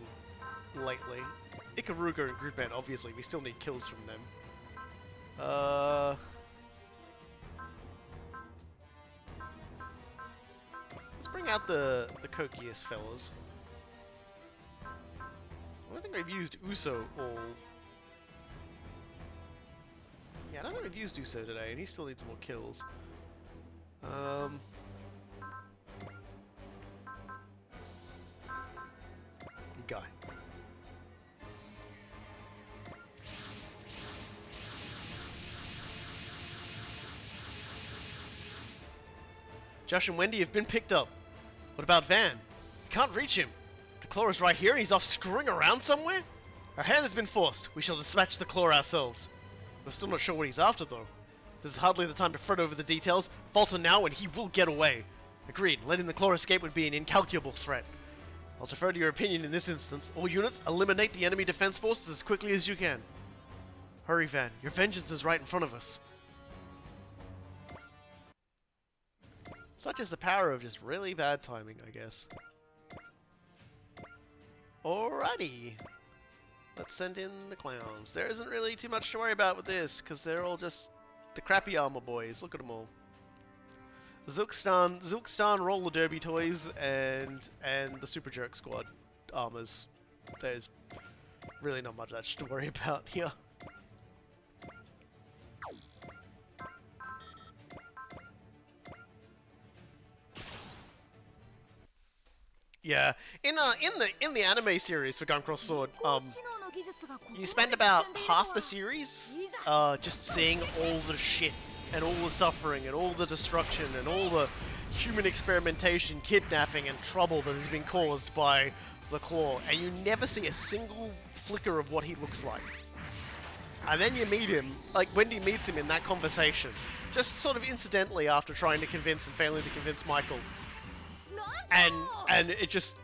lately. Ikaruga and Gridman, obviously, we still need kills from them. Let's bring out the cokiest fellas. I don't think I've used Uso all... Yeah, I don't think I've used Uso today, and he still needs more kills. Guy. Josh and Wendy have been picked up. What about Van? We can't reach him. The Claw is right here and he's off screwing around somewhere? Our hand has been forced. We shall dispatch the Claw ourselves. We're still not sure what he's after though. This is hardly the time to fret over the details. Falter now and he will get away. Agreed. Letting the Claw escape would be an incalculable threat. I'll defer to your opinion in this instance. All units, eliminate the enemy defense forces as quickly as you can. Hurry, Van. Your vengeance is right in front of us. Such is the power of just really bad timing, I guess. Alrighty. Let's send in the clowns. There isn't really too much to worry about with this, because they're all just the crappy armor boys. Look at them all. Zilkstan roller derby toys and the Super Jerk Squad armors. There's really not much to worry about here. Yeah, in the anime series for Gun-Cross Sword, you spend about half the series just seeing all the shit and all the suffering and all the destruction and all the human experimentation, kidnapping, and trouble that has been caused by the Claw, and you never see a single flicker of what he looks like. And then you meet him, like Wendy meets him in that conversation, just sort of incidentally after trying to convince and failing to convince Michael. And it just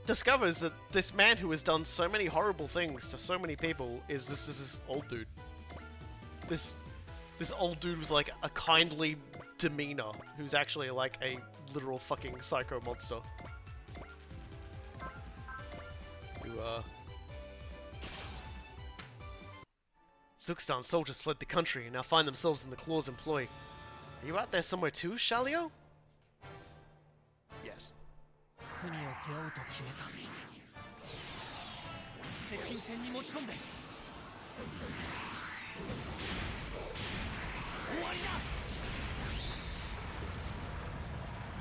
discovers that this man who has done so many horrible things to so many people is this old dude. This old dude with like a kindly demeanor who's actually like a literal fucking psycho monster. Who Zilkstan's soldiers fled the country and now find themselves in the Claw's employ. Are you out there somewhere too, Shalio? Yes. 罪を背負うと決めた。接近戦に持ち込んで。終わり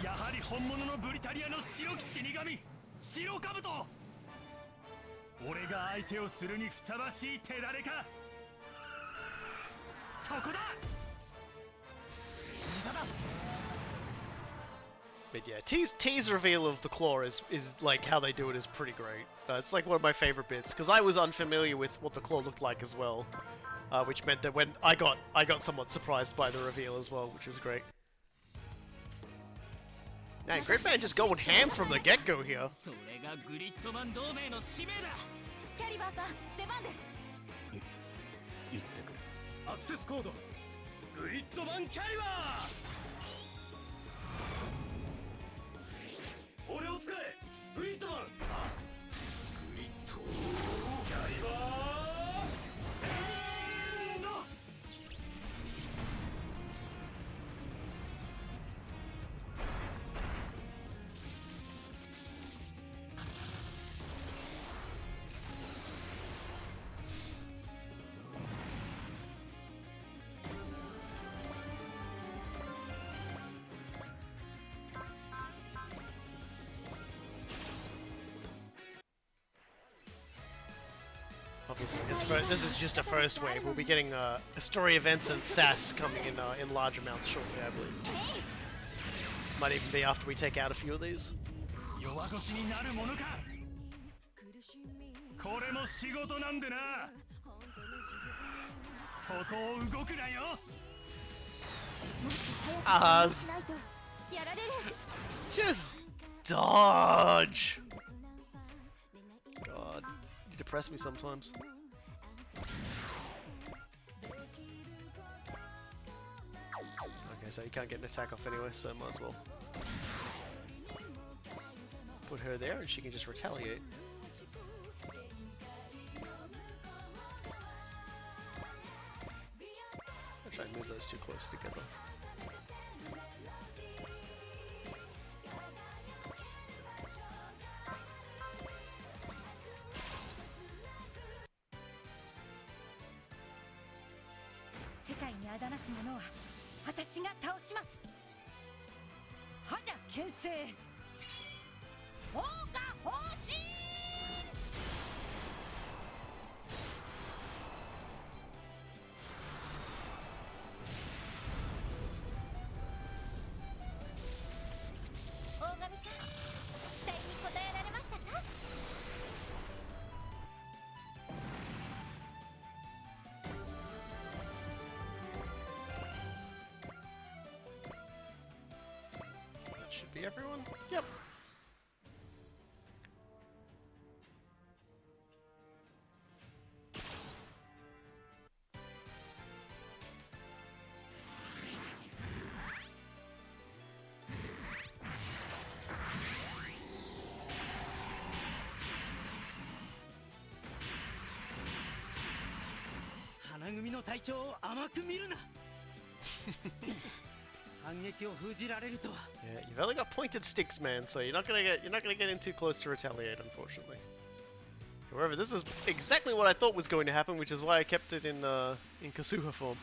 だ。やはり本物のブリタリアの白き死神、白兜。俺が相手をするにふさわしい手だれか。そこだ。無駄だ。 But yeah, T's reveal of the Claw is like how they do it is pretty great. It's like one of my favorite bits because I was unfamiliar with what the Claw looked like as well, which meant that when I got somewhat surprised by the reveal as well, which was great. Man, Great Man just going ham from the get-go here. それがグリッドマン同盟の使命だ。キャリバーさん、出番です。言ってくれ。アクセスコード。グリッドマンキャリバー。 俺を使えグリッドマングリッドキャリバーエンド Obviously, this is just a first wave. We'll be getting story events and SAS coming in large amounts shortly, I believe. Might even be after we take out a few of these. 弱腰になるものか。これも仕事なんでな。そこを動くなよ。Just dodge. God. You depress me sometimes. Okay, so you can't get an attack off anyway, so might as well put her there and she can just retaliate. I'll try and move those two closer together. Should be everyone. Yep. 組の隊長を甘く見るな。反撃を封じられるとは。 Yeah, you've only got pointed sticks, man, so you're not gonna get in too close to retaliate, unfortunately. However, this is exactly what I thought was going to happen, which is why I kept it in Kasuha form.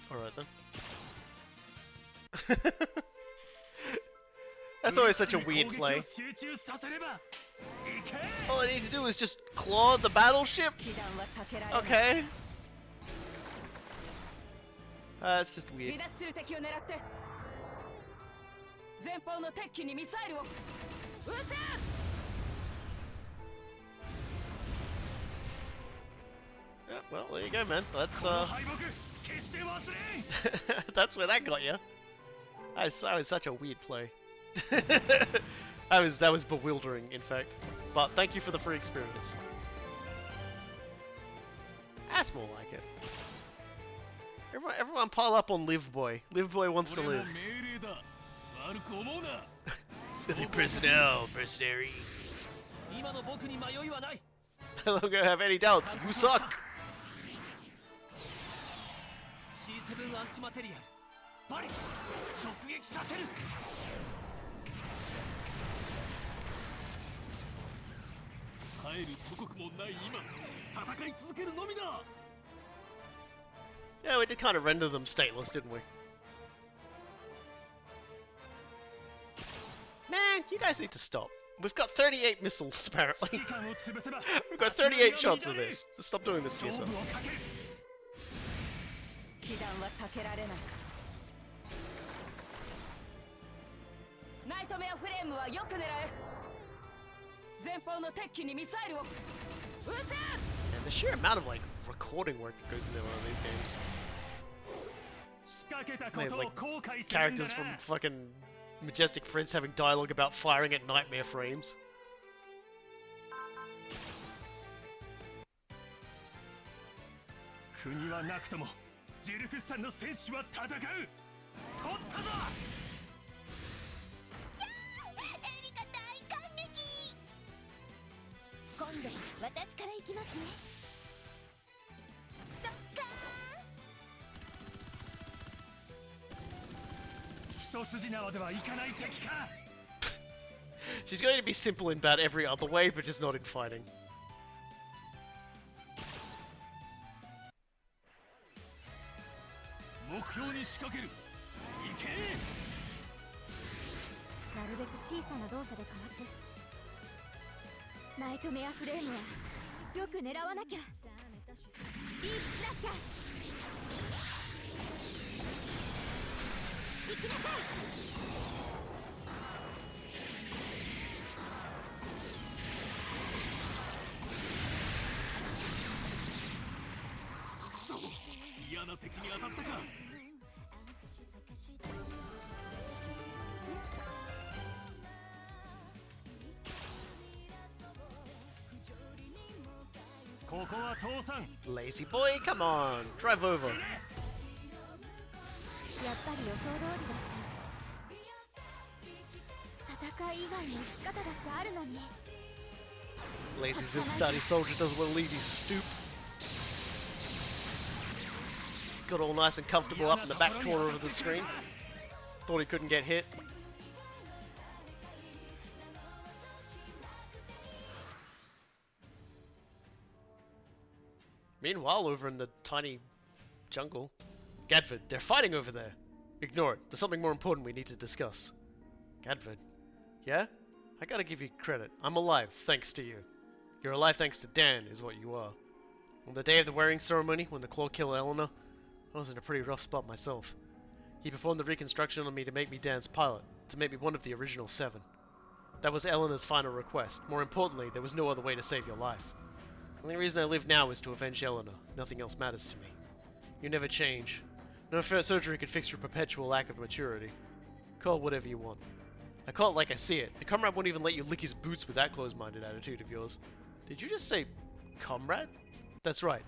Alright then. That's always such a weird play. All I need to do is just claw the battleship? Okay. That's just weird. Yeah, well, there you go, man. That's that's where that got you. That was such a weird play. that was bewildering, in fact. But thank you for the free experience. That's more like it. Everyone pile up on Live Boy. Live Boy wants to live. The personnel, mercenary. I don't gonna have any doubts. You suck. C7 アンチマテリアルバリ直撃させる。帰る祖国もない今戦い続けるのみだ。 Yeah, we did kind of render them stateless, didn't we? Man, you guys need to stop. We've got 38 missiles, apparently. We've got 38 shots of this. Just stop doing this to yourself. And the sheer amount of like recording work that goes into one of these games. I mean, like characters from fucking Majestic Prince having dialogue about firing at nightmare frames. She's going to be simple in about every other way, but just not in fighting. Lazy boy, come on, drive over. Lazy Zimstadi soldier doesn't want to leave his stoop. Got all nice and comfortable up in the back corner of the screen. Thought he couldn't get hit. Meanwhile, over in the tiny jungle, Gadved, they're fighting over there. Ignore it. There's something more important we need to discuss. Gadved, yeah? I gotta give you credit. I'm alive, thanks to you. You're alive thanks to Dan, is what you are. On the day of the wearing ceremony, when the claw killed Eleanor, I was in a pretty rough spot myself. He performed the reconstruction on me to make me Dan's pilot, to make me one of the original 7. That was Eleanor's final request. More importantly, there was no other way to save your life. The only reason I live now is to avenge Eleanor. Nothing else matters to me. You never change. No surgery could fix your perpetual lack of maturity. Call it whatever you want. I call it like I see it. The comrade won't even let you lick his boots with that close-minded attitude of yours. Did you just say comrade? That's right.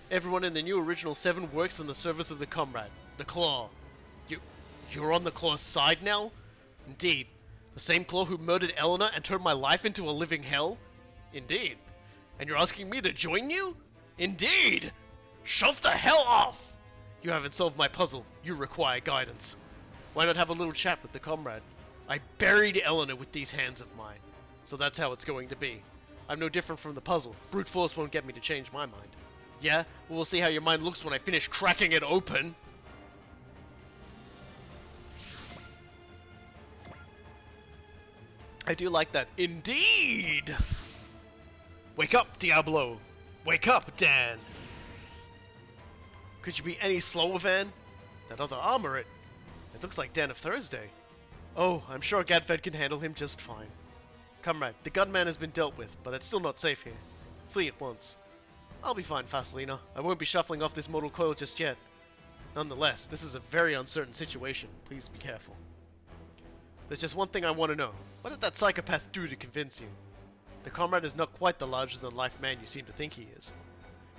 Everyone in the new original 7 works in the service of the comrade, the Claw. You're on the Claw's side now? Indeed. The same Claw who murdered Eleanor and turned my life into a living hell? Indeed. And you're asking me to join you? Indeed! Shove the hell off! You haven't solved my puzzle. You require guidance. Why not have a little chat with the comrade? I buried Eleanor with these hands of mine. So that's how it's going to be. I'm no different from the puzzle. Brute force won't get me to change my mind. Yeah? Well, we'll see how your mind looks when I finish cracking it open. I do like that. Indeed! Wake up, Diablo! Wake up, Dan! Could you be any slower, Van? That other armor, it looks like Dan of Thursday. Oh, I'm sure Gadved can handle him just fine. Comrade, the gunman has been dealt with, but it's still not safe here. Flee at once. I'll be fine, Fasolina. I won't be shuffling off this mortal coil just yet. Nonetheless, this is a very uncertain situation. Please be careful. There's just one thing I want to know. What did that psychopath do to convince you? The comrade is not quite the larger-than-life man you seem to think he is.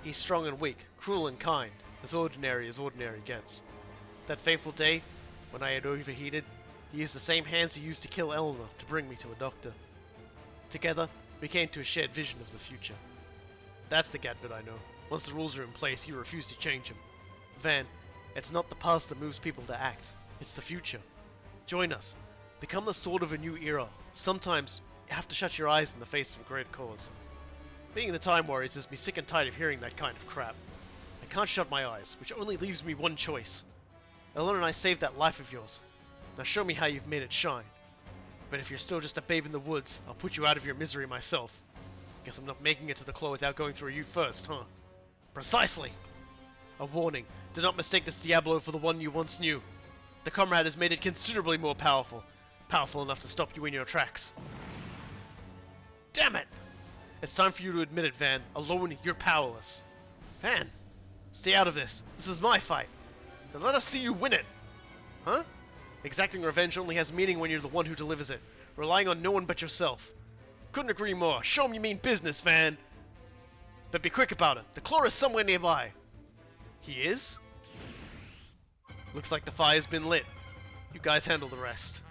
He's strong and weak, cruel and kind, as ordinary gets. That fateful day, when I had overheated, he used the same hands he used to kill Eleanor to bring me to a doctor. Together, we came to a shared vision of the future. That's the Gadved I know. Once the rules are in place, you refuse to change them. Van, it's not the past that moves people to act. It's the future. Join us. Become the sword of a new era. Sometimes, you have to shut your eyes in the face of a great cause. Being the Time Warriors has me sick and tired of hearing that kind of crap. I can't shut my eyes, which only leaves me one choice. Eleanor and I saved that life of yours. Now show me how you've made it shine. But if you're still just a babe in the woods, I'll put you out of your misery myself. Guess I'm not making it to the claw without going through you first, huh? Precisely! A warning, do not mistake this Diablo for the one you once knew. The comrade has made it considerably more powerful. Powerful enough to stop you in your tracks. Damn it! It's time for you to admit it, Van. Alone, you're powerless. Van, stay out of this. This is my fight. Then let us see you win it. Huh? Exacting revenge only has meaning when you're the one who delivers it, relying on no one but yourself. Couldn't agree more. Show 'em you mean business, Van. But be quick about it. The claw is somewhere nearby. He is? Looks like the fire's been lit. You guys handle the rest.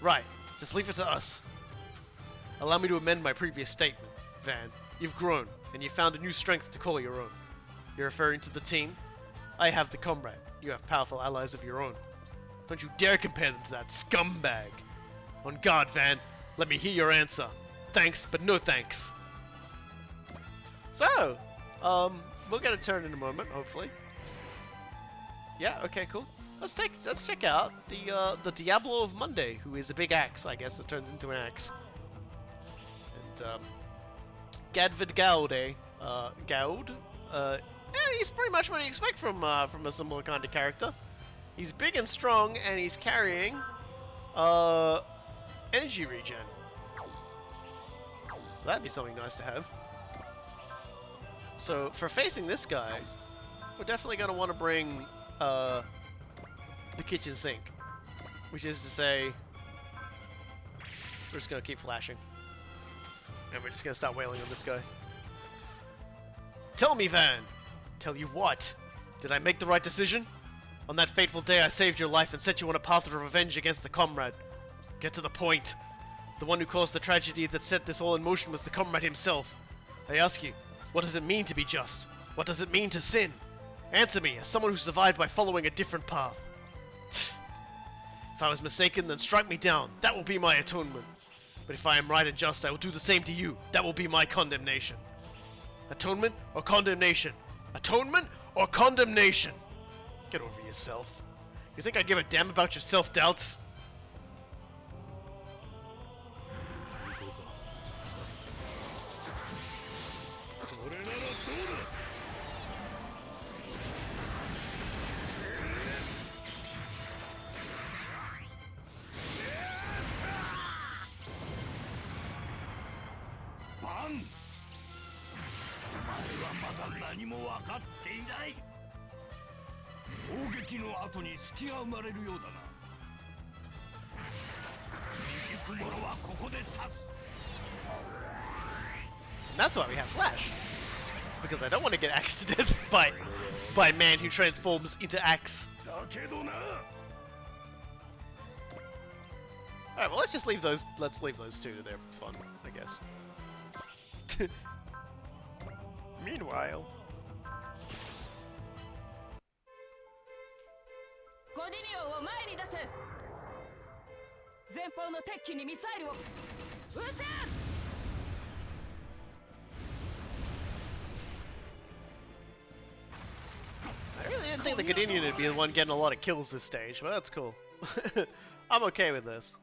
Right. Just leave it to us. Allow me to amend my previous statement, Van. You've grown, and you've found a new strength to call your own. You're referring to the team? I have the comrade. You have powerful allies of your own. Don't you dare compare them to that scumbag. On guard, Van. Let me hear your answer. Thanks, but no thanks. So, we'll get a turn in a moment, hopefully. Yeah, okay, cool. Let's check out the Diablo of Monday, who is a big axe, I guess, that turns into an axe. And Gadved Gaude, he's pretty much what you expect from a similar kind of character. He's big and strong, and he's carrying energy regen. So that'd be something nice to have. So for facing this guy, we're definitely gonna want to bring the kitchen sink, which is to say, we're just gonna keep flashing, and we're just gonna start wailing on this guy. Tell me, Van. Tell you what? Did I make the right decision? On that fateful day, I saved your life and set you on a path of revenge against the comrade. Get to the point. The one who caused the tragedy that set this all in motion was the comrade himself. I ask you, what does it mean to be just? What does it mean to sin? Answer me, as someone who survived by following a different path. If I was mistaken, then strike me down. That will be my atonement. But if I am right and just, I will do the same to you. That will be my condemnation. Atonement or condemnation? Atonement or condemnation? Get over yourself. You think I give a damn about your self-doubts? かっていない。砲撃の後に隙が生まれるようだな。未熟者はここで立つ。 And that's why we have Flash. Because I don't want to get axed to death by a man who transforms into axe. だけどな。 Alright, well let's just leave those two to their fun, I guess. Meanwhile. コディリオンを前に出せ。前方の敵機にミサイルを撃て。 I really didn't think the Gadinian would be the one getting a lot of kills this stage, but that's cool. I'm okay with this.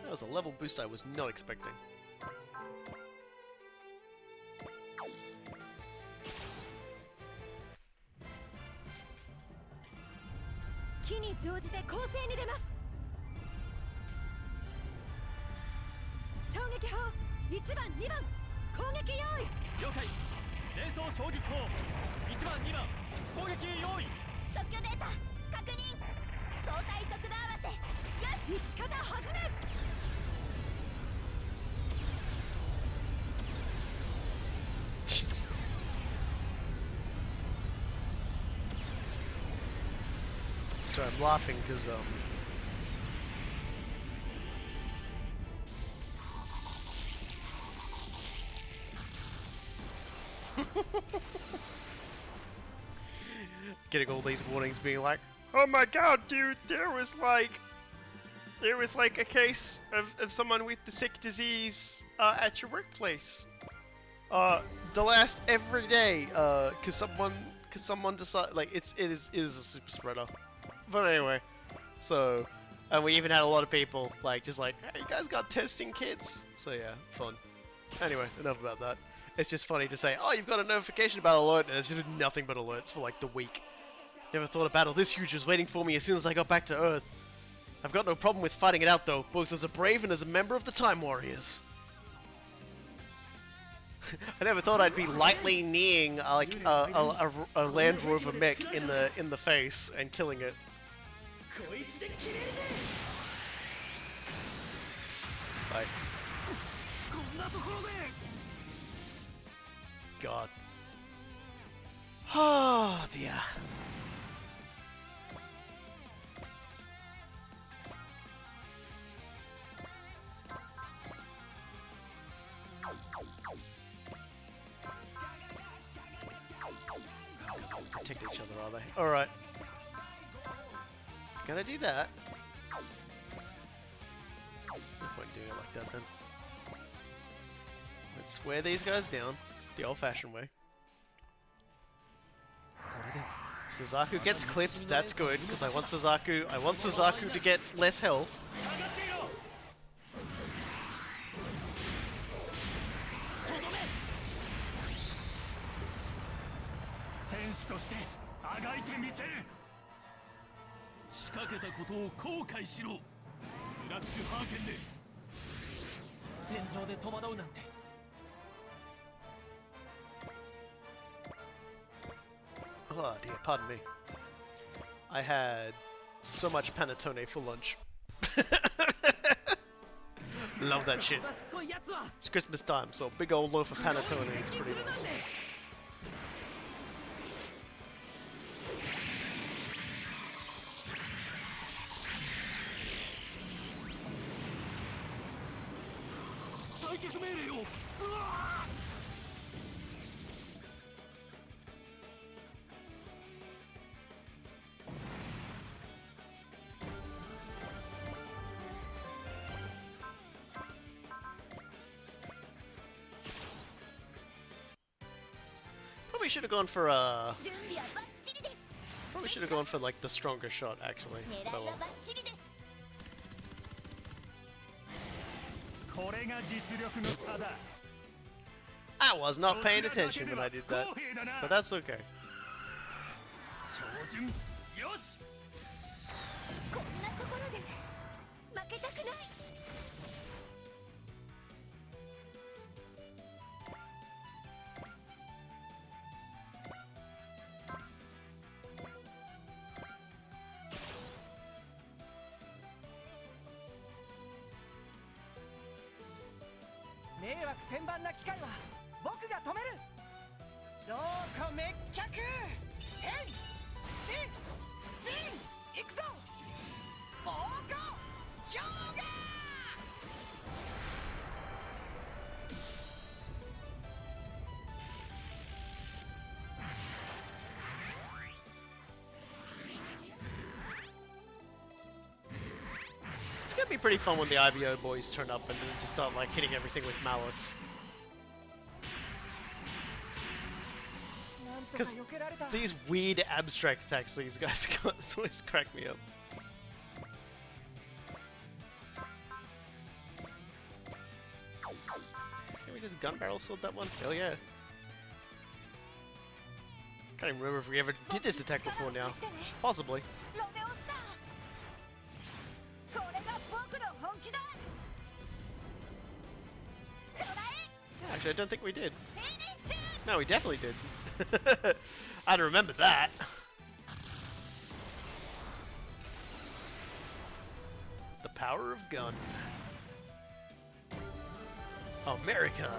That was a level boost I was not expecting. 機に乗じて攻勢に出ます。衝撃砲1番2番攻撃用意。了解。連装衝撃砲1番2番攻撃用意。即興データ確認。相対速度合わせ。よし、撃ち方始め。 So I'm laughing because getting all these warnings being like, oh my god, dude, there was like a case of someone with the sick disease at your workplace. The last every day, cause someone decided, like, it is a super spreader. But anyway, so, and we even had a lot of people like just like, hey, you guys got testing kits? So yeah, fun. Anyway, enough about that. It's just funny to say, oh, you've got a notification about alert, and it's just nothing but alerts for like the week. Never thought a battle this huge was waiting for me as soon as I got back to Earth. I've got no problem with fighting it out though, both as a brave and as a member of the Time Warriors. I never thought I'd be lightly kneeing like a Land Rover mech in the face and killing it. Like, God. Oh dear. Protect each other, are they? Alright. Gonna do that. No point doing it like that then. Let's wear these guys down the old-fashioned way. Suzaku gets clipped, that's good, because I want Suzaku to get less health. Oh dear, pardon me. I had so much panettone for lunch. Love that shit. It's Christmas time, so a big old loaf of panettone is pretty nice. Probably should have gone for probably should have gone for like the stronger shot actually. But oh well. I was not paying attention when I did that, but that's okay. く千万な機械は僕が止める。ローコ滅却天地人行くぞ。暴行氷河。It's gonna be pretty fun when the IBO boys turn up and then just start like hitting everything with mallets. Because these weird abstract attacks these guys got always crack me up. Can we just gun barrel sword that one? Hell yeah. Can't even remember if we ever did this attack before now. Possibly. Actually, I don't think we did. No, we definitely did. I'd remember that. The power of gun. America.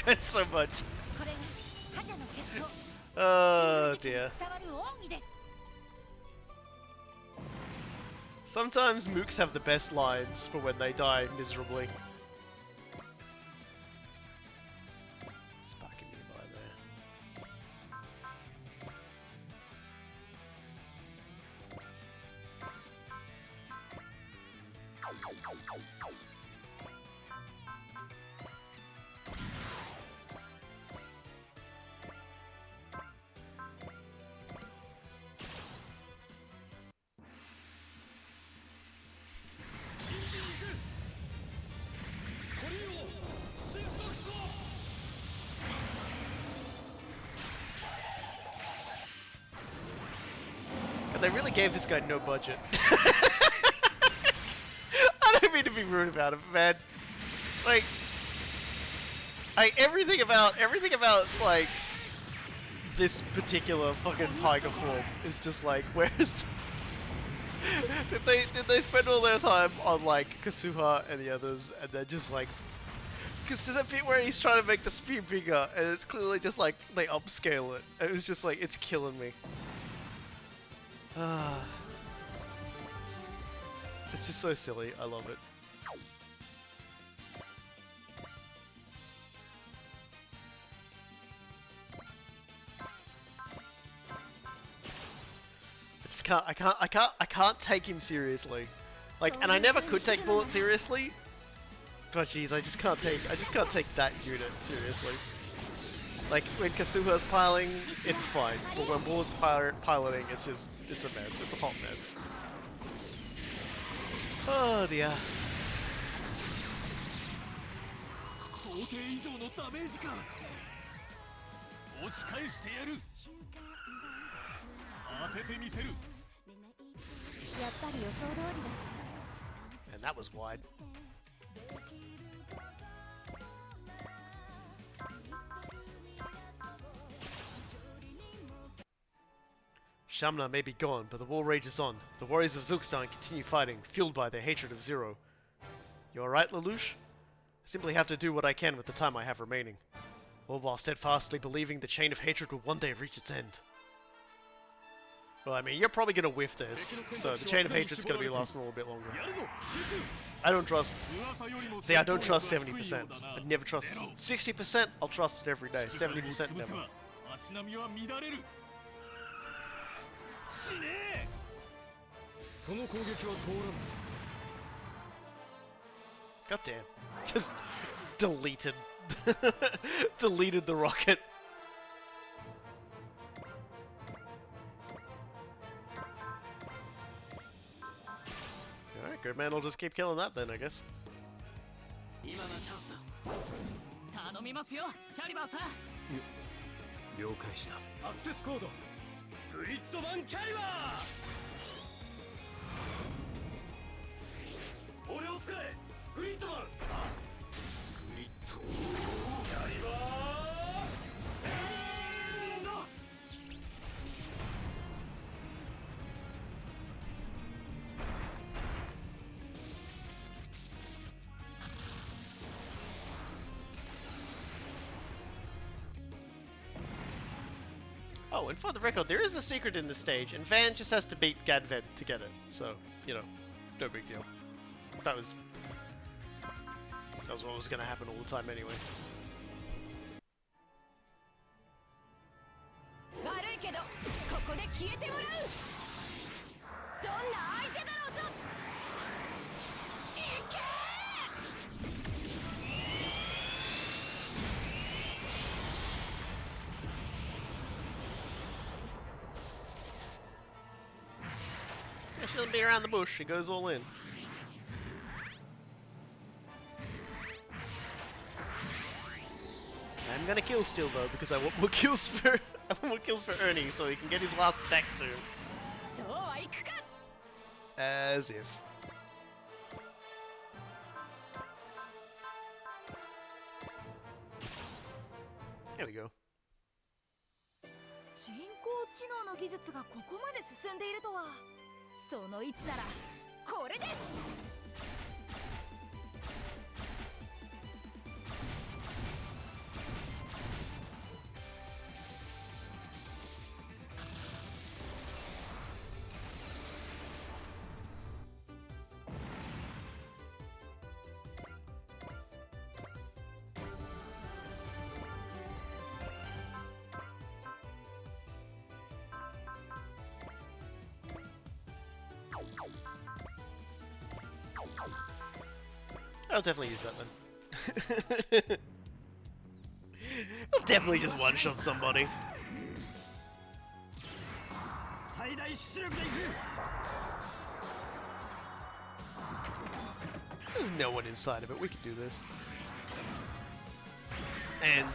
Got so much. Oh dear. Sometimes mooks have the best lines for when they die miserably. Sparking me by there. They really gave this guy no budget. I don't mean to be rude about him, man. Like, everything about like this particular fucking tiger form is just like, where's the did they spend all their time on like Kasuha and the others, and then just like, because there's a bit where he's trying to make the spear bigger, and it's clearly just like they upscale it. It was just like, it's killing me. It's just so silly. I love it. I can't take him seriously. Like, and I never could take Bullet seriously. But jeez, I just can't take that unit seriously. Like, when Kasuha's piling, it's fine. But when Bullet's piloting, it's a mess. It's a hot mess. Oh dear. And that was wide. Shamna may be gone, but the war rages on. The warriors of Zulstan continue fighting, fueled by their hatred of Zero. You alright, Lelouch? I simply have to do what I can with the time I have remaining. All while steadfastly believing the chain of hatred will one day reach its end. Well, I mean, you're probably gonna whiff this, so the chain of hatred's gonna be lasting a little bit longer. I don't trust... See, I don't trust 70%. I never trust... 60%, I'll trust it every day. 70%, never. God damn. Just deleted. Deleted the rocket. Good man will just keep killing that then, I guess. 今がチャンスだ頼みますよキャリバーさん了解した。アクセスコードグリッドマンキャリバー俺を使えグリッドマングリッドキャリバーエンド Oh, and for the record, there is a secret in this stage, and Van just has to beat Gadved to get it. So, you know, no big deal. That was what was going to happen all the time anyway. 悪いけどここで消えてもらうどんな相手だろうといけ Yeah, she doesn't beat around the bush, she goes all in. I'm gonna kill still though, because I want more kills for I want more kills for Ernie so he can get his last attack soon. そうはいくか As if. There we go. 人工知能の技術がここまで進んでいるとはその位置ならこれです I'll definitely use that then. I'll definitely just one-shot somebody. 最大出力でいく There's no one inside of it, we can do this. And,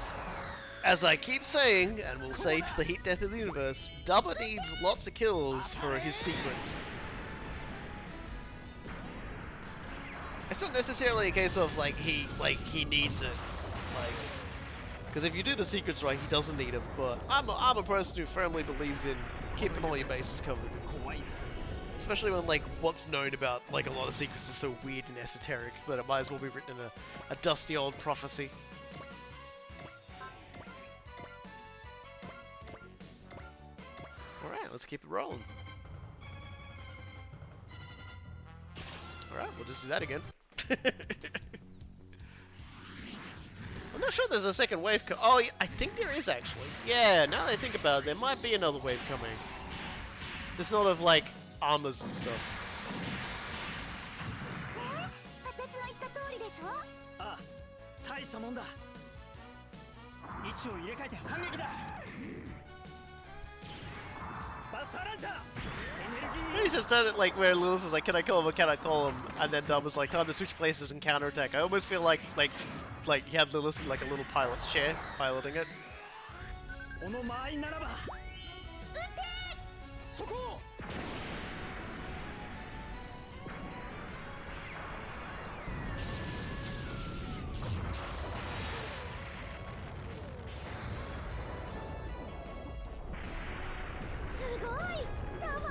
as I keep saying, and will say to the heat death of the universe, Dubba needs lots of kills for his secrets. It's not necessarily a case of like he needs it, like, because if you do the secrets right, he doesn't need them. But I'm a person who firmly believes in keeping all your bases covered, especially when like what's known about like a lot of secrets is so weird and esoteric that it might as well be written in a dusty old prophecy. All right, let's keep it rolling. All right, we'll just do that again. I'm not sure there's a second wave oh, I think there is actually. Yeah, now that I think about it, there might be another wave coming. Just not of, like, armors and stuff. 私の言った通りでしょああ大したもんだ位置を入れ替えて反撃だバスターランチャー He just done it like where Lewis is like, can I call him or can I call him? And then Dom was like, time to switch places and counterattack. I almost feel like you have Lewis in like a little pilot's chair, piloting it. この間合いならばそこすごいダマ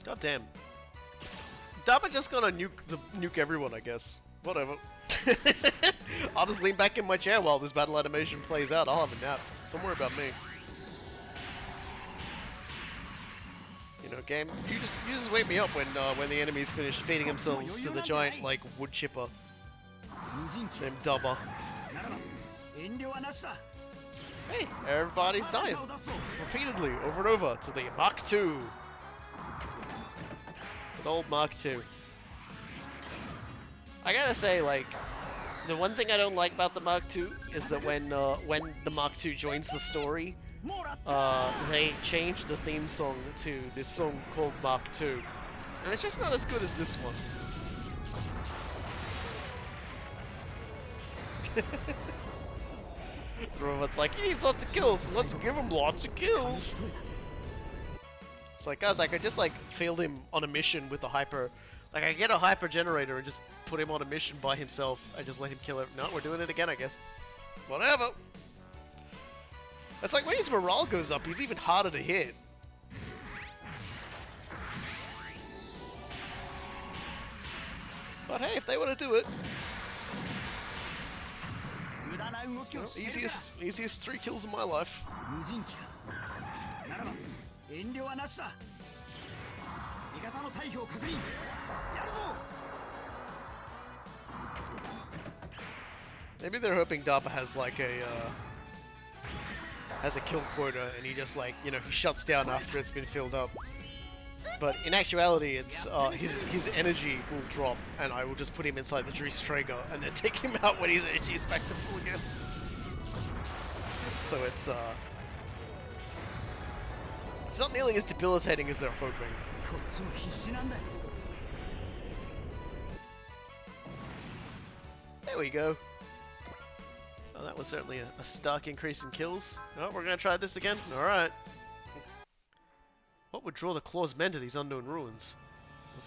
God damn. Dama just gonna nuke everyone, I guess. Whatever. I'll just lean back in my chair while this battle animation plays out. I'll have a nap. Don't worry about me. You know, game. You just wake me up when the enemies finish feeding themselves to the giant like wood chipper named Dubba. 遠慮はなしだ Hey, everybody's dying repeatedly over and over to the Mach 2. Good old Mach 2. I gotta say, like, the one thing I don't like about the Mach 2 is that when the Mach 2 joins the story, they changed the theme song to this song called Mark II. And it's just not as good as this one. Everyone's like, he needs lots of kills, let's give him lots of kills. It's like, guys, I could just like field him on a mission with a hyper. Like, I get a hyper generator and just put him on a mission by himself. I just let him kill it. No, we're doing it again, I guess. Whatever. It's like when his morale goes up, he's even harder to hit. But hey, if they want to do it. Well, easiest 3 kills of my life. Maybe they're hoping Daba has like a kill quota, and he just like, you know, he shuts down after it's been filled up. But in actuality, it's his energy will drop, and I will just put him inside the Drees Traeger, and then take him out when his energy is back to full again. So it's not nearly as debilitating as they're hoping. There we go. Oh, that was certainly a stark increase in kills. Oh, we're gonna try this again? Alright. What would draw the Claw's men to these unknown ruins?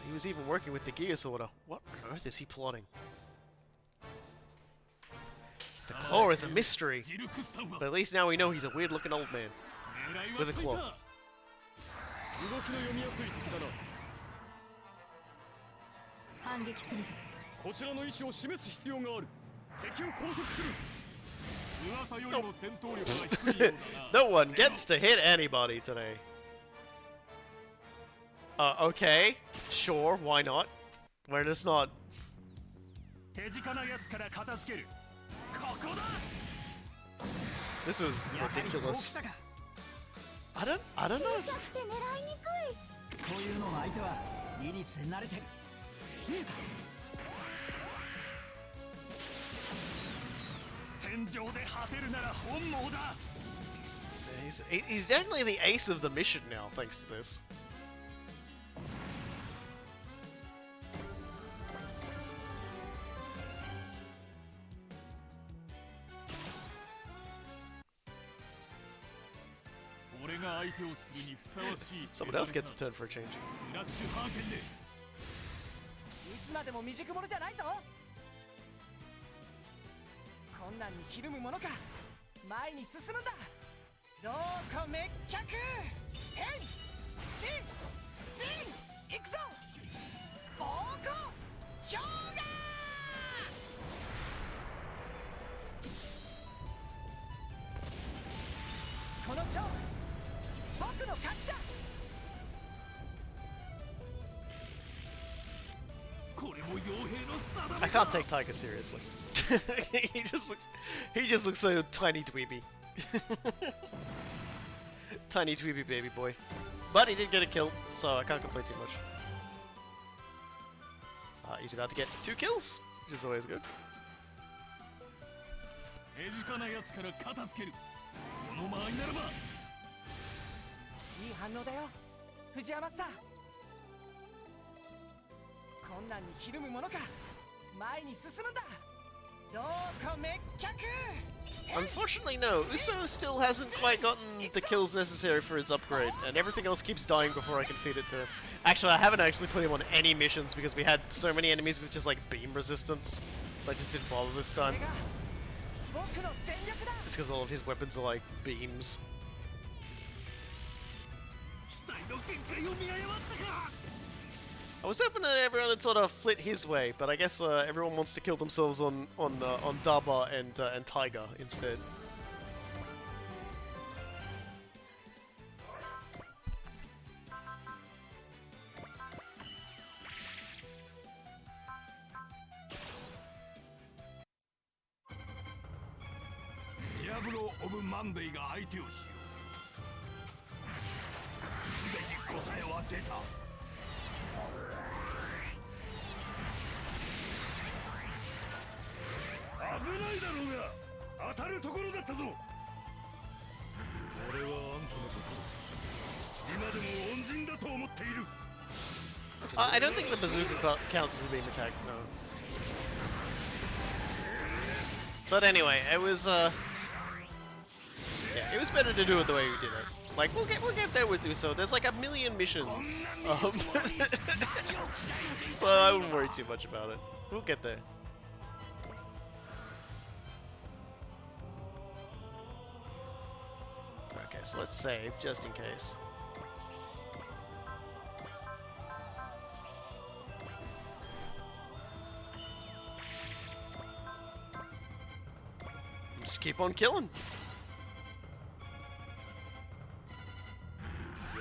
He was even working with the Gears Order. What on earth is he plotting? The Claw is a mystery. But at least now we know he's a weird looking old man. With a claw. No one gets to hit anybody today. Okay. Sure, why not? We're just not. This is ridiculous. I don't know. He's definitely the ace of the mission now, thanks to this. Someone else gets a turn for a change. I can't take Tiger seriously. he just looks so tiny dweeby. Tiny dweeby baby boy. But he did get a kill, so I can't complain too much. He's about to get 2 kills, which is always good. Unfortunately, no. Uso still hasn't quite gotten the kills necessary for his upgrade, and everything else keeps dying before I can feed it to him. Actually, I haven't actually put him on any missions because we had so many enemies with just like beam resistance. I just didn't bother this time. Just because all of his weapons are like beams. I was hoping that everyone would sort of flit his way, but I guess everyone wants to kill themselves on Daba and Tiger instead. Diablo of Monday が相手をしよう。すでに答えは出た。危ないだろうが、当たるところだったぞ。これは I don't think the bazooka counts as a beam attack, no. But anyway, it was yeah, it was better to do it the way we did it. Like we'll get there with Uso. There's like a million missions, so I wouldn't worry too much about it. We'll get there. Okay, so let's save just in case. Just keep on killing.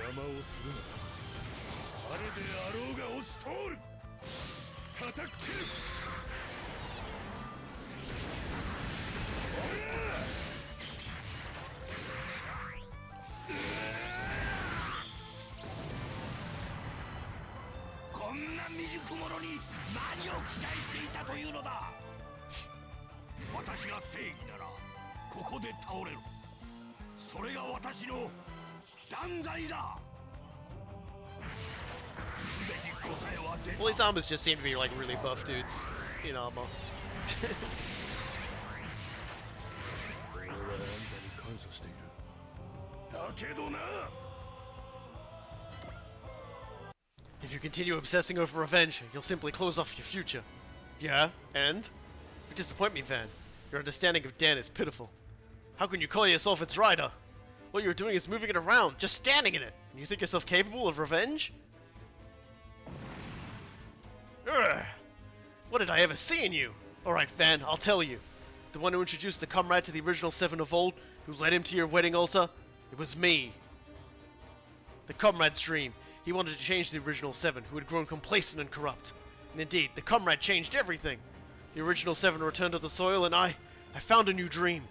邪魔をするな。誰であろうが押し通る。叩き切る。こんな未熟者に何を期待していたというのだ。私が正義ならここで倒れる。それが私の断罪だ。 Well, these armors just seem to be like really buff dudes in armor. If you continue obsessing over revenge, you'll simply close off your future. Yeah, and? You disappoint me, Van. Your understanding of Dan is pitiful. How can you call yourself its rider? What you're doing is moving it around, just standing in it. And you think yourself capable of revenge? Urgh. What did I ever see in you? Alright, Van, I'll tell you. The one who introduced the comrade to the original Seven of old, who led him to your wedding altar, it was me. The comrade's dream. He wanted to change the original Seven, who had grown complacent and corrupt. And indeed, the comrade changed everything. The original Seven returned to the soil, and I found a new dream.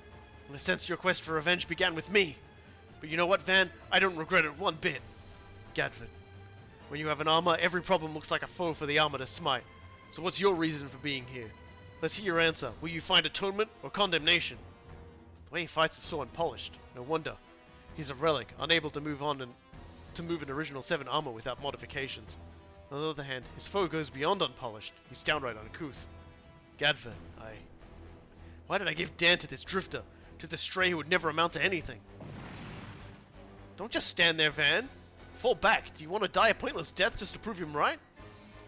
In a sense, your quest for revenge began with me. But you know what, Van? I don't regret it one bit. Gadved. When you have an armor, every problem looks like a foe for the armor to smite. So what's your reason for being here? Let's hear your answer. Will you find atonement or condemnation? The way he fights is so unpolished. No wonder. He's a relic, unable to move on and to move an original 7 armor without modifications. On the other hand, his foe goes beyond unpolished. He's downright uncouth. Gadved, why did I give Dan to this drifter? To this stray who would never amount to anything? Don't just stand there, Van. Fall back. Do you want to die a pointless death just to prove him right?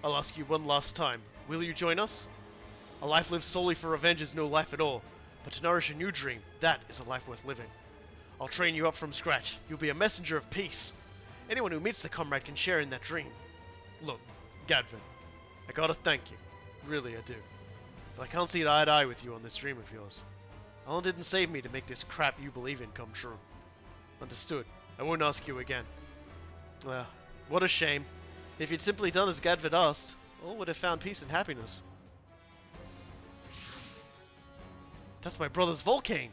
I'll ask you one last time. Will you join us? A life lived solely for revenge is no life at all. But to nourish a new dream, that is a life worth living. I'll train you up from scratch. You'll be a messenger of peace. Anyone who meets the comrade can share in that dream. Look, Gadved, I gotta thank you. Really, I do. But I can't see eye to eye with you on this dream of yours. Alan didn't save me to make this crap you believe in come true. Understood. I won't ask you again. What a shame. If you'd simply done as Gadved asked, all would have found peace and happiness. That's my brother's Volcane!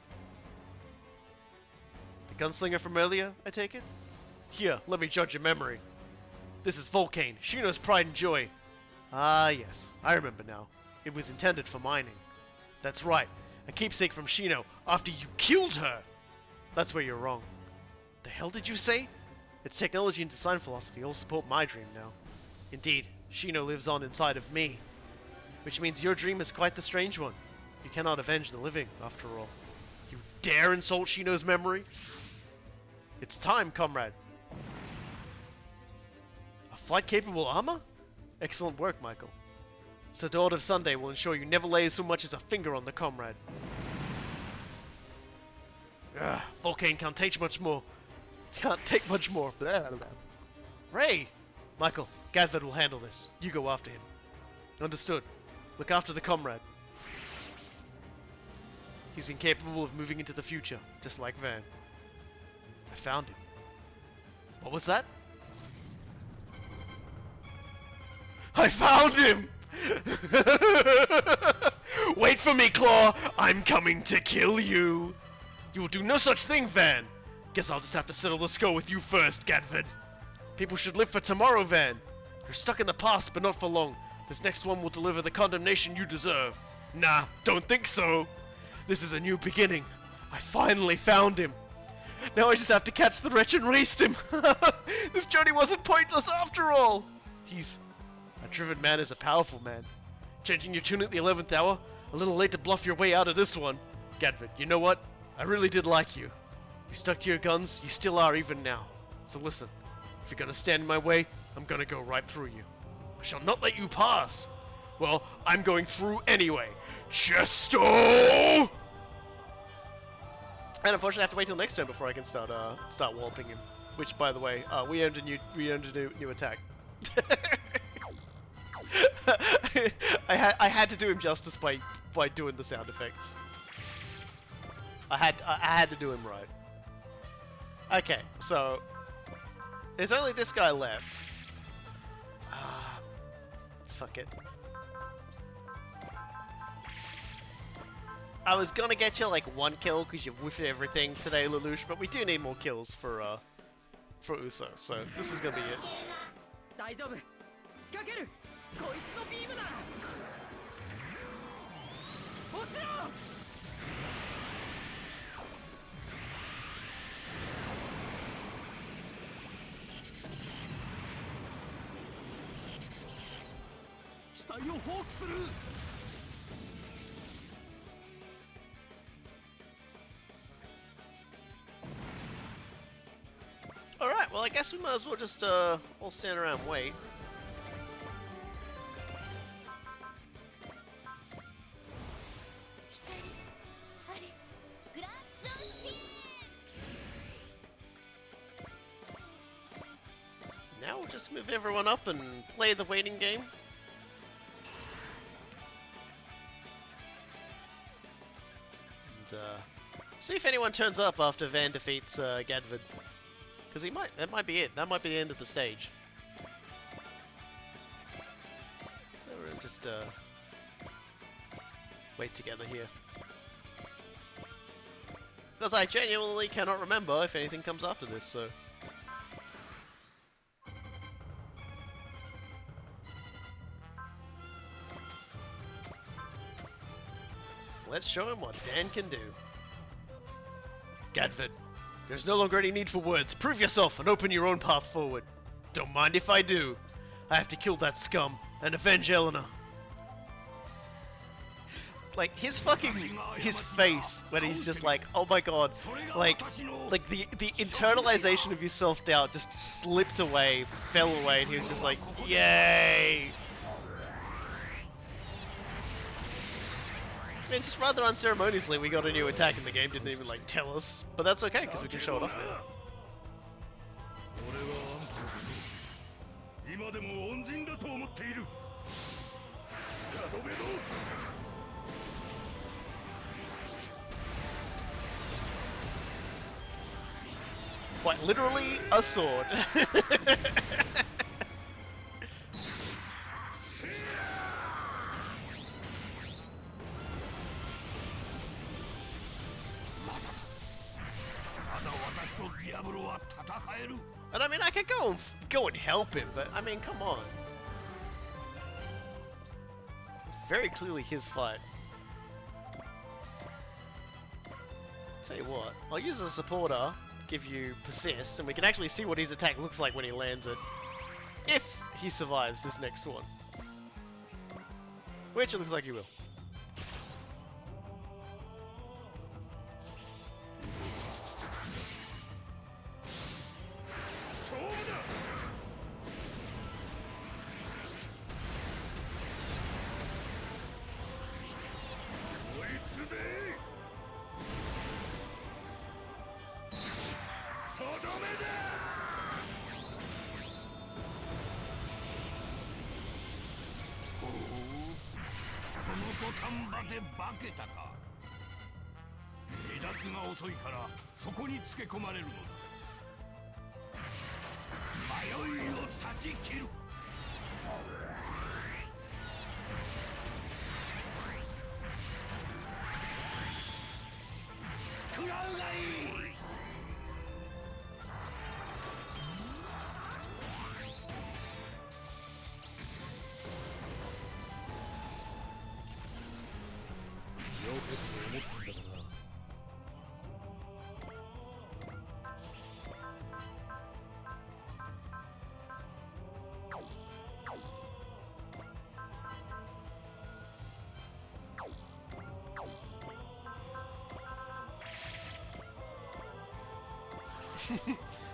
The gunslinger from earlier, I take it? Here, let me judge your memory. This is Volcane, Shino's pride and joy. Ah, yes, I remember now. It was intended for mining. That's right, a keepsake from Shino after you killed her! That's where you're wrong. The hell did you say? Its technology and design philosophy all support my dream now. Indeed, Shino lives on inside of me. Which means your dream is quite the strange one. You cannot avenge the living, after all. You dare insult Shino's memory? It's time, comrade. A flight-capable armor? Excellent work, Michael. So Dawn of Sunday will ensure you never lay so much as a finger on the comrade. Volcane can't take much more. Can't take much more. Blah, blah, blah. Ray! Michael, Gadved will handle this. You go after him. Understood. Look after the comrade. He's incapable of moving into the future, just like Van. I found him. What was that? I found him! Wait for me, Claw! I'm coming to kill you! You will do no such thing, Van! Guess I'll just have to settle the score with you first, Gadved. People should live for tomorrow, Van. You're stuck in the past, but not for long. This next one will deliver the condemnation you deserve. Nah, don't think so. This is a new beginning. I finally found him. Now I just have to catch the wretch and waste him. This journey wasn't pointless after all. He's A driven man is a powerful man. Changing your tune at the 11th hour? A little late to bluff your way out of this one. Gadved, you know what? I really did like you. You stuck to your guns, you still are even now. So listen, if you're gonna stand in my way, I'm gonna go right through you. I shall not let you pass. Well, I'm going through anyway. Chesto! And unfortunately, I have to wait till next turn before I can start walloping him. Which, by the way, we earned a new attack. I had to do him justice by doing the sound effects. I had to do him right. Okay, so there's only this guy left. Fuck it. I was gonna get you like 1 kill because you've whiffed everything today, Lelouch, but we do need more kills for Uso, so this is gonna be it. 大丈夫仕掛けるこいつのビームだ落ちろ死体を放棄する Alright, well I guess we might as well just all stand around and wait. Now we'll just move everyone up and play the waiting game. And see if anyone turns up after Van defeats Gadved. Because he might, that might be it. That might be the end of the stage. So we'll just wait together here. Because I genuinely cannot remember if anything comes after this, so... Let's show him what Dan can do. Gadved. There's no longer any need for words. Prove yourself and open your own path forward. Don't mind if I do. I have to kill that scum and avenge Eleanor. Like, his face when he's just like, oh my god, like the internalization of his self-doubt just slipped away, fell away, and he was just like, yay! I mean, just rather unceremoniously, we got a new attack in the game, didn't even, like, tell us. But that's okay, because we can show it off now. Quite literally, a sword. And I mean, I could go and help him, but I mean, come on. It's very clearly his fight. Tell you what, I'll use a supporter, give you persist, and we can actually see what his attack looks like when he lands it. If he survives this next one. Which it looks like he will.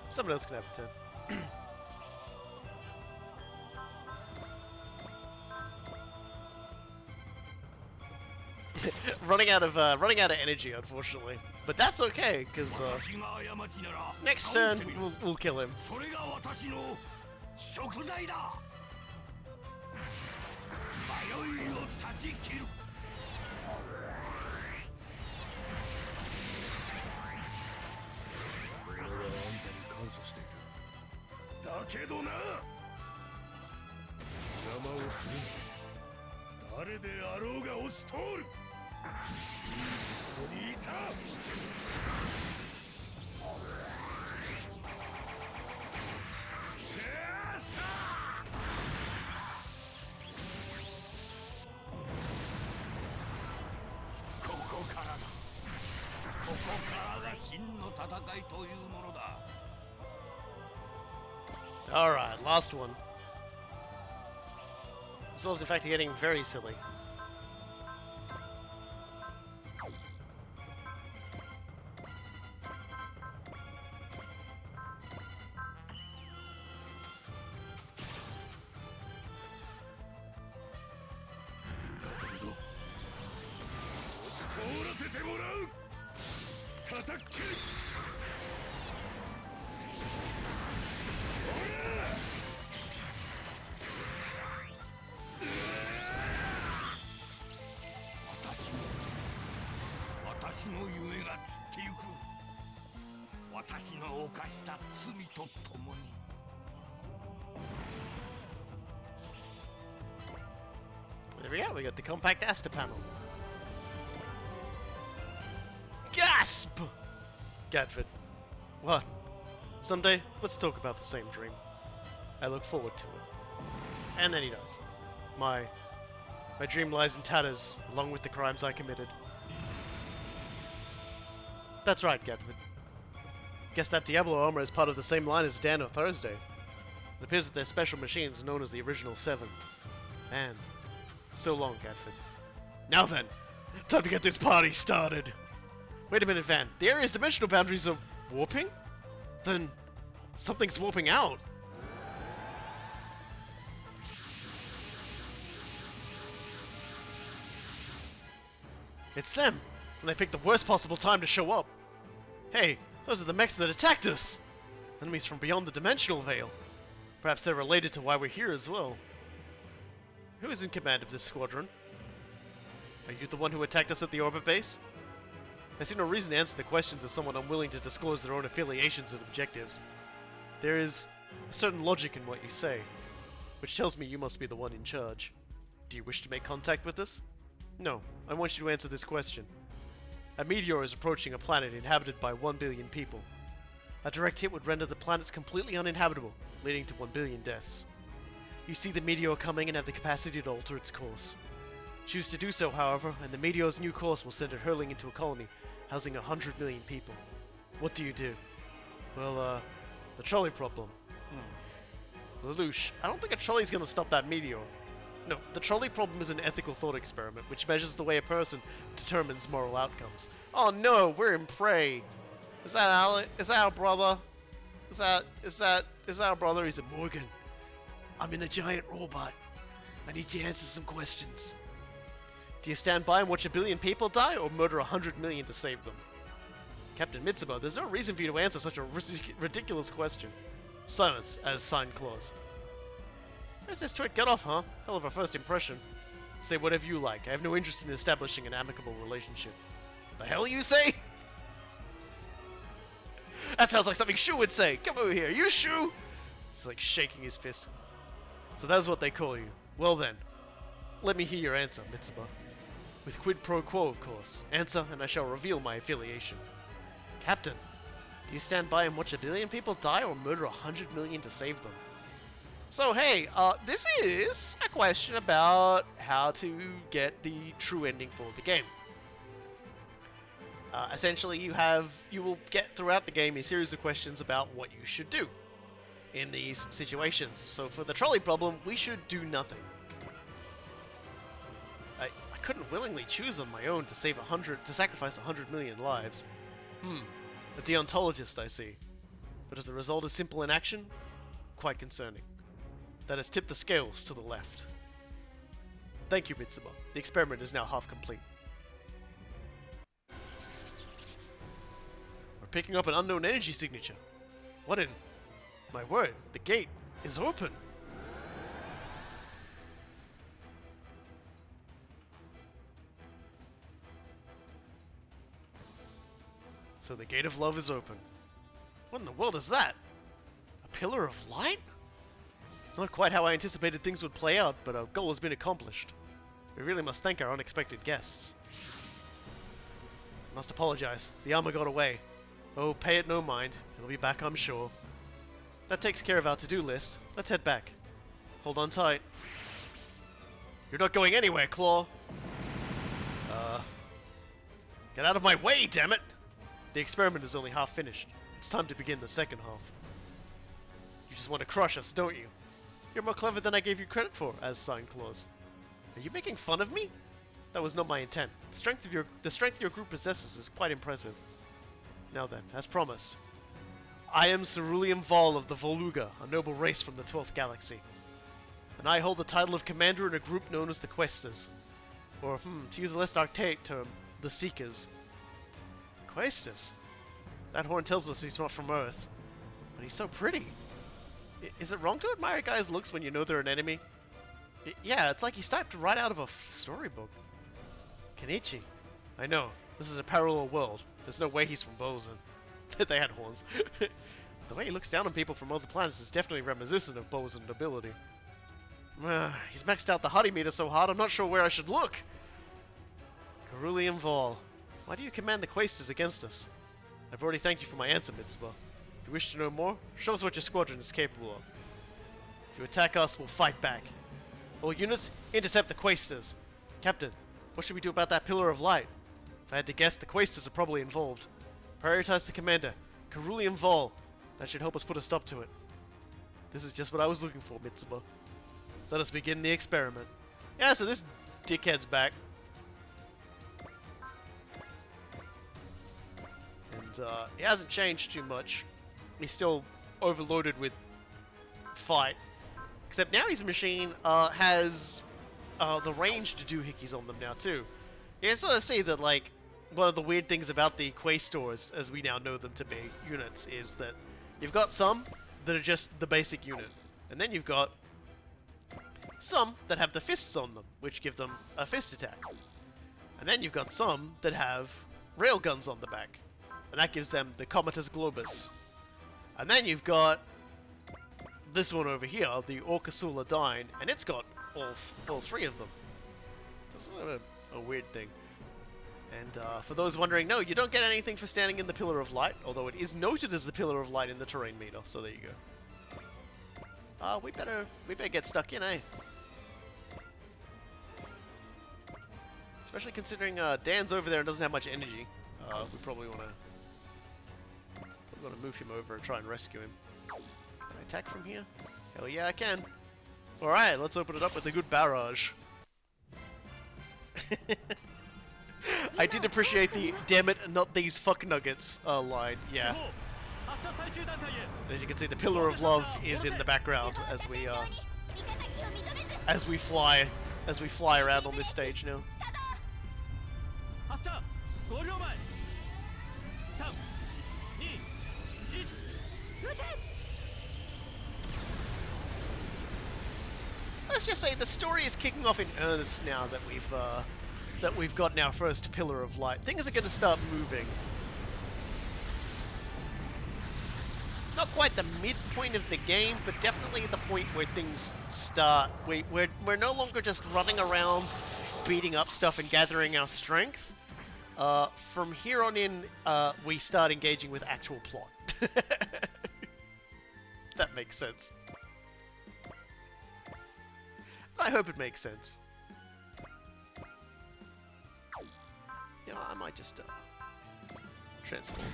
Someone else can have a turn. running out of energy, unfortunately, but that's okay because next turn we'll kill him. それが私の食材だ。迷いを断ち切る。俺はあんたに感謝している。だけどな、邪魔をするな。誰であろうが押し通る。ここにいた。ここからが真の戦いというものだ。Alright, last one. This was in fact getting very silly. There we go, we got the compact Aster panel. Gasp! Gadved. What? Someday, let's talk about the same dream. I look forward to it. And then he does. My dream lies in tatters, along with the crimes I committed. That's right, Gadved. Guess that Diablo armor is part of the same line as Dan or Thursday. It appears that they're special machines known as the Original Seven. Man, so long, Gadved. Now then, time to get this party started! Wait a minute, Van. The area's dimensional boundaries are warping? Then something's warping out. It's them! And they picked the worst possible time to show up. Hey, those are the mechs that attacked us! Enemies from beyond the dimensional veil. Perhaps they're related to why we're here as well. Who is in command of this squadron? Are you the one who attacked us at the orbit base? I see no reason to answer the questions of someone unwilling to disclose their own affiliations and objectives. There is a certain logic in what you say, which tells me you must be the one in charge. Do you wish to make contact with us? No, I want you to answer this question. A meteor is approaching a planet inhabited by 1 billion people. A direct hit would render the planet completely uninhabitable, leading to 1 billion deaths. You see the meteor coming and have the capacity to alter its course. Choose to do so, however, and the meteor's new course will send it hurling into a colony housing 100 million people. What do you do? Well, the trolley problem. Lelouch, I don't think a trolley's gonna stop that meteor. No, the trolley problem is an ethical thought experiment, which measures the way a person determines moral outcomes. Oh no, we're in Prey! Is that Alec? Is that our brother? Is that our brother? He's a Morgan. I'm in a giant robot. I need you to answer some questions. Do you stand by and watch 1 billion people die, or murder 100 million to save them? Captain Mitsubo, there's no reason for you to answer such a ridiculous question. Silence, as signed clause. Where's this twit get off, huh? Hell of a first impression. Say whatever you like. I have no interest in establishing an amicable relationship. The hell you say? That sounds like something Shu would say. Come over here, you Shu! He's like shaking his fist. So that's what they call you. Well then, let me hear your answer, Mitsuba. With quid pro quo, of course. Answer, and I shall reveal my affiliation. Captain, do you stand by and watch 1 billion people die or murder 100 million to save them? So hey, this is a question about how to get the true ending for the game. Essentially, you will get throughout the game a series of questions about what you should do in these situations. So for the trolley problem, we should do nothing. I couldn't willingly choose on my own to sacrifice 100 million lives. A deontologist, I see. But if the result is simple in action, quite concerning. That has tipped the scales to the left. Thank you, Mitsuma. The experiment is now half complete. We're picking up an unknown energy signature. What in... My word, the gate is open! So the gate of love is open. What in the world is that? A pillar of light? Not quite how I anticipated things would play out, but our goal has been accomplished. We really must thank our unexpected guests. I must apologize. The armor got away. Oh, pay it no mind. It'll be back, I'm sure. That takes care of our to-do list. Let's head back. Hold on tight. You're not going anywhere, Claw. Get out of my way, damn it! The experiment is only half finished. It's time to begin the second half. You just want to crush us, don't you? You're more clever than I gave you credit for, as signed Claws. Are you making fun of me? That was not my intent. The strength your group possesses is quite impressive. Now then, as promised, I am Cerulean Vol of the Voluga, a noble race from the 12th galaxy. And I hold the title of commander in a group known as the Questers. Or, to use a less archaic term, the Seekers. Questers? That horn tells us he's not from Earth. But he's so pretty. Is it wrong to admire a guy's looks when you know they're an enemy? Yeah, it's like he stepped right out of a storybook. Kenichi. I know. This is a parallel world. There's no way he's from Bozen. They had horns. The way he looks down on people from other planets is definitely reminiscent of Bozen ability. He's maxed out the Huddy meter so hard I'm not sure where I should look. Cerulean Vol. Why do you command the Quasters against us? I've already thanked you for my answer, Mitsuba. If you wish to know more, show us what your squadron is capable of. If you attack us, we'll fight back. All units, intercept the Quasters. Captain, what should we do about that pillar of light? If I had to guess, the Quasters are probably involved. Prioritize the commander, Cerulean Vol. That should help us put a stop to it. This is just what I was looking for, Mitsuba. Let us begin the experiment. Yeah, so this dickhead's back. And he hasn't changed too much. He's still overloaded with fight. Except now his machine has the range to do hickeys on them now too. You can sort of see that, like, one of the weird things about the Quastors, as we now know them to be, units, is that you've got some that are just the basic unit. And then you've got some that have the fists on them, which give them a fist attack. And then you've got some that have railguns on the back, and that gives them the Comatus Globus. And then you've got this one over here, the Orcasula Dine, and it's got all three of them. That's a little bit of a weird thing. And for those wondering, no, you don't get anything for standing in the Pillar of Light, although it is noted as the Pillar of Light in the terrain meter, so there you go. We better get stuck in, eh? Especially considering Dan's over there and doesn't have much energy. We probably want to move him over and try and rescue him. Can I attack from here? Hell yeah, I can. Alright, let's open it up with a good barrage. I did appreciate the "damn it, not these fuck nuggets" line. Yeah. As you can see, the Pillar of Love is in the background as we fly around on this stage now. Let's just say the story is kicking off in earnest now that we've gotten our first Pillar of Light. Things are going to start moving. Not quite the midpoint of the game, but definitely the point where things start. We're no longer just running around beating up stuff and gathering our strength. From here on in, we start engaging with actual plot. That makes sense. I hope it makes sense. You know, I might just transform.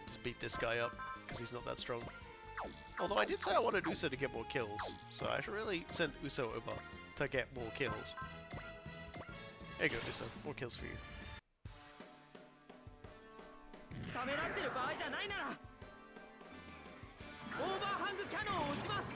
Just beat this guy up, because he's not that strong. Although I did say I wanted Uso to get more kills, so I should really send Uso over to get more kills. There you go, Uso. More kills for you. ためらってる場合じゃないならオーバーハングキャノンを撃ちます。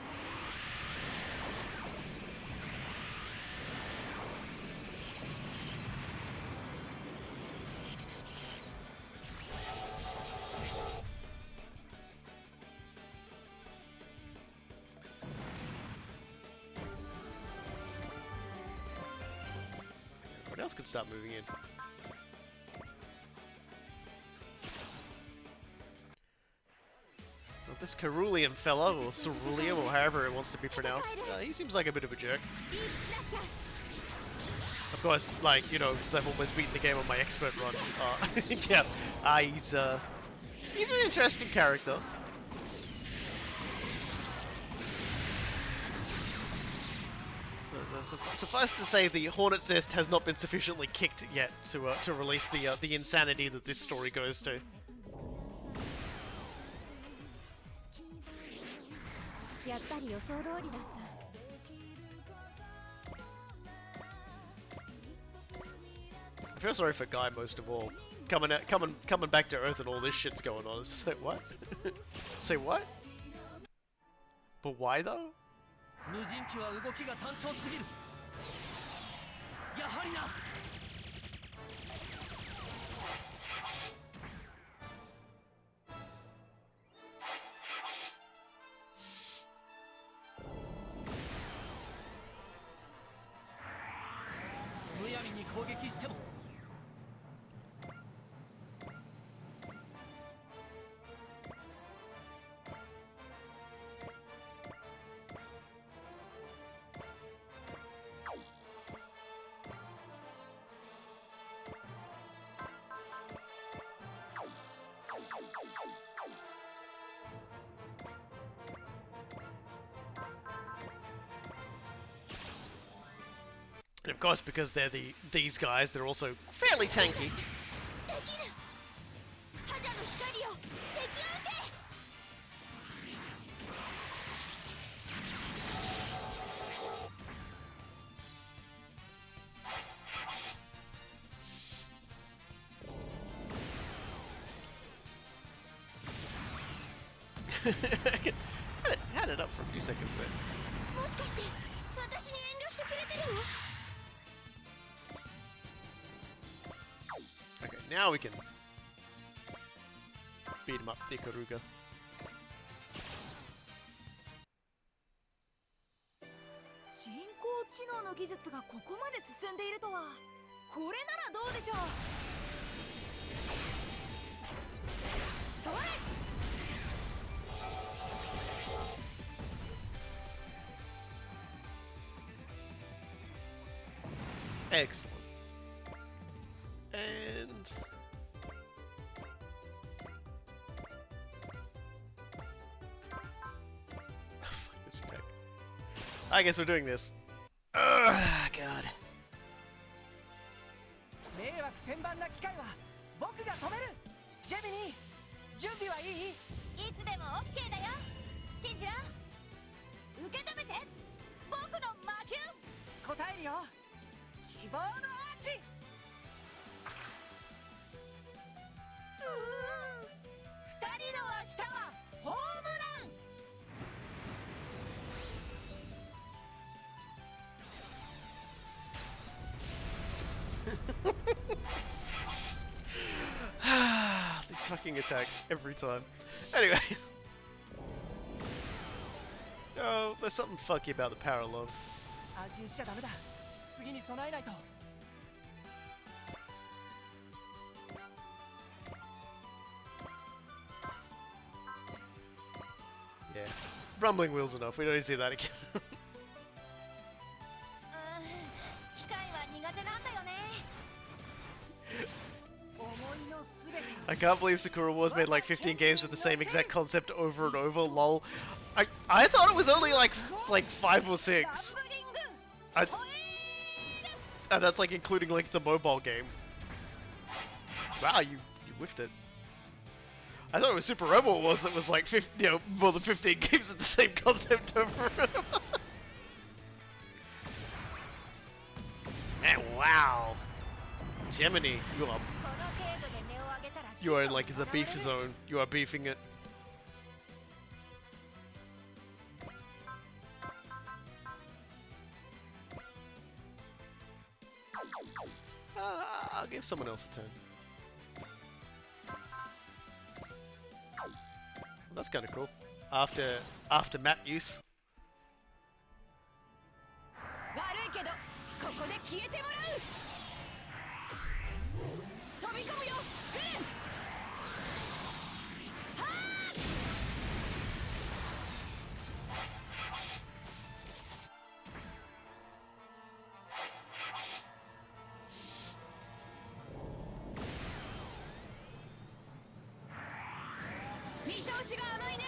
What else could start moving in? Well, this Cerulean fellow, or Cerulean, or however it wants to be pronounced, he seems like a bit of a jerk. Of course, like, you know, because I've almost beaten the game on my expert run. Yeah, he's an interesting character. Suffice to say, the Hornet's Nest has not been sufficiently kicked yet to release the insanity that this story goes to. I feel sorry for Guy most of all. Coming back to Earth and all this shit's going on. It's just like, what? Say what? But why though? 無人機は動きが単調すぎる。やはりな。むやみに攻撃しても。And of course, because they're these guys, they're also fairly tanky. Had it up for a few seconds there. Okay, now we can beat him up, the Ikaruga. 人工知能の技術がここまで進んでいるとは、これならどうでしょう。それ。Excellent. And fuck this attack. I guess we're doing this. Ugh, God. 迷惑千万な機会は僕が止める。ジェミニー、準備はいい？いつでも OK だよ。信じろ。受け止めて。僕の魔球。答えるよ。希望のアーチ。二人の明日はホームラン。These fucking attacks every time. Anyway. Oh, there's something funky about the power love. 安心しちゃダメだ。次に備えないと。Yeah. Rumbling wheels enough. We don't need to see that again. I can't believe Sakura Wars made like 15 games with the same exact concept over and over. Lol. I thought it was only like 5 or 6. And that's like including like the mobile game. Wow, you whiffed it. I thought it was Super Robot Wars that was like 50, you know, more than 15 games with the same concept over and over. Man, wow. Gemini, you are You are in like the beef zone. You are beefing it. I'll give someone else a turn. That's kind of cool. After map use. 悪いけどここで消えてもらう飛び込むよグレンはー見通しが甘いね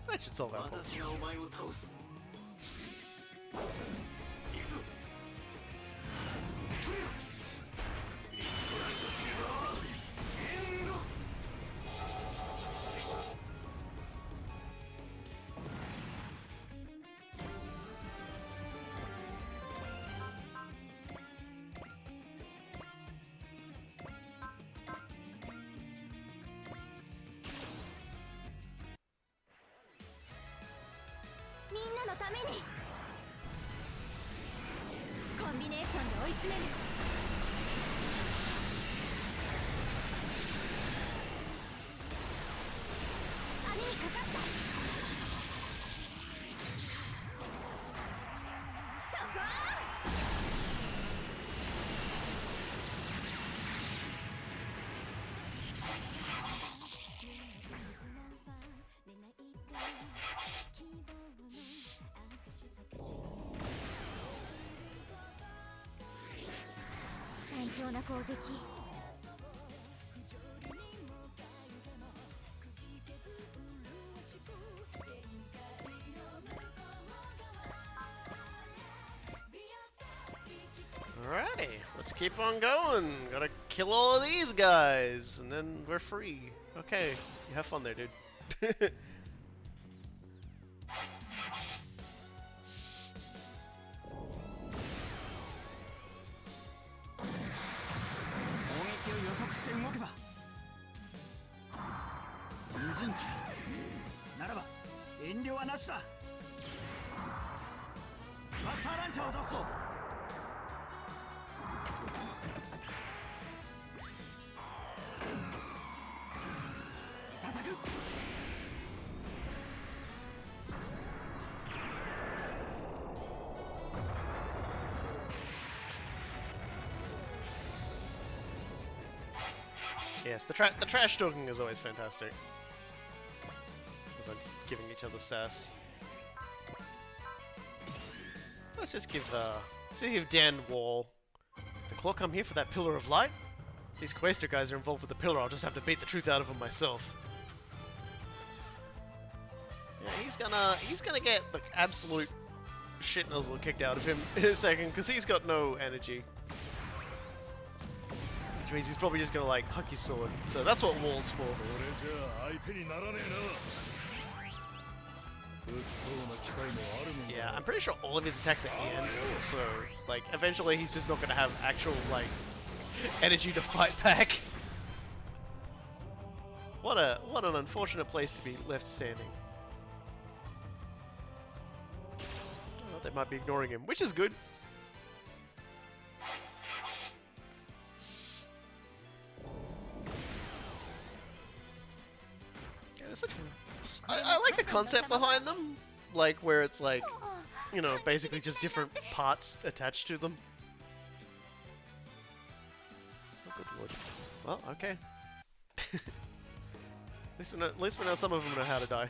That should solve our problem. 私がお前を倒す行くぞトレアリットライトセーバーエンド みんなのためにコンビネーションで追い詰める網にかかったそこ単調な攻撃 Alrighty, let's keep on going. Gotta kill all of these guys, and then we're free. Okay, you have fun there, dude. 動けば無人機ならば遠慮はなしだマスターランチャーを出すぞいただく Yes, the trash talking is always fantastic. Everyone's giving each other sass. Let's just give Dan Wall. The claw come here for that pillar of light? These Quaestor guys are involved with the pillar, I'll just have to beat the truth out of them myself. Yeah, he's gonna get the absolute shit nuzzle kicked out of him in a second, because he's got no energy. Which means he's probably just gonna like huck his sword. So that's what Wall's for. Yeah, I'm pretty sure all of his attacks are end, so like eventually he's just not gonna have actual like energy to fight back. What an unfortunate place to be left standing. Oh, they might be ignoring him, which is good. I like the concept behind them, like where it's like, you know, basically just different parts attached to them. Oh, good lord. Well, okay. At least we know some of them know how to die.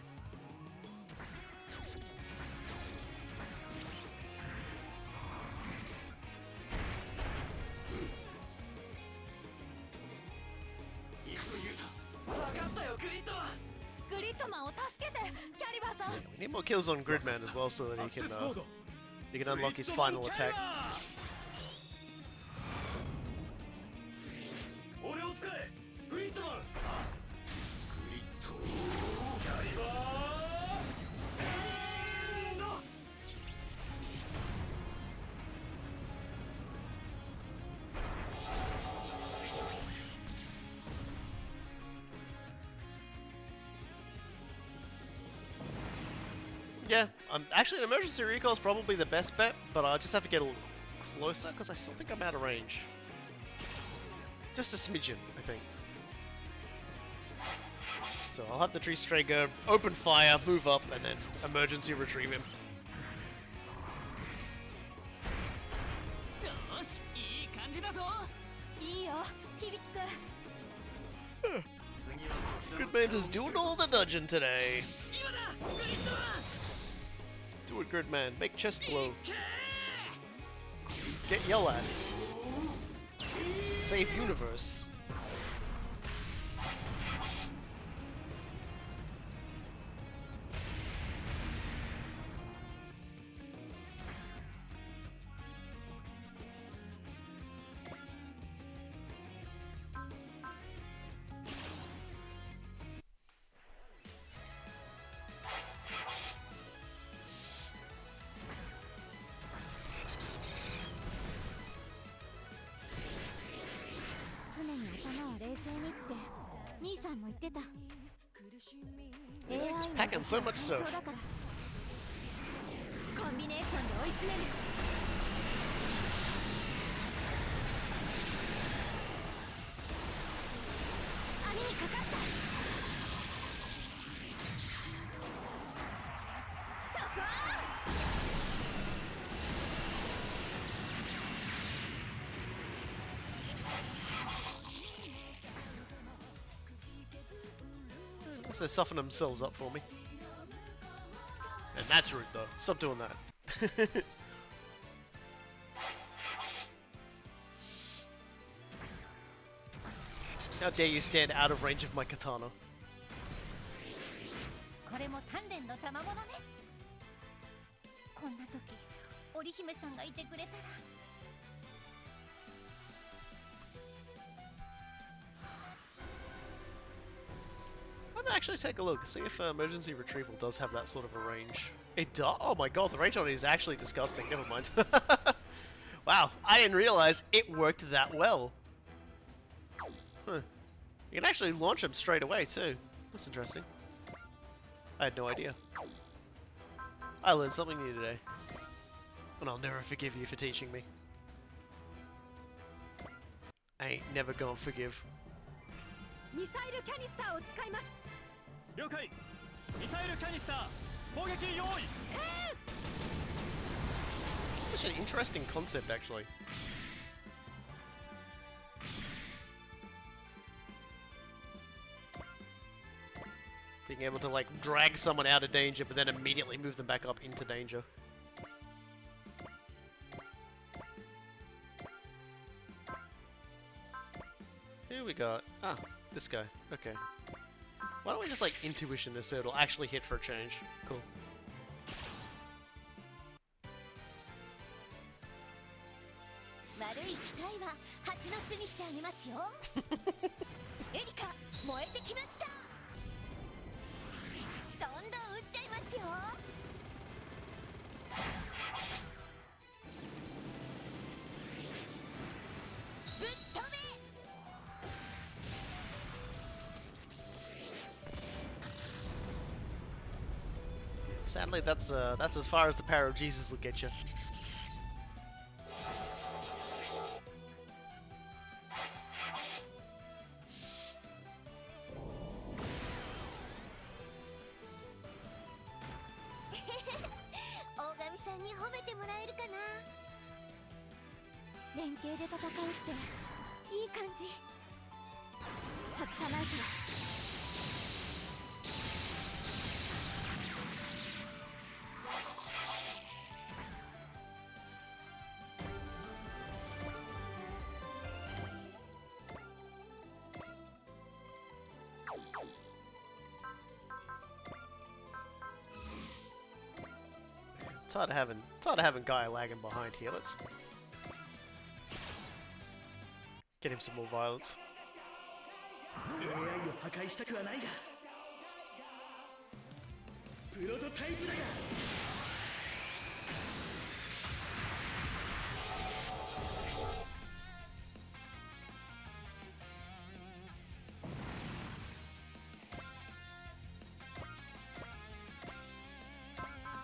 Yeah, we need more kills on Gridman as well so that he can unlock his final attack. Yeah, actually an emergency recall is probably the best bet, but I'll just have to get a little closer because I still think I'm out of range. Just a smidgen, I think. So I'll have the tree Strager open fire, move up, and then emergency retrieve him. よしいい感じだぞいいよ響くん Gridman's doing all the dungeon today. 今だグリッドマン Do it, Gridman. Make chest glow. Get yell at. Save universe. He's packing so much stuff. コンビネーションで追い詰める網にかかったそこ So they soften themselves up for me. And that's rude though. Stop doing that. How dare you stand out of range of my katana? これも鍛錬の賜物ねこんな時織姫さんがいてくれたら I'm gonna actually take a look, see if emergency retrieval does have that sort of a range. It does? Oh my god, the range on it is actually disgusting. Never mind. Wow, I didn't realize it worked that well. Huh. You can actually launch them straight away too. That's interesting. I had no idea. I learned something new today. And I'll never forgive you for teaching me. I ain't never gonna forgive. ミサイルキャニスターを使います了解ミサイルキャニスター攻撃用意 Such an interesting concept, actually. Being able to, like, drag someone out of danger, but then immediately move them back up into danger. Here we got... Ah, this guy. Okay. Why don't we just, like, intuition this so it'll actually hit for a change? Cool. 悪い機械は蜂の巣にしてあげますよエリカ燃えてきましたどんどん撃っちゃいますよぶっ飛べ Sadly, that's as far as the power of Jesus will get you. Tired of having Guy lagging behind here. Let's get him some more violence. AI を破壊したくはないがプロトタイプだが Tired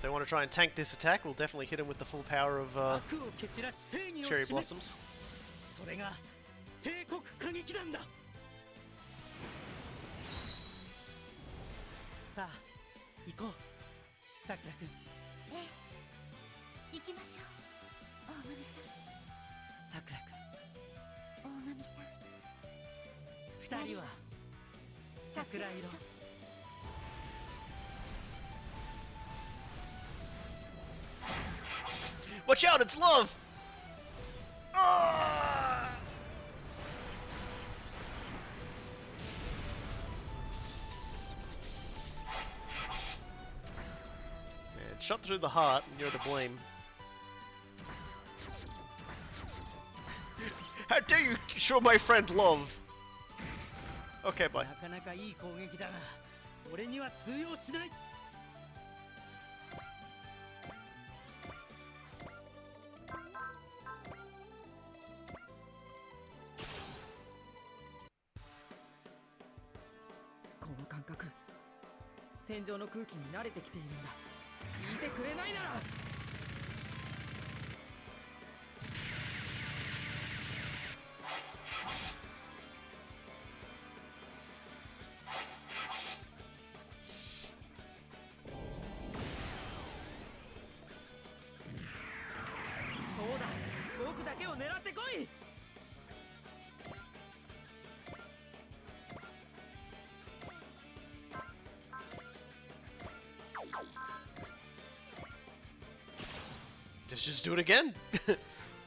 wanna try and tank this attack, we'll definitely hit him with the full power of 悪を蹴散らし正義を Cherry 示す Blossoms. それが帝国歌劇団だ。さあ行こうさくらくん。ええ、行きましょう大神さん。さくらくん、大神さん。二人は桜色。 Watch out, it's love! Ah! Man, shot through the heart, and you're to blame. How dare you show my friend love? Okay, bye. なかなかいい攻撃だが俺には通用しない。この感覚、戦場の空気に慣れてきているんだ。聞いてくれないなら。そうだ、僕だけを狙ってこい。 Just do it again.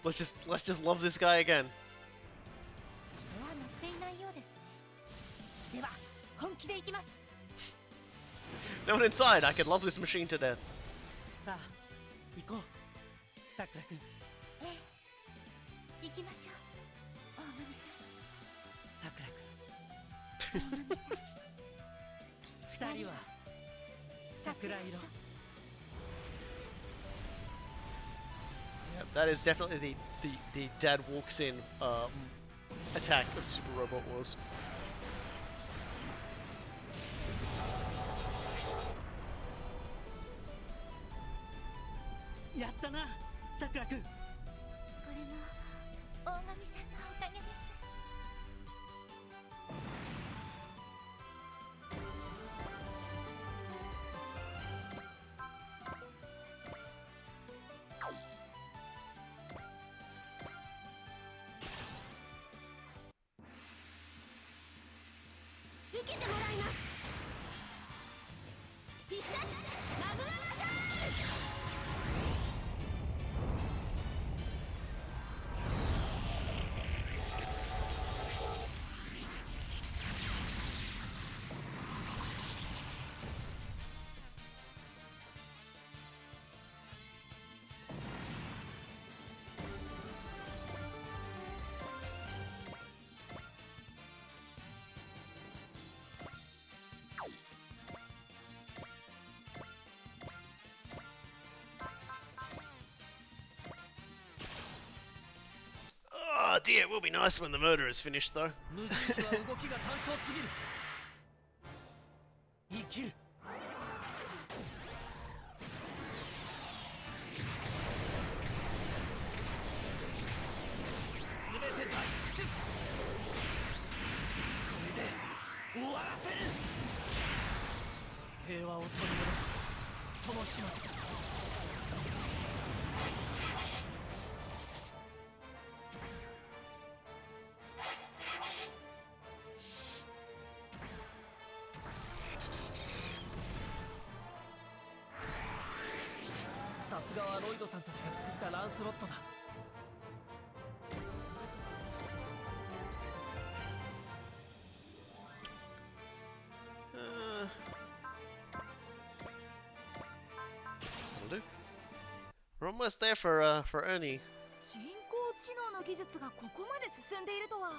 let's just love this guy again. 人は乗っていないようですね。では本気で行きます。 No one inside. I could love this machine to death. さあ行こうさくらくん。ええ、行きましょう大神さん。さくらくん。大神さん。二人は桜色。 Yeah, that is definitely the dad walks in attack of Super Robot Wars. やったなさくらくん。これも大神さんのおかげです。 受けてもらいます。必殺マグママシャー。Oh dear, it will be nice when the murder is finished, though. 無人機は動きが単調すぎる。生きる。すべて出し尽くす。これで終わらせる。平和を取り戻すその日まで。 さすがはロイドさんたちが作ったランスロットだ。Will do. We're almost there for Ernie. 人工知能の技術がここまで進んでいるとは。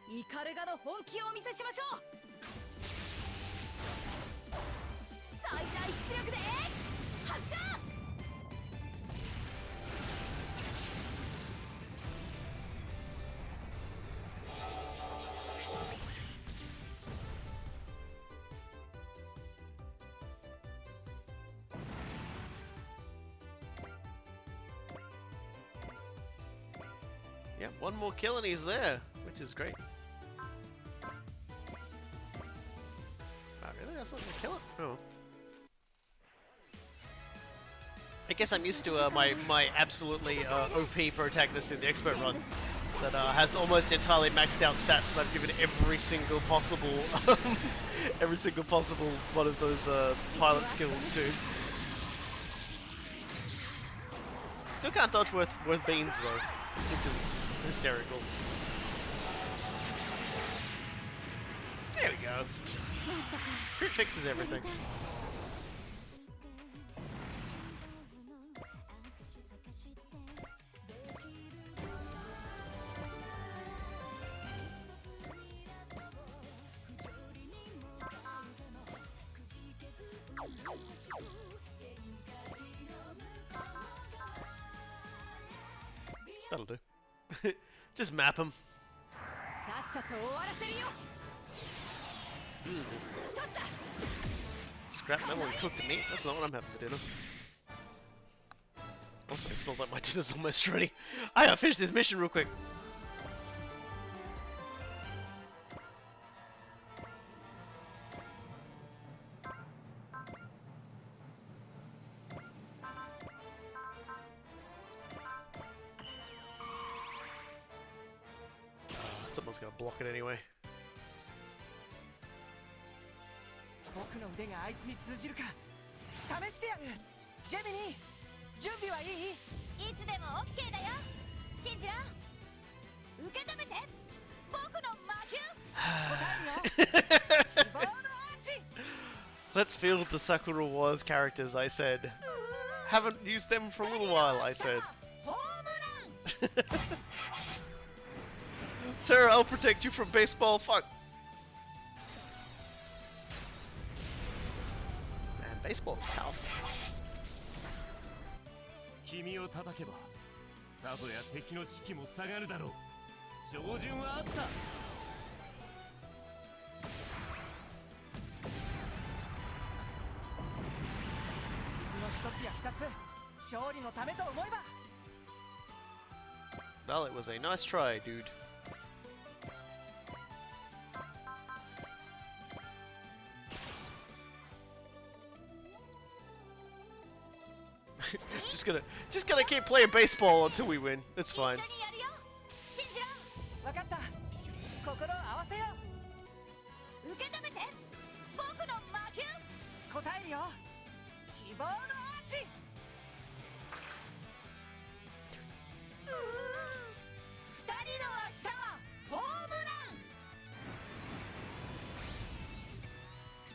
イカルガの本気をお見せしましょう。最大出力で発射。 Uh, Yeah, one more kill and he's there, which is great. Oh, really? That's not gonna kill it? Oh. I guess I'm used to my absolutely OP protagonist in the expert run that has almost entirely maxed out stats, and I've given every single possible one of those pilot skills to. Still can't dodge worth beans though, which is hysterical. There we go. Crit fixes everything. That'll do. Just map him. Scrap metal and cooked meat? That's not what I'm having for dinner. Also, it smells like my dinner's almost ready. I gotta finish this mission real quick. Someone's gonna block it anyway. 僕の腕があいつに通じるか試してやる。ジェミニー、準備はいい？いつでも OK だよ。信じろ。受け止めて。僕の魔球。答えるよ。ボールアーチ。 Let's field the Sakura Wars characters, I said. Haven't used them for a little while, I said. Sir, I'll protect you from baseball. Fuck. Man, baseball's powerful. 君を叩けばサブや敵の士気も下がるだろう。照準はあった。傷の一つや二つ、勝利のためと思えば。Well, it was a nice try, dude. just gonna keep playing baseball until we win. It's fine. わかった。心合わせよう。受け止めて。僕の魔球。答えるよ。希望のアーチ。二人の明日はホームラン。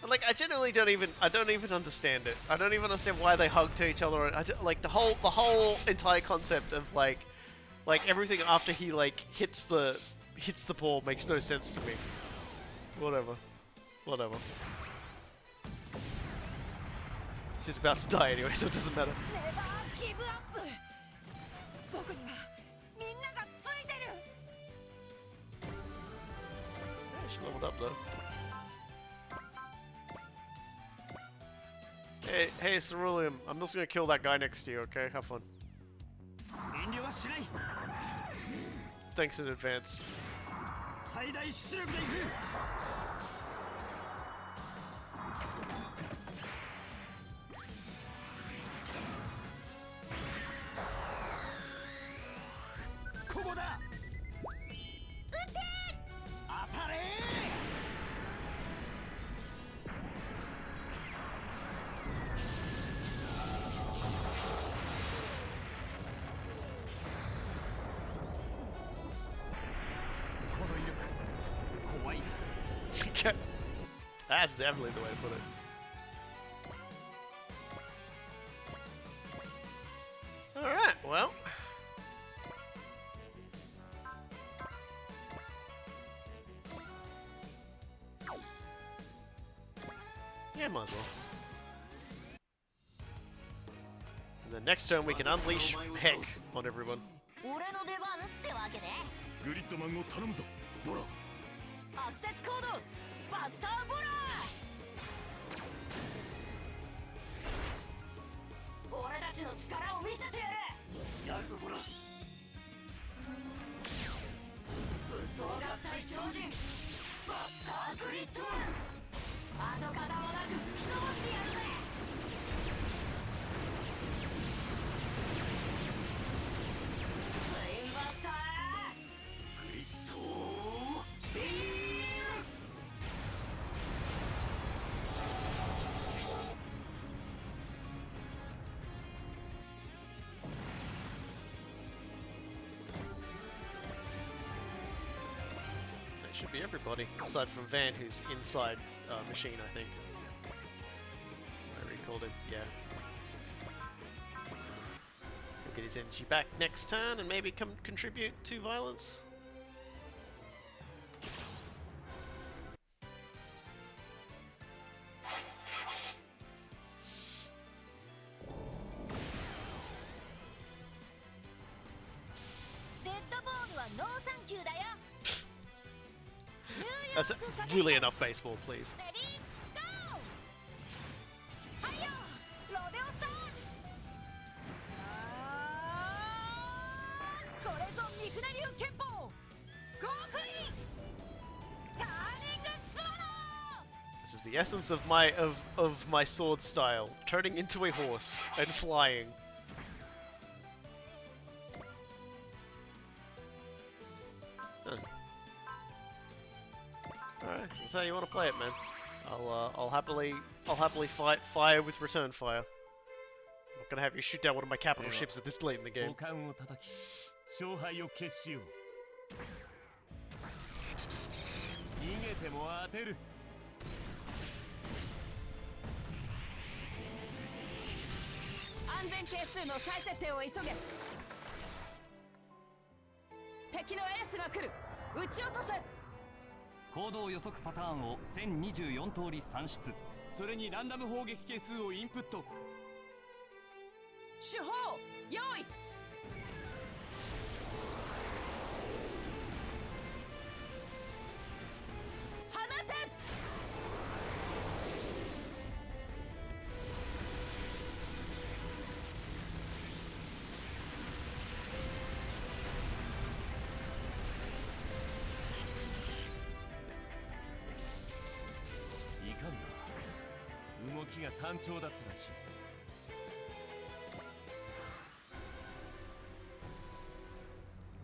Like, I genuinely don't even understand it. I don't even understand why they hug to each other. Like the whole entire concept of like everything after he like hits the ball makes no sense to me. Whatever. She's about to die anyway, so it doesn't matter. ネバーギブアップ。僕にはみんながついてる。 Yeah, she leveled up though. Hey, Cerulean, I'm just gonna kill that guy next to you, okay? Have fun. 遠慮はしない。 Thanks in advance. 最大出力でいく。ここだ。当たれ。 That's definitely the way to put it. Alright, well. Yeah, might as well. And then next turn we can unleash heck on everyone. 俺の出番ってわけね。グリッドマンを頼むぞ、ボラ。アクセスコードバスターボラー。俺たちの力を見せてやれ。やるぞ、ボラ。クリット跡形もなく吹き飛ばしてやるぜ。ツインバスタークリットビール。 That should be everybody, aside from Van, who's inside machine, I think. I recalled him, yeah. He'll get his energy back next turn and maybe contribute to violence. That's really enough baseball, please. This is the essence of my sword style, turning into a horse and flying. Huh. Alright, that's how you want to play it, man. I'll happily fight fire with return fire. I'm not gonna have you shoot down one of my capital ships at this late in the game. 勝敗を決しよう。逃げても当てる。安全係数の再設定を急げ。敵のエースが来る。撃ち落とせ。行動予測パターンを1024通り算出。それにランダム砲撃係数をインプット。手法用意。放て。いかんな。動きが単調だったらしい。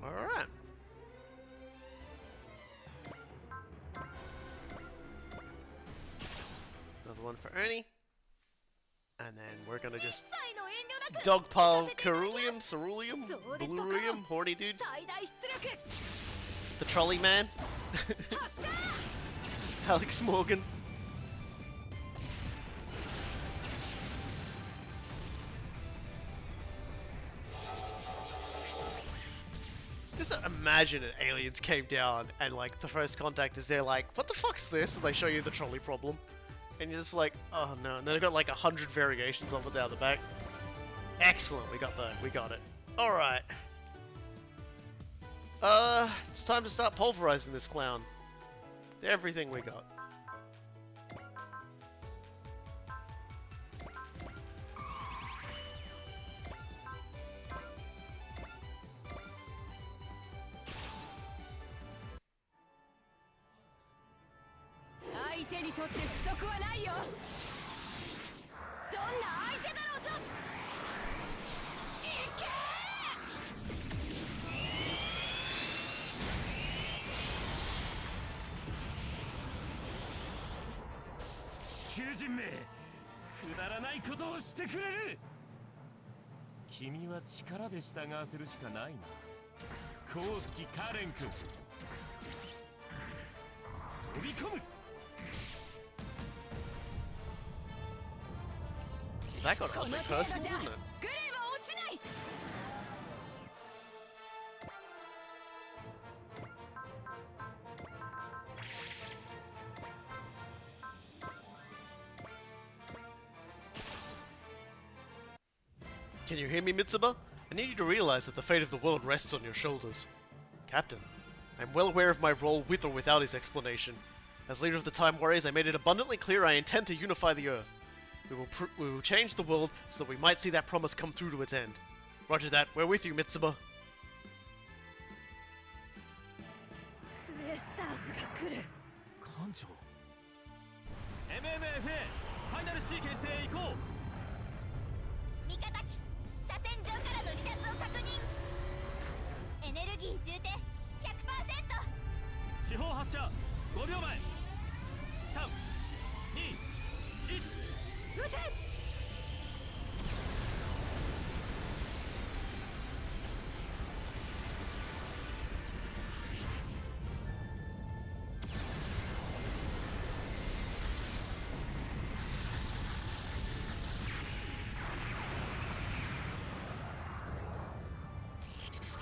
Alright. Another one for Ernie. And then we're gonna just dogpile Ceruleum, Ceruleum, Blurium, Horny Dude. The Trolley Man. Alex Morgan. Just imagine it, aliens came down and like the first contact is they're like, what the fuck's this? And they show you the trolley problem. And you're just like, oh no. And then they've got like 100 variations of it down the back. Excellent, we got it. Alright. It's time to start pulverizing this clown. Everything we got. That got something personal, didn't it? Can you hear me, Mitsuba? I need you to realize that the fate of the world rests on your shoulders. Captain, I'm well aware of my role with or without his explanation. As leader of the Time Warriors, I made it abundantly clear I intend to unify the Earth. We will change the world so that we might see that promise come through to its end. Roger that. We're with you, Mitsuba. Kanjo. MFA ファイナルシーケンスへ行こう。味方機車線上からの離脱を確認。エネルギー充填 100%。 四方発射5秒前。3、2、1。撃て。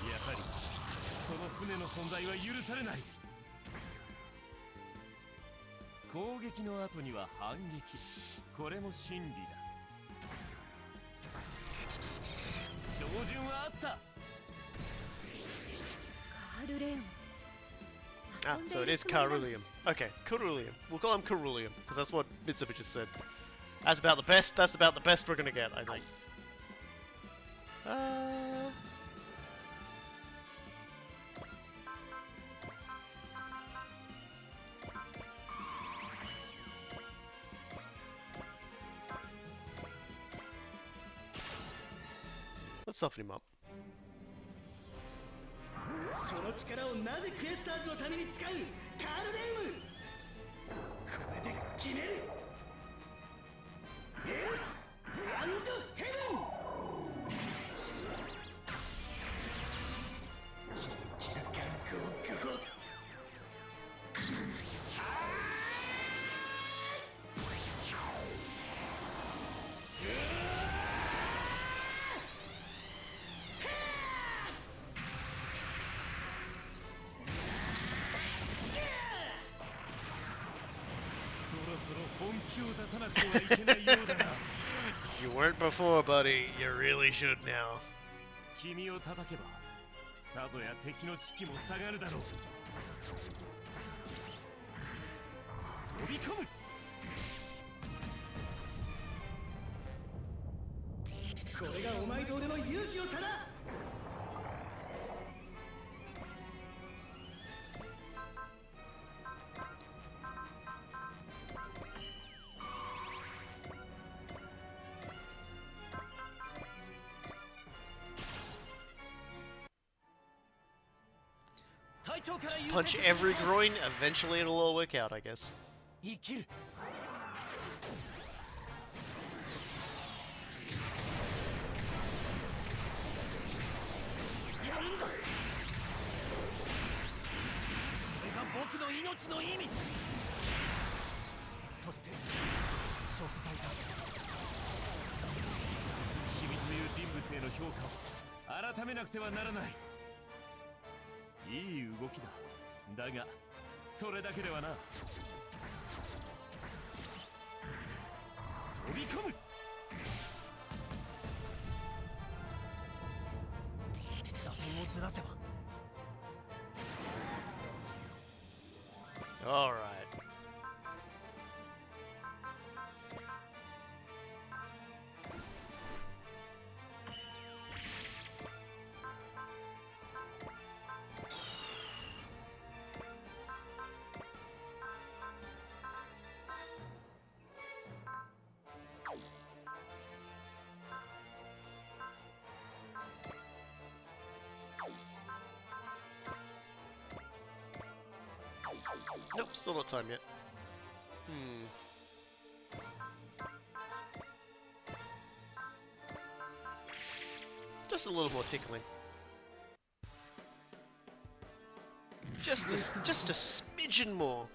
やはりその船の存在は許されない。攻撃の後には反撃、これも真理だ。照準はあった。カールレオン。 Ah, so it is Carulium. Okay, Carulium. We'll call him Carulium, because that's what Mitsuba just said. That's about the best we're gonna get, I think. Let's soften him up. その力をなぜクエスターズのために使うカールレウム。これで決める。アンドヘブン。キラキラガンゴーゴー。You weren't before, buddy. You really should now. 君を叩けばさぞや敵の士気も下がるだろう。飛び込む。これがお前と俺の勇気の差だ。Just punch every groin, eventually it'll all work out, I guess. 生きる。やるんだ。それが僕の命の意味。そして食材だ。君という人物への評価を改めなくてはならない。いい動きだ。だがそれだけではな。飛び込む。打線をずらせば。All right. Nope, still not time yet. Just a little more tickling. Just a smidgen more.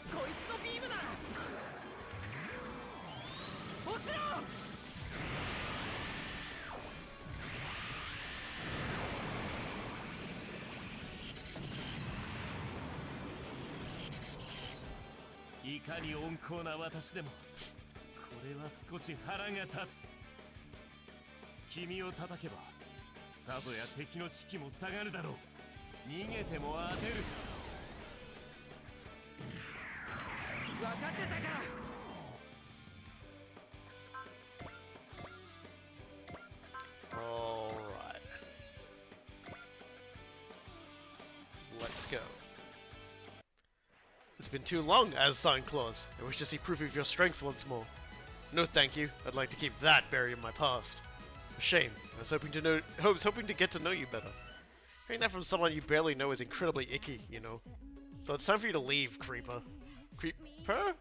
こいつのビームだ。落ちろ。いかに温厚な私でもこれは少し腹が立つ。君を叩けばさぞや敵の士気も下がるだろう。逃げても当てる。分かってたか。All right. Let's go. It's been too long, as Sign Claus. I wish to see proof of your strength once more. No thank you. I'd like to keep that buried in my past. A shame. I was hoping to get to know you better. Hearing that from someone you barely know is incredibly icky, you know. So it's time for you to leave, Creeper. Creeper? I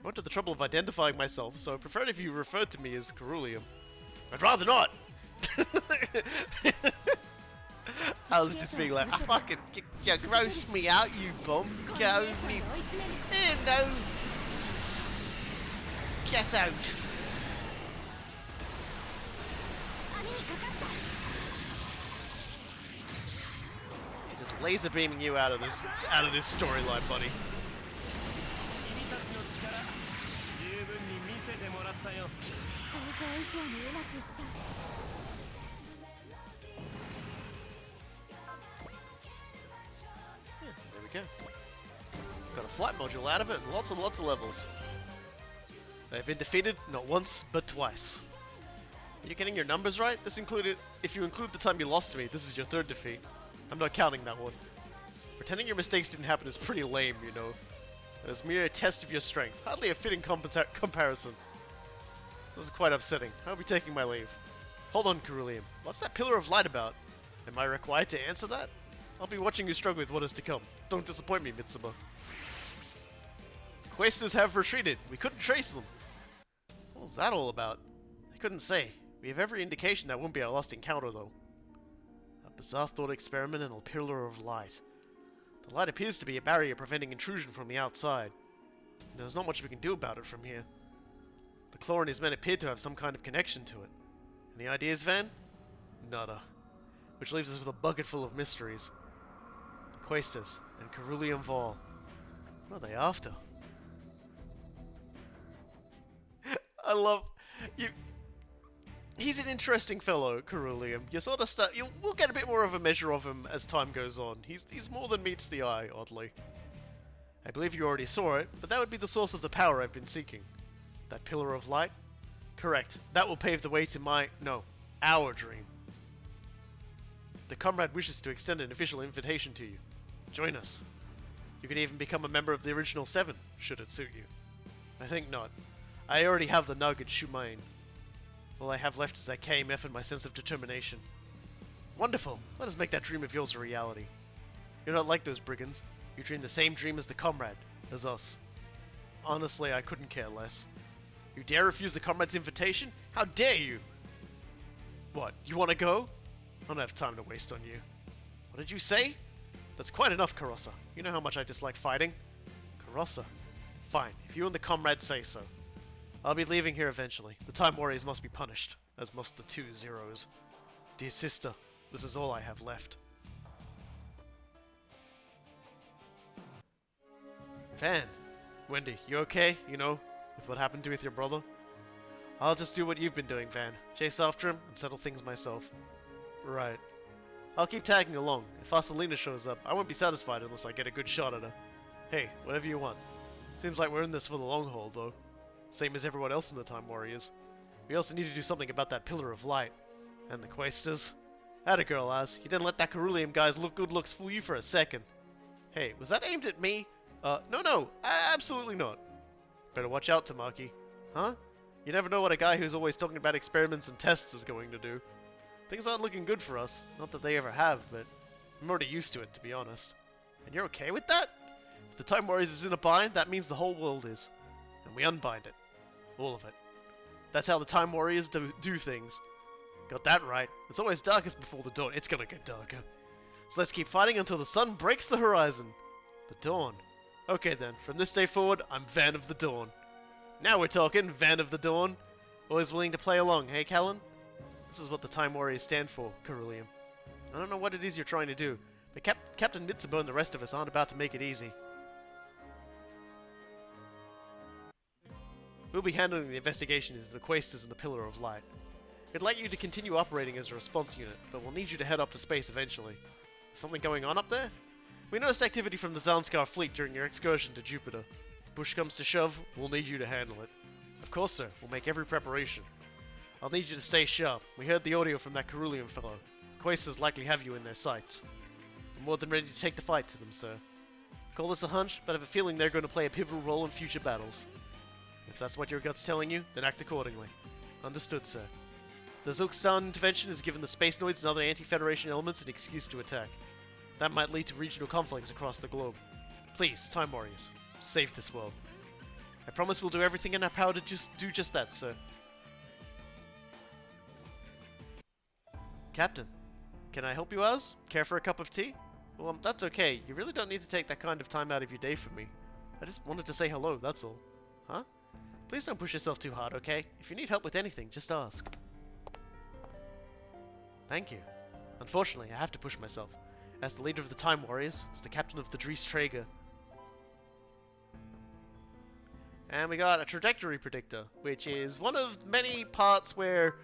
went to the trouble of identifying myself, so I prefer it if you referred to me as Ceruleum. I'd rather not! I was just being like, fucking, you gross me out, you bum. Go me. No. Get out. Just laser beaming you out of this storyline, buddy. There we go. Got a flight module out of it and lots of levels. They've been defeated not once, but twice. Are you getting your numbers right? If you include the time you lost to me, this is your third defeat. I'm not counting that one. Pretending your mistakes didn't happen is pretty lame, you know. It was mere a test of your strength, hardly a fitting comparison. This is quite upsetting. I'll be taking my leave. Hold on, Ceruleum. What's that pillar of light about? Am I required to answer that? I'll be watching you struggle with what is to come. Don't disappoint me, Mitsuma. Questers have retreated. We couldn't trace them. What was that all about? I couldn't say. We have every indication that won't be our last encounter, though. A bizarre thought experiment and a pillar of light. The light appears to be a barrier preventing intrusion from the outside. There's not much we can do about it from here. The Claw and his men appeared to have some kind of connection to it. Any ideas, Van? Nada. Which leaves us with a bucket full of mysteries. The Questers and Ceruleum Vol. What are they after? I love you. He's an interesting fellow, Ceruleum. You sort of we'll get a bit more of a measure of him as time goes on. He's more than meets the eye, oddly. I believe you already saw it, but that would be the source of the power I've been seeking. That pillar of light? Correct. That will pave the way to our dream. The comrade wishes to extend an official invitation to you. Join us. You could even become a member of the original 7, should it suit you. I think not. I already have the nug at Shumain. All I have left is that KMF and my sense of determination. Wonderful! Let us make that dream of yours a reality. You're not like those brigands. You dream the same dream as the comrade, as us. Honestly, I couldn't care less. You dare refuse the comrade's invitation? How dare you! What, you want to go? I don't have time to waste on you. What did you say? That's quite enough, Karossa. You know how much I dislike fighting. Karossa. Fine, if you and the comrade say so. I'll be leaving here eventually. The Time Warriors must be punished, as must the 2 Zeros. Dear sister, this is all I have left. Van. Wendy, you okay? You know, with what happened with your brother? I'll just do what you've been doing, Van. Chase after him and settle things myself. Right. I'll keep tagging along. If Vasilina shows up, I won't be satisfied unless I get a good shot at her. Hey, whatever you want. Seems like we're in this for the long haul, though. Same as everyone else in the Time Warriors. We also need to do something about that pillar of light. And the Questers. Atta girl, Az. You didn't let that Ceruleum guy's good looks fool you for a second. Hey, was that aimed at me? No, absolutely not. Better watch out, Tamaki. Huh? You never know what a guy who's always talking about experiments and tests is going to do. Things aren't looking good for us. Not that they ever have, but I'm already used to it, to be honest. And you're okay with that? If the Time Warriors is in a bind, that means the whole world is. And we unbind it. All of it. That's how the Time Warriors do things. Got that right. It's always darkest before the dawn. It's gonna get darker. So let's keep fighting until the sun breaks the horizon. The dawn. Okay then, from this day forward, I'm Van of the Dawn. Now we're talking, Van of the Dawn. Always willing to play along, hey Callan? This is what the Time Warriors stand for, Ceruleum. I don't know what it is you're trying to do, but Captain Mitsubo and the rest of us aren't about to make it easy. We'll be handling the investigation into the Questers and the Pillar of Light. We'd like you to continue operating as a response unit, but we'll need you to head up to space eventually. Something going on up there? We noticed activity from the Zanskar fleet during your excursion to Jupiter. If push comes to shove, we'll need you to handle it. Of course, sir. We'll make every preparation. I'll need you to stay sharp. We heard the audio from that Ceruleum fellow. Questers likely have you in their sights. I'm more than ready to take the fight to them, sir. Call this a hunch, but I have a feeling they're going to play a pivotal role in future battles. If that's what your gut's telling you, then act accordingly. Understood, sir. The Zulkstan intervention has given the Space Noids and other anti-Federation elements an excuse to attack. That might lead to regional conflicts across the globe. Please, Time Warriors, save this world. I promise we'll do everything in our power to do just that, sir. Captain, can I help you, Az? Care for a cup of tea? Well, that's okay. You really don't need to take that kind of time out of your day for me. I just wanted to say hello, that's all. Huh? Please don't push yourself too hard, okay? If you need help with anything, just ask. Thank you. Unfortunately, I have to push myself. As the leader of the Time Warriors, as the captain of the Dries Traeger. And we got a trajectory predictor, which is one of many parts where,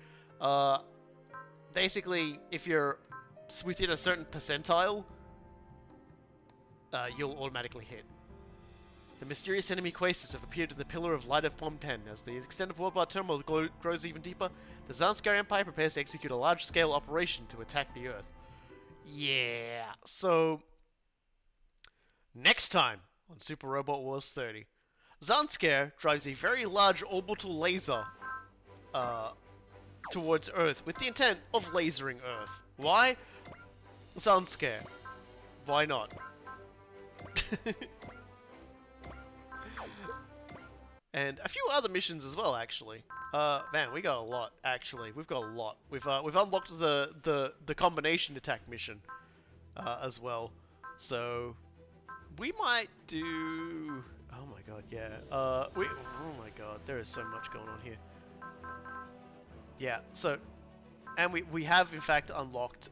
basically, if you're within a certain percentile, you'll automatically hit. The mysterious enemy Quasars have appeared in the Pillar of Light of Pompen. As the extended worldwide turmoil grows even deeper, the Zanskar Empire prepares to execute a large-scale operation to attack the Earth. Yeah, so... next time on Super Robot Wars 30, Zanskar drives a very large orbital laser towards Earth with the intent of lasering Earth. Why? Zanskar. Why not? And a few other missions as well, actually. Man, we got a lot. Actually, we've got a lot. We've unlocked the combination attack mission as well. So we might do. Oh my god, yeah. Oh my god, there is so much going on here. Yeah. So, and we have in fact unlocked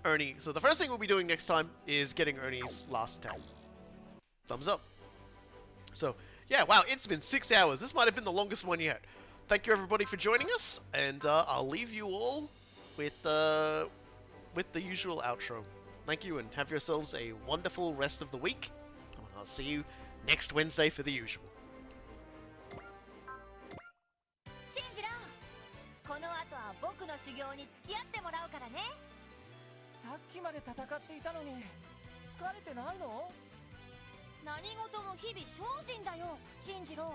Ernie. So the first thing we'll be doing next time is getting Ernie's last attack. Thumbs up. So. Yeah, wow, it's been 6 hours. This might have been the longest one yet. Thank you everybody for joining us, and I'll leave you all with the usual outro. Thank you, and have yourselves a wonderful rest of the week. And I'll see you next Wednesday for the usual. シンジロー、この後は僕の修行に付き合ってもらうからね。さっきまで戦っていたのに疲れてないの？何事も日々精進だよ、シンジロー。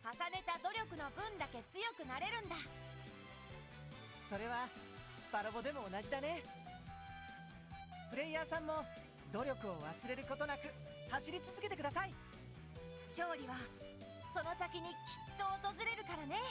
重ねた努力の分だけ強くなれるんだ。それはスパロボでも同じだね。プレイヤーさんも努力を忘れることなく走り続けてください。勝利はその先にきっと訪れるからね。